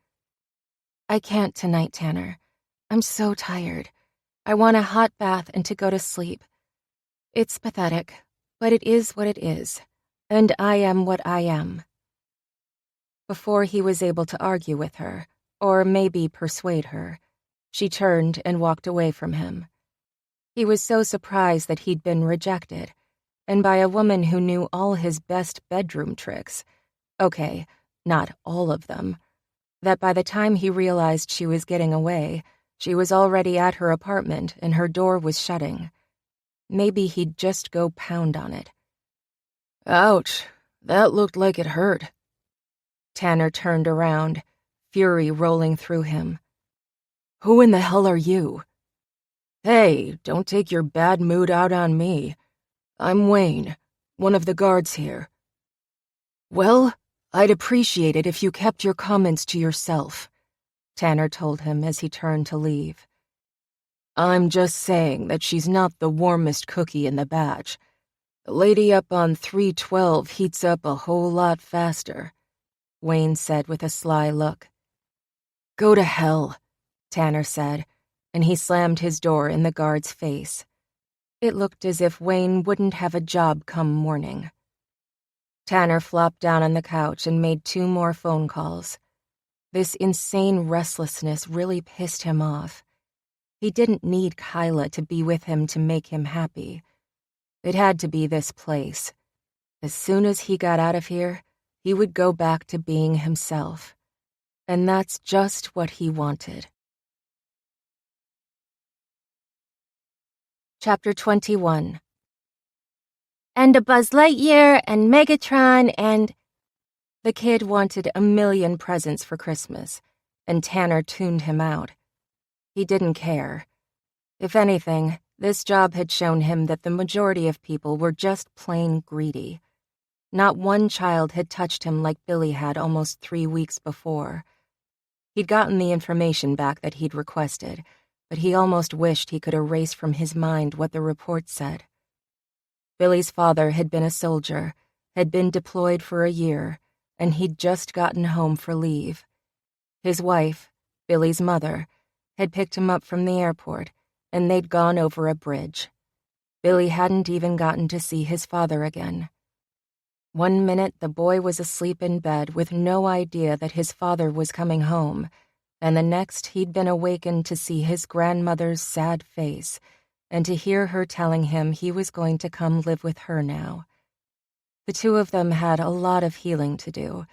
I can't tonight, Tanner. I'm so tired. I want a hot bath and to go to sleep. It's pathetic, but it is what it is, and I am what I am. Before he was able to argue with her, or maybe persuade her, she turned and walked away from him. He was so surprised that he'd been rejected, and by a woman who knew all his best bedroom tricks. Okay, not all of them. That by the time he realized she was getting away, she was already at her apartment and her door was shutting. Maybe he'd just go pound on it. Ouch, that looked like it hurt. Tanner turned around, fury rolling through him. Who in the hell are you? Hey, don't take your bad mood out on me. I'm Wayne, one of the guards here. Well, I'd appreciate it if you kept your comments to yourself, Tanner told him as he turned to leave. I'm just saying that she's not the warmest cookie in the batch. The lady up on 312 heats up a whole lot faster, Wayne said with a sly look. Go to hell, Tanner said, and he slammed his door in the guard's face. It looked as if Wayne wouldn't have a job come morning. Tanner flopped down on the couch and made 2 more phone calls. This insane restlessness really pissed him off. He didn't need Kyla to be with him to make him happy. It had to be this place. As soon as he got out of here, he would go back to being himself. And that's just what he wanted. Chapter 21. And a Buzz Lightyear and Megatron and... The kid wanted a million presents for Christmas, and Tanner tuned him out. He didn't care. If anything, this job had shown him that the majority of people were just plain greedy. Not one child had touched him like Billy had almost 3 weeks before. He'd gotten the information back that he'd requested, but he almost wished he could erase from his mind what the report said. Billy's father had been a soldier, had been deployed for a year, and he'd just gotten home for leave. His wife, Billy's mother, had picked him up from the airport, and they'd gone over a bridge. Billy hadn't even gotten to see his father again. One minute the boy was asleep in bed with no idea that his father was coming home, and the next he'd been awakened to see his grandmother's sad face and to hear her telling him he was going to come live with her now. The 2 of them had a lot of healing to do,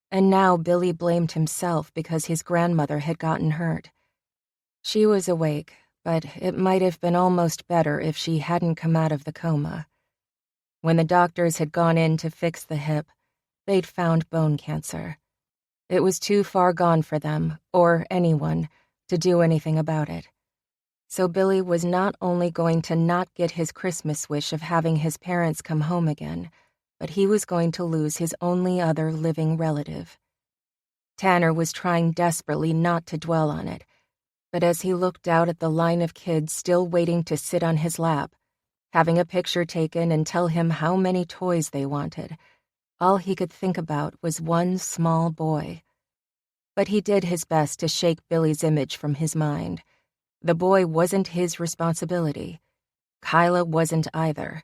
and now Billy blamed himself because his grandmother had gotten hurt. She was awake, but it might have been almost better if she hadn't come out of the coma. When the doctors had gone in to fix the hip, they'd found bone cancer. It was too far gone for them, or anyone, to do anything about it. So Billy was not only going to not get his Christmas wish of having his parents come home again, but he was going to lose his only other living relative. Tanner was trying desperately not to dwell on it, but as he looked out at the line of kids still waiting to sit on his lap, having a picture taken and tell him how many toys they wanted, all he could think about was one small boy. But he did his best to shake Billy's image from his mind. The boy wasn't his responsibility. Kyla wasn't either.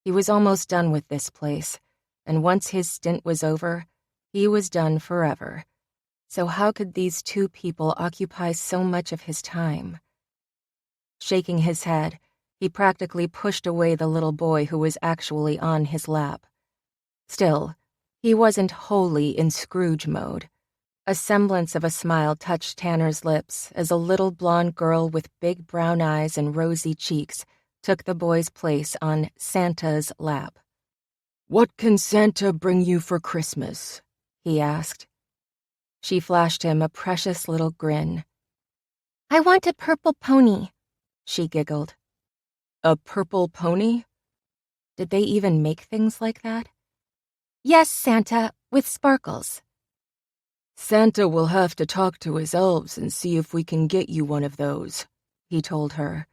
He was almost done with this place, and once his stint was over, he was done forever. So how could these two people occupy so much of his time? Shaking his head, he practically pushed away the little boy who was actually on his lap. Still, he wasn't wholly in Scrooge mode. A semblance of a smile touched Tanner's lips as a little blonde girl with big brown eyes and rosy cheeks took the boy's place on Santa's lap. "What can Santa bring you for Christmas?" he asked. She flashed him a precious little grin. "I want a purple pony," she giggled. "A purple pony?" Did they even make things like that? "Yes, Santa, with sparkles." "Santa will have to talk to his elves and see if we can get you one of those," he told her.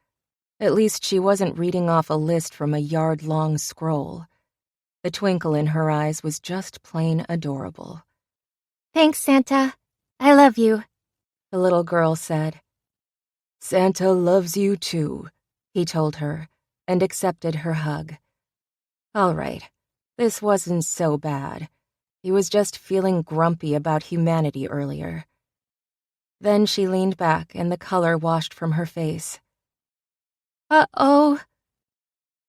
At least she wasn't reading off a list from a yard-long scroll. The twinkle in her eyes was just plain adorable. "Thanks, Santa. I love you," the little girl said. "Santa loves you too," he told her, and accepted her hug. All right, this wasn't so bad. He was just feeling grumpy about humanity earlier. Then she leaned back and the color washed from her face. Uh-oh.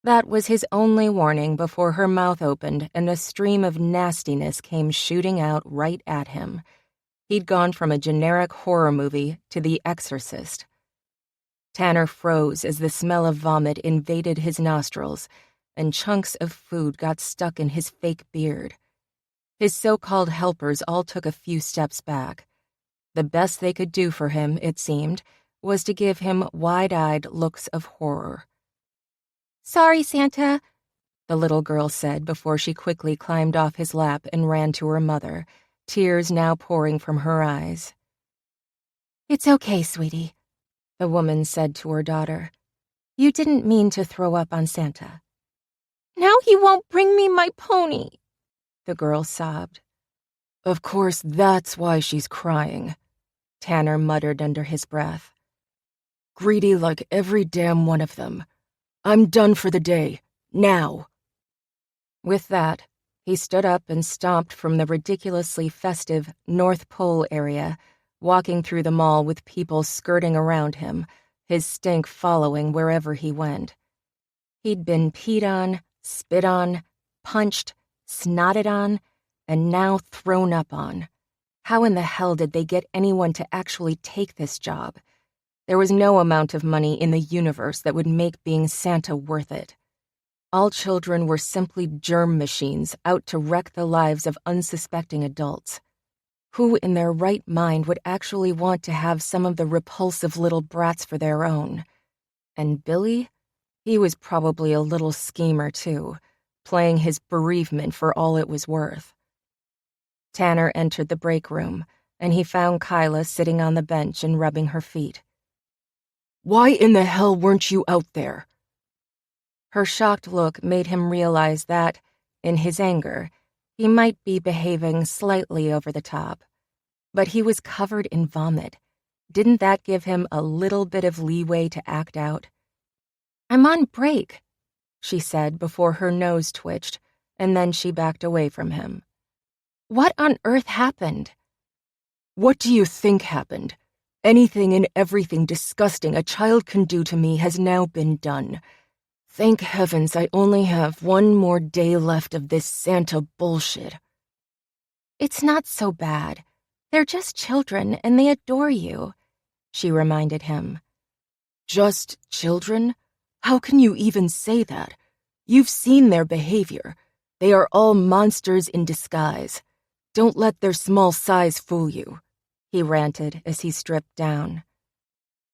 That was his only warning before her mouth opened and a stream of nastiness came shooting out right at him. He'd gone from a generic horror movie to The Exorcist. Tanner froze as the smell of vomit invaded his nostrils, and chunks of food got stuck in his fake beard. His so-called helpers all took a few steps back. The best they could do for him, it seemed, was to give him wide-eyed looks of horror. "Sorry, Santa," the little girl said before she quickly climbed off his lap and ran to her mother, tears now pouring from her eyes. "It's okay, sweetie," the woman said to her daughter. "You didn't mean to throw up on Santa." "Now he won't bring me my pony," the girl sobbed. "Of course that's why she's crying," Tanner muttered under his breath. "Greedy like every damn one of them. I'm done for the day. Now." With that, he stood up and stomped from the ridiculously festive North Pole area, walking through the mall with people skirting around him, his stink following wherever he went. He'd been peed on, spit on, punched, snotted on, and now thrown up on. How in the hell did they get anyone to actually take this job? There was no amount of money in the universe that would make being Santa worth it. All children were simply germ machines out to wreck the lives of unsuspecting adults. Who in their right mind would actually want to have some of the repulsive little brats for their own? And Billy? He was probably a little schemer, too, playing his bereavement for all it was worth. Tanner entered the break room, and he found Kyla sitting on the bench and rubbing her feet. "Why in the hell weren't you out there?" Her shocked look made him realize that, in his anger, he might be behaving slightly over the top. But he was covered in vomit. Didn't that give him a little bit of leeway to act out? "I'm on break," she said before her nose twitched, and then she backed away from him. "What on earth happened?" "What do you think happened? Anything and everything disgusting a child can do to me has now been done. Thank heavens I only have one more day left of this Santa bullshit." "It's not so bad. They're just children and they adore you," she reminded him. "Just children? How can you even say that? You've seen their behavior. They are all monsters in disguise. Don't let their small size fool you," he ranted as he stripped down.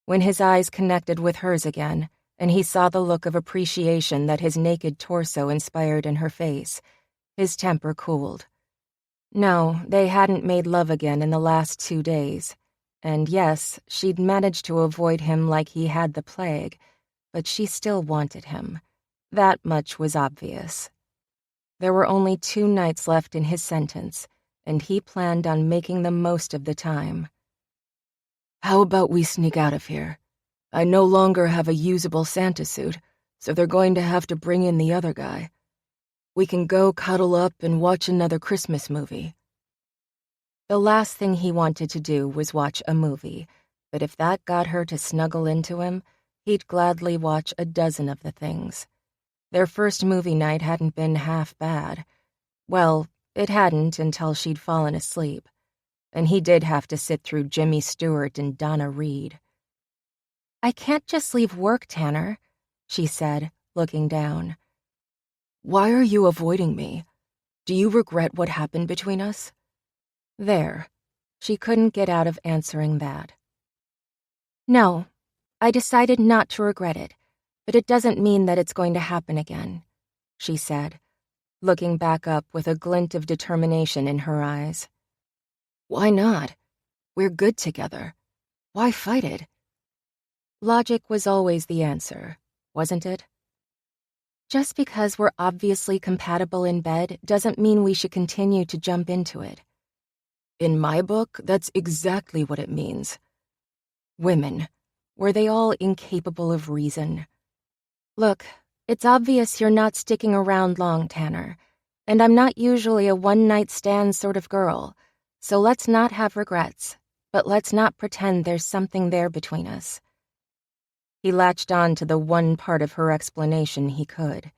When his eyes connected with hers again, and he saw the look of appreciation that his naked torso inspired in her face, his temper cooled. No, they hadn't made love again in the last 2 days. And yes, she'd managed to avoid him like he had the plague, but she still wanted him. That much was obvious. There were only 2 nights left in his sentence, and he planned on making the most of the time. How about we sneak out of here? I no longer have a usable Santa suit, so they're going to have to bring in the other guy. We can go cuddle up and watch another Christmas movie. The last thing he wanted to do was watch a movie, but if that got her to snuggle into him, he'd gladly watch a dozen of the things. Their first movie night hadn't been half bad. Well, it hadn't until she'd fallen asleep. And he did have to sit through Jimmy Stewart and Donna Reed. "I can't just leave work, Tanner," she said, looking down. Why are you avoiding me? Do you regret what happened between us? There. She couldn't get out of answering that. "No, I decided not to regret it, but it doesn't mean that it's going to happen again," she said, looking back up with a glint of determination in her eyes. Why not? We're good together. Why fight it? Logic was always the answer, wasn't it? Just because we're obviously compatible in bed doesn't mean we should continue to jump into it. In my book, that's exactly what it means. Women, were they all incapable of reason? Look, it's obvious you're not sticking around long, Tanner, and I'm not usually a one-night-stand sort of girl, so let's not have regrets, but let's not pretend there's something there between us. He latched on to the one part of her explanation he could.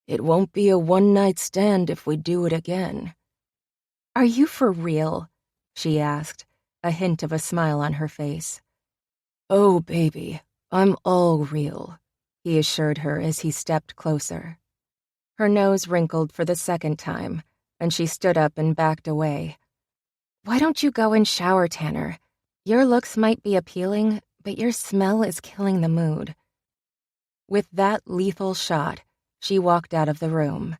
It won't be a one-night stand if we do it again. "Are you for real?" she asked, a hint of a smile on her face. Oh, baby, I'm all real, he assured her as he stepped closer. Her nose wrinkled for the second time, and she stood up and backed away. "Why don't you go and shower, Tanner? Your looks might be appealing, but your smell is killing the mood." With that lethal shot, she walked out of the room.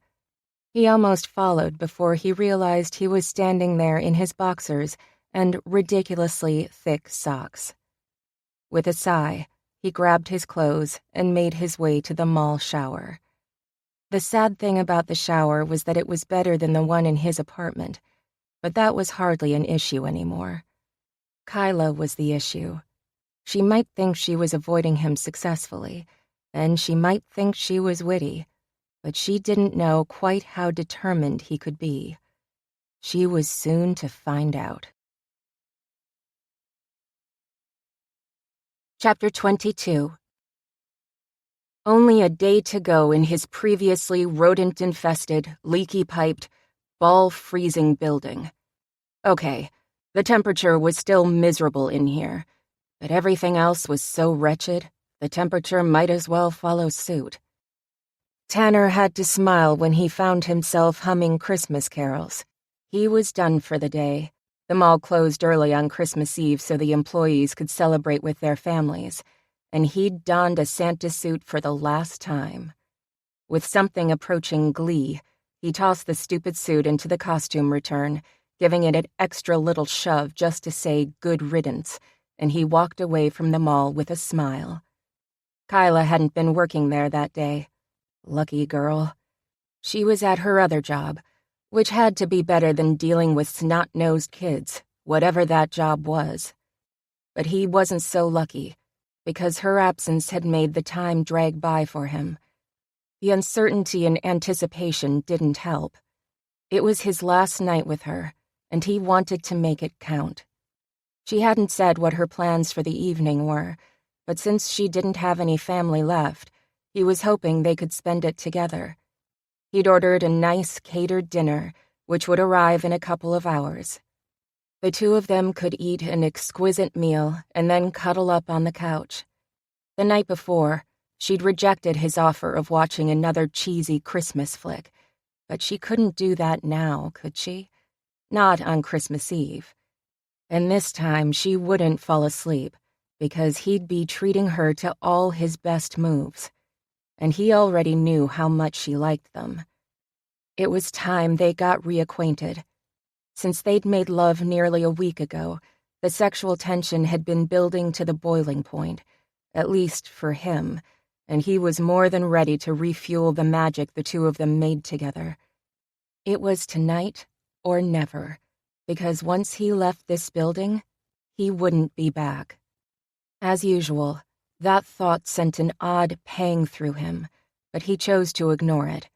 He almost followed before he realized he was standing there in his boxers and ridiculously thick socks. With a sigh, he grabbed his clothes and made his way to the mall shower. The sad thing about the shower was that it was better than the one in his apartment, but that was hardly an issue anymore. Kyla was the issue. She might think she was avoiding him successfully, and she might think she was witty, but she didn't know quite how determined he could be. She was soon to find out. Chapter 22. Only a day to go in his previously rodent-infested, leaky-piped, ball-freezing building. Okay, the temperature was still miserable in here, but everything else was so wretched, the temperature might as well follow suit. Tanner had to smile when he found himself humming Christmas carols. He was done for the day. The mall closed early on Christmas Eve so the employees could celebrate with their families, and he'd donned a Santa suit for the last time. With something approaching glee, he tossed the stupid suit into the costume return, giving it an extra little shove just to say good riddance, and he walked away from the mall with a smile. Kyla hadn't been working there that day. Lucky girl. She was at her other job, which had to be better than dealing with snot-nosed kids, whatever that job was. But he wasn't so lucky, because her absence had made the time drag by for him. The uncertainty and anticipation didn't help. It was his last night with her, and he wanted to make it count. She hadn't said what her plans for the evening were, but since she didn't have any family left, he was hoping they could spend it together. He'd ordered a nice catered dinner, which would arrive in a couple of hours. The two of them could eat an exquisite meal and then cuddle up on the couch. The night before, she'd rejected his offer of watching another cheesy Christmas flick, but she couldn't do that now, could she? Not on Christmas Eve. And this time she wouldn't fall asleep, because he'd be treating her to all his best moves, and he already knew how much she liked them. It was time they got reacquainted. Since they'd made love nearly a week ago, the sexual tension had been building to the boiling point, at least for him, and he was more than ready to refuel the magic the two of them made together. It was tonight or never, because once he left this building, he wouldn't be back. As usual, that thought sent an odd pang through him, but he chose to ignore it.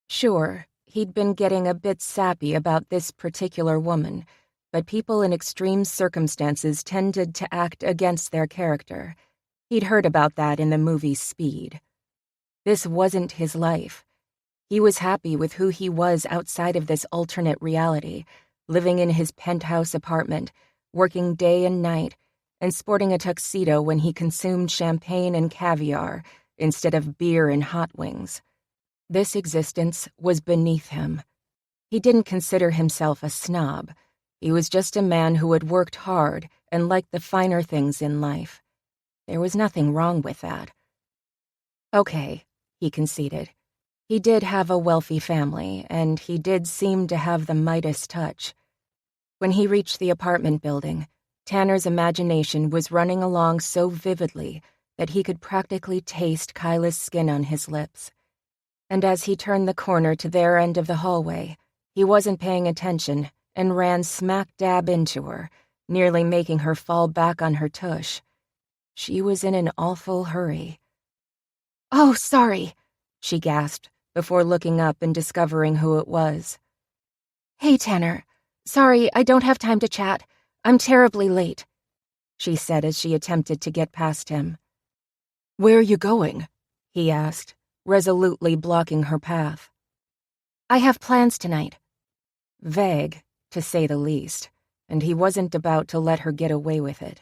Sure, he'd been getting a bit sappy about this particular woman, but people in extreme circumstances tended to act against their character. He'd heard about that in the movie Speed. This wasn't his life. He was happy with who he was outside of this alternate reality, living in his penthouse apartment, working day and night, and sporting a tuxedo when he consumed champagne and caviar instead of beer and hot wings. This existence was beneath him. He didn't consider himself a snob. He was just a man who had worked hard and liked the finer things in life. There was nothing wrong with that. Okay, he conceded. He did have a wealthy family, and he did seem to have the Midas touch. When he reached the apartment building, Tanner's imagination was running along so vividly that he could practically taste Kyla's skin on his lips. And as he turned the corner to their end of the hallway, he wasn't paying attention and ran smack dab into her, nearly making her fall back on her tush. She was in an awful hurry. Oh, sorry, she gasped before looking up and discovering who it was. Hey, Tanner. Sorry, I don't have time to chat. I'm terribly late, she said as she attempted to get past him. Where are you going? He asked, resolutely blocking her path. I have plans tonight. Vague, to say the least, and he wasn't about to let her get away with it.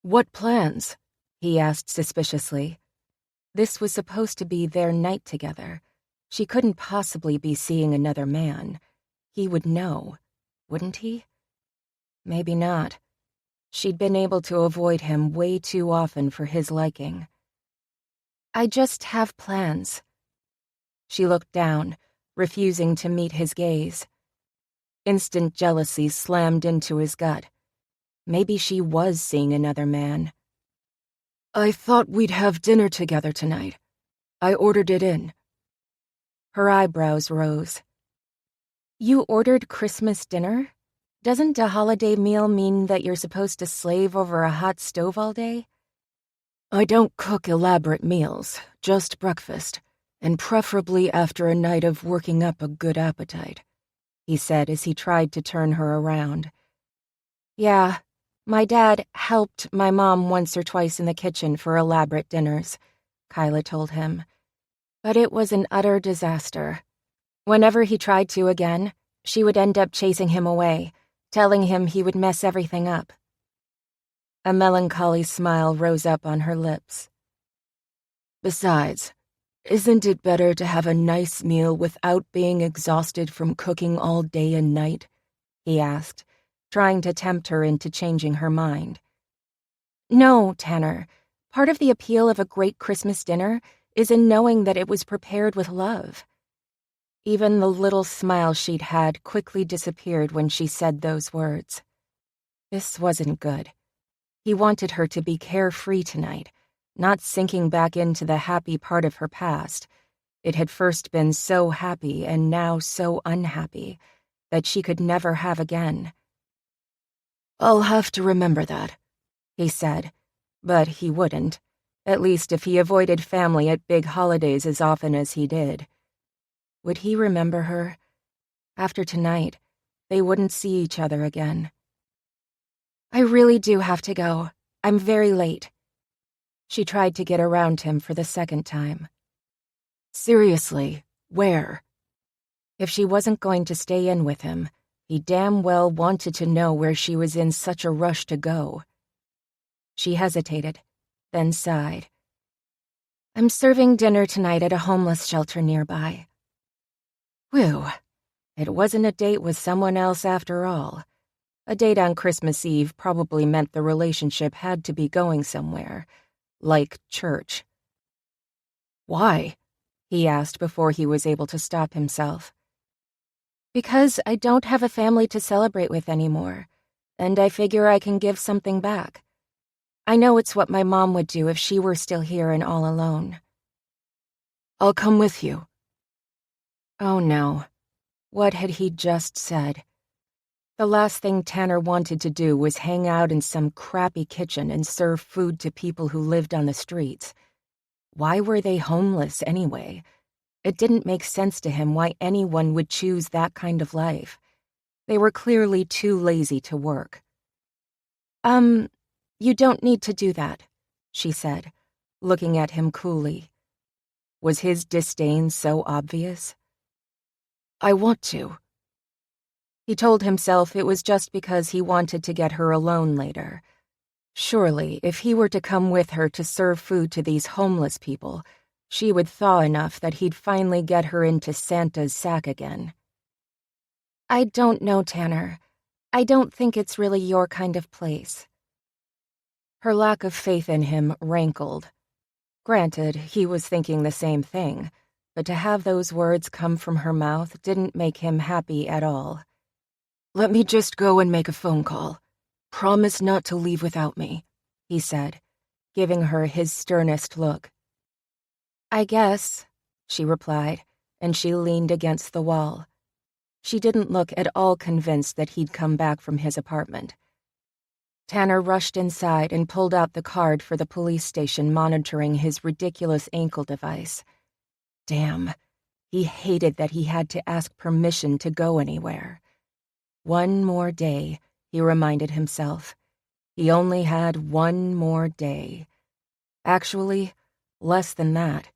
What plans? He asked suspiciously. This was supposed to be their night together. She couldn't possibly be seeing another man. He would know, wouldn't he? Maybe not. She'd been able to avoid him way too often for his liking. I just have plans. She looked down, refusing to meet his gaze. Instant jealousy slammed into his gut. Maybe she was seeing another man. I thought we'd have dinner together tonight. I ordered it in. Her eyebrows rose. You ordered Christmas dinner? Doesn't a holiday meal mean that you're supposed to slave over a hot stove all day? I don't cook elaborate meals, just breakfast, and preferably after a night of working up a good appetite, he said as he tried to turn her around. Yeah, my dad helped my mom once or twice in the kitchen for elaborate dinners, Kyla told him. But it was an utter disaster. Whenever he tried to again, she would end up chasing him away, telling him he would mess everything up. A melancholy smile rose up on her lips. Besides, isn't it better to have a nice meal without being exhausted from cooking all day and night? He asked, trying to tempt her into changing her mind. No, Tanner. Part of the appeal of a great Christmas dinner is in knowing that it was prepared with love. Even the little smile she'd had quickly disappeared when she said those words. This wasn't good. He wanted her to be carefree tonight, not sinking back into the happy part of her past. It had first been so happy and now so unhappy that she could never have again. I'll have to remember that, he said, but he wouldn't, at least if he avoided family at big holidays as often as he did. Would he remember her? After tonight, they wouldn't see each other again. I really do have to go. I'm very late. She tried to get around him for the second time. Seriously, where? If she wasn't going to stay in with him, he damn well wanted to know where she was in such a rush to go. She hesitated, then sighed. I'm serving dinner tonight at a homeless shelter nearby. Whew, it wasn't a date with someone else after all. A date on Christmas Eve probably meant the relationship had to be going somewhere, like church. "Why?" he asked before he was able to stop himself. "Because I don't have a family to celebrate with anymore, and I figure I can give something back. I know it's what my mom would do if she were still here and all alone." "I'll come with you." Oh no. What had he just said? The last thing Tanner wanted to do was hang out in some crappy kitchen and serve food to people who lived on the streets. Why were they homeless anyway? It didn't make sense to him why anyone would choose that kind of life. They were clearly too lazy to work. You don't need to do that," she said, looking at him coolly. Was his disdain so obvious? "I want to." He told himself it was just because he wanted to get her alone later. Surely, if he were to come with her to serve food to these homeless people, she would thaw enough that he'd finally get her into Santa's sack again. "I don't know, Tanner. I don't think it's really your kind of place." Her lack of faith in him rankled. Granted, he was thinking the same thing, but to have those words come from her mouth didn't make him happy at all. "Let me just go and make a phone call. Promise not to leave without me," he said, giving her his sternest look. "I guess," she replied, and she leaned against the wall. She didn't look at all convinced that he'd come back from his apartment. Tanner rushed inside and pulled out the card for the police station monitoring his ridiculous ankle device. Damn, he hated that he had to ask permission to go anywhere. One more day, he reminded himself. He only had one more day. Actually, less than that.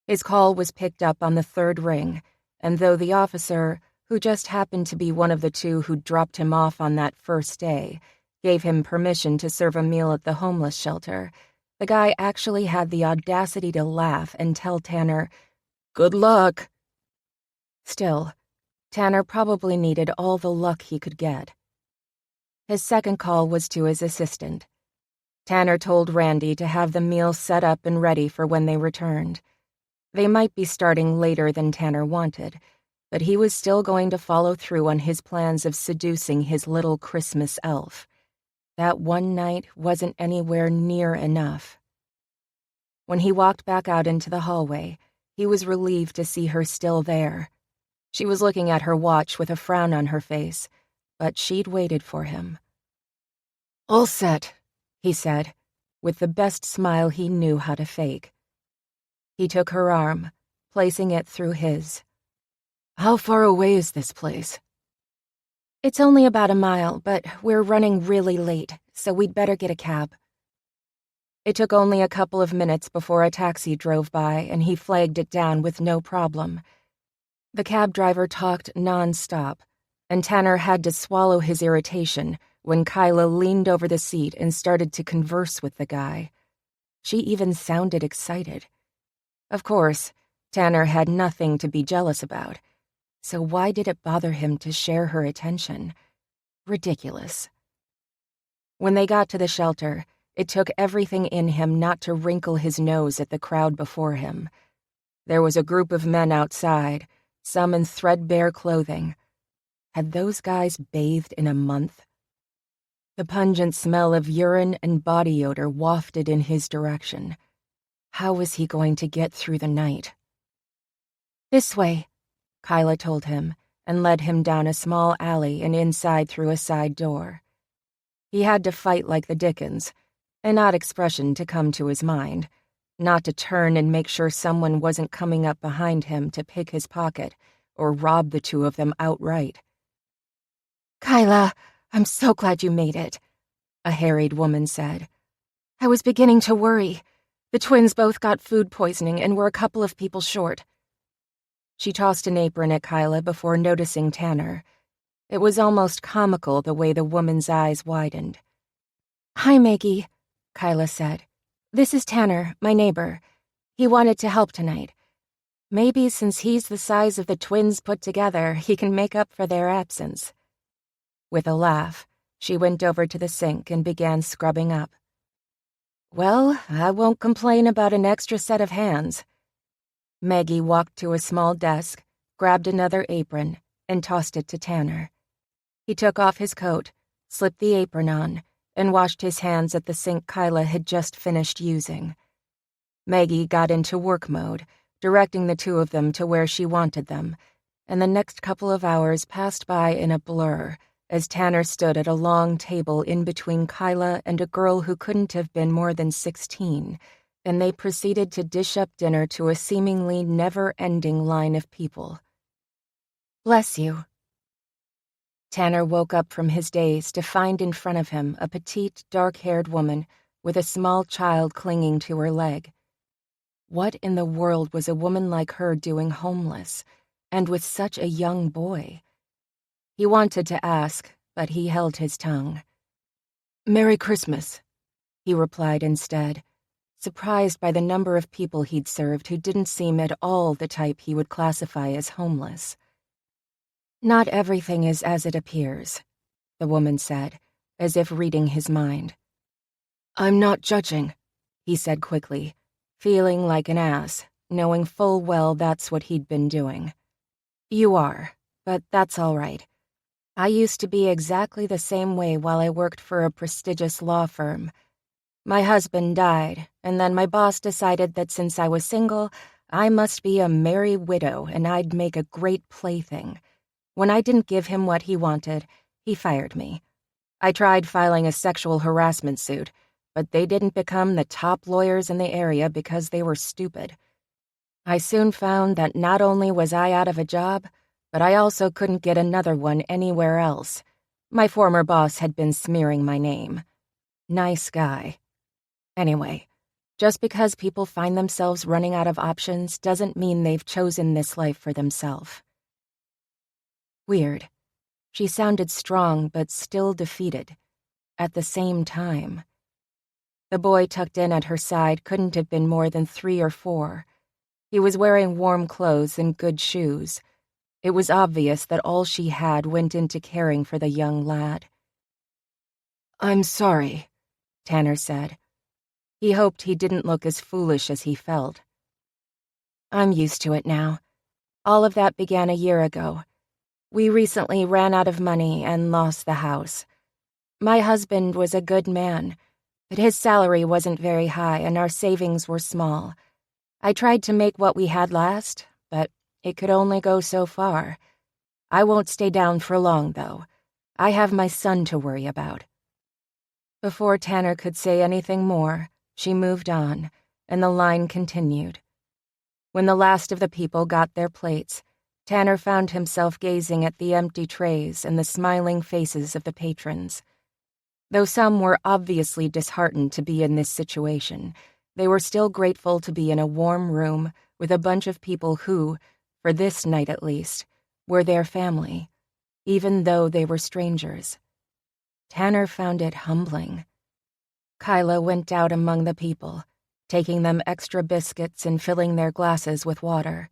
His call was picked up on the third ring, and though the officer, who just happened to be one of the two who dropped him off on that first day, gave him permission to serve a meal at the homeless shelter, the guy actually had the audacity to laugh and tell Tanner, "Good luck." Still, Tanner probably needed all the luck he could get. His second call was to his assistant. Tanner told Randy to have the meal set up and ready for when they returned. They might be starting later than Tanner wanted, but he was still going to follow through on his plans of seducing his little Christmas elf. That one night wasn't anywhere near enough. When he walked back out into the hallway, he was relieved to see her still there. She was looking at her watch with a frown on her face, but she'd waited for him. "All set," he said, with the best smile he knew how to fake. He took her arm, placing it through his. "How far away is this place?" "It's only about a mile, but we're running really late, so we'd better get a cab." It took only a couple of minutes before a taxi drove by and he flagged it down with no problem. The cab driver talked non-stop, and Tanner had to swallow his irritation when Kyla leaned over the seat and started to converse with the guy. She even sounded excited. Of course, Tanner had nothing to be jealous about, so why did it bother him to share her attention? Ridiculous. When they got to the shelter, it took everything in him not to wrinkle his nose at the crowd before him. There was a group of men outside, some in threadbare clothing. Had those guys bathed in a month? The pungent smell of urine and body odor wafted in his direction. How was he going to get through the night? "This way," Kyla told him, and led him down a small alley and inside through a side door. He had to fight like the Dickens, an odd expression to come to his mind, not to turn and make sure someone wasn't coming up behind him to pick his pocket or rob the two of them outright. "Kyla, I'm so glad you made it," a harried woman said. "I was beginning to worry. The twins both got food poisoning and we're a couple of people short." She tossed an apron at Kyla before noticing Tanner. It was almost comical the way the woman's eyes widened. "Hi, Maggie," Kyla said. "This is Tanner, my neighbor. He wanted to help tonight. Maybe since he's the size of the twins put together, he can make up for their absence." With a laugh, she went over to the sink and began scrubbing up. Well, I won't complain about an extra set of hands. Maggie walked to a small desk, grabbed another apron, and tossed it to Tanner. He took off his coat, slipped the apron on, and washed his hands at the sink Kyla had just finished using. Maggie got into work mode, directing the two of them to where she wanted them, and the next couple of hours passed by in a blur as Tanner stood at a long table in between Kyla and a girl who couldn't have been more than 16, and they proceeded to dish up dinner to a seemingly never-ending line of people. "Bless you." Tanner woke up from his daze to find in front of him a petite, dark-haired woman with a small child clinging to her leg. What in the world was a woman like her doing homeless, and with such a young boy? He wanted to ask, but he held his tongue. "Merry Christmas," he replied instead, surprised by the number of people he'd served who didn't seem at all the type he would classify as homeless. "Not everything is as it appears," the woman said, as if reading his mind. "I'm not judging," he said quickly, feeling like an ass, knowing full well that's what he'd been doing. "You are, but that's all right. I used to be exactly the same way while I worked for a prestigious law firm. My husband died, and then my boss decided that since I was single, I must be a merry widow and I'd make a great plaything. When I didn't give him what he wanted, he fired me. I tried filing a sexual harassment suit, but they didn't become the top lawyers in the area because they were stupid. I soon found that not only was I out of a job, but I also couldn't get another one anywhere else. My former boss had been smearing my name. Nice guy. Anyway, just because people find themselves running out of options doesn't mean they've chosen this life for themselves." Weird. She sounded strong but still defeated. At the same time. The boy tucked in at her side couldn't have been more than 3 or 4. He was wearing warm clothes and good shoes. It was obvious that all she had went into caring for the young lad. "I'm sorry," Tanner said. He hoped he didn't look as foolish as he felt. "I'm used to it now. All of that began a year ago. We recently ran out of money and lost the house. My husband was a good man, but his salary wasn't very high and our savings were small. I tried to make what we had last, but it could only go so far. I won't stay down for long, though. I have my son to worry about." Before Tanner could say anything more, she moved on, and the line continued. When the last of the people got their plates, Tanner found himself gazing at the empty trays and the smiling faces of the patrons. Though some were obviously disheartened to be in this situation, they were still grateful to be in a warm room with a bunch of people who, for this night at least, were their family, even though they were strangers. Tanner found it humbling. Kyla went out among the people, taking them extra biscuits and filling their glasses with water.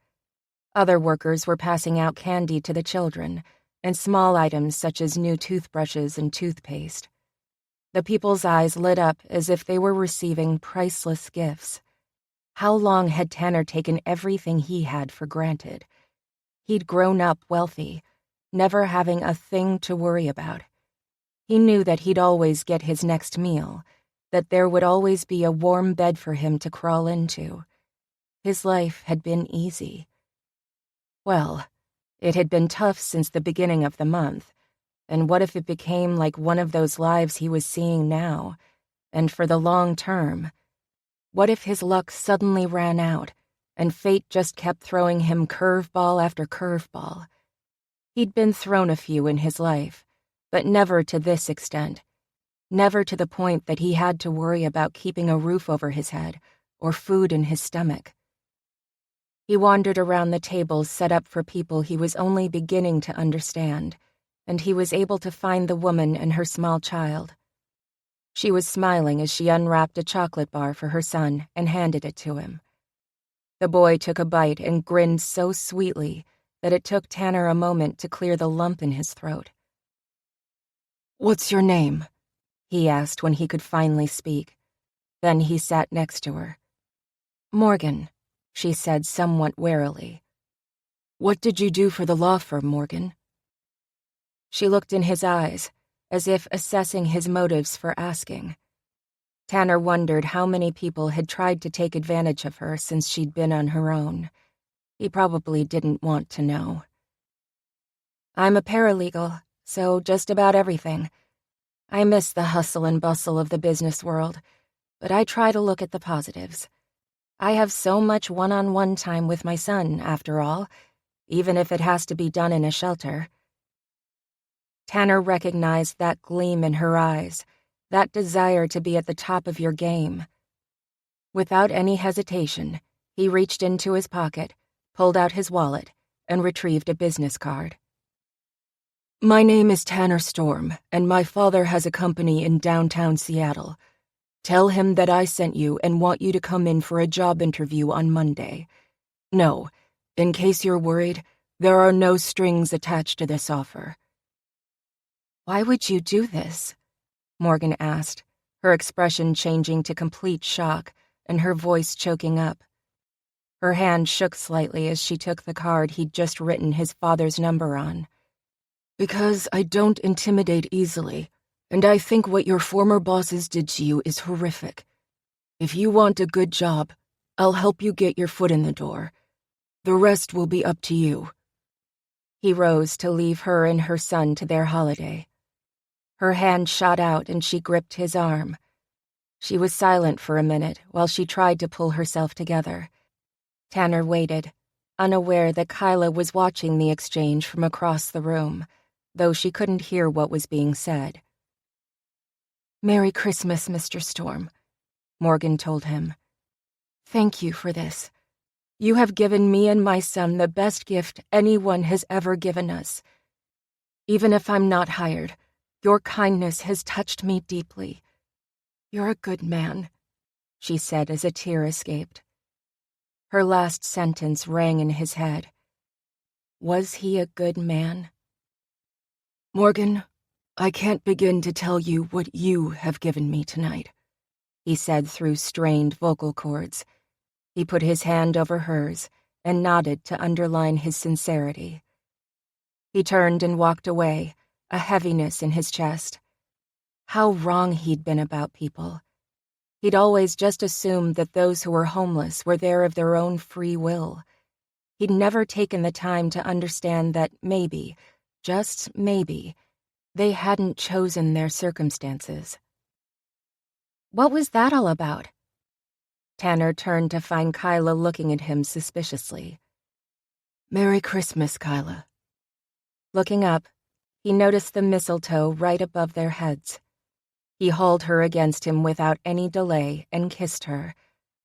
Other workers were passing out candy to the children, and small items such as new toothbrushes and toothpaste. The people's eyes lit up as if they were receiving priceless gifts. How long had Tanner taken everything he had for granted? He'd grown up wealthy, never having a thing to worry about. He knew that he'd always get his next meal, that there would always be a warm bed for him to crawl into. His life had been easy. Well, it had been tough since the beginning of the month, and what if it became like one of those lives he was seeing now, and for the long term? What if his luck suddenly ran out, and fate just kept throwing him curveball after curveball? He'd been thrown a few in his life, but never to this extent, never to the point that he had to worry about keeping a roof over his head or food in his stomach. He wandered around the tables set up for people he was only beginning to understand, and he was able to find the woman and her small child. She was smiling as she unwrapped a chocolate bar for her son and handed it to him. The boy took a bite and grinned so sweetly that it took Tanner a moment to clear the lump in his throat. "What's your name?" he asked when he could finally speak. Then he sat next to her. "Morgan," she said somewhat warily. "What did you do for the law firm, Morgan?" She looked in his eyes, as if assessing his motives for asking. Tanner wondered how many people had tried to take advantage of her since she'd been on her own. He probably didn't want to know. "I'm a paralegal, so just about everything. I miss the hustle and bustle of the business world, but I try to look at the positives. I have so much one-on-one time with my son, after all, even if it has to be done in a shelter." Tanner recognized that gleam in her eyes, that desire to be at the top of your game. Without any hesitation, he reached into his pocket, pulled out his wallet, and retrieved a business card. "My name is Tanner Storm, and my father has a company in downtown Seattle. Tell him that I sent you and want you to come in for a job interview on Monday. No, in case you're worried, there are no strings attached to this offer." "Why would you do this?" Morgan asked, her expression changing to complete shock and her voice choking up. Her hand shook slightly as she took the card he'd just written his father's number on. "Because I don't intimidate easily, and I think what your former bosses did to you is horrific. If you want a good job, I'll help you get your foot in the door. The rest will be up to you." He rose to leave her and her son to their holiday. Her hand shot out and she gripped his arm. She was silent for a minute while she tried to pull herself together. Tanner waited, unaware that Kyla was watching the exchange from across the room, though she couldn't hear what was being said. "Merry Christmas, Mr. Storm," Morgan told him. "Thank you for this. You have given me and my son the best gift anyone has ever given us. Even if I'm not hired, your kindness has touched me deeply. You're a good man," she said as a tear escaped. Her last sentence rang in his head. Was he a good man? "Morgan, I can't begin to tell you what you have given me tonight," he said through strained vocal cords. He put his hand over hers and nodded to underline his sincerity. He turned and walked away, a heaviness in his chest. How wrong he'd been about people. He'd always just assumed that those who were homeless were there of their own free will. He'd never taken the time to understand that maybe, just maybe, they hadn't chosen their circumstances. What was that all about? Tanner turned to find Kyla looking at him suspiciously. "Merry Christmas, Kyla." Looking up, he noticed the mistletoe right above their heads. He hauled her against him without any delay and kissed her,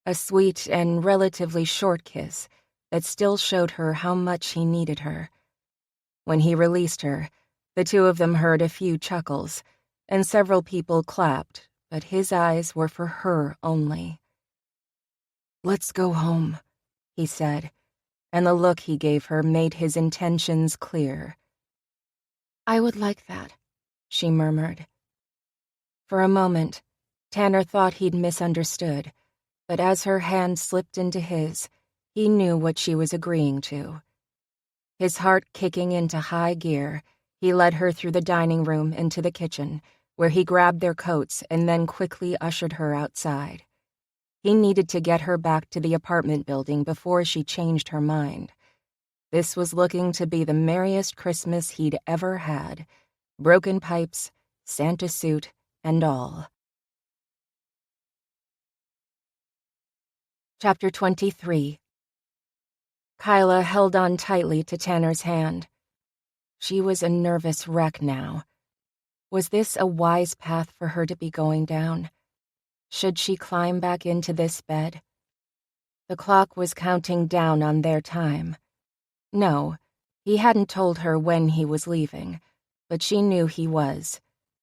a sweet and relatively short kiss that still showed her how much he needed her. When he released her, the two of them heard a few chuckles, and several people clapped, but his eyes were for her only. "Let's go home," he said, and the look he gave her made his intentions clear. "I would like that," she murmured. For a moment, Tanner thought he'd misunderstood, but as her hand slipped into his, he knew what she was agreeing to. His heart kicking into high gear, he led her through the dining room into the kitchen, where he grabbed their coats and then quickly ushered her outside. He needed to get her back to the apartment building before she changed her mind. This was looking to be the merriest Christmas he'd ever had. Broken pipes, Santa suit, and all. Chapter 23. Kyla held on tightly to Tanner's hand. She was a nervous wreck now. Was this a wise path for her to be going down? Should she climb back into this bed? The clock was counting down on their time. No, he hadn't told her when he was leaving, but she knew he was,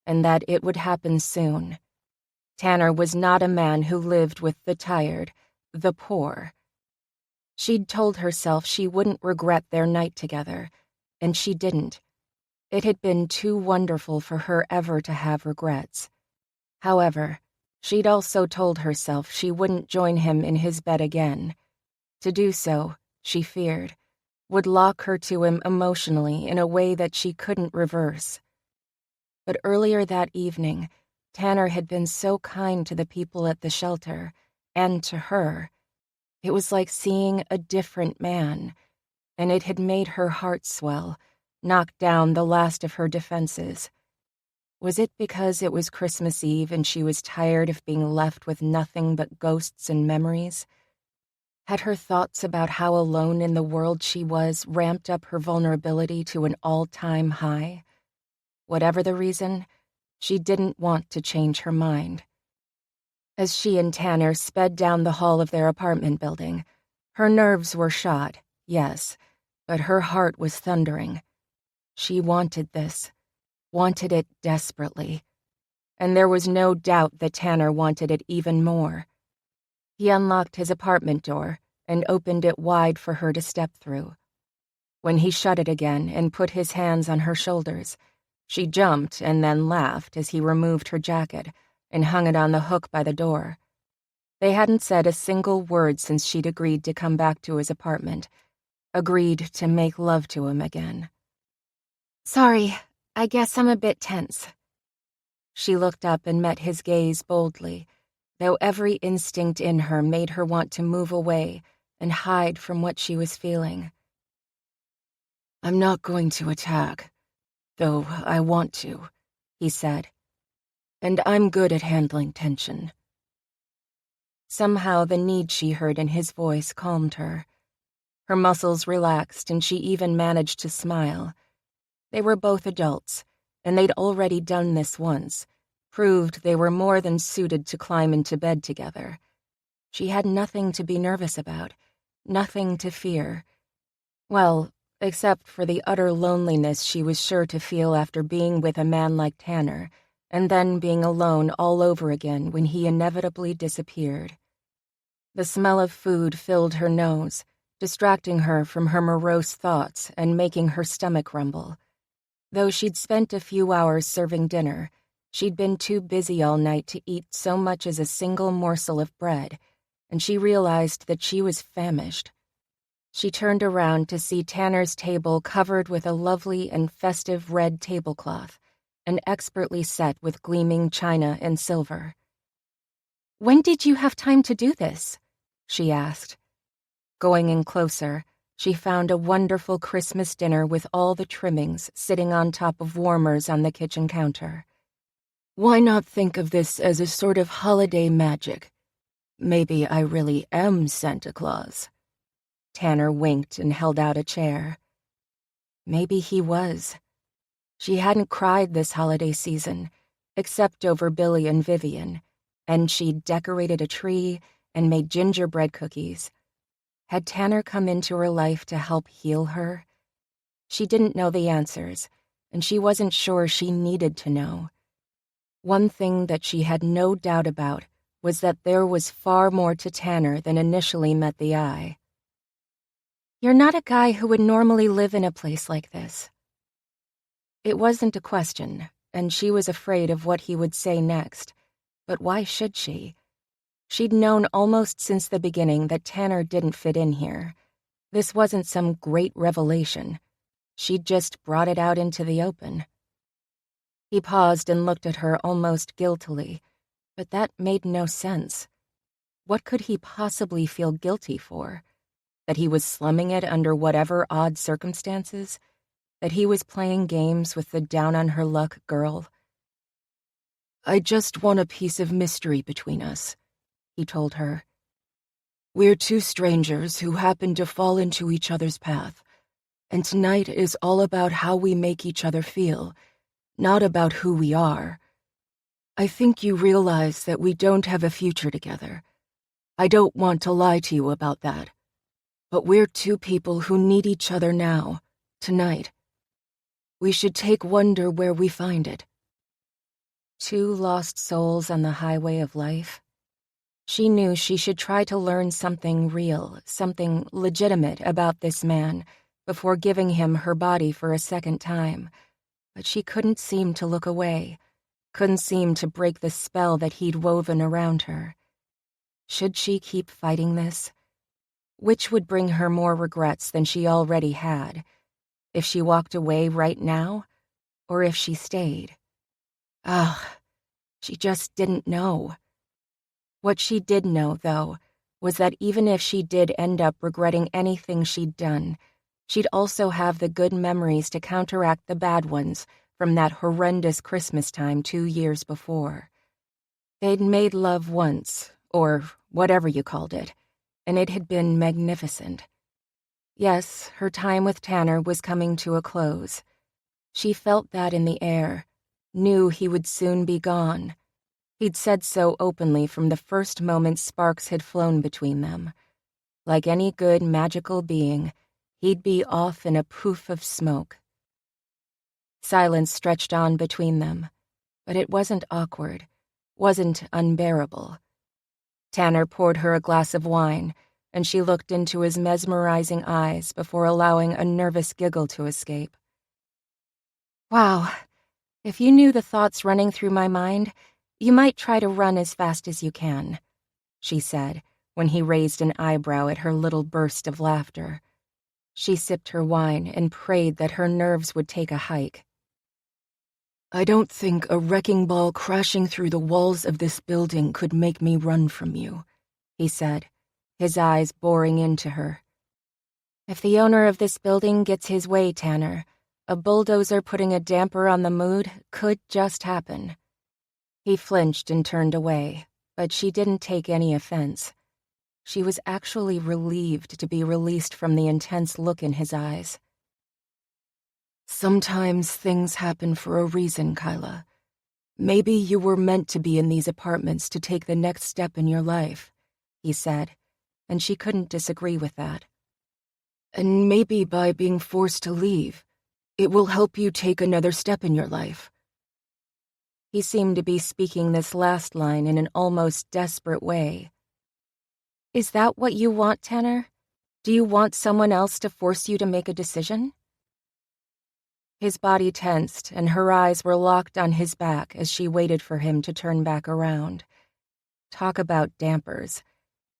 and that it would happen soon. Tanner was not a man who lived with the tired, the poor. She'd told herself she wouldn't regret their night together, and she didn't. It had been too wonderful for her ever to have regrets. However, she'd also told herself she wouldn't join him in his bed again. To do so, she feared, would lock her to him emotionally in a way that she couldn't reverse. But earlier that evening, Tanner had been so kind to the people at the shelter, and to her. It was like seeing a different man, and it had made her heart swell, knocked down the last of her defenses. Was it because it was Christmas Eve and she was tired of being left with nothing but ghosts and memories? Had her thoughts about how alone in the world she was ramped up her vulnerability to an all-time high? Whatever the reason, she didn't want to change her mind. As she and Tanner sped down the hall of their apartment building, her nerves were shot, yes, but her heart was thundering. She wanted this, wanted it desperately, and there was no doubt that Tanner wanted it even more. He unlocked his apartment door and opened it wide for her to step through. When he shut it again and put his hands on her shoulders, she jumped and then laughed as he removed her jacket and hung it on the hook by the door. They hadn't said a single word since she'd agreed to come back to his apartment, agreed to make love to him again. Sorry, I guess I'm a bit tense. She looked up and met his gaze boldly, though every instinct in her made her want to move away and hide from what she was feeling. I'm not going to attack, though I want to, he said. And I'm good at handling tension. Somehow the need she heard in his voice calmed her. Her muscles relaxed and she even managed to smile. They were both adults, and they'd already done this once, proved they were more than suited to climb into bed together. She had nothing to be nervous about, nothing to fear. Well, except for the utter loneliness she was sure to feel after being with a man like Tanner, and then being alone all over again when he inevitably disappeared. The smell of food filled her nose, distracting her from her morose thoughts and making her stomach rumble. Though she'd spent a few hours serving dinner, she'd been too busy all night to eat so much as a single morsel of bread, and she realized that she was famished. She turned around to see Tanner's table covered with a lovely and festive red tablecloth, and expertly set with gleaming china and silver. When did you have time to do this? She asked. Going in closer, she found a wonderful Christmas dinner with all the trimmings sitting on top of warmers on the kitchen counter. Why not think of this as a sort of holiday magic? Maybe I really am Santa Claus. Tanner winked and held out a chair. Maybe he was. She hadn't cried this holiday season, except over Billy and Vivian, and she'd decorated a tree and made gingerbread cookies. Had Tanner come into her life to help heal her? She didn't know the answers, and she wasn't sure she needed to know. One thing that she had no doubt about was that there was far more to Tanner than initially met the eye. You're not a guy who would normally live in a place like this. It wasn't a question, and she was afraid of what he would say next. But why should she? She'd known almost since the beginning that Tanner didn't fit in here. This wasn't some great revelation. She'd just brought it out into the open. He paused and looked at her almost guiltily, but that made no sense. What could he possibly feel guilty for? That he was slumming it under whatever odd circumstances? That he was playing games with the down-on-her-luck girl? I just want a piece of mystery between us, he told her. We're two strangers who happen to fall into each other's path, and tonight is all about how we make each other feel, not about who we are. I think you realize that we don't have a future together. I don't want to lie to you about that. But we're two people who need each other now, tonight. We should take wonder where we find it. Two lost souls on the highway of life. She knew she should try to learn something real, something legitimate about this man before giving him her body for a second time, but she couldn't seem to look away, couldn't seem to break the spell that he'd woven around her. Should she keep fighting this? Which would bring her more regrets than she already had? If she walked away right now, or if she stayed? Ugh, she just didn't know. What she did know, though, was that even if she did end up regretting anything she'd done, she'd also have the good memories to counteract the bad ones from that horrendous Christmas time 2 years before. They'd made love once, or whatever you called it, and it had been magnificent. Yes, her time with Tanner was coming to a close. She felt that in the air, knew he would soon be gone. He'd said so openly from the first moment sparks had flown between them. Like any good magical being, he'd be off in a poof of smoke. Silence stretched on between them, but it wasn't awkward, wasn't unbearable. Tanner poured her a glass of wine, and she looked into his mesmerizing eyes before allowing a nervous giggle to escape. Wow, if you knew the thoughts running through my mind, you might try to run as fast as you can, she said, when he raised an eyebrow at her little burst of laughter. She sipped her wine and prayed that her nerves would take a hike. I don't think a wrecking ball crashing through the walls of this building could make me run from you, he said, his eyes boring into her. If the owner of this building gets his way, Tanner, a bulldozer putting a damper on the mood could just happen. He flinched and turned away, but she didn't take any offense. She was actually relieved to be released from the intense look in his eyes. Sometimes things happen for a reason, Kyla. Maybe you were meant to be in these apartments to take the next step in your life, he said, and she couldn't disagree with that. And maybe by being forced to leave, it will help you take another step in your life. He seemed to be speaking this last line in an almost desperate way. Is that what you want, Tanner? Do you want someone else to force you to make a decision? His body tensed, and her eyes were locked on his back as she waited for him to turn back around. Talk about dampers.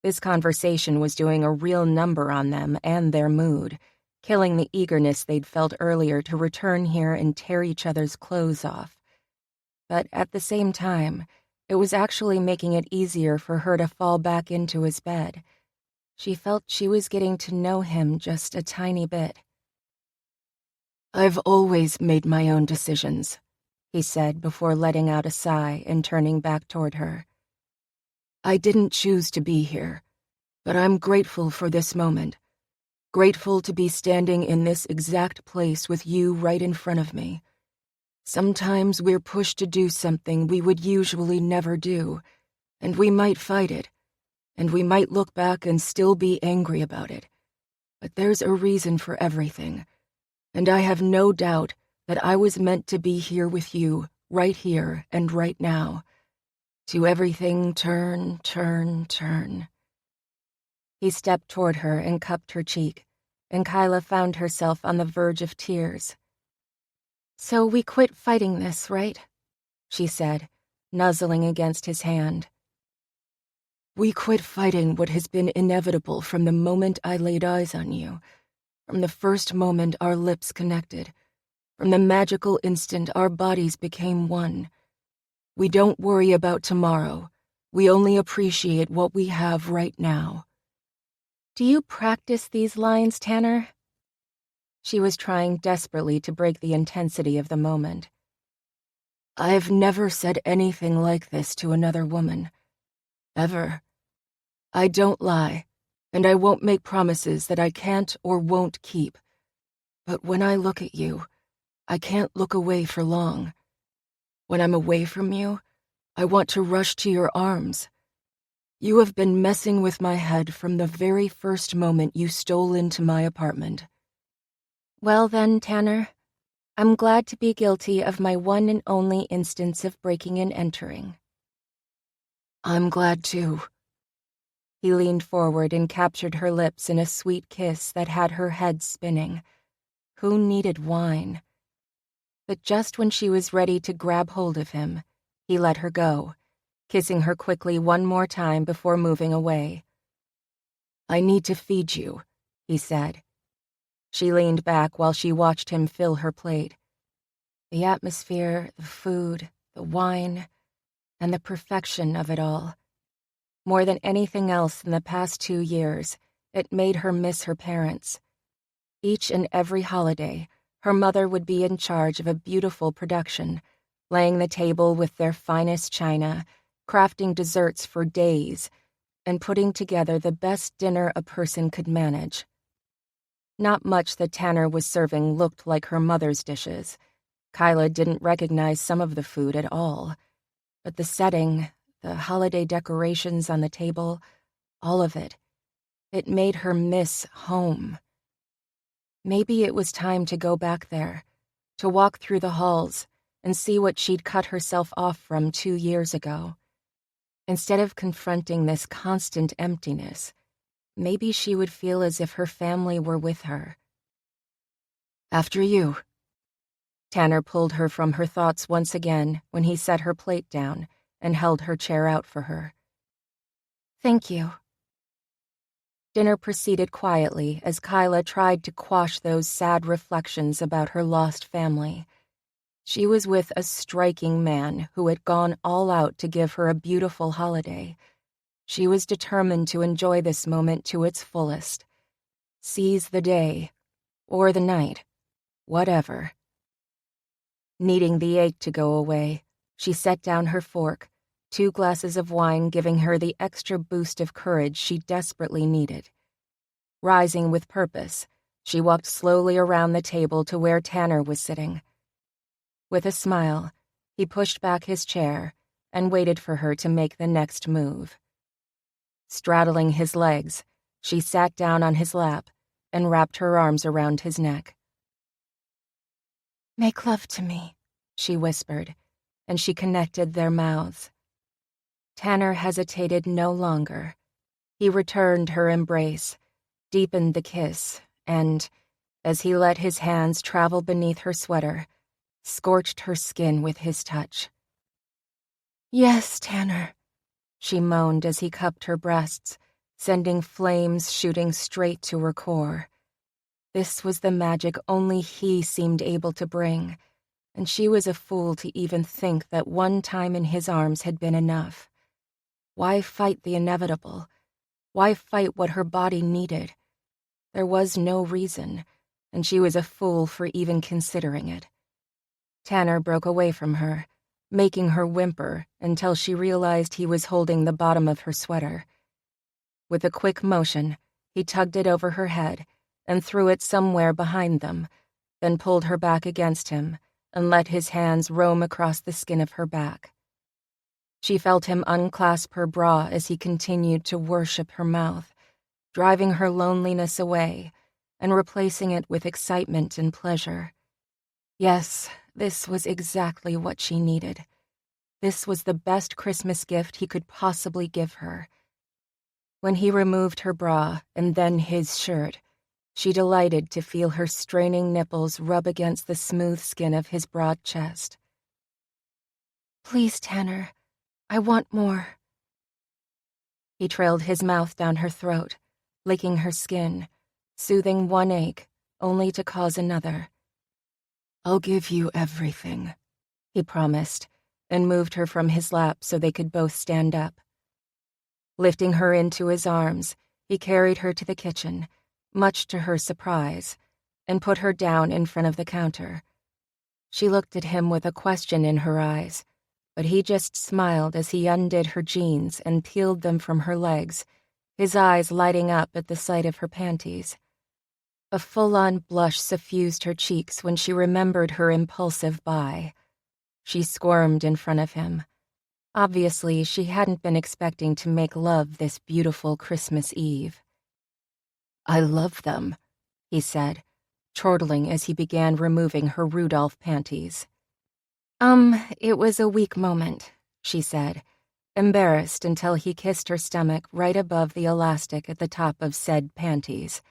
This conversation was doing a real number on them and their mood, killing the eagerness they'd felt earlier to return here and tear each other's clothes off. But at the same time, it was actually making it easier for her to fall back into his bed. She felt she was getting to know him just a tiny bit. I've always made my own decisions, he said before letting out a sigh and turning back toward her. I didn't choose to be here, but I'm grateful for this moment. Grateful to be standing in this exact place with you right in front of me. Sometimes we're pushed to do something we would usually never do, and we might fight it, and we might look back and still be angry about it. But there's a reason for everything, and I have no doubt that I was meant to be here with you, right here and right now. To everything turn, turn, turn. He stepped toward her and cupped her cheek, and Kyla found herself on the verge of tears. So we quit fighting this, right? She said, nuzzling against his hand. We quit fighting what has been inevitable from the moment I laid eyes on you, from the first moment our lips connected, from the magical instant our bodies became one. We don't worry about tomorrow. We only appreciate what we have right now. Do you practice these lines, Tanner? She was trying desperately to break the intensity of the moment. I've never said anything like this to another woman. Ever. I don't lie, and I won't make promises that I can't or won't keep. But when I look at you, I can't look away for long. When I'm away from you, I want to rush to your arms. You have been messing with my head from the very first moment you stole into my apartment. Well then, Tanner, I'm glad to be guilty of my one and only instance of breaking and entering. I'm glad too. He leaned forward and captured her lips in a sweet kiss that had her head spinning. Who needed wine? But just when she was ready to grab hold of him, he let her go, kissing her quickly one more time before moving away. "I need to feed you," he said. She leaned back while she watched him fill her plate. The atmosphere, the food, the wine, and the perfection of it all. More than anything else in the past 2 years, it made her miss her parents. Each and every holiday, her mother would be in charge of a beautiful production, laying the table with their finest china, crafting desserts for days, and putting together the best dinner a person could manage. Not much that Tanner was serving looked like her mother's dishes. Kyla didn't recognize some of the food at all. But the setting, the holiday decorations on the table, all of it, it made her miss home. Maybe it was time to go back there, to walk through the halls and see what she'd cut herself off from 2 years ago. Instead of confronting this constant emptiness, maybe she would feel as if her family were with her. "After you." Tanner pulled her from her thoughts once again when he set her plate down and held her chair out for her. Thank you. Dinner proceeded quietly as Kyla tried to quash those sad reflections about her lost family. She was with a striking man who had gone all out to give her a beautiful holiday. She was determined to enjoy this moment to its fullest. Seize the day, or the night, whatever. Needing the ache to go away, she set down her fork, 2 glasses of wine giving her the extra boost of courage she desperately needed. Rising with purpose, she walked slowly around the table to where Tanner was sitting. With a smile, he pushed back his chair and waited for her to make the next move. Straddling his legs, she sat down on his lap and wrapped her arms around his neck. Make love to me, she whispered, and she connected their mouths. Tanner hesitated no longer. He returned her embrace, deepened the kiss, and, as he let his hands travel beneath her sweater, scorched her skin with his touch. "Yes, Tanner," she moaned as he cupped her breasts, sending flames shooting straight to her core. This was the magic only he seemed able to bring, and she was a fool to even think that one time in his arms had been enough. Why fight the inevitable? Why fight what her body needed? There was no reason, and she was a fool for even considering it. Tanner broke away from her, making her whimper until she realized he was holding the bottom of her sweater. With a quick motion, he tugged it over her head and threw it somewhere behind them, then pulled her back against him and let his hands roam across the skin of her back. She felt him unclasp her bra as he continued to worship her mouth, driving her loneliness away and replacing it with excitement and pleasure. Yes, this was exactly what she needed. This was the best Christmas gift he could possibly give her. When he removed her bra and then his shirt, she delighted to feel her straining nipples rub against the smooth skin of his broad chest. "Please, Tanner, I want more." He trailed his mouth down her throat, licking her skin, soothing one ache, only to cause another. "I'll give you everything," he promised, and moved her from his lap so they could both stand up. Lifting her into his arms, he carried her to the kitchen, much to her surprise, and put her down in front of the counter. She looked at him with a question in her eyes, but he just smiled as he undid her jeans and peeled them from her legs, his eyes lighting up at the sight of her panties. A full-on blush suffused her cheeks when she remembered her impulsive buy. She squirmed in front of him. Obviously, she hadn't been expecting to make love this beautiful Christmas Eve. "I love them," he said, chortling as he began removing her Rudolph panties. It was a weak moment," she said, embarrassed until he kissed her stomach right above the elastic at the top of said panties.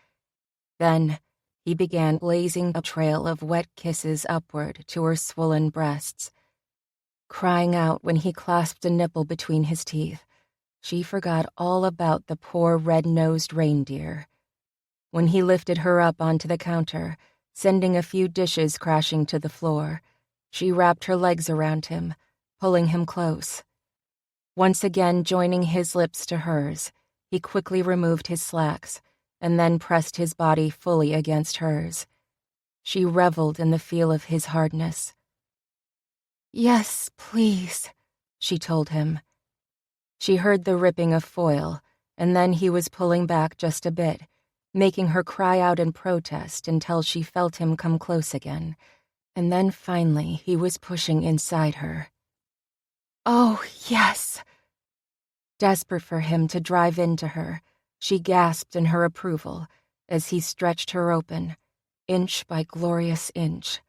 Then, He began blazing a trail of wet kisses upward to her swollen breasts. Crying out when he clasped a nipple between his teeth, she forgot all about the poor red-nosed reindeer. When he lifted her up onto the counter, sending a few dishes crashing to the floor, she wrapped her legs around him, pulling him close. Once again joining his lips to hers, he quickly removed his slacks and then pressed his body fully against hers. She reveled in the feel of his hardness. "Yes, please," she told him. She heard the ripping of foil, and then he was pulling back just a bit, making her cry out in protest until she felt him come close again, and then finally he was pushing inside her. "Oh, yes." Desperate for him to drive into her, she gasped in her approval as he stretched her open, inch by glorious inch.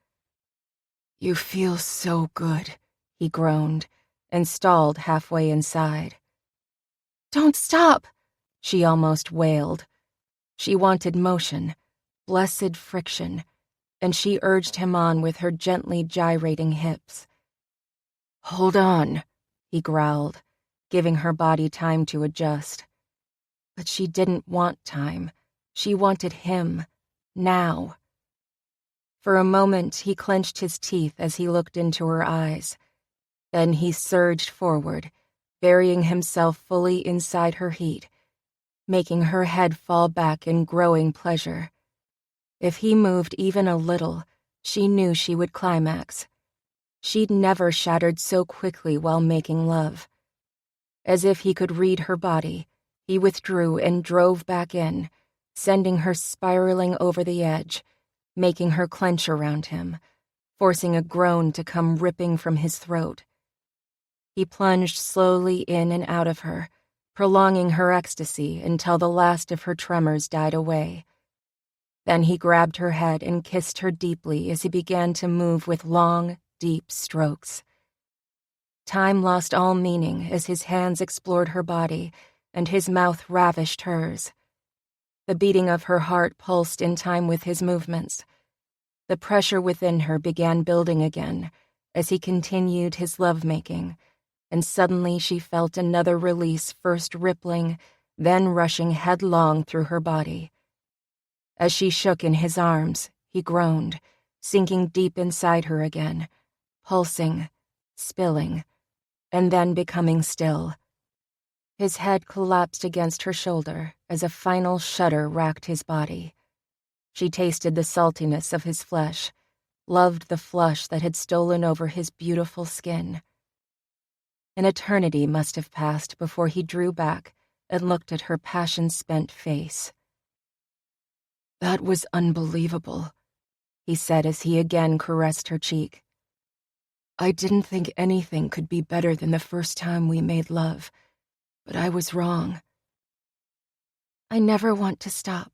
"You feel so good," he groaned, and stalled halfway inside. "Don't stop," she almost wailed. She wanted motion, blessed friction, and she urged him on with her gently gyrating hips. "Hold on," he growled, giving her body time to adjust. But she didn't want time. She wanted him, now. For a moment, he clenched his teeth as he looked into her eyes. Then he surged forward, burying himself fully inside her heat, making her head fall back in growing pleasure. If he moved even a little, she knew she would climax. She'd never shattered so quickly while making love. As if he could read her body, he withdrew and drove back in, sending her spiraling over the edge, making her clench around him, forcing a groan to come ripping from his throat. He plunged slowly in and out of her, prolonging her ecstasy until the last of her tremors died away. Then he grabbed her head and kissed her deeply as he began to move with long, deep strokes. Time lost all meaning as his hands explored her body and his mouth ravished hers. The beating of her heart pulsed in time with his movements. The pressure within her began building again as he continued his lovemaking, and suddenly she felt another release first rippling, then rushing headlong through her body. As she shook in his arms, he groaned, sinking deep inside her again, pulsing, spilling, and then becoming still. His head collapsed against her shoulder as a final shudder racked his body. She tasted the saltiness of his flesh, loved the flush that had stolen over his beautiful skin. An eternity must have passed before he drew back and looked at her passion-spent face. "That was unbelievable," he said as he again caressed her cheek. "I didn't think anything could be better than the first time we made love, but I was wrong." "I never want to stop,"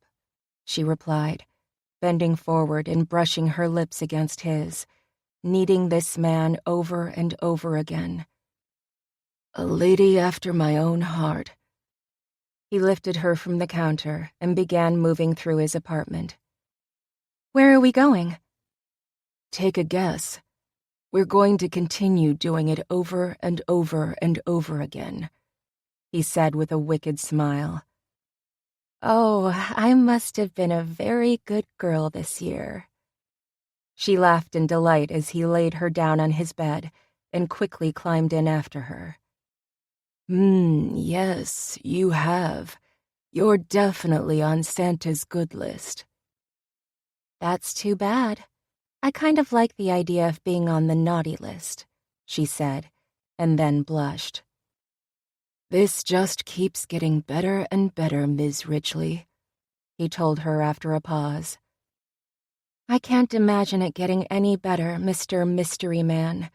she replied, bending forward and brushing her lips against his, needing this man over and over again. "A lady after my own heart." He lifted her from the counter and began moving through his apartment. "Where are we going?" "Take a guess. We're going to continue doing it over and over and over again," he said with a wicked smile. "Oh, I must have been a very good girl this year." She laughed in delight as he laid her down on his bed and quickly climbed in after her. Yes, you have. You're definitely on Santa's good list." "That's too bad. I kind of like the idea of being on the naughty list," she said, and then blushed. "This just keeps getting better and better, Ms. Ridgely," he told her after a pause. "I can't imagine it getting any better, Mr. Mystery Man,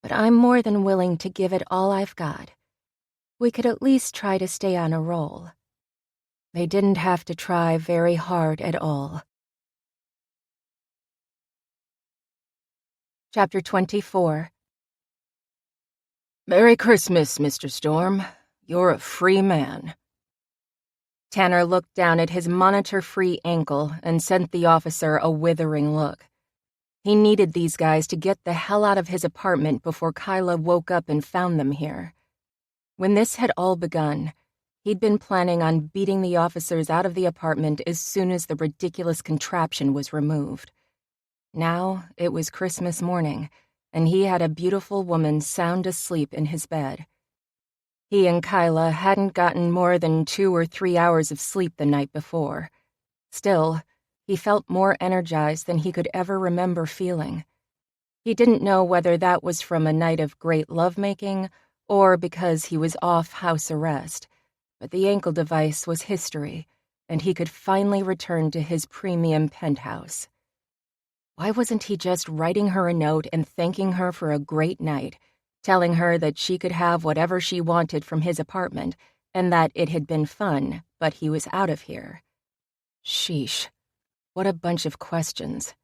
but I'm more than willing to give it all I've got. We could at least try to stay on a roll." They didn't have to try very hard at all. Chapter 24. "Merry Christmas, Mr. Storm. You're a free man." Tanner looked down at his monitor-free ankle and sent the officer a withering look. He needed these guys to get the hell out of his apartment before Kyla woke up and found them here. When this had all begun, he'd been planning on beating the officers out of the apartment as soon as the ridiculous contraption was removed. Now it was Christmas morning, and he had a beautiful woman sound asleep in his bed. He and Kyla hadn't gotten more than 2 or 3 hours of sleep the night before. Still, he felt more energized than he could ever remember feeling. He didn't know whether that was from a night of great lovemaking or because he was off house arrest, but the ankle device was history, and he could finally return to his premium penthouse. Why wasn't he just writing her a note and thanking her for a great night, telling her that she could have whatever she wanted from his apartment, and that it had been fun, but he was out of here? Sheesh, what a bunch of questions.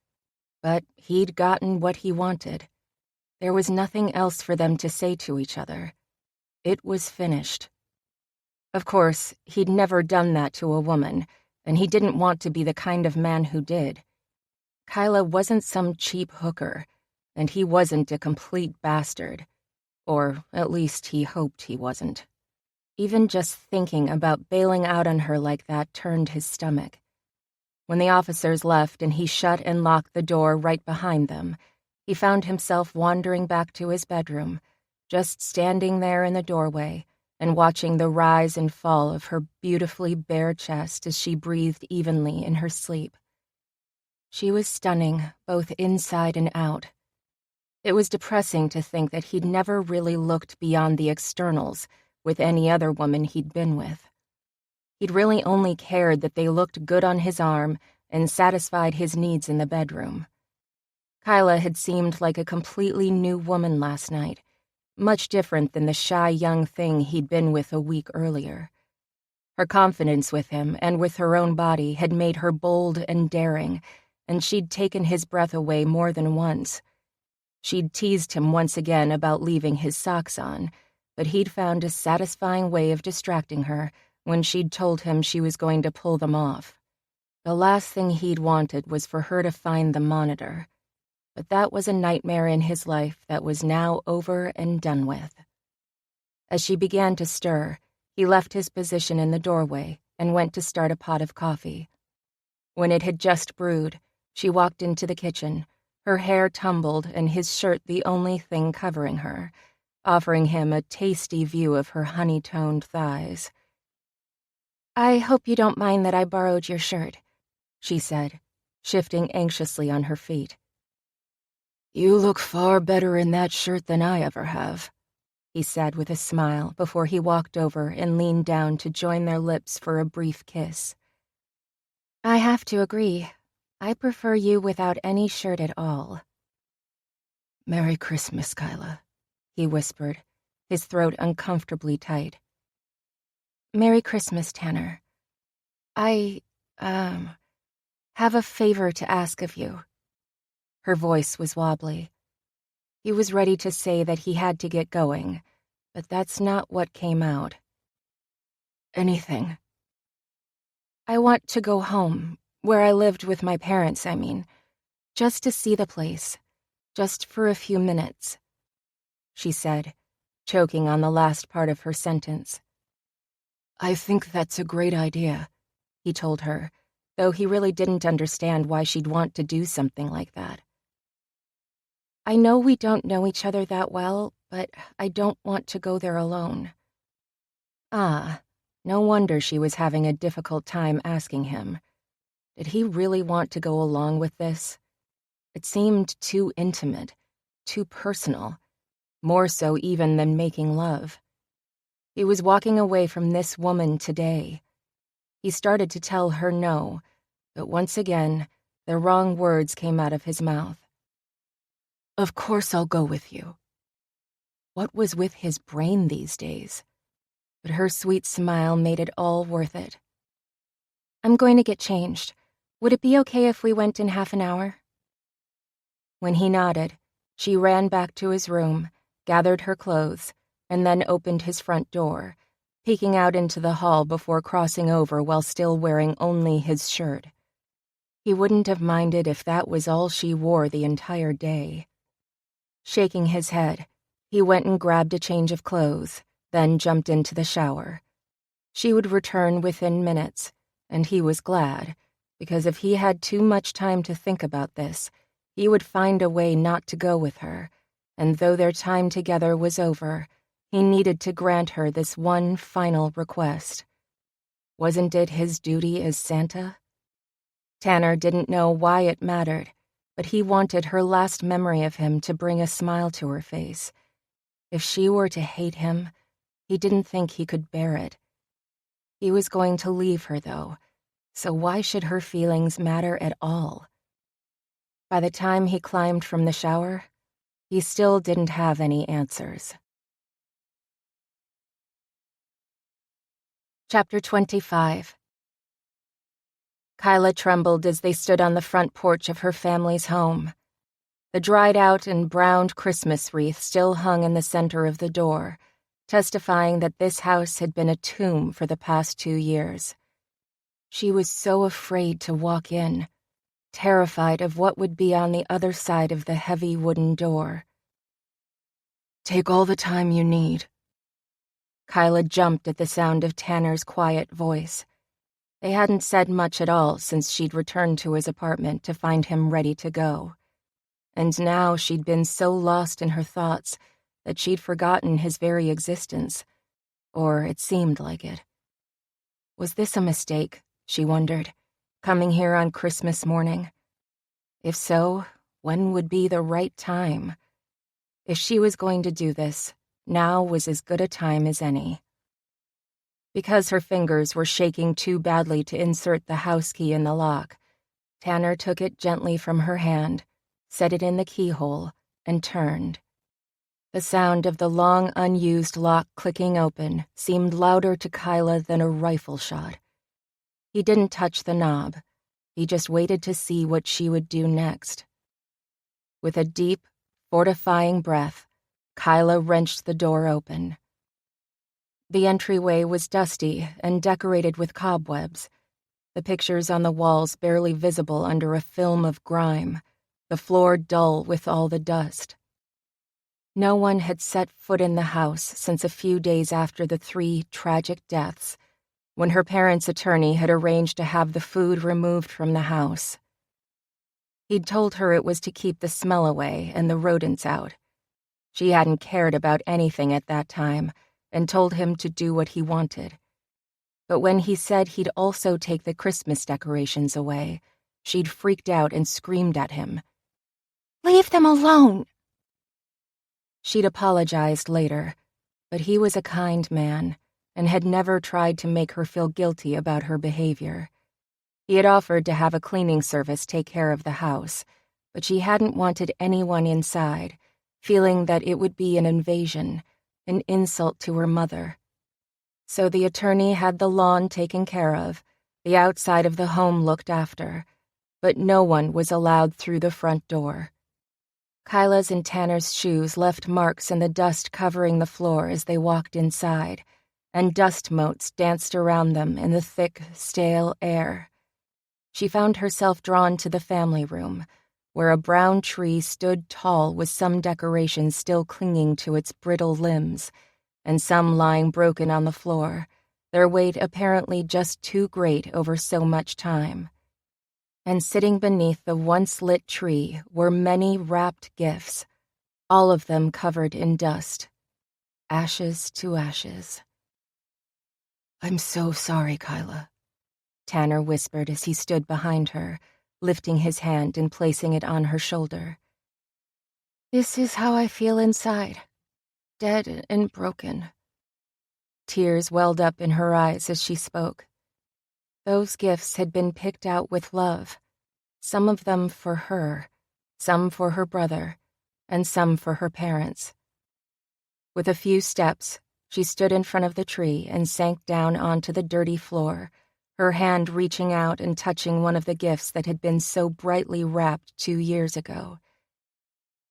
But he'd gotten what he wanted. There was nothing else for them to say to each other. It was finished. Of course, he'd never done that to a woman, and he didn't want to be the kind of man who did. Kyla wasn't some cheap hooker, and he wasn't a complete bastard. Or at least he hoped he wasn't. Even just thinking about bailing out on her like that turned his stomach. When the officers left and he shut and locked the door right behind them, he found himself wandering back to his bedroom, just standing there in the doorway and watching the rise and fall of her beautifully bare chest as she breathed evenly in her sleep. She was stunning, both inside and out. It was depressing to think that he'd never really looked beyond the externals with any other woman he'd been with. He'd really only cared that they looked good on his arm and satisfied his needs in the bedroom. Kyla had seemed like a completely new woman last night, much different than the shy young thing he'd been with a week earlier. Her confidence with him and with her own body had made her bold and daring, and she'd taken his breath away more than once. She'd teased him once again about leaving his socks on, but he'd found a satisfying way of distracting her when she'd told him she was going to pull them off. The last thing he'd wanted was for her to find the monitor. But that was a nightmare in his life that was now over and done with. As she began to stir, he left his position in the doorway and went to start a pot of coffee. When it had just brewed, she walked into the kitchen, her hair tumbled and his shirt the only thing covering her, offering him a tasty view of her honey-toned thighs. "I hope you don't mind that I borrowed your shirt," she said, shifting anxiously on her feet. "You look far better in that shirt than I ever have," he said with a smile before he walked over and leaned down to join their lips for a brief kiss. "I have to agree. I prefer you without any shirt at all." "Merry Christmas, Kyla," he whispered, his throat uncomfortably tight. "Merry Christmas, Tanner. I, have a favor to ask of you." Her voice was wobbly. He was ready to say that he had to get going, but that's not what came out. "Anything?" "I want to go home, where I lived with my parents, I mean, just to see the place, just for a few minutes," she said, choking on the last part of her sentence. "I think that's a great idea," he told her, though he really didn't understand why she'd want to do something like that. "I know we don't know each other that well, but I don't want to go there alone." Ah, no wonder she was having a difficult time asking him. Did he really want to go along with this? It seemed too intimate, too personal, more so even than making love. He was walking away from this woman today. He started to tell her no, but once again, the wrong words came out of his mouth. "Of course I'll go with you." What was with his brain these days? But her sweet smile made it all worth it. "I'm going to get changed. Would it be okay if we went in half an hour?" When he nodded, she ran back to his room, gathered her clothes, and then opened his front door, peeking out into the hall before crossing over while still wearing only his shirt. He wouldn't have minded if that was all she wore the entire day. Shaking his head, he went and grabbed a change of clothes, then jumped into the shower. She would return within minutes, and he was glad, because if he had too much time to think about this, he would find a way not to go with her, and though their time together was over, he needed to grant her this one final request. Wasn't it his duty as Santa? Tanner didn't know why it mattered, but he wanted her last memory of him to bring a smile to her face. If she were to hate him, he didn't think he could bear it. He was going to leave her, though, so why should her feelings matter at all? By the time he climbed from the shower, he still didn't have any answers. Chapter 25. Kyla trembled as they stood on the front porch of her family's home. The dried-out and browned Christmas wreath still hung in the center of the door, testifying that this house had been a tomb for the past 2 years. She was so afraid to walk in, terrified of what would be on the other side of the heavy wooden door. Take all the time you need. Kyla jumped at the sound of Tanner's quiet voice. They hadn't said much at all since she'd returned to his apartment to find him ready to go. And now she'd been so lost in her thoughts that she'd forgotten his very existence, or it seemed like it. Was this a mistake, she wondered, coming here on Christmas morning? If so, when would be the right time? If she was going to do this, now was as good a time as any. Because her fingers were shaking too badly to insert the house key in the lock, Tanner took it gently from her hand, set it in the keyhole, and turned. The sound of the long unused lock clicking open seemed louder to Kyla than a rifle shot. He didn't touch the knob. He just waited to see what she would do next. With a deep, fortifying breath, Kyla wrenched the door open. The entryway was dusty and decorated with cobwebs, the pictures on the walls barely visible under a film of grime, the floor dull with all the dust. No one had set foot in the house since a few days after the 3 tragic deaths, when her parents' attorney had arranged to have the food removed from the house. He'd told her it was to keep the smell away and the rodents out. She hadn't cared about anything at that time, and told him to do what he wanted. But when he said he'd also take the Christmas decorations away, she'd freaked out and screamed at him. "Leave them alone!" She'd apologized later, but he was a kind man and had never tried to make her feel guilty about her behavior. He had offered to have a cleaning service take care of the house, but she hadn't wanted anyone inside, feeling that it would be an invasion, an insult to her mother. So the attorney had the lawn taken care of, the outside of the home looked after, but no one was allowed through the front door. Kyla's and Tanner's shoes left marks in the dust covering the floor as they walked inside, and dust motes danced around them in the thick, stale air. She found herself drawn to the family room, where a brown tree stood tall with some decorations still clinging to its brittle limbs, and some lying broken on the floor, their weight apparently just too great over so much time. And sitting beneath the once-lit tree were many wrapped gifts, all of them covered in dust. Ashes to ashes. I'm so sorry, Kyla, Tanner whispered as he stood behind her, lifting his hand and placing it on her shoulder. "This is how I feel inside, dead and broken." Tears welled up in her eyes as she spoke. Those gifts had been picked out with love, some of them for her, some for her brother, and some for her parents. With a few steps, she stood in front of the tree and sank down onto the dirty floor, her hand reaching out and touching one of the gifts that had been so brightly wrapped 2 years ago.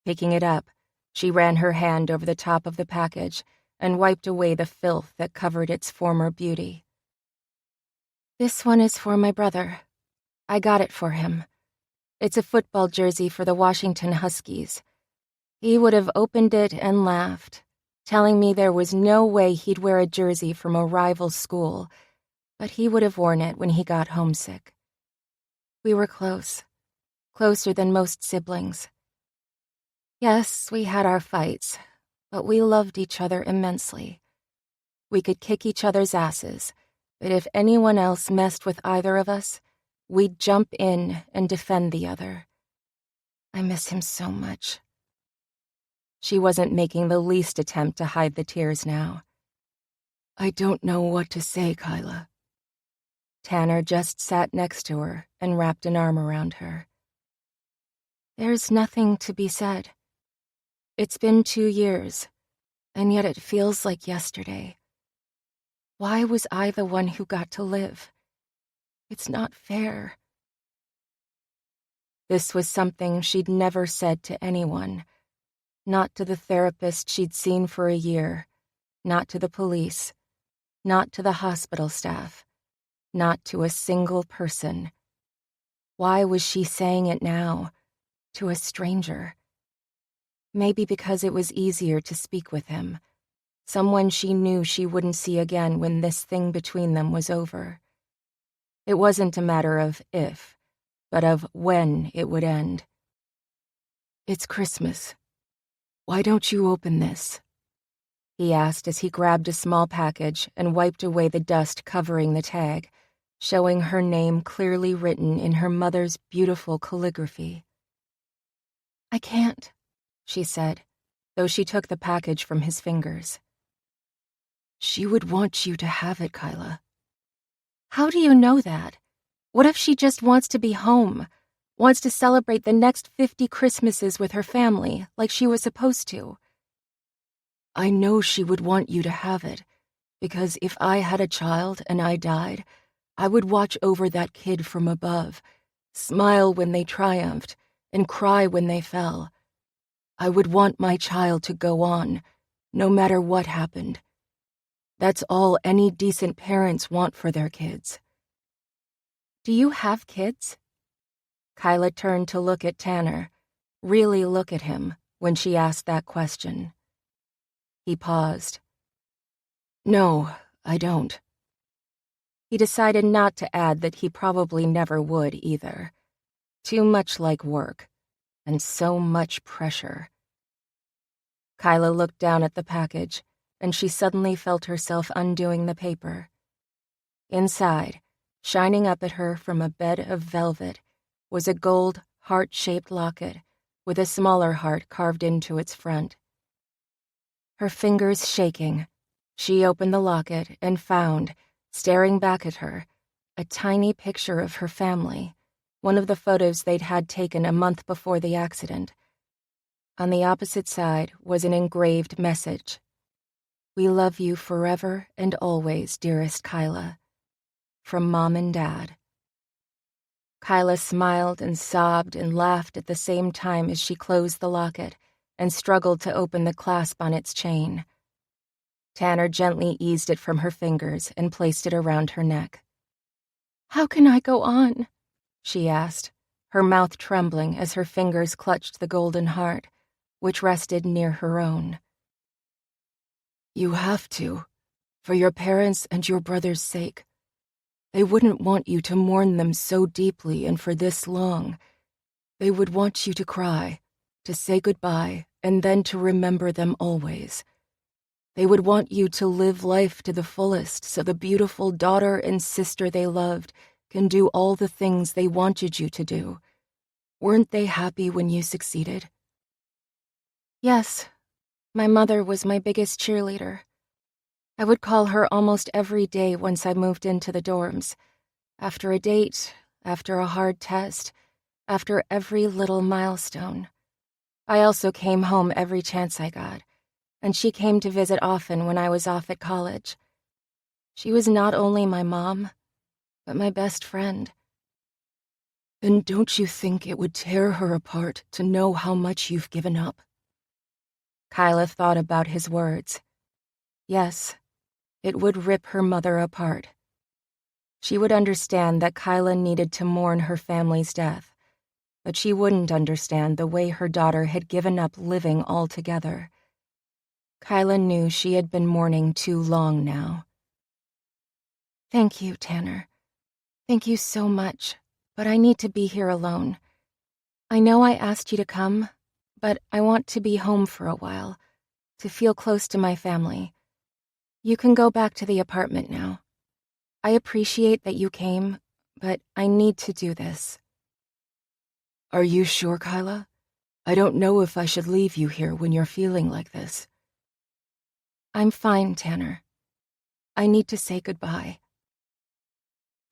Picking it up, she ran her hand over the top of the package and wiped away the filth that covered its former beauty. This one is for my brother. I got it for him. It's a football jersey for the Washington Huskies. He would have opened it and laughed, telling me there was no way he'd wear a jersey from a rival school, but he would have worn it when he got homesick. We were close, closer than most siblings. Yes, we had our fights, but we loved each other immensely. We could kick each other's asses, but if anyone else messed with either of us, we'd jump in and defend the other. I miss him so much. She wasn't making the least attempt to hide the tears now. I don't know what to say, Kyla. Tanner just sat next to her and wrapped an arm around her. There's nothing to be said. It's been 2 years, and yet it feels like yesterday. Why was I the one who got to live? It's not fair. This was something she'd never said to anyone. Not to the therapist she'd seen for a year, not to the police, not to the hospital staff, not to a single person. Why was she saying it now, to a stranger? Maybe because it was easier to speak with him, someone she knew she wouldn't see again when this thing between them was over. It wasn't a matter of if, but of when it would end. It's Christmas. Why don't you open this? He asked as he grabbed a small package and wiped away the dust covering the tag, showing her name clearly written in her mother's beautiful calligraphy. I can't, she said, though she took the package from his fingers. She would want you to have it, Kyla. How do you know that? What if she just wants to be home? Wants to celebrate the next 50 Christmases with her family, like she was supposed to? I know she would want you to have it, because if I had a child and I died, I would watch over that kid from above, smile when they triumphed, and cry when they fell. I would want my child to go on, no matter what happened. That's all any decent parents want for their kids. Do you have kids? Kyla turned to look at Tanner, really look at him, when she asked that question. He paused. No, I don't. He decided not to add that he probably never would either. Too much like work, and so much pressure. Kyla looked down at the package, and she suddenly felt herself undoing the paper. Inside, shining up at her from a bed of velvet, was a gold, heart-shaped locket with a smaller heart carved into its front. Her fingers shaking, she opened the locket and found, staring back at her, a tiny picture of her family, one of the photos they'd had taken a month before the accident. On the opposite side was an engraved message. "We love you forever and always, dearest Kyla. From Mom and Dad." Kyla smiled and sobbed and laughed at the same time as she closed the locket and struggled to open the clasp on its chain. Tanner gently eased it from her fingers and placed it around her neck. How can I go on? She asked, her mouth trembling as her fingers clutched the golden heart, which rested near her own. You have to, for your parents' and your brother's sake. They wouldn't want you to mourn them so deeply and for this long. They would want you to cry, to say goodbye, and then to remember them always. They would want you to live life to the fullest so the beautiful daughter and sister they loved can do all the things they wanted you to do. Weren't they happy when you succeeded? Yes, my mother was my biggest cheerleader. I would call her almost every day once I moved into the dorms. After a date, after a hard test, after every little milestone. I also came home every chance I got, and she came to visit often when I was off at college. She was not only my mom, but my best friend. Then don't you think it would tear her apart to know how much you've given up? Kyla thought about his words. Yes, it would rip her mother apart. She would understand that Kyla needed to mourn her family's death, but she wouldn't understand the way her daughter had given up living altogether. Kyla knew she had been mourning too long now. Thank you, Tanner. Thank you so much, but I need to be here alone. I know I asked you to come, but I want to be home for a while, to feel close to my family. You can go back to the apartment now. I appreciate that you came, but I need to do this. Are you sure, Kyla? I don't know if I should leave you here when you're feeling like this. I'm fine, Tanner. I need to say goodbye.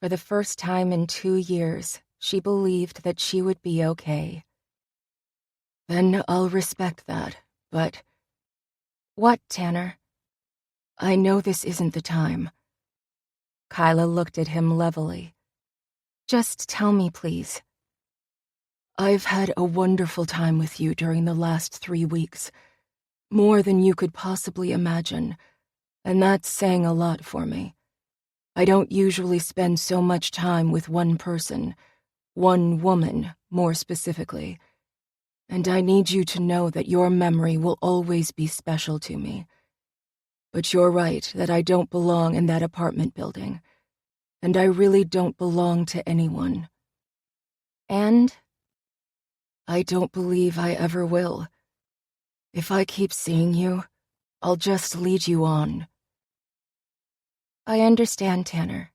For the first time in 2 years, she believed that she would be okay. Then I'll respect that, but... What, Tanner? I know this isn't the time. Kyla looked at him levelly. Just tell me, please. I've had a wonderful time with you during the last 3 weeks. More than you could possibly imagine, and that's saying a lot for me. I don't usually spend so much time with one person, one woman, more specifically, and I need you to know that your memory will always be special to me. But you're right that I don't belong in that apartment building, and I really don't belong to anyone. And? I don't believe I ever will. If I keep seeing you, I'll just lead you on. I understand, Tanner.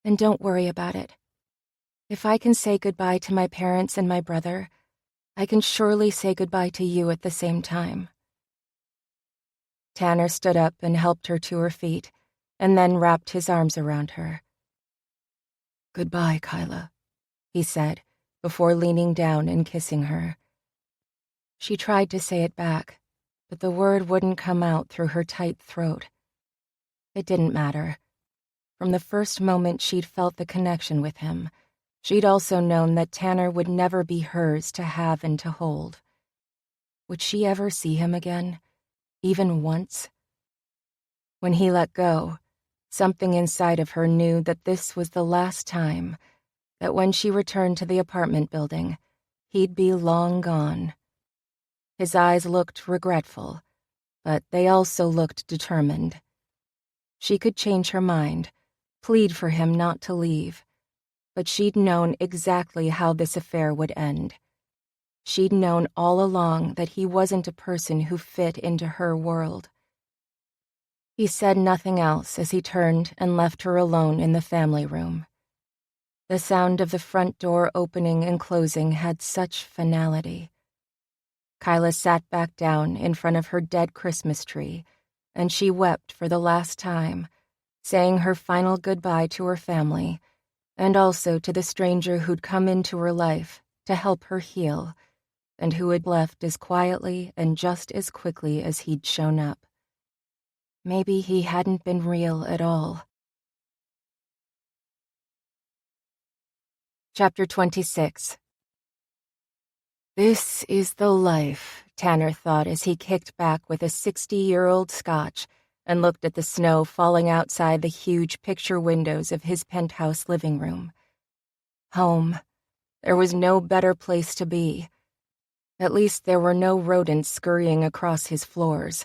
And don't worry about it. If I can say goodbye to my parents and my brother, I can surely say goodbye to you at the same time. Tanner stood up and helped her to her feet, and then wrapped his arms around her. Goodbye, Kyla, he said, before leaning down and kissing her. She tried to say it back, but the word wouldn't come out through her tight throat. It didn't matter. From the first moment she'd felt the connection with him, she'd also known that Tanner would never be hers to have and to hold. Would she ever see him again, even once? When he let go, something inside of her knew that this was the last time, that when she returned to the apartment building, he'd be long gone. His eyes looked regretful, but they also looked determined. She could change her mind, plead for him not to leave, but she'd known exactly how this affair would end. She'd known all along that he wasn't a person who fit into her world. He said nothing else as he turned and left her alone in the family room. The sound of the front door opening and closing had such finality. Kyla sat back down in front of her dead Christmas tree, and she wept for the last time, saying her final goodbye to her family, and also to the stranger who'd come into her life to help her heal, and who had left as quietly and just as quickly as he'd shown up. Maybe he hadn't been real at all. Chapter 26. This is the life, Tanner thought as he kicked back with a 60-year-old Scotch and looked at the snow falling outside the huge picture windows of his penthouse living room. Home. There was no better place to be. At least there were no rodents scurrying across his floors.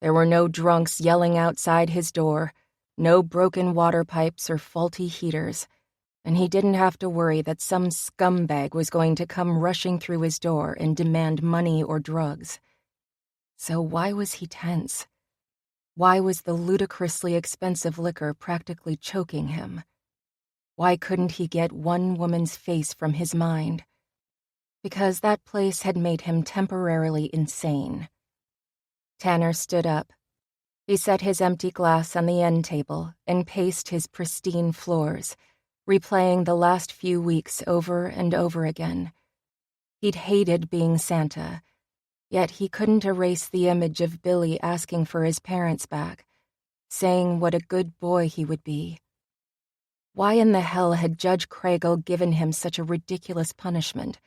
There were no drunks yelling outside his door, no broken water pipes or faulty heaters, and he didn't have to worry that some scumbag was going to come rushing through his door and demand money or drugs. So why was he tense? Why was the ludicrously expensive liquor practically choking him? Why couldn't he get one woman's face from his mind? Because that place had made him temporarily insane. Tanner stood up. He set his empty glass on the end table and paced his pristine floors, replaying the last few weeks over and over again. He'd hated being Santa, yet he couldn't erase the image of Billy asking for his parents back, saying what a good boy he would be. Why in the hell had Judge Kragle given him such a ridiculous punishment?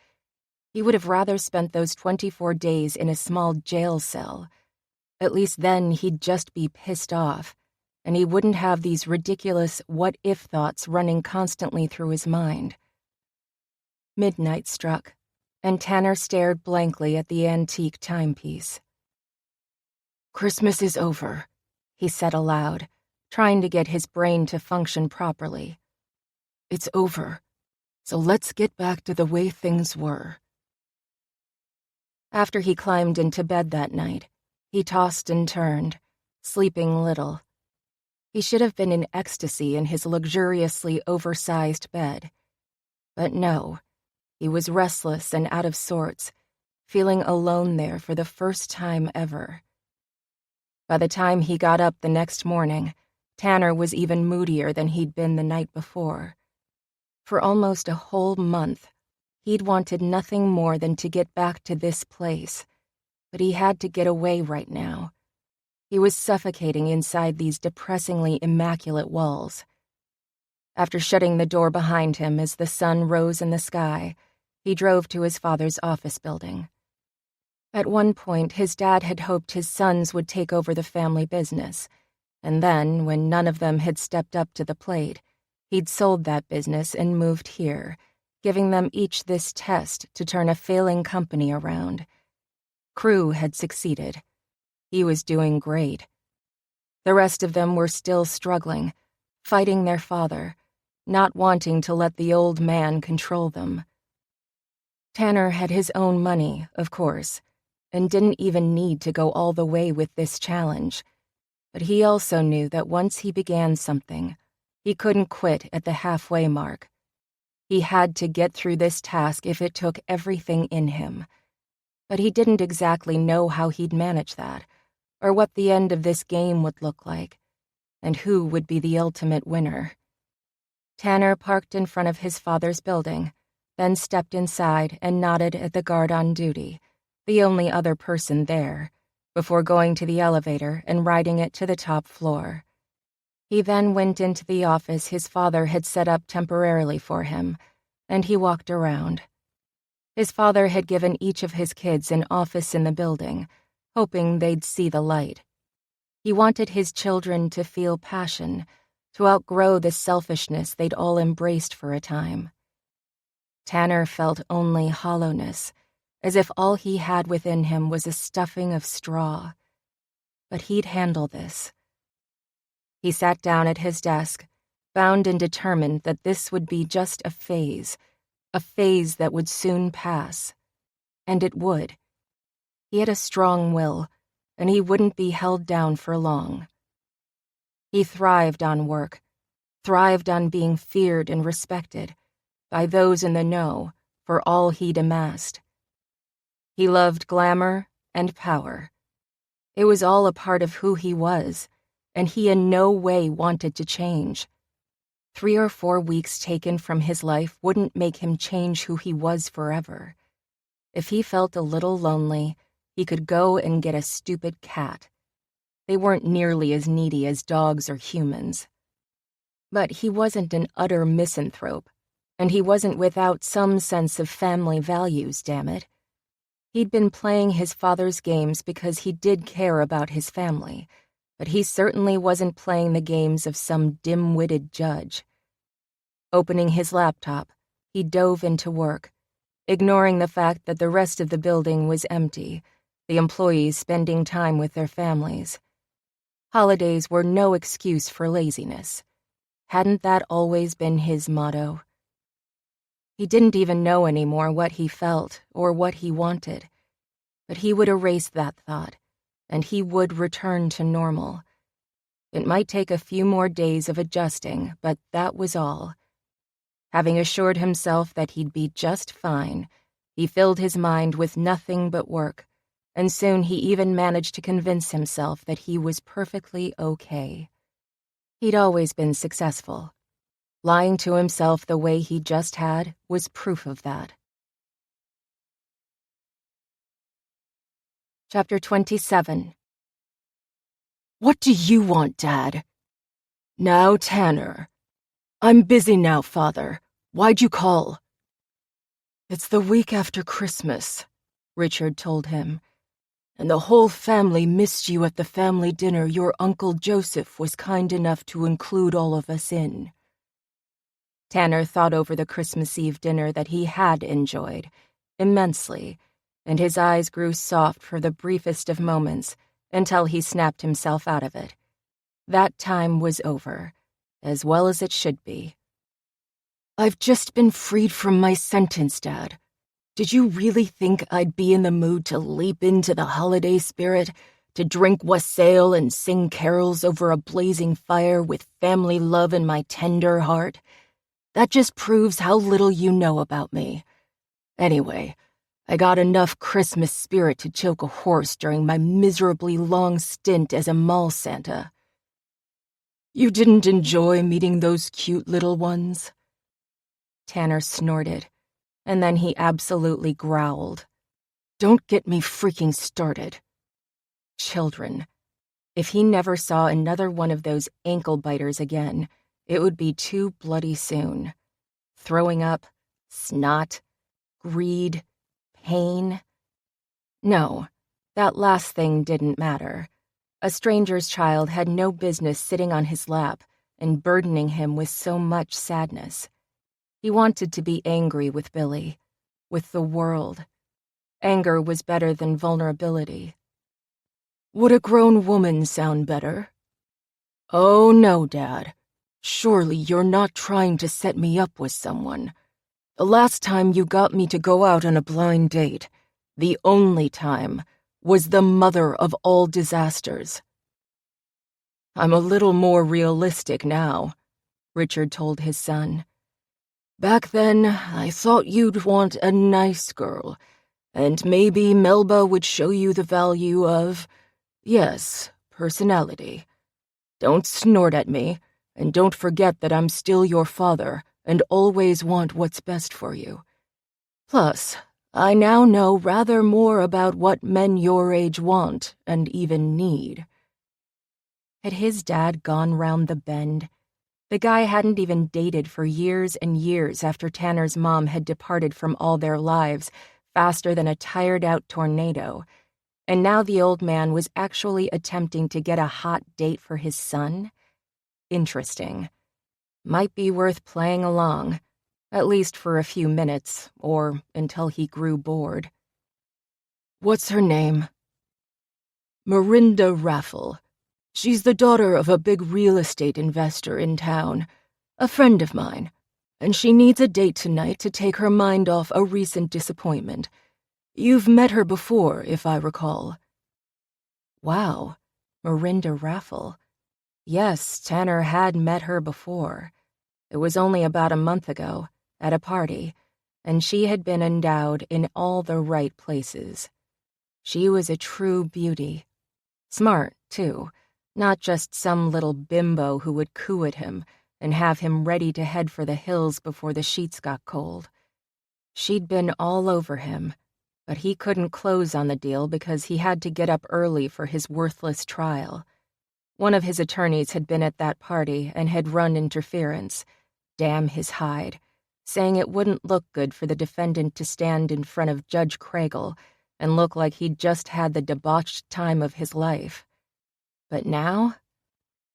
He would have rather spent those 24 days in a small jail cell. At least then he'd just be pissed off, and he wouldn't have these ridiculous what-if thoughts running constantly through his mind. Midnight struck, and Tanner stared blankly at the antique timepiece. "Christmas is over," he said aloud, trying to get his brain to function properly. "It's over, so let's get back to the way things were." After he climbed into bed that night, he tossed and turned, sleeping little. He should have been in ecstasy in his luxuriously oversized bed. But no, he was restless and out of sorts, feeling alone there for the first time ever. By the time he got up the next morning, Tanner was even moodier than he'd been the night before. For almost a whole month, he'd wanted nothing more than to get back to this place, but he had to get away right now. He was suffocating inside these depressingly immaculate walls. After shutting the door behind him as the sun rose in the sky, he drove to his father's office building. At one point, his dad had hoped his sons would take over the family business, and then, when none of them had stepped up to the plate, he'd sold that business and moved here, giving them each this test to turn a failing company around. Crew had succeeded. He was doing great. The rest of them were still struggling, fighting their father, not wanting to let the old man control them. Tanner had his own money, of course, and didn't even need to go all the way with this challenge. But he also knew that once he began something, he couldn't quit at the halfway mark. He had to get through this task if it took everything in him. But he didn't exactly know how he'd manage that, or what the end of this game would look like, and who would be the ultimate winner. Tanner parked in front of his father's building, then stepped inside and nodded at the guard on duty, the only other person there, before going to the elevator and riding it to the top floor. He then went into the office his father had set up temporarily for him, and he walked around. His father had given each of his kids an office in the building, hoping they'd see the light. He wanted his children to feel passion, to outgrow the selfishness they'd all embraced for a time. Tanner felt only hollowness, as if all he had within him was a stuffing of straw. But he'd handle this. He sat down at his desk, bound and determined that this would be just a phase that would soon pass. And it would. He had a strong will, and he wouldn't be held down for long. He thrived on work, thrived on being feared and respected by those in the know for all he'd amassed. He loved glamour and power. It was all a part of who he was, and he in no way wanted to change. 3 or 4 weeks taken from his life wouldn't make him change who he was forever. If he felt a little lonely, he could go and get a stupid cat. They weren't nearly as needy as dogs or humans. But he wasn't an utter misanthrope, and he wasn't without some sense of family values, damn it. He'd been playing his father's games because he did care about his family, but he certainly wasn't playing the games of some dim-witted judge. Opening his laptop, he dove into work, ignoring the fact that the rest of the building was empty, the employees spending time with their families. Holidays were no excuse for laziness. Hadn't that always been his motto? He didn't even know anymore what he felt or what he wanted, but he would erase that thought, and he would return to normal. It might take a few more days of adjusting, but that was all. Having assured himself that he'd be just fine, he filled his mind with nothing but work, and soon he even managed to convince himself that he was perfectly okay. He'd always been successful. Lying to himself the way he just had was proof of that. Chapter 27. "What do you want, Dad?" "Now, Tanner. I'm busy now, Father. Why'd you call?" "It's the week after Christmas," Richard told him, and the whole family missed you at the family dinner your Uncle Joseph was kind enough to include all of us in." Tanner thought over the Christmas Eve dinner that he had enjoyed immensely, and his eyes grew soft for the briefest of moments until he snapped himself out of it. That time was over, as well as it should be. "I've just been freed from my sentence, Dad. Did you really think I'd be in the mood to leap into the holiday spirit, to drink wassail and sing carols over a blazing fire with family love in my tender heart? That just proves how little you know about me. Anyway, I got enough Christmas spirit to choke a horse during my miserably long stint as a mall Santa." "You didn't enjoy meeting those cute little ones?" Tanner snorted, and then he absolutely growled. "Don't get me freaking started." Children. If he never saw another one of those ankle biters again, it would be too bloody soon. Throwing up, snot, greed, pain. No, that last thing didn't matter. A stranger's child had no business sitting on his lap and burdening him with so much sadness. He wanted to be angry with Billy, with the world. Anger was better than vulnerability. "Would a grown woman sound better?" "Oh no, Dad. Surely you're not trying to set me up with someone. The last time you got me to go out on a blind date, the only time, was the mother of all disasters." "I'm a little more realistic now," Richard told his son. "Back then, I thought you'd want a nice girl, and maybe Melba would show you the value of, yes, personality. Don't snort at me, and don't forget that I'm still your father and always want what's best for you. Plus, I now know rather more about what men your age want and even need." Had his dad gone round the bend? The guy hadn't even dated for years and years after Tanner's mom had departed from all their lives faster than a tired-out tornado, and now the old man was actually attempting to get a hot date for his son? Interesting. Might be worth playing along, at least for a few minutes, or until he grew bored. "What's her name?" "Miranda Raffle. She's the daughter of a big real estate investor in town, a friend of mine, and she needs a date tonight to take her mind off a recent disappointment. You've met her before, if I recall." Wow, Miranda Raffle. Yes, Tanner had met her before. It was only about a month ago, at a party, and she had been endowed in all the right places. She was a true beauty. Smart, too, not just some little bimbo who would coo at him and have him ready to head for the hills before the sheets got cold. She'd been all over him, but he couldn't close on the deal because he had to get up early for his worthless trial. One of his attorneys had been at that party and had run interference. Damn his hide, saying it wouldn't look good for the defendant to stand in front of Judge Kragle and look like he'd just had the debauched time of his life. But now?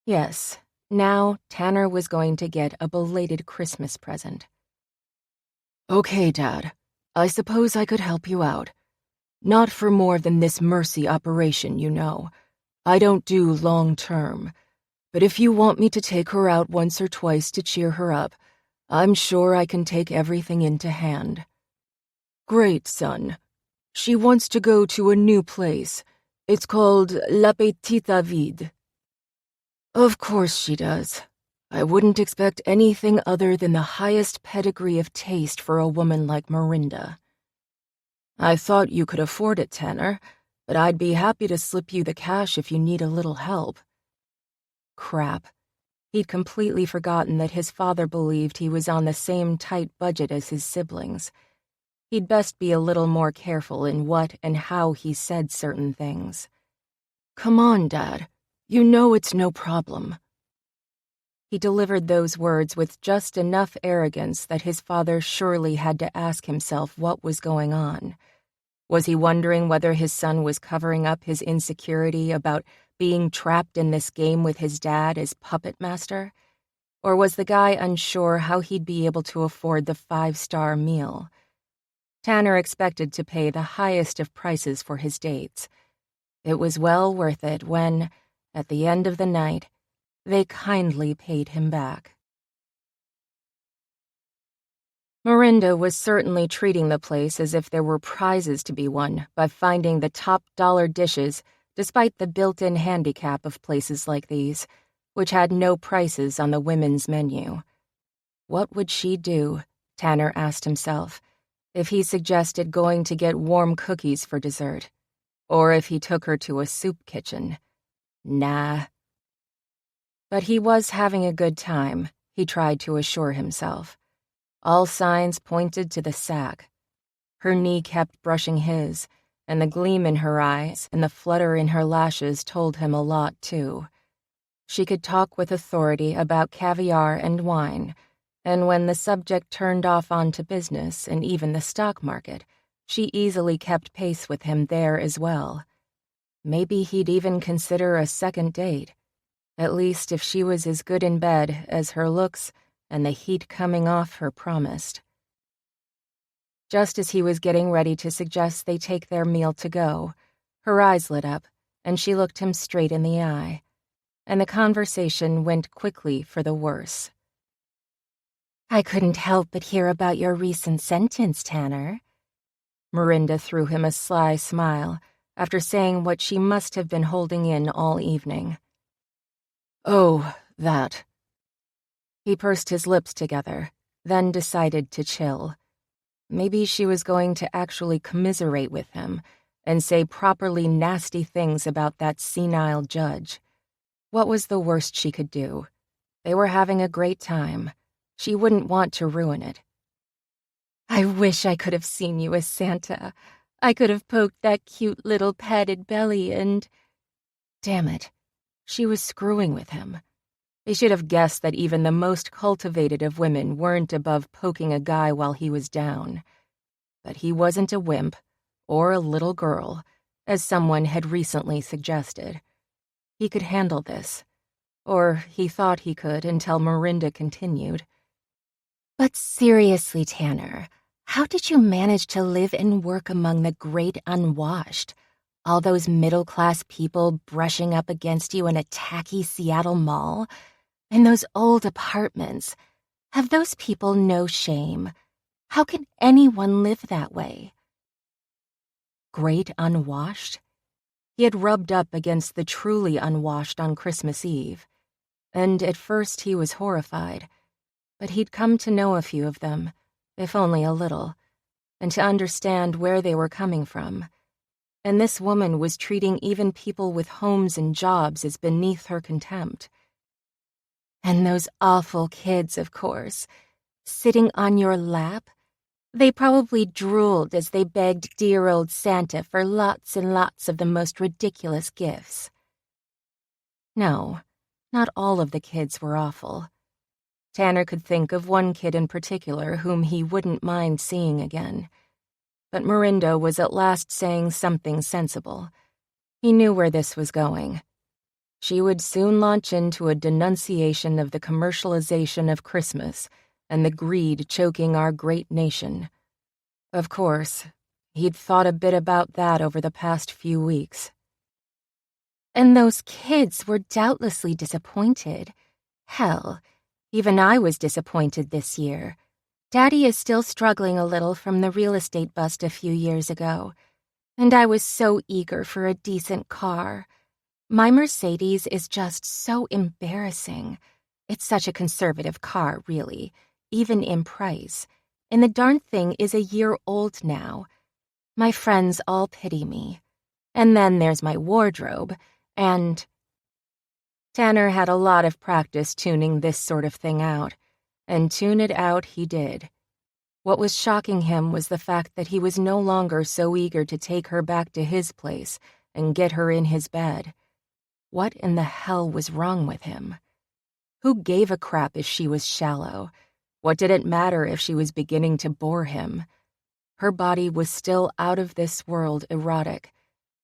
Yes, now Tanner was going to get a belated Christmas present. "Okay, Dad. I suppose I could help you out. Not for more than this mercy operation, you know. I don't do long-term. But if you want me to take her out once or twice to cheer her up, I'm sure I can take everything into hand." "Great, son. She wants to go to a new place. It's called La Petite Vide." "Of course she does. I wouldn't expect anything other than the highest pedigree of taste for a woman like Miranda." "I thought you could afford it, Tanner, but I'd be happy to slip you the cash if you need a little help." Crap. He'd completely forgotten that his father believed he was on the same tight budget as his siblings. He'd best be a little more careful in what and how he said certain things. "Come on, Dad. You know it's no problem." He delivered those words with just enough arrogance that his father surely had to ask himself what was going on. Was he wondering whether his son was covering up his insecurity about being trapped in this game with his dad as puppet master? Or was the guy unsure how he'd be able to afford the 5-star meal? Tanner expected to pay the highest of prices for his dates. It was well worth it when, at the end of the night, they kindly paid him back. Miranda was certainly treating the place as if there were prizes to be won by finding the top dollar dishes, despite the built-in handicap of places like these, which had no prices on the women's menu. What would she do, Tanner asked himself, if he suggested going to get warm cookies for dessert? Or if he took her to a soup kitchen? Nah. But he was having a good time, he tried to assure himself. All signs pointed to the sack. Her knee kept brushing his, and the gleam in her eyes and the flutter in her lashes told him a lot, too. She could talk with authority about caviar and wine, and when the subject turned off onto business and even the stock market, she easily kept pace with him there as well. Maybe he'd even consider a second date, at least if she was as good in bed as her looks and the heat coming off her promised. Just as he was getting ready to suggest they take their meal to go, her eyes lit up, and she looked him straight in the eye, and the conversation went quickly for the worse. I couldn't help but hear about your recent sentence, Tanner. Miranda threw him a sly smile after saying what she must have been holding in all evening. Oh, that. He pursed his lips together, then decided to chill. Maybe she was going to actually commiserate with him and say properly nasty things about that senile judge. What was the worst she could do? They were having a great time. She wouldn't want to ruin it. I wish I could have seen you as Santa. I could have poked that cute little padded belly and... Damn it. She was screwing with him. They should have guessed that even the most cultivated of women weren't above poking a guy while he was down. But he wasn't a wimp, or a little girl, as someone had recently suggested. He could handle this. Or he thought he could until Miranda continued. But seriously, Tanner, how did you manage to live and work among the great unwashed? All those middle-class people brushing up against you in a tacky Seattle mall? In those old apartments? Have those people no shame? How can anyone live that way? Great unwashed? He had rubbed up against the truly unwashed on Christmas Eve, and at first he was horrified. But he'd come to know a few of them, if only a little, and to understand where they were coming from. And this woman was treating even people with homes and jobs as beneath her contempt. And those awful kids, of course, sitting on your lap. They probably drooled as they begged dear old Santa for lots and lots of the most ridiculous gifts. No, not all of the kids were awful. Tanner could think of one kid in particular whom he wouldn't mind seeing again. But Miranda was at last saying something sensible. He knew where this was going. She would soon launch into a denunciation of the commercialization of Christmas and the greed choking our great nation. Of course, he'd thought a bit about that over the past few weeks. And those kids were doubtlessly disappointed. Hell, even I was disappointed this year. Daddy is still struggling a little from the real estate bust a few years ago, and I was so eager for a decent car. My Mercedes is just so embarrassing. It's such a conservative car, really, even in price, and the darn thing is a year old now. My friends all pity me. And then there's my wardrobe, and... Tanner had a lot of practice tuning this sort of thing out, and tune it out he did. What was shocking him was the fact that he was no longer so eager to take her back to his place and get her in his bed. What in the hell was wrong with him? Who gave a crap if she was shallow? What did it matter if she was beginning to bore him? Her body was still out-of-this-world erotic,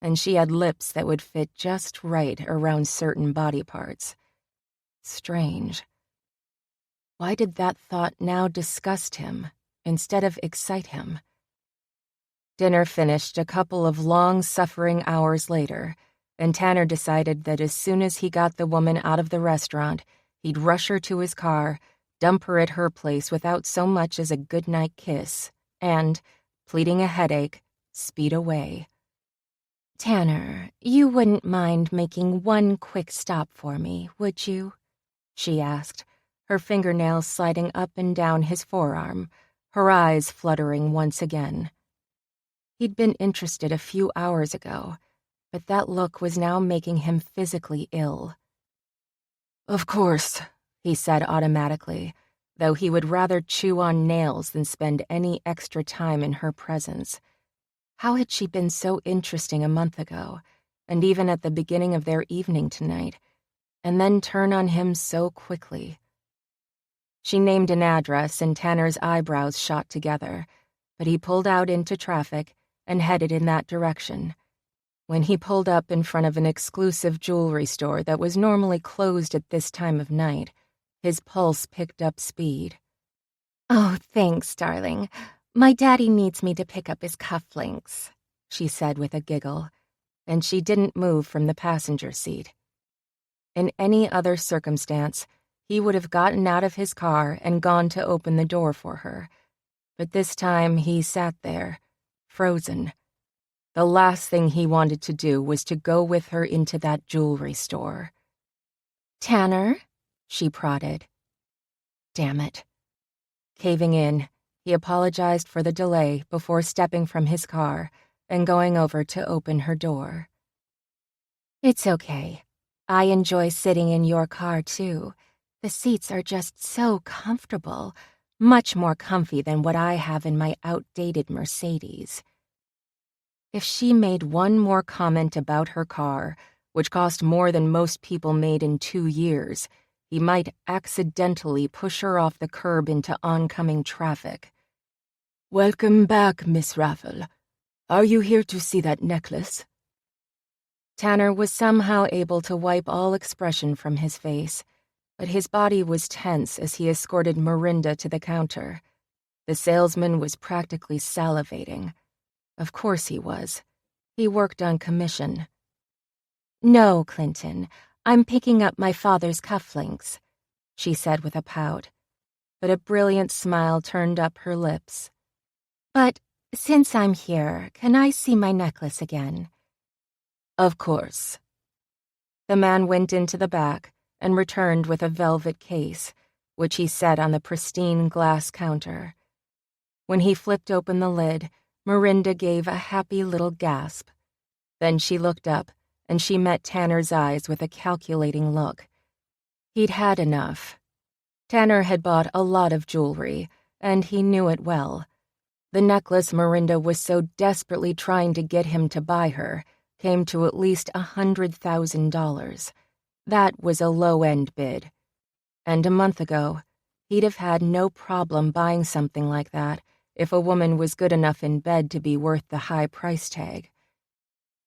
and she had lips that would fit just right around certain body parts. Strange. Why did that thought now disgust him instead of excite him? Dinner finished a couple of long-suffering hours later, and Tanner decided that as soon as he got the woman out of the restaurant, he'd rush her to his car, dump her at her place without so much as a goodnight kiss, and, pleading a headache, speed away. "Tanner, you wouldn't mind making one quick stop for me, would you?" she asked, her fingernails sliding up and down his forearm, her eyes fluttering once again. He'd been interested a few hours ago, but that look was now making him physically ill. "Of course," he said automatically, though he would rather chew on nails than spend any extra time in her presence. How had she been so interesting a month ago, and even at the beginning of their evening tonight, and then turn on him so quickly? She named an address, and Tanner's eyebrows shot together, but he pulled out into traffic and headed in that direction. When he pulled up in front of an exclusive jewelry store that was normally closed at this time of night, his pulse picked up speed. "Oh, thanks, darling. My daddy needs me to pick up his cufflinks," she said with a giggle, and she didn't move from the passenger seat. In any other circumstance, he would have gotten out of his car and gone to open the door for her, but this time he sat there, frozen. The last thing he wanted to do was to go with her into that jewelry store. "Tanner?" she prodded. Damn it. Caving in, he apologized for the delay before stepping from his car and going over to open her door. "It's okay. I enjoy sitting in your car, too. The seats are just so comfortable, much more comfy than what I have in my outdated Mercedes." If she made one more comment about her car, which cost more than most people made in 2 years, he might accidentally push her off the curb into oncoming traffic. "Welcome back, Miss Raffle. Are you here to see that necklace?" Tanner was somehow able to wipe all expression from his face, but his body was tense as he escorted Mirinda to the counter. The salesman was practically salivating. Of course he was. He worked on commission. "No, Clinton, I'm picking up my father's cufflinks," she said with a pout, but a brilliant smile turned up her lips. "But since I'm here, can I see my necklace again?" "Of course." The man went into the back and returned with a velvet case, which he set on the pristine glass counter. When he flipped open the lid, Mirinda gave a happy little gasp. Then she looked up, and she met Tanner's eyes with a calculating look. He'd had enough. Tanner had bought a lot of jewelry, and he knew it well. The necklace Mirinda was so desperately trying to get him to buy her came to at least $100,000. That was a low-end bid. And a month ago, he'd have had no problem buying something like that if a woman was good enough in bed to be worth the high price tag.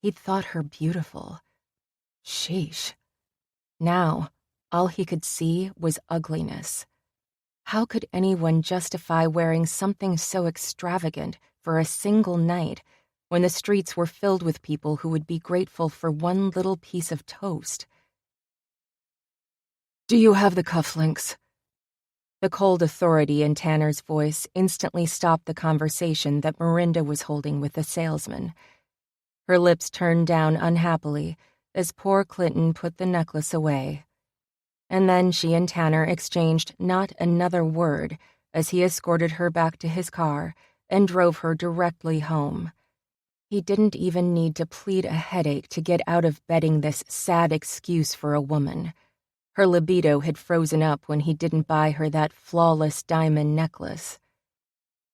He'd thought her beautiful. Sheesh. Now, all he could see was ugliness. How could anyone justify wearing something so extravagant for a single night when the streets were filled with people who would be grateful for one little piece of toast? "Do you have the cufflinks?" The cold authority in Tanner's voice instantly stopped the conversation that Mirinda was holding with the salesman. Her lips turned down unhappily as poor Clinton put the necklace away. And then she and Tanner exchanged not another word as he escorted her back to his car and drove her directly home. He didn't even need to plead a headache to get out of bedding this sad excuse for a woman. Her libido had frozen up when he didn't buy her that flawless diamond necklace.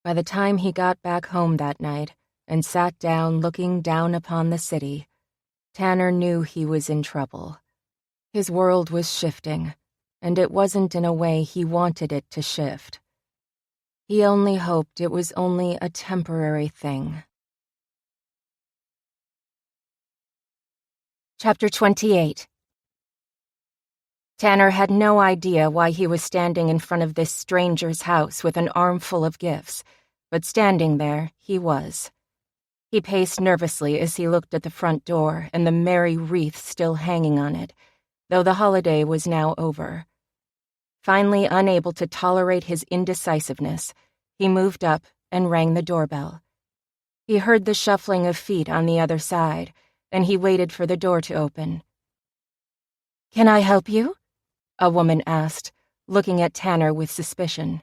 By the time he got back home that night and sat down looking down upon the city, Tanner knew he was in trouble. His world was shifting, and it wasn't in a way he wanted it to shift. He only hoped it was only a temporary thing. Chapter 28. Tanner had no idea why he was standing in front of this stranger's house with an armful of gifts, but standing there, he was. He paced nervously as he looked at the front door and the merry wreath still hanging on it, though the holiday was now over. Finally unable to tolerate his indecisiveness, he moved up and rang the doorbell. He heard the shuffling of feet on the other side, and he waited for the door to open. "Can I help you?" a woman asked, looking at Tanner with suspicion.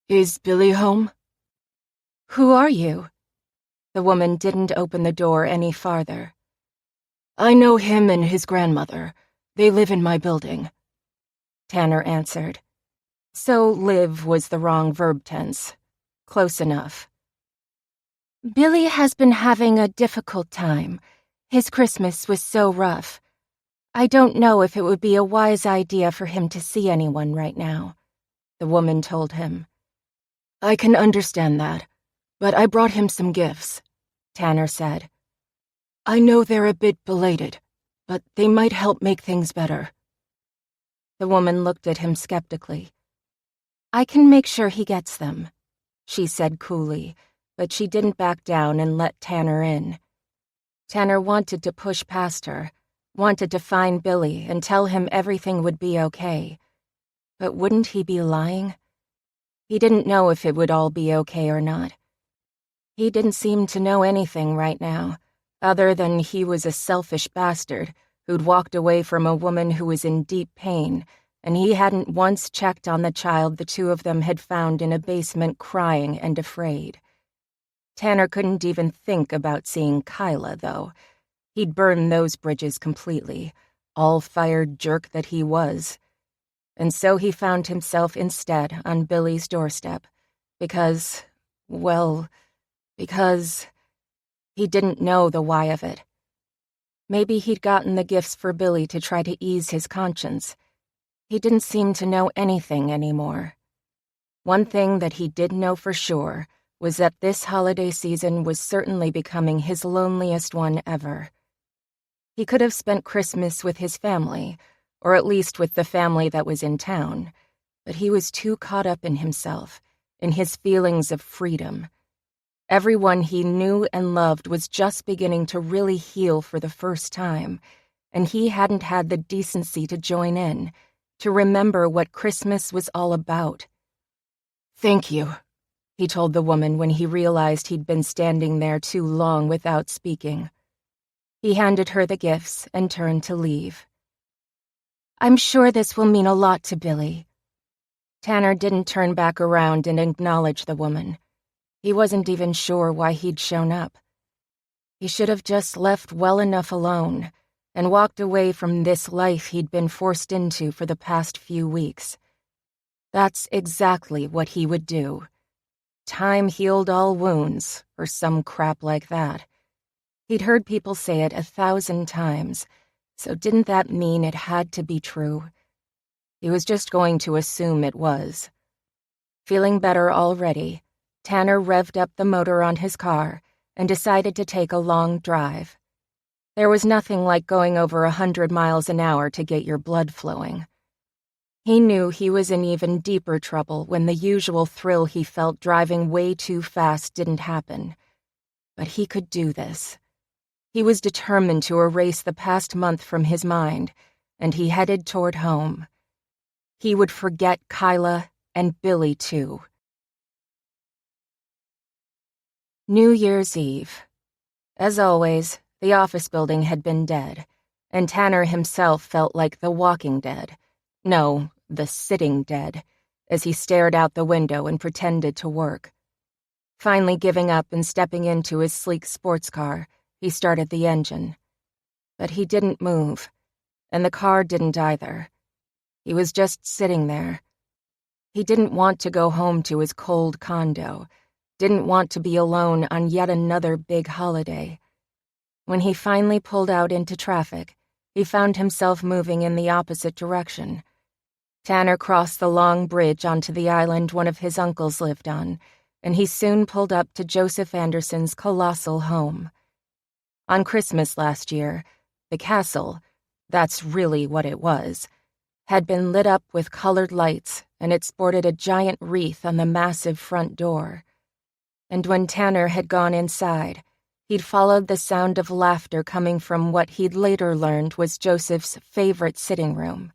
"Is Billy home?" "Who are you?" The woman didn't open the door any farther. "I know him and his grandmother. They live in my building," Tanner answered. So live was the wrong verb tense. Close enough. "Billy has been having a difficult time. His Christmas was so rough. I don't know if it would be a wise idea for him to see anyone right now," the woman told him. "I can understand that, but I brought him some gifts," Tanner said. "I know they're a bit belated, but they might help make things better." The woman looked at him skeptically. "I can make sure he gets them," she said coolly, but she didn't back down and let Tanner in. Tanner wanted to push past her, wanted to find Billy and tell him everything would be okay. But wouldn't he be lying? He didn't know if it would all be okay or not. He didn't seem to know anything right now, other than he was a selfish bastard who'd walked away from a woman who was in deep pain, and he hadn't once checked on the child the two of them had found in a basement crying and afraid. Tanner couldn't even think about seeing Kyla, though. He'd burned those bridges completely, all-fired jerk that he was. And so he found himself instead on Billy's doorstep, because he didn't know the why of it. Maybe he'd gotten the gifts for Billy to try to ease his conscience. He didn't seem to know anything anymore. One thing that he did know for sure was that this holiday season was certainly becoming his loneliest one ever. He could have spent Christmas with his family, or at least with the family that was in town, but he was too caught up in himself, in his feelings of freedom. Everyone he knew and loved was just beginning to really heal for the first time, and he hadn't had the decency to join in, to remember what Christmas was all about. "Thank you," he told the woman when he realized he'd been standing there too long without speaking. He handed her the gifts and turned to leave. "I'm sure this will mean a lot to Billy." Tanner didn't turn back around and acknowledge the woman. He wasn't even sure why he'd shown up. He should have just left well enough alone and walked away from this life he'd been forced into for the past few weeks. That's exactly what he would do. Time healed all wounds, or some crap like that. He'd heard people say it 1,000 times, so didn't that mean it had to be true? He was just going to assume it was. Feeling better already, Tanner revved up the motor on his car and decided to take a long drive. There was nothing like going over 100 miles an hour to get your blood flowing. He knew he was in even deeper trouble when the usual thrill he felt driving way too fast didn't happen. But he could do this. He was determined to erase the past month from his mind, and he headed toward home. He would forget Kyla and Billy, too. New Year's Eve. As always, the office building had been dead, and Tanner himself felt like the walking dead. No, the sitting dead, as he stared out the window and pretended to work. Finally giving up and stepping into his sleek sports car, he started the engine. But he didn't move, and the car didn't either. He was just sitting there. He didn't want to go home to his cold condo, didn't want to be alone on yet another big holiday. When he finally pulled out into traffic, he found himself moving in the opposite direction. Tanner crossed the long bridge onto the island one of his uncles lived on, and he soon pulled up to Joseph Anderson's colossal home. On Christmas last year, the castle, that's really what it was, had been lit up with colored lights, and it sported a giant wreath on the massive front door. And when Tanner had gone inside, he'd followed the sound of laughter coming from what he'd later learned was Joseph's favorite sitting room.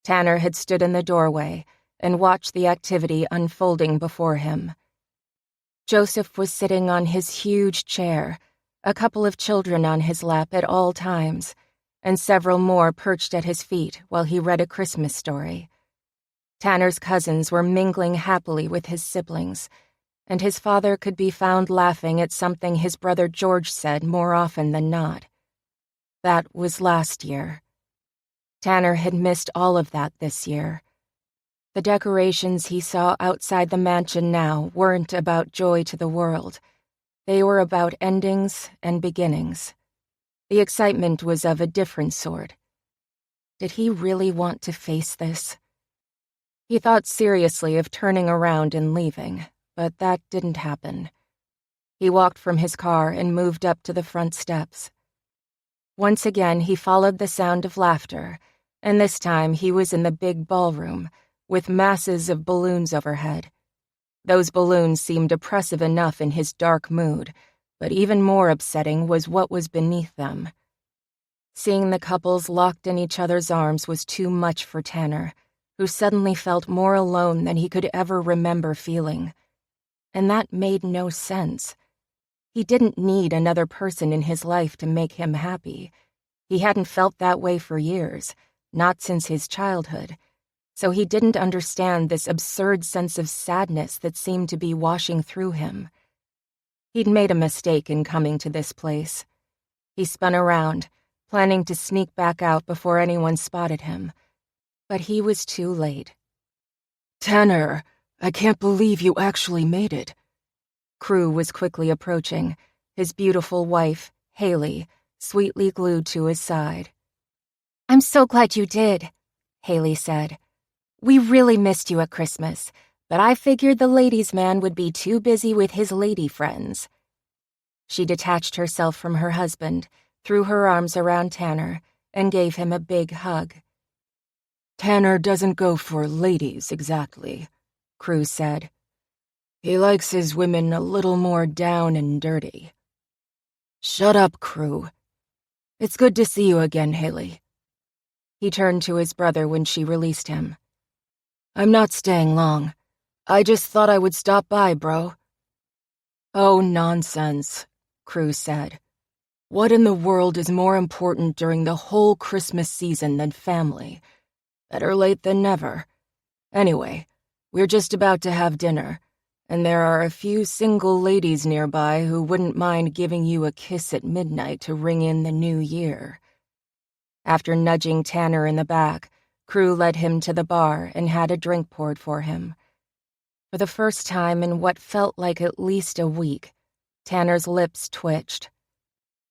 Tanner had stood in the doorway and watched the activity unfolding before him. Joseph was sitting on his huge chair, a couple of children on his lap at all times, and several more perched at his feet while he read a Christmas story. Tanner's cousins were mingling happily with his siblings, and his father could be found laughing at something his brother George said more often than not. That was last year. Tanner had missed all of that this year. The decorations he saw outside the mansion now weren't about joy to the world. They were about endings and beginnings. The excitement was of a different sort. Did he really want to face this? He thought seriously of turning around and leaving, but that didn't happen. He walked from his car and moved up to the front steps. Once again, he followed the sound of laughter, and this time he was in the big ballroom, with masses of balloons overhead. Those balloons seemed oppressive enough in his dark mood, but even more upsetting was what was beneath them. Seeing the couples locked in each other's arms was too much for Tanner, who suddenly felt more alone than he could ever remember feeling. And that made no sense. He didn't need another person in his life to make him happy. He hadn't felt that way for years, not since his childhood, so he didn't understand this absurd sense of sadness that seemed to be washing through him. He'd made a mistake in coming to this place. He spun around, planning to sneak back out before anyone spotted him, but he was too late. Tanner, I can't believe you actually made it. Crew was quickly approaching, his beautiful wife, Haley, sweetly glued to his side. "I'm so glad you did," Haley said. "We really missed you at Christmas, but I figured the ladies' man would be too busy with his lady friends." She detached herself from her husband, threw her arms around Tanner, and gave him a big hug. Tanner doesn't go for ladies exactly, Crew said. He likes his women a little more down and dirty. Shut up, Crew. It's good to see you again, Haley. He turned to his brother when she released him. I'm not staying long. I just thought I would stop by, bro. Oh, nonsense, Crew said. What in the world is more important during the whole Christmas season than family? Better late than never. Anyway, we're just about to have dinner, and there are a few single ladies nearby who wouldn't mind giving you a kiss at midnight to ring in the new year. After nudging Tanner in the back, Crew led him to the bar and had a drink poured for him. For the first time in what felt like at least a week, Tanner's lips twitched.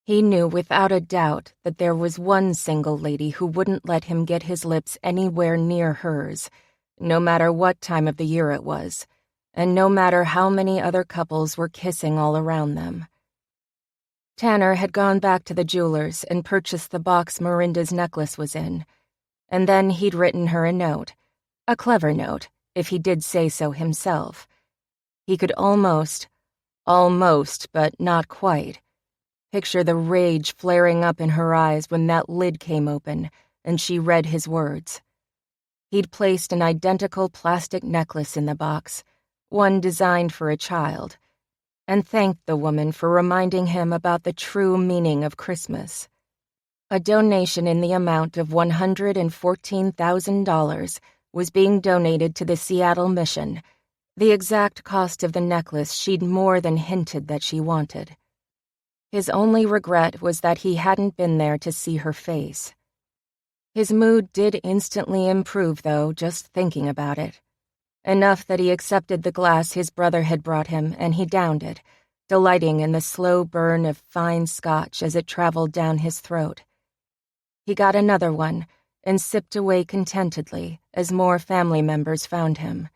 He knew without a doubt that there was one single lady who wouldn't let him get his lips anywhere near hers, no matter what time of the year it was, and no matter how many other couples were kissing all around them. Tanner had gone back to the jeweler's and purchased the box Miranda's necklace was in, and then he'd written her a note, a clever note, if he did say so himself. He could almost, but not quite, picture the rage flaring up in her eyes when that lid came open and she read his words. He'd placed an identical plastic necklace in the box, one designed for a child, and thanked the woman for reminding him about the true meaning of Christmas. A donation in the amount of $114,000 was being donated to the Seattle Mission, the exact cost of the necklace she'd more than hinted that she wanted. His only regret was that he hadn't been there to see her face. His mood did instantly improve, though, just thinking about it. Enough that he accepted the glass his brother had brought him and he downed it, delighting in the slow burn of fine scotch as it traveled down his throat. He got another one and sipped away contentedly as more family members found him.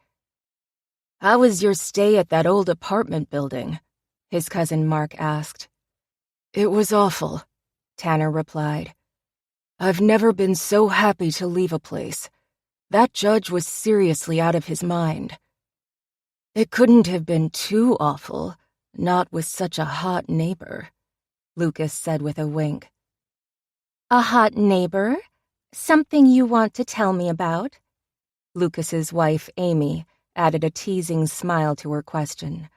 "How was your stay at that old apartment building?" his cousin Mark asked. "It was awful," Tanner replied. "I've never been so happy to leave a place. That judge was seriously out of his mind." "It couldn't have been too awful, not with such a hot neighbor," Lucas said with a wink. A hot neighbor? Something you want to tell me about? Lucas's wife, Amy, added a teasing smile to her question.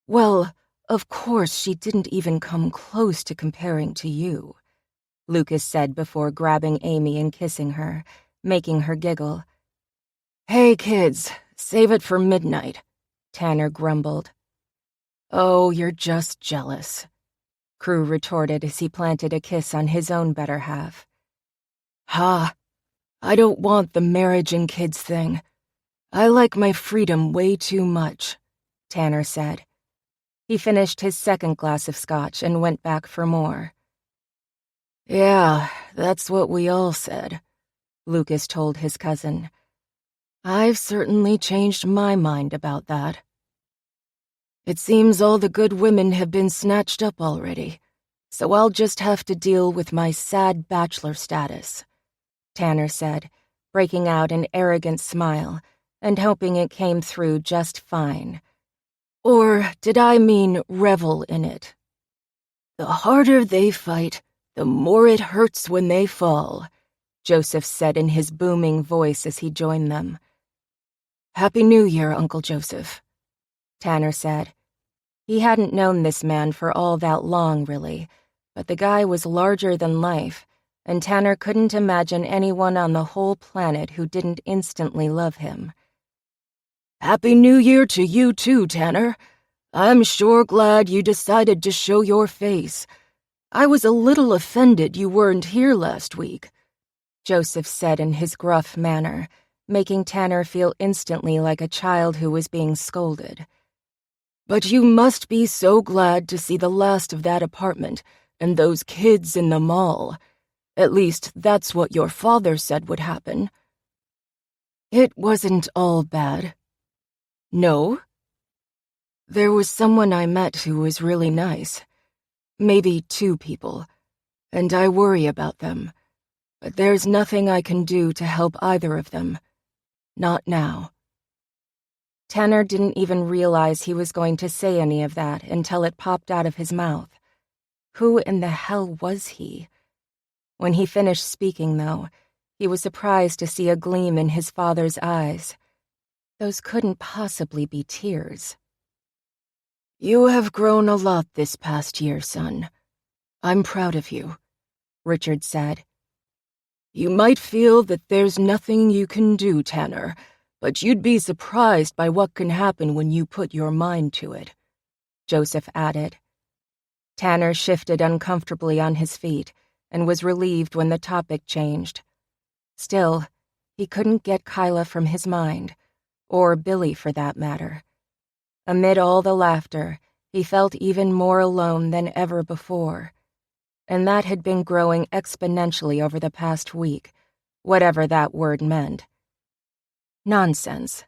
"Well, of course she didn't even come close to comparing to you," Lucas said before grabbing Amy and kissing her, making her giggle. "Hey, kids, save it for midnight," Tanner grumbled. "Oh, you're just jealous," Crew retorted as he planted a kiss on his own better half. "Ha, I don't want the marriage and kids thing. I like my freedom way too much," Tanner said. He finished his second glass of scotch and went back for more. "Yeah, that's what we all said," Lucas told his cousin. "I've certainly changed my mind about that. It seems all the good women have been snatched up already, so I'll just have to deal with my sad bachelor status," Tanner said, breaking out an arrogant smile and hoping it came through just fine. "Or did I mean revel in it? The harder they fight, the more it hurts when they fall," Joseph said in his booming voice as he joined them. "Happy New Year, Uncle Joseph," Tanner said. He hadn't known this man for all that long, really, but the guy was larger than life, and Tanner couldn't imagine anyone on the whole planet who didn't instantly love him. "Happy New Year to you too, Tanner. I'm sure glad you decided to show your face. I was a little offended you weren't here last week," Joseph said in his gruff manner, making Tanner feel instantly like a child who was being scolded. "But you must be so glad to see the last of that apartment and those kids in the mall. At least that's what your father said would happen." "It wasn't all bad." "No?" "There was someone I met who was really nice. Maybe 2 people. And I worry about them. But there's nothing I can do to help either of them. Not now." Tanner didn't even realize he was going to say any of that until it popped out of his mouth. Who in the hell was he? When he finished speaking, though, he was surprised to see a gleam in his father's eyes. Those couldn't possibly be tears. "You have grown a lot this past year, son. I'm proud of you," Richard said. "You might feel that there's nothing you can do, Tanner, but you'd be surprised by what can happen when you put your mind to it," Joseph added. Tanner shifted uncomfortably on his feet and was relieved when the topic changed. Still, he couldn't get Kyla from his mind, or Billy for that matter. Amid all the laughter, he felt even more alone than ever before. And that had been growing exponentially over the past week, whatever that word meant. Nonsense.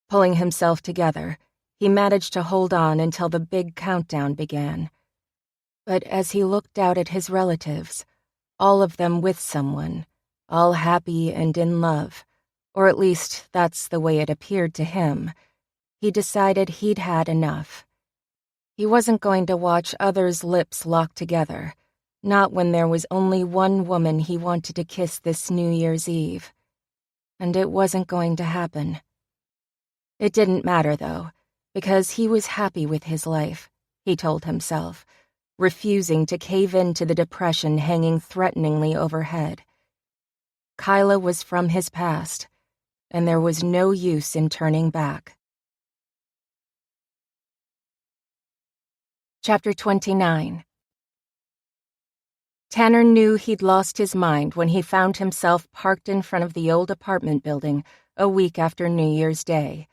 Pulling himself together, he managed to hold on until the big countdown began. But as he looked out at his relatives, all of them with someone, all happy and in love, or at least that's the way it appeared to him, he decided he'd had enough. He wasn't going to watch others' lips lock together, not when there was only one woman he wanted to kiss this New Year's Eve. And it wasn't going to happen. It didn't matter, though, because he was happy with his life, he told himself, refusing to cave into the depression hanging threateningly overhead. Kyla was from his past, and there was no use in turning back. Chapter 29. Tanner knew he'd lost his mind when he found himself parked in front of the old apartment building a week after New Year's Day.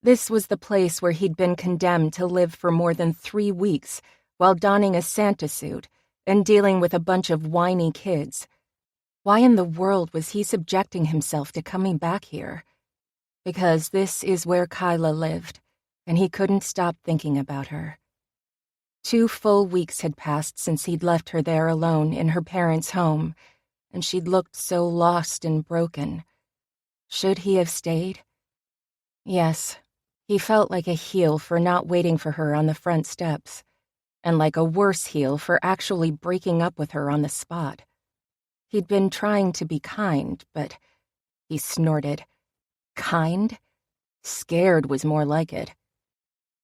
This was the place where he'd been condemned to live for more than 3 weeks while donning a Santa suit and dealing with a bunch of whiny kids. Why in the world was he subjecting himself to coming back here? Because this is where Kyla lived, and he couldn't stop thinking about her. 2 full weeks had passed since he'd left her there alone in her parents' home, and she'd looked so lost and broken. Should he have stayed? Yes, he felt like a heel for not waiting for her on the front steps, and like a worse heel for actually breaking up with her on the spot. He'd been trying to be kind, but he snorted. Kind? Scared was more like it.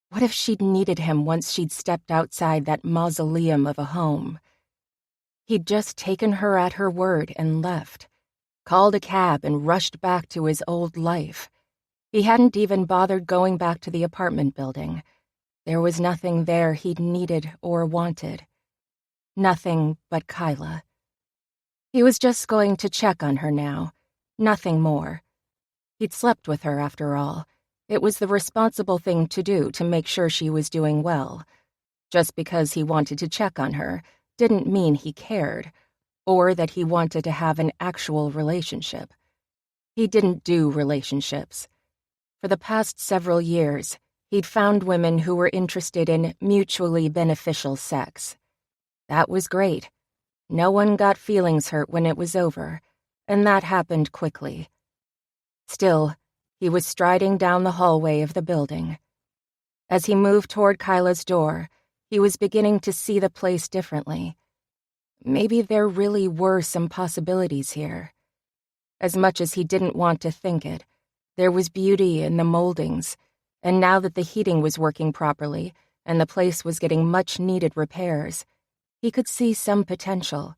What if she'd needed him once she'd stepped outside that mausoleum of a home? He'd just taken her at her word and left, called a cab and rushed back to his old life. He hadn't even bothered going back to the apartment building. There was nothing there he'd needed or wanted. Nothing but Kyla. He was just going to check on her now, nothing more. He'd slept with her after all. It was the responsible thing to do to make sure she was doing well. Just because he wanted to check on her didn't mean he cared, or that he wanted to have an actual relationship. He didn't do relationships. For the past several years, he'd found women who were interested in mutually beneficial sex. That was great. No one got feelings hurt when it was over, and that happened quickly. Still, he was striding down the hallway of the building. As he moved toward Kyla's door, he was beginning to see the place differently. Maybe there really were some possibilities here. As much as he didn't want to think it, there was beauty in the moldings, and now that the heating was working properly and the place was getting much-needed repairs, he could see some potential.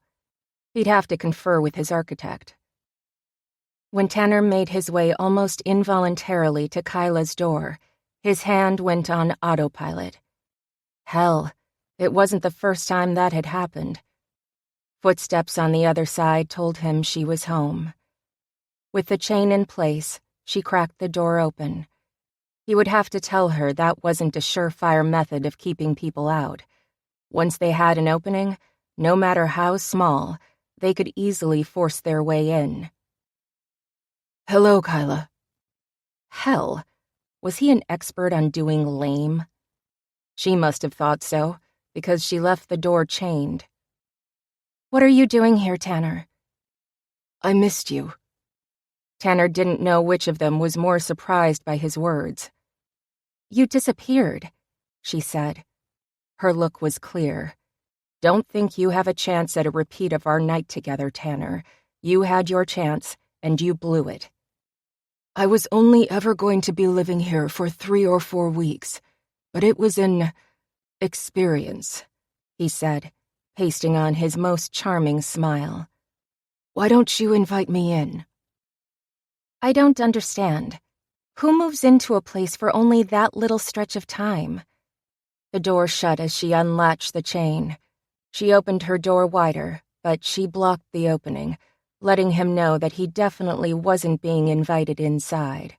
He'd have to confer with his architect. When Tanner made his way almost involuntarily to Kyla's door, his hand went on autopilot. Hell, it wasn't the first time that had happened. Footsteps on the other side told him she was home. With the chain in place, she cracked the door open. He would have to tell her that wasn't a surefire method of keeping people out. Once they had an opening, no matter how small, they could easily force their way in. Hello, Kyla. Hell, was he an expert on doing lame? She must have thought so, because she left the door chained. What are you doing here, Tanner? I missed you. Tanner didn't know which of them was more surprised by his words. You disappeared, she said. Her look was clear. Don't think you have a chance at a repeat of our night together, Tanner. You had your chance, and you blew it. I was only ever going to be living here for 3 or 4 weeks, but it was an experience, he said, pasting on his most charming smile. Why don't you invite me in? I don't understand. Who moves into a place for only that little stretch of time? The door shut as she unlatched the chain. She opened her door wider, but she blocked the opening, letting him know that he definitely wasn't being invited inside.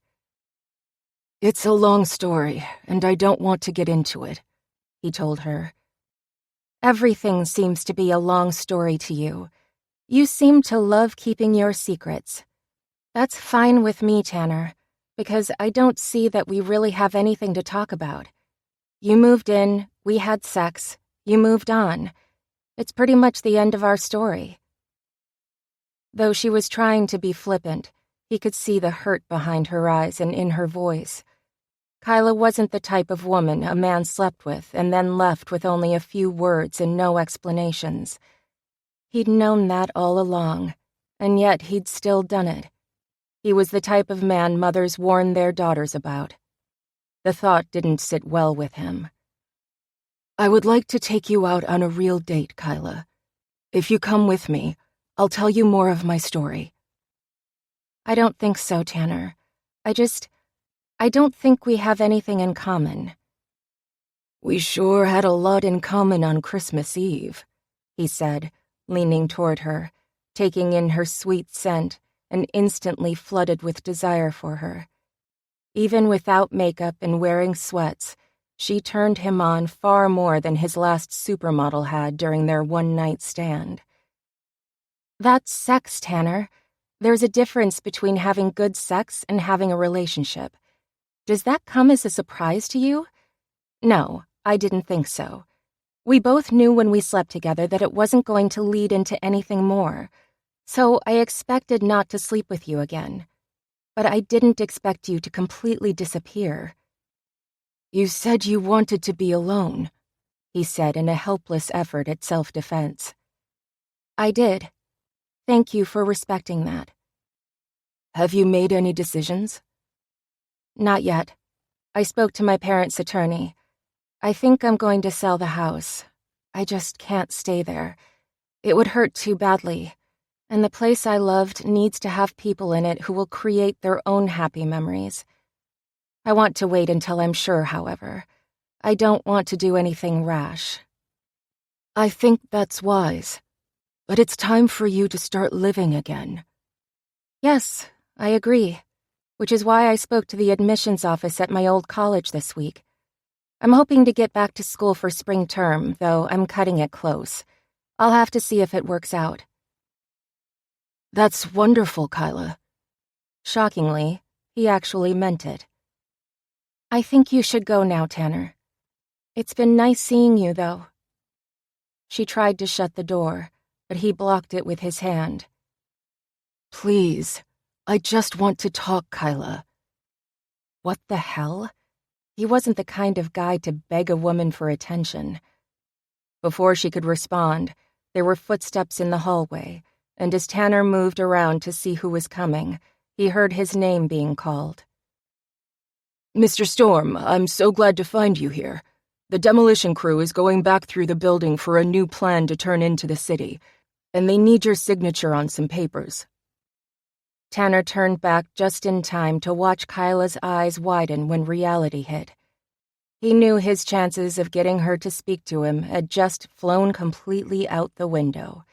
It's a long story, and I don't want to get into it, he told her. Everything seems to be a long story to you. You seem to love keeping your secrets. That's fine with me, Tanner, because I don't see that we really have anything to talk about. You moved in, we had sex, you moved on. It's pretty much the end of our story. Though she was trying to be flippant, he could see the hurt behind her eyes and in her voice. Kyla wasn't the type of woman a man slept with and then left with only a few words and no explanations. He'd known that all along, and yet he'd still done it. He was the type of man mothers warn their daughters about. The thought didn't sit well with him. I would like to take you out on a real date, Kyla. If you come with me, I'll tell you more of my story. I don't think so, Tanner. I don't think we have anything in common. We sure had a lot in common on Christmas Eve, he said, leaning toward her, taking in her sweet scent, and instantly flooded with desire for her. Even without makeup and wearing sweats, she turned him on far more than his last supermodel had during their one-night stand. That's sex, Tanner. There's a difference between having good sex and having a relationship. Does that come as a surprise to you? No, I didn't think so. We both knew when we slept together that it wasn't going to lead into anything more, so I expected not to sleep with you again. But I didn't expect you to completely disappear. You said you wanted to be alone, he said in a helpless effort at self-defense. I did. Thank you for respecting that. Have you made any decisions? Not yet. I spoke to my parents' attorney. I think I'm going to sell the house. I just can't stay there. It would hurt too badly, and the place I loved needs to have people in it who will create their own happy memories. I want to wait until I'm sure, however. I don't want to do anything rash. I think that's wise, but it's time for you to start living again. Yes, I agree, which is why I spoke to the admissions office at my old college this week. I'm hoping to get back to school for spring term, though I'm cutting it close. I'll have to see if it works out. That's wonderful, Kyla. Shockingly, he actually meant it. I think you should go now, Tanner. It's been nice seeing you, though. She tried to shut the door, but he blocked it with his hand. Please, I just want to talk, Kyla. What the hell? He wasn't the kind of guy to beg a woman for attention. Before she could respond, there were footsteps in the hallway, and as Tanner moved around to see who was coming, he heard his name being called. Mr. Storm, I'm so glad to find you here. The demolition crew is going back through the building for a new plan to turn into the city, and they need your signature on some papers. Tanner turned back just in time to watch Kyla's eyes widen when reality hit. He knew his chances of getting her to speak to him had just flown completely out the window.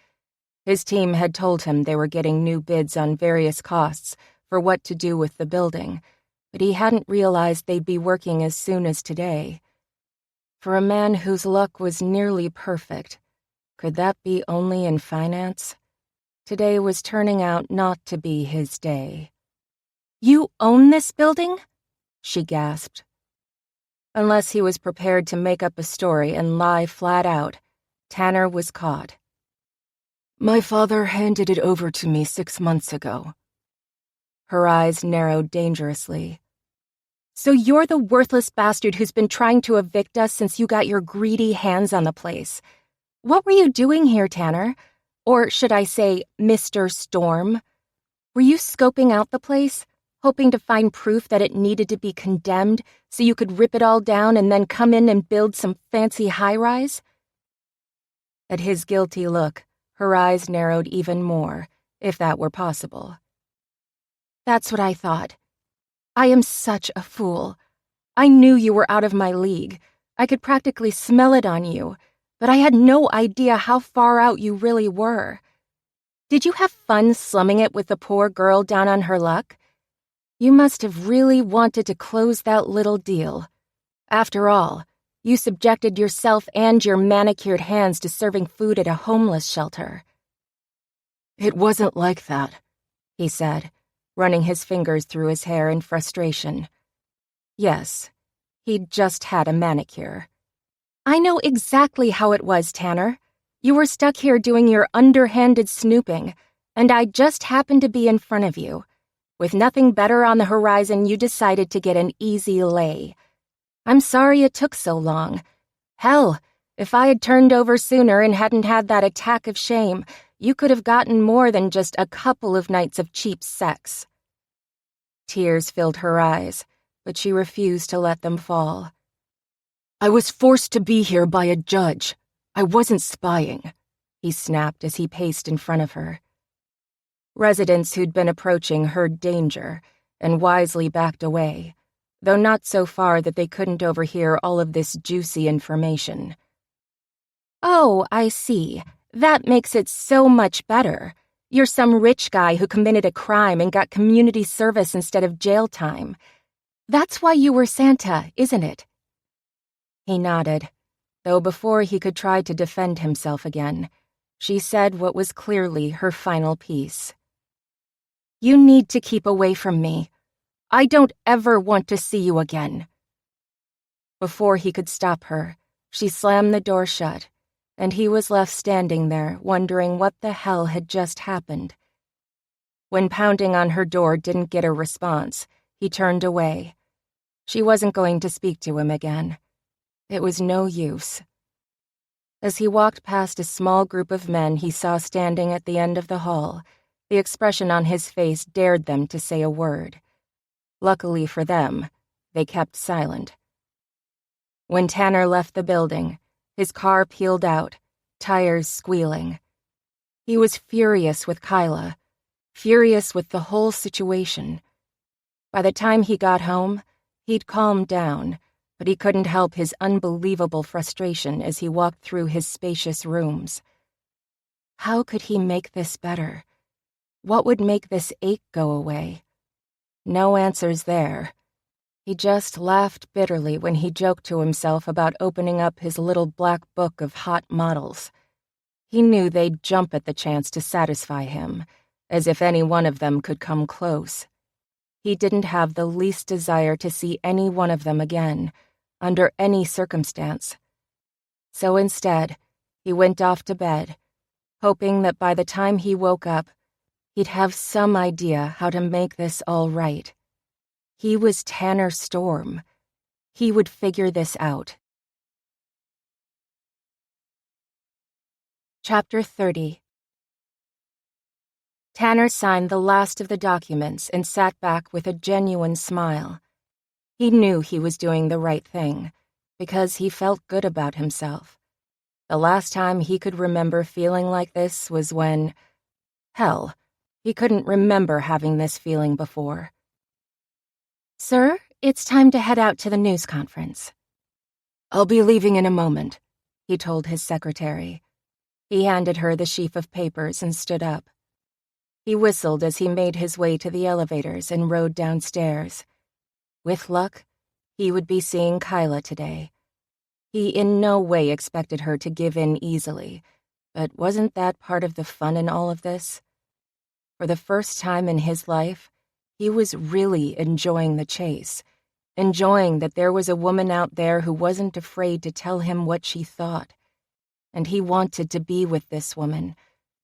His team had told him they were getting new bids on various costs for what to do with the building, but he hadn't realized they'd be working as soon as today. For a man whose luck was nearly perfect, could that be only in finance? Today was turning out not to be his day. "You own this building?" she gasped. Unless he was prepared to make up a story and lie flat out, Tanner was caught. My father handed it over to me 6 months ago. Her eyes narrowed dangerously. "So you're the worthless bastard who's been trying to evict us since you got your greedy hands on the place. What were you doing here, Tanner? Or should I say, Mr. Storm? Were you scoping out the place, hoping to find proof that it needed to be condemned so you could rip it all down and then come in and build some fancy high-rise?" At his guilty look, her eyes narrowed even more, if that were possible. "That's what I thought. I am such a fool. I knew you were out of my league. I could practically smell it on you, but I had no idea how far out you really were. Did you have fun slumming it with the poor girl down on her luck? You must have really wanted to close that little deal. After all, you subjected yourself and your manicured hands to serving food at a homeless shelter." It wasn't like that, he said, running his fingers through his hair in frustration. Yes, he'd just had a manicure. "I know exactly how it was, Tanner. You were stuck here doing your underhanded snooping, and I just happened to be in front of you. With nothing better on the horizon, you decided to get an easy lay. I'm sorry it took so long. Hell, if I had turned over sooner and hadn't had that attack of shame, you could have gotten more than just a couple of nights of cheap sex." Tears filled her eyes, but she refused to let them fall. I was forced to be here by a judge. I wasn't spying, he snapped as he paced in front of her. Residents who'd been approaching heard danger and wisely backed away, though not so far that they couldn't overhear all of this juicy information. "Oh, I see. That makes it so much better. You're some rich guy who committed a crime and got community service instead of jail time. That's why you were Santa, isn't it?" He nodded, though before he could try to defend himself again, She said what was clearly her final piece. "You need to keep away from me. I don't ever want to see you again." Before he could stop her, she slammed the door shut, and he was left standing there wondering what the hell had just happened. When pounding on her door didn't get a response, he turned away. She wasn't going to speak to him again. It was no use. As he walked past a small group of men he saw standing at the end of the hall, the expression on his face dared them to say a word. Luckily for them, they kept silent. When Tanner left the building, his car peeled out, tires squealing. He was furious with Kyla, furious with the whole situation. By the time he got home, he'd calmed down, but he couldn't help his unbelievable frustration as he walked through his spacious rooms. How could he make this better? What would make this ache go away? No answers there. He just laughed bitterly when he joked to himself about opening up his little black book of hot models. He knew they'd jump at the chance to satisfy him, as if any one of them could come close. He didn't have the least desire to see any one of them again, under any circumstance. So instead, he went off to bed, hoping that by the time he woke up, he'd have some idea how to make this all right. He was Tanner Storm. He would figure this out. Chapter 30. Tanner signed the last of the documents and sat back with a genuine smile. He knew he was doing the right thing, because he felt good about himself. The last time he could remember feeling like this was when... Hell, he couldn't remember having this feeling before. "Sir, it's time to head out to the news conference." "I'll be leaving in a moment," he told his secretary. He handed her the sheaf of papers and stood up. He whistled as he made his way to the elevators and rode downstairs. With luck, he would be seeing Kyla today. He in no way expected her to give in easily, but wasn't that part of the fun in all of this? For the first time in his life, he was really enjoying the chase, enjoying that there was a woman out there who wasn't afraid to tell him what she thought. And he wanted to be with this woman,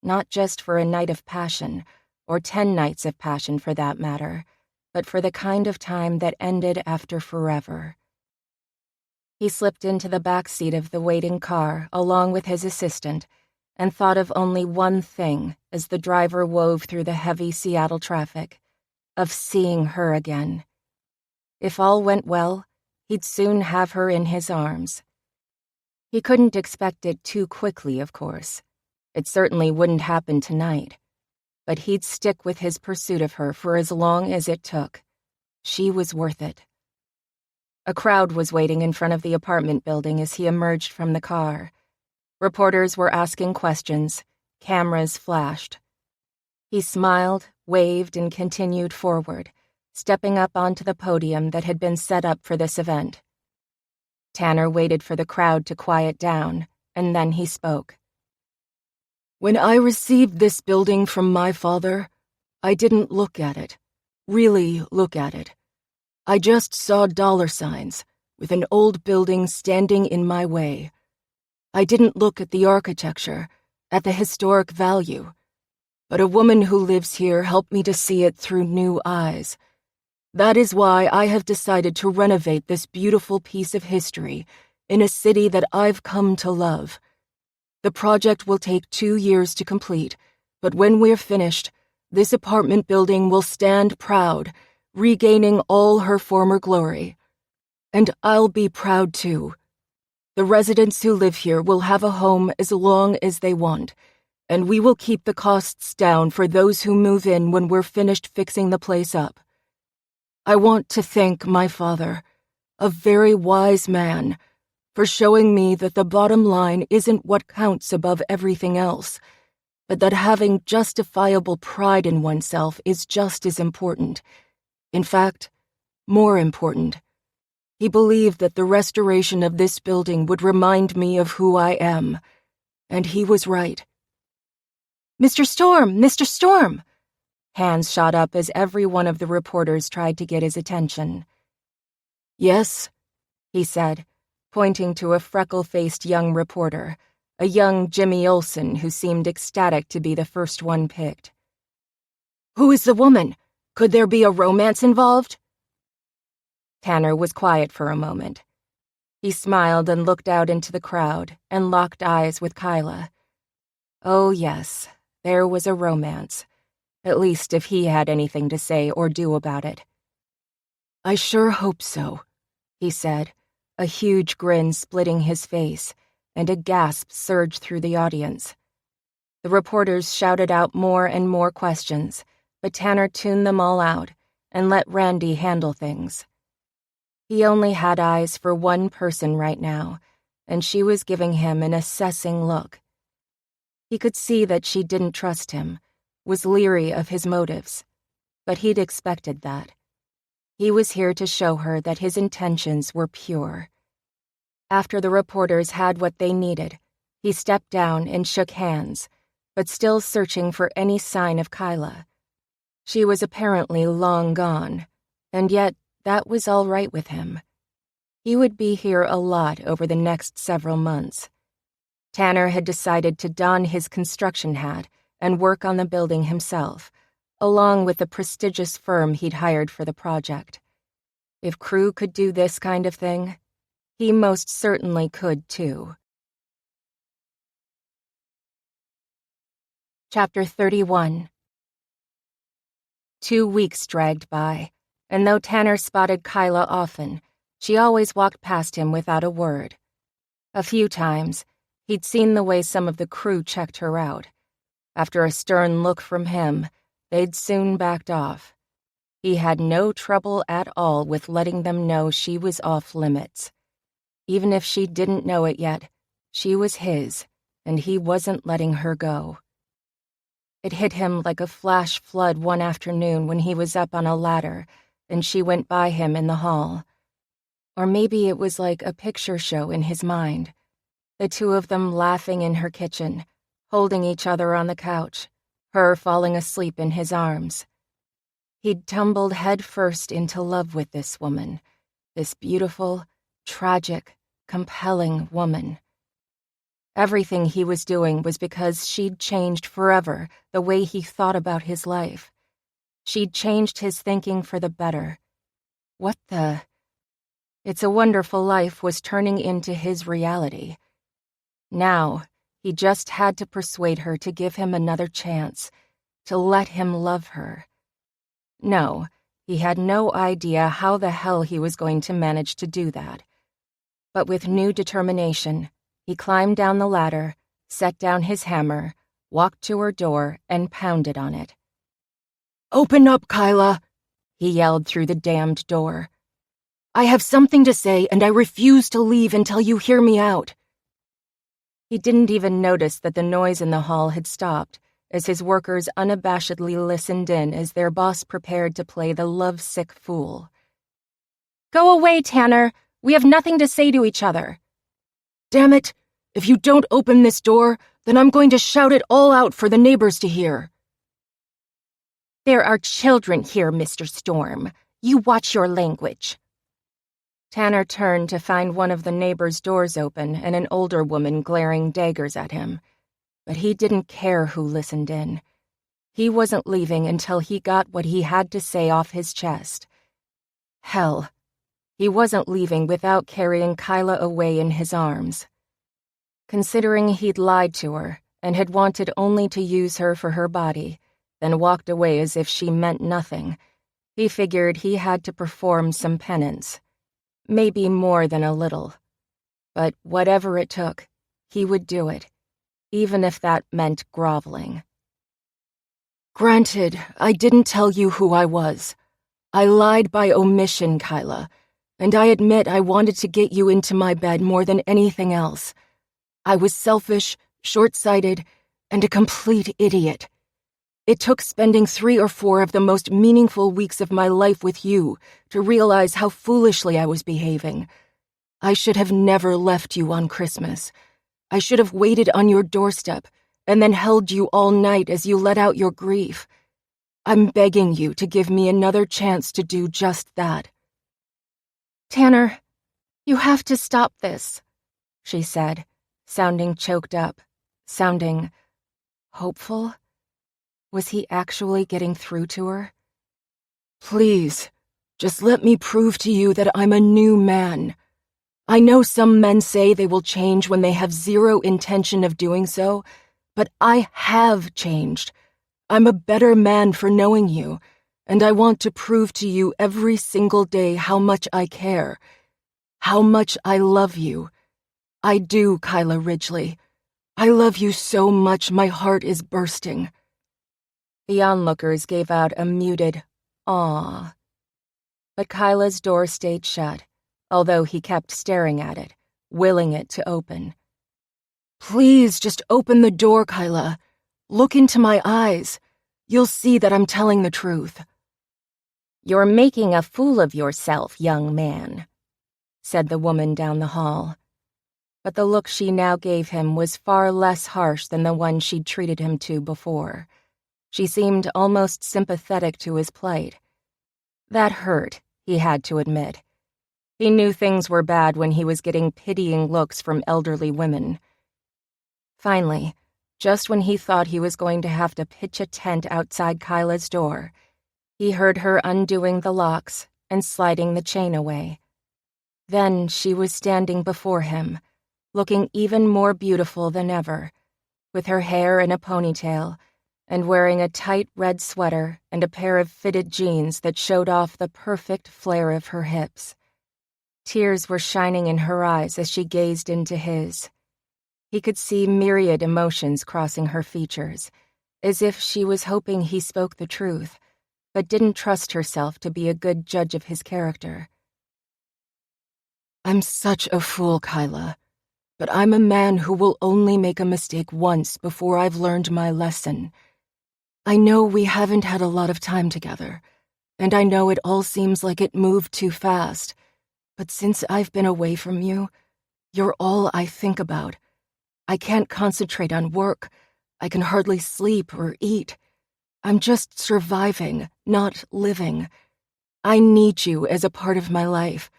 not just for a night of passion, or 10 nights of passion for that matter, but for the kind of time that ended after forever. He slipped into the back seat of the waiting car along with his assistant and thought of only one thing as the driver wove through the heavy Seattle traffic, of seeing her again. If all went well, he'd soon have her in his arms. He couldn't expect it too quickly, of course. It certainly wouldn't happen tonight. But he'd stick with his pursuit of her for as long as it took. She was worth it. A crowd was waiting in front of the apartment building as he emerged from the car. Reporters were asking questions. Cameras flashed. He smiled, waved, and continued forward, stepping up onto the podium that had been set up for this event. Tanner waited for the crowd to quiet down, and then he spoke. "When I received this building from my father, I didn't look at it, really look at it. I just saw dollar signs, with an old building standing in my way. I didn't look at the architecture, at the historic value. But a woman who lives here helped me to see it through new eyes. That is why I have decided to renovate this beautiful piece of history in a city that I've come to love. The project will take 2 years to complete, but when we're finished, this apartment building will stand proud, regaining all her former glory. And I'll be proud too. The residents who live here will have a home as long as they want, and we will keep the costs down for those who move in when we're finished fixing the place up. I want to thank my father, a very wise man, for showing me that the bottom line isn't what counts above everything else, but that having justifiable pride in oneself is just as important. In fact, more important. He believed that the restoration of this building would remind me of who I am, and he was right. Mr. Storm! Mr. Storm! Hands shot up as every one of the reporters tried to get his attention. Yes, he said, pointing to a freckle-faced young reporter, a young Jimmy Olsen who seemed ecstatic to be the first one picked. Who is the woman? Could there be a romance involved? Tanner was quiet for a moment. He smiled and looked out into the crowd and locked eyes with Kyla. Oh yes, there was a romance, at least if he had anything to say or do about it. I sure hope so, he said, a huge grin splitting his face, and a gasp surged through the audience. The reporters shouted out more and more questions, but Tanner tuned them all out and let Randy handle things. He only had eyes for one person right now, and she was giving him an assessing look. He could see that she didn't trust him, was leery of his motives, but he'd expected that. He was here to show her that his intentions were pure. After the reporters had what they needed, he stepped down and shook hands, but still searching for any sign of Kyla. She was apparently long gone, and yet that was all right with him. He would be here a lot over the next several months. Tanner had decided to don his construction hat and work on the building himself, along with the prestigious firm he'd hired for the project. If Crew could do this kind of thing, he most certainly could too. Chapter 31. 2 weeks dragged by, and though Tanner spotted Kyla often, she always walked past him without a word. A few times, he'd seen the way some of the crew checked her out. After a stern look from him, they'd soon backed off. He had no trouble at all with letting them know she was off limits. Even if she didn't know it yet, she was his, and he wasn't letting her go. It hit him like a flash flood one afternoon when he was up on a ladder and she went by him in the hall. Or maybe it was like a picture show in his mind. The two of them laughing in her kitchen, holding each other on the couch, her falling asleep in his arms. He'd tumbled headfirst into love with this woman, this beautiful, tragic, compelling woman. Everything he was doing was because she'd changed forever the way he thought about his life. She'd changed his thinking for the better. What the... It's a Wonderful Life was turning into his reality. Now, he just had to persuade her to give him another chance, to let him love her. No, he had no idea how the hell he was going to manage to do that. But with new determination, he climbed down the ladder, set down his hammer, walked to her door, and pounded on it. "Open up, Kyla," he yelled through the damned door. "I have something to say, and I refuse to leave until you hear me out." He didn't even notice that the noise in the hall had stopped, as his workers unabashedly listened in as their boss prepared to play the lovesick fool. Go away, Tanner. We have nothing to say to each other. Damn it! If you don't open this door, then I'm going to shout it all out for the neighbors to hear. There are children here, Mr. Storm. You watch your language. Tanner turned to find one of the neighbors' doors open and an older woman glaring daggers at him. But he didn't care who listened in. He wasn't leaving until he got what he had to say off his chest. Hell, he wasn't leaving without carrying Kyla away in his arms. Considering he'd lied to her and had wanted only to use her for her body, then walked away as if she meant nothing, he figured he had to perform some penance. Maybe more than a little. But whatever it took, he would do it, even if that meant groveling. Granted, I didn't tell you who I was. I lied by omission, Kyla, and I admit I wanted to get you into my bed more than anything else. I was selfish, short-sighted, and a complete idiot. It took spending 3 or 4 of the most meaningful weeks of my life with you to realize how foolishly I was behaving. I should have never left you on Christmas. I should have waited on your doorstep and then held you all night as you let out your grief. I'm begging you to give me another chance to do just that." "Tanner, you have to stop this," she said, sounding choked up, sounding hopeful. Was he actually getting through to her? "Please, just let me prove to you that I'm a new man. I know some men say they will change when they have zero intention of doing so, but I have changed. I'm a better man for knowing you, and I want to prove to you every single day how much I care, how much I love you. I do, Kyla Ridgely. I love you so much my heart is bursting." The onlookers gave out a muted, "Aw." But Kyla's door stayed shut, although he kept staring at it, willing it to open. "Please, just open the door, Kyla. Look into my eyes. You'll see that I'm telling the truth." "You're making a fool of yourself, young man," said the woman down the hall. But the look she now gave him was far less harsh than the one she'd treated him to before. She seemed almost sympathetic to his plight. That hurt, he had to admit. He knew things were bad when he was getting pitying looks from elderly women. Finally, just when he thought he was going to have to pitch a tent outside Kyla's door, he heard her undoing the locks and sliding the chain away. Then she was standing before him, looking even more beautiful than ever, with her hair in a ponytail and wearing a tight red sweater and a pair of fitted jeans that showed off the perfect flare of her hips. Tears were shining in her eyes as she gazed into his. He could see myriad emotions crossing her features, as if she was hoping he spoke the truth, but didn't trust herself to be a good judge of his character. "I'm such a fool, Kyla, but I'm a man who will only make a mistake once before I've learned my lesson. I know we haven't had a lot of time together, and I know it all seems like it moved too fast, but since I've been away from you, you're all I think about. I can't concentrate on work. I can hardly sleep or eat. I'm just surviving, not living. I need you as a part of my life,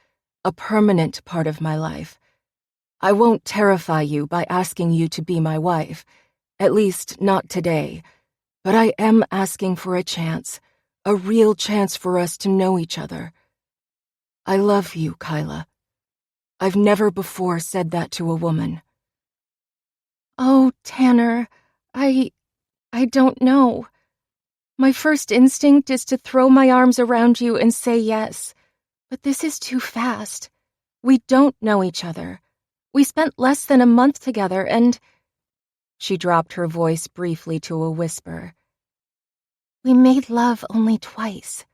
a permanent part of my life. I won't terrify you by asking you to be my wife, at least not today, but I am asking for a chance, a real chance for us to know each other. I love you, Kyla. I've never before said that to a woman." "Oh, Tanner, I don't know. My first instinct is to throw my arms around you and say yes, but this is too fast. We don't know each other. We spent less than a month together and—" She dropped her voice briefly to a whisper. "We made love only twice.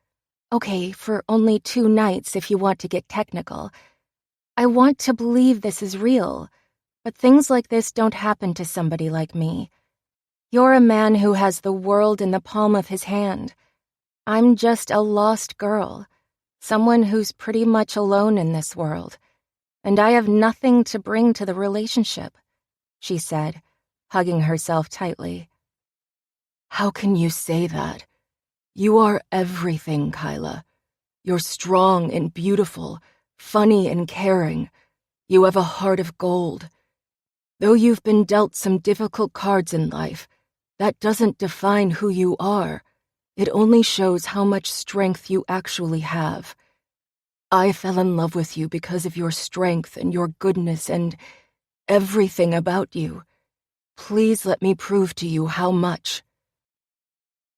Okay, for only 2 nights if you want to get technical. I want to believe this is real, but things like this don't happen to somebody like me. You're a man who has the world in the palm of his hand. I'm just a lost girl, someone who's pretty much alone in this world, and I have nothing to bring to the relationship," she said, hugging herself tightly. "How can you say that? You are everything, Kyla. You're strong and beautiful, funny and caring. You have a heart of gold. Though you've been dealt some difficult cards in life, that doesn't define who you are. It only shows how much strength you actually have. I fell in love with you because of your strength and your goodness and everything about you. Please let me prove to you how much."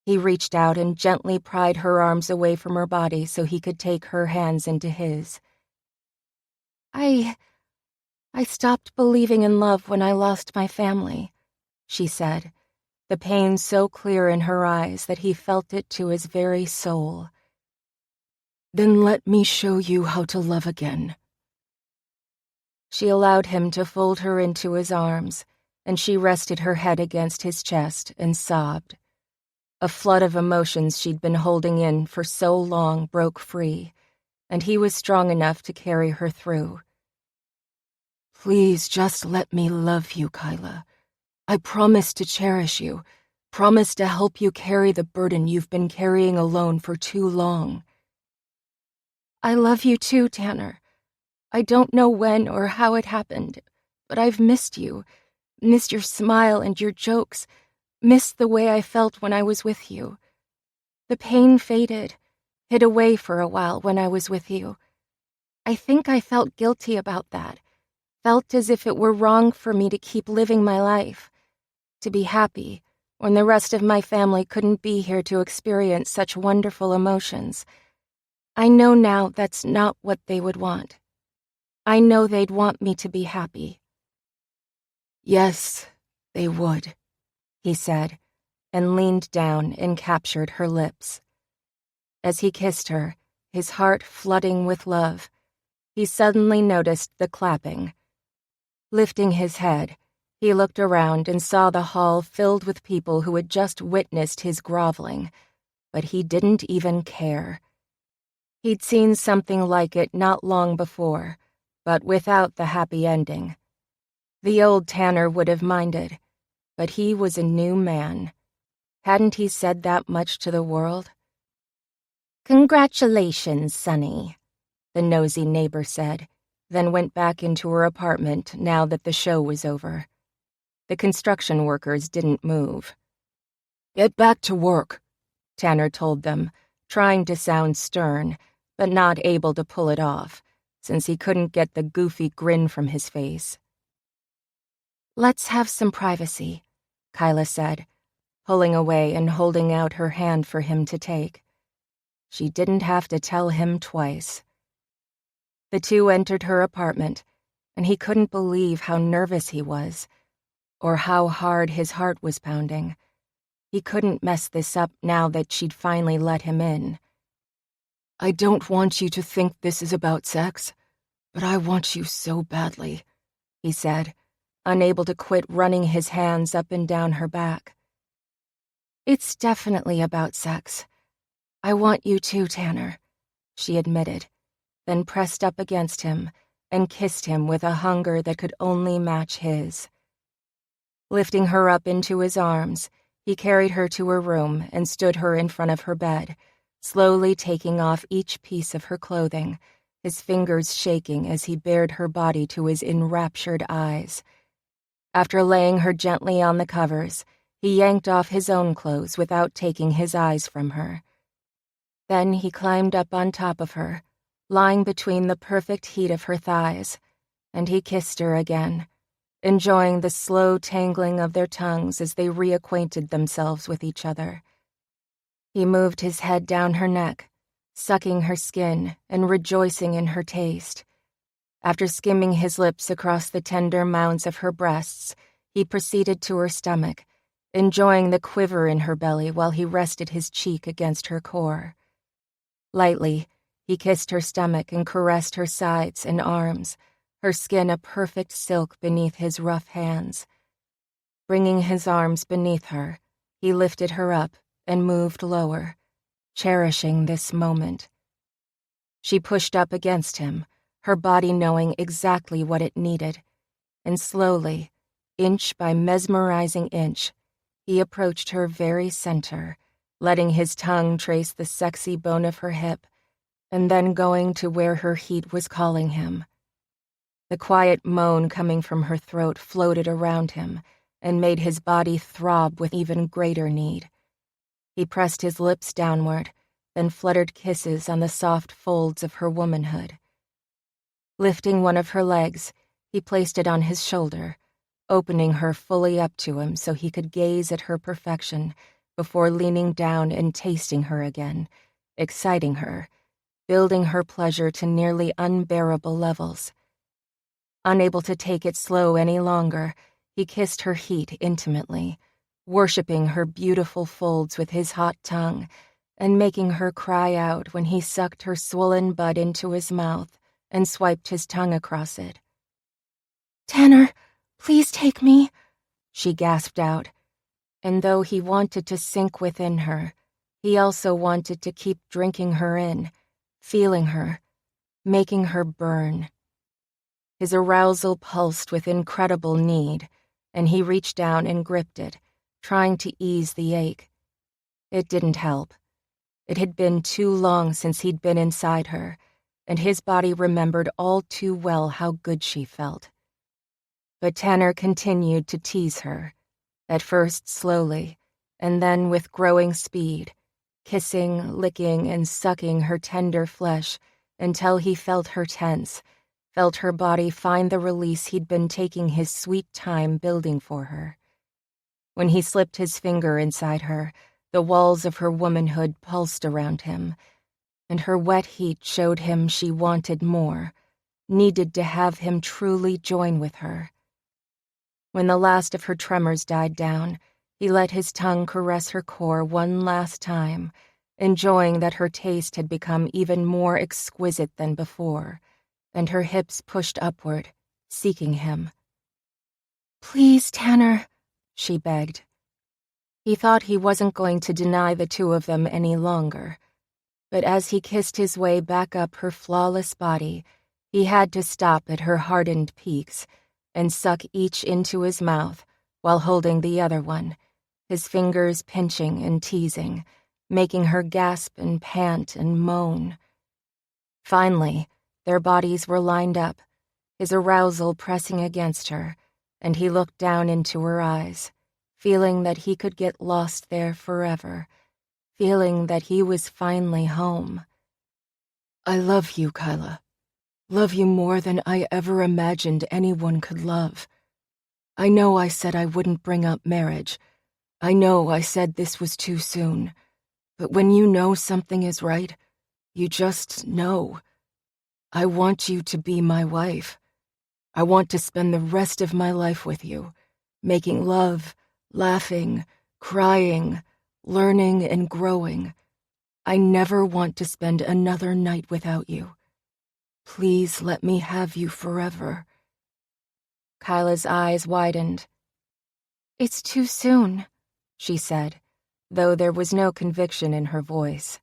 He reached out and gently pried her arms away from her body so he could take her hands into his. I stopped believing in love when I lost my family," she said, the pain so clear in her eyes that he felt it to his very soul. "Then let me show you how to love again." She allowed him to fold her into his arms, and she rested her head against his chest and sobbed. A flood of emotions she'd been holding in for so long broke free, and he was strong enough to carry her through. "Please just let me love you, Kyla. I promise to cherish you, promise to help you carry the burden you've been carrying alone for too long. I love you too, Tanner. I don't know when or how it happened, but I've missed you, missed your smile and your jokes, missed the way I felt when I was with you. The pain faded, hid away for a while when I was with you. I think I felt guilty about that, felt as if it were wrong for me to keep living my life, to be happy when the rest of my family couldn't be here to experience such wonderful emotions. I know now that's not what they would want. I know they'd want me to be happy. Yes, they would, he said, and leaned down and captured her lips. As he kissed her, his heart flooding with love, he suddenly noticed the clapping. Lifting his head, he looked around and saw the hall filled with people who had just witnessed his groveling, but he didn't even care. He'd seen something like it not long before, but without the happy ending. The old Tanner would have minded, but he was a new man. Hadn't he said that much to the world? "Congratulations, Sonny," the nosy neighbor said, then went back into her apartment now that the show was over. The construction workers didn't move. "Get back to work," Tanner told them, trying to sound stern, but not able to pull it off, since he couldn't get the goofy grin from his face. "Let's have some privacy," Kyla said, pulling away and holding out her hand for him to take. She didn't have to tell him twice. The two entered her apartment, and he couldn't believe how nervous he was, or how hard his heart was pounding. He couldn't mess this up now that she'd finally let him in. "I don't want you to think this is about sex, but I want you so badly," he said, unable to quit running his hands up and down her back. "It's definitely about sex. I want you too, Tanner," she admitted, then pressed up against him and kissed him with a hunger that could only match his. Lifting her up into his arms, he carried her to her room and stood her in front of her bed, slowly taking off each piece of her clothing, his fingers shaking as he bared her body to his enraptured eyes. After laying her gently on the covers, he yanked off his own clothes without taking his eyes from her. Then he climbed up on top of her, lying between the perfect heat of her thighs, and he kissed her again, enjoying the slow tangling of their tongues as they reacquainted themselves with each other. He moved his head down her neck, sucking her skin and rejoicing in her taste. After skimming his lips across the tender mounds of her breasts, he proceeded to her stomach, enjoying the quiver in her belly while he rested his cheek against her core. Lightly, he kissed her stomach and caressed her sides and arms, her skin a perfect silk beneath his rough hands. Bringing his arms beneath her, he lifted her up and moved lower, cherishing this moment. She pushed up against him, her body knowing exactly what it needed, and slowly, inch by mesmerizing inch, he approached her very center, letting his tongue trace the sexy bone of her hip, and then going to where her heat was calling him. The quiet moan coming from her throat floated around him and made his body throb with even greater need. He pressed his lips downward, then fluttered kisses on the soft folds of her womanhood. Lifting one of her legs, he placed it on his shoulder, opening her fully up to him so he could gaze at her perfection before leaning down and tasting her again, exciting her, building her pleasure to nearly unbearable levels. Unable to take it slow any longer, he kissed her heat intimately, worshipping her beautiful folds with his hot tongue and making her cry out when he sucked her swollen butt into his mouth and swiped his tongue across it. "Tanner, please take me," she gasped out, and though he wanted to sink within her, he also wanted to keep drinking her in, feeling her, making her burn. His arousal pulsed with incredible need, and he reached down and gripped it, trying to ease the ache. It didn't help. It had been too long since he'd been inside her, and his body remembered all too well how good she felt. But Tanner continued to tease her, at first slowly, and then with growing speed, kissing, licking, and sucking her tender flesh until he felt her tense, felt her body find the release he'd been taking his sweet time building for her. When he slipped his finger inside her, the walls of her womanhood pulsed around him, and her wet heat showed him she wanted more, needed to have him truly join with her. When the last of her tremors died down, he let his tongue caress her core one last time, enjoying that her taste had become even more exquisite than before, and her hips pushed upward, seeking him. "Please, Tanner," she begged. He thought he wasn't going to deny the two of them any longer, but as he kissed his way back up her flawless body, he had to stop at her hardened peaks and suck each into his mouth while holding the other one, his fingers pinching and teasing, making her gasp and pant and moan. Finally, their bodies were lined up, his arousal pressing against her, and he looked down into her eyes, feeling that he could get lost there forever, feeling that he was finally home. I love you, Kyla. Love you more than I ever imagined anyone could love. I know I said I wouldn't bring up marriage. I know I said this was too soon. But when you know something is right, you just know. I want you to be my wife. I want to spend the rest of my life with you, making love, laughing, crying, learning and growing. I never want to spend another night without you. Please let me have you forever. Kyla's eyes widened. "It's too soon," she said, though there was no conviction in her voice.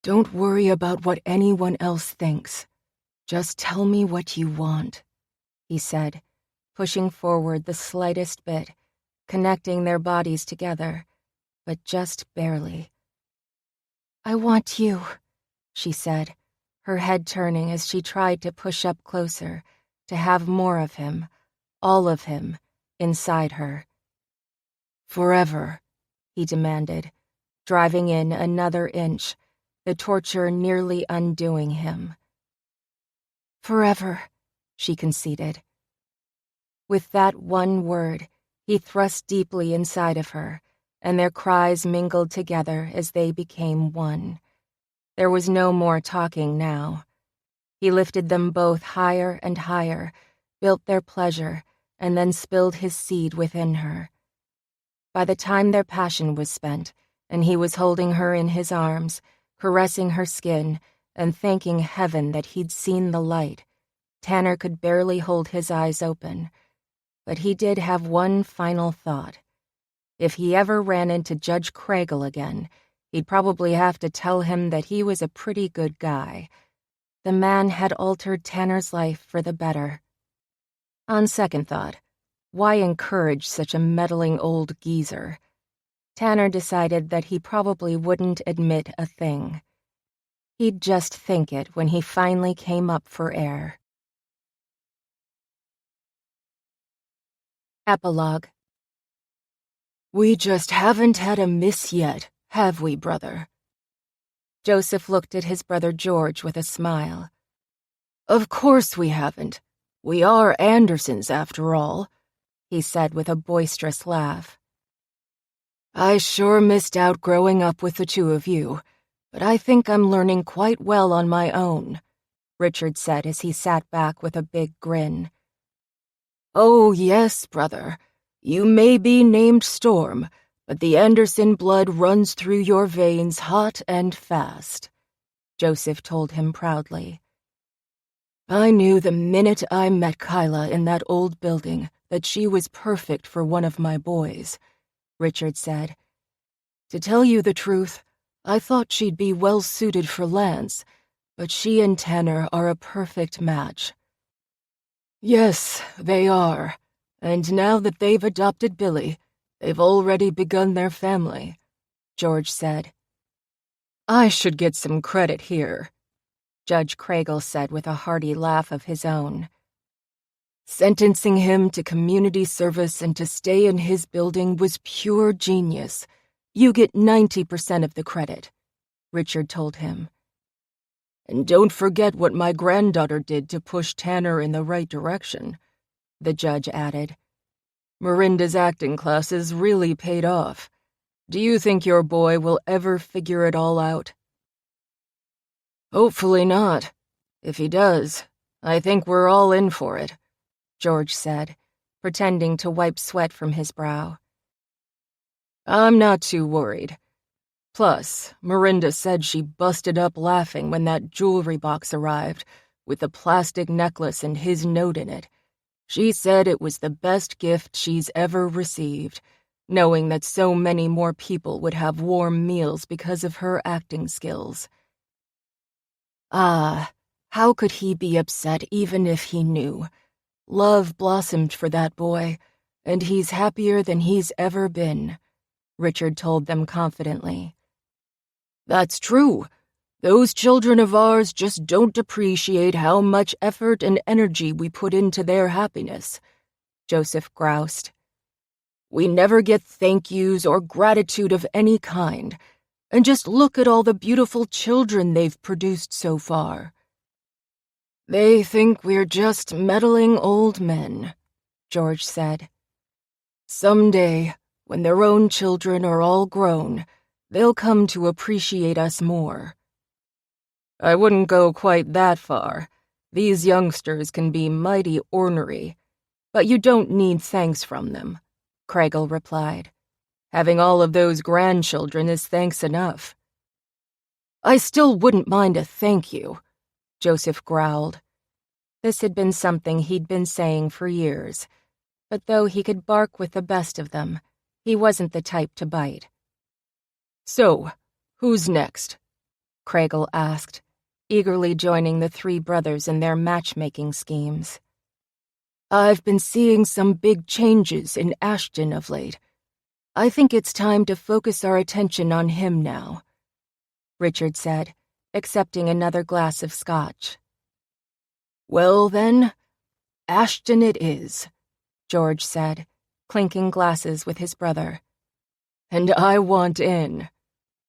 Don't worry about what anyone else thinks. Just tell me what you want, he said, pushing forward the slightest bit, connecting their bodies together, but just barely. "I want you," she said, her head turning as she tried to push up closer, to have more of him, all of him, inside her. Forever, he demanded, driving in another inch, the torture nearly undoing him. "Forever," she conceded. With that one word, he thrust deeply inside of her, and their cries mingled together as they became one. There was no more talking now. He lifted them both higher and higher, built their pleasure, and then spilled his seed within her. By the time their passion was spent, and he was holding her in his arms, caressing her skin, and thanking heaven that he'd seen the light, Tanner could barely hold his eyes open. But he did have one final thought. If he ever ran into Judge Kragle again, he'd probably have to tell him that he was a pretty good guy. The man had altered Tanner's life for the better. On second thought, why encourage such a meddling old geezer? Tanner decided that he probably wouldn't admit a thing. He'd just think it when he finally came up for air. Epilogue. We just haven't had a miss yet, have we, brother? Joseph looked at his brother George with a smile. Of course we haven't. We are Andersons, after all, he said with a boisterous laugh. I sure missed out growing up with the two of you, but I think I'm learning quite well on my own, Richard said as he sat back with a big grin. Oh, yes, brother. You may be named Storm, but the Anderson blood runs through your veins hot and fast, Joseph told him proudly. I knew the minute I met Kyla in that old building that she was perfect for one of my boys, Richard said. To tell you the truth, I thought she'd be well suited for Lance, but she and Tanner are a perfect match. Yes, they are, And now that they've adopted Billy, they've already begun their family, George said. I should get some credit here, Judge Kragle said with a hearty laugh of his own. Sentencing him to community service and to stay in his building was pure genius. You get 90% of the credit, Richard told him. And don't forget what my granddaughter did to push Tanner in the right direction, the judge added. Miranda's acting classes really paid off. Do you think your boy will ever figure it all out? Hopefully not. If he does, I think we're all in for it, George said, pretending to wipe sweat from his brow. I'm not too worried. Plus, Miranda said she busted up laughing when that jewelry box arrived, with the plastic necklace and his note in it. She said it was the best gift she's ever received, knowing that so many more people would have warm meals because of her acting skills. Ah, how could he be upset even if he knew? Love blossomed for that boy, and he's happier than he's ever been, Richard told them confidently. That's true. Those children of ours just don't appreciate how much effort and energy we put into their happiness, Joseph groused. We never get thank yous or gratitude of any kind, and just look at all the beautiful children they've produced so far. They think we're just meddling old men, George said. Someday, when their own children are all grown, they'll come to appreciate us more. I wouldn't go quite that far. These youngsters can be mighty ornery, but you don't need thanks from them, Kragle replied. Having all of those grandchildren is thanks enough. I still wouldn't mind a thank you, Joseph growled. This had been something he'd been saying for years, but though he could bark with the best of them, he wasn't the type to bite. So, who's next? Kragle asked, eagerly joining the three brothers in their matchmaking schemes. I've been seeing some big changes in Ashton of late. I think it's time to focus our attention on him now, Richard said, accepting another glass of scotch. Well then, Ashton it is, George said, clinking glasses with his brother. And I want in,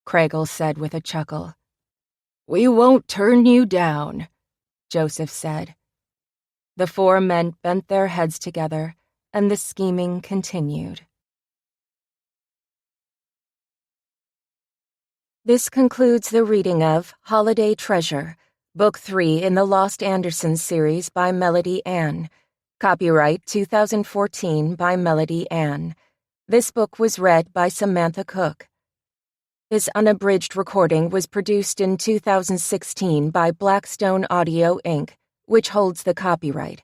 Kragle said with a chuckle. We won't turn you down, Joseph said. The four men bent their heads together, and the scheming continued. This concludes the reading of Holiday Treasure, Book 3 in the Lost Andersons series by Melody Ann. Copyright 2014 by Melody Ann. This book was read by Samantha Cook. This unabridged recording was produced in 2016 by Blackstone Audio, Inc., which holds the copyright.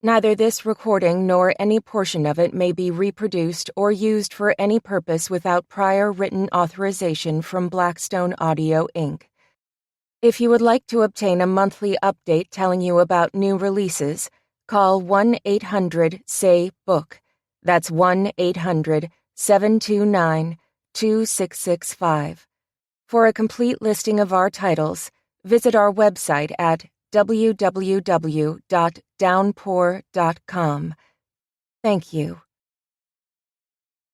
Neither this recording nor any portion of it may be reproduced or used for any purpose without prior written authorization from Blackstone Audio, Inc. If you would like to obtain a monthly update telling you about new releases, call 1-800-SAY-BOOK. That's 1-800-729-2665. For a complete listing of our titles, visit our website at www.downpour.com. Thank you.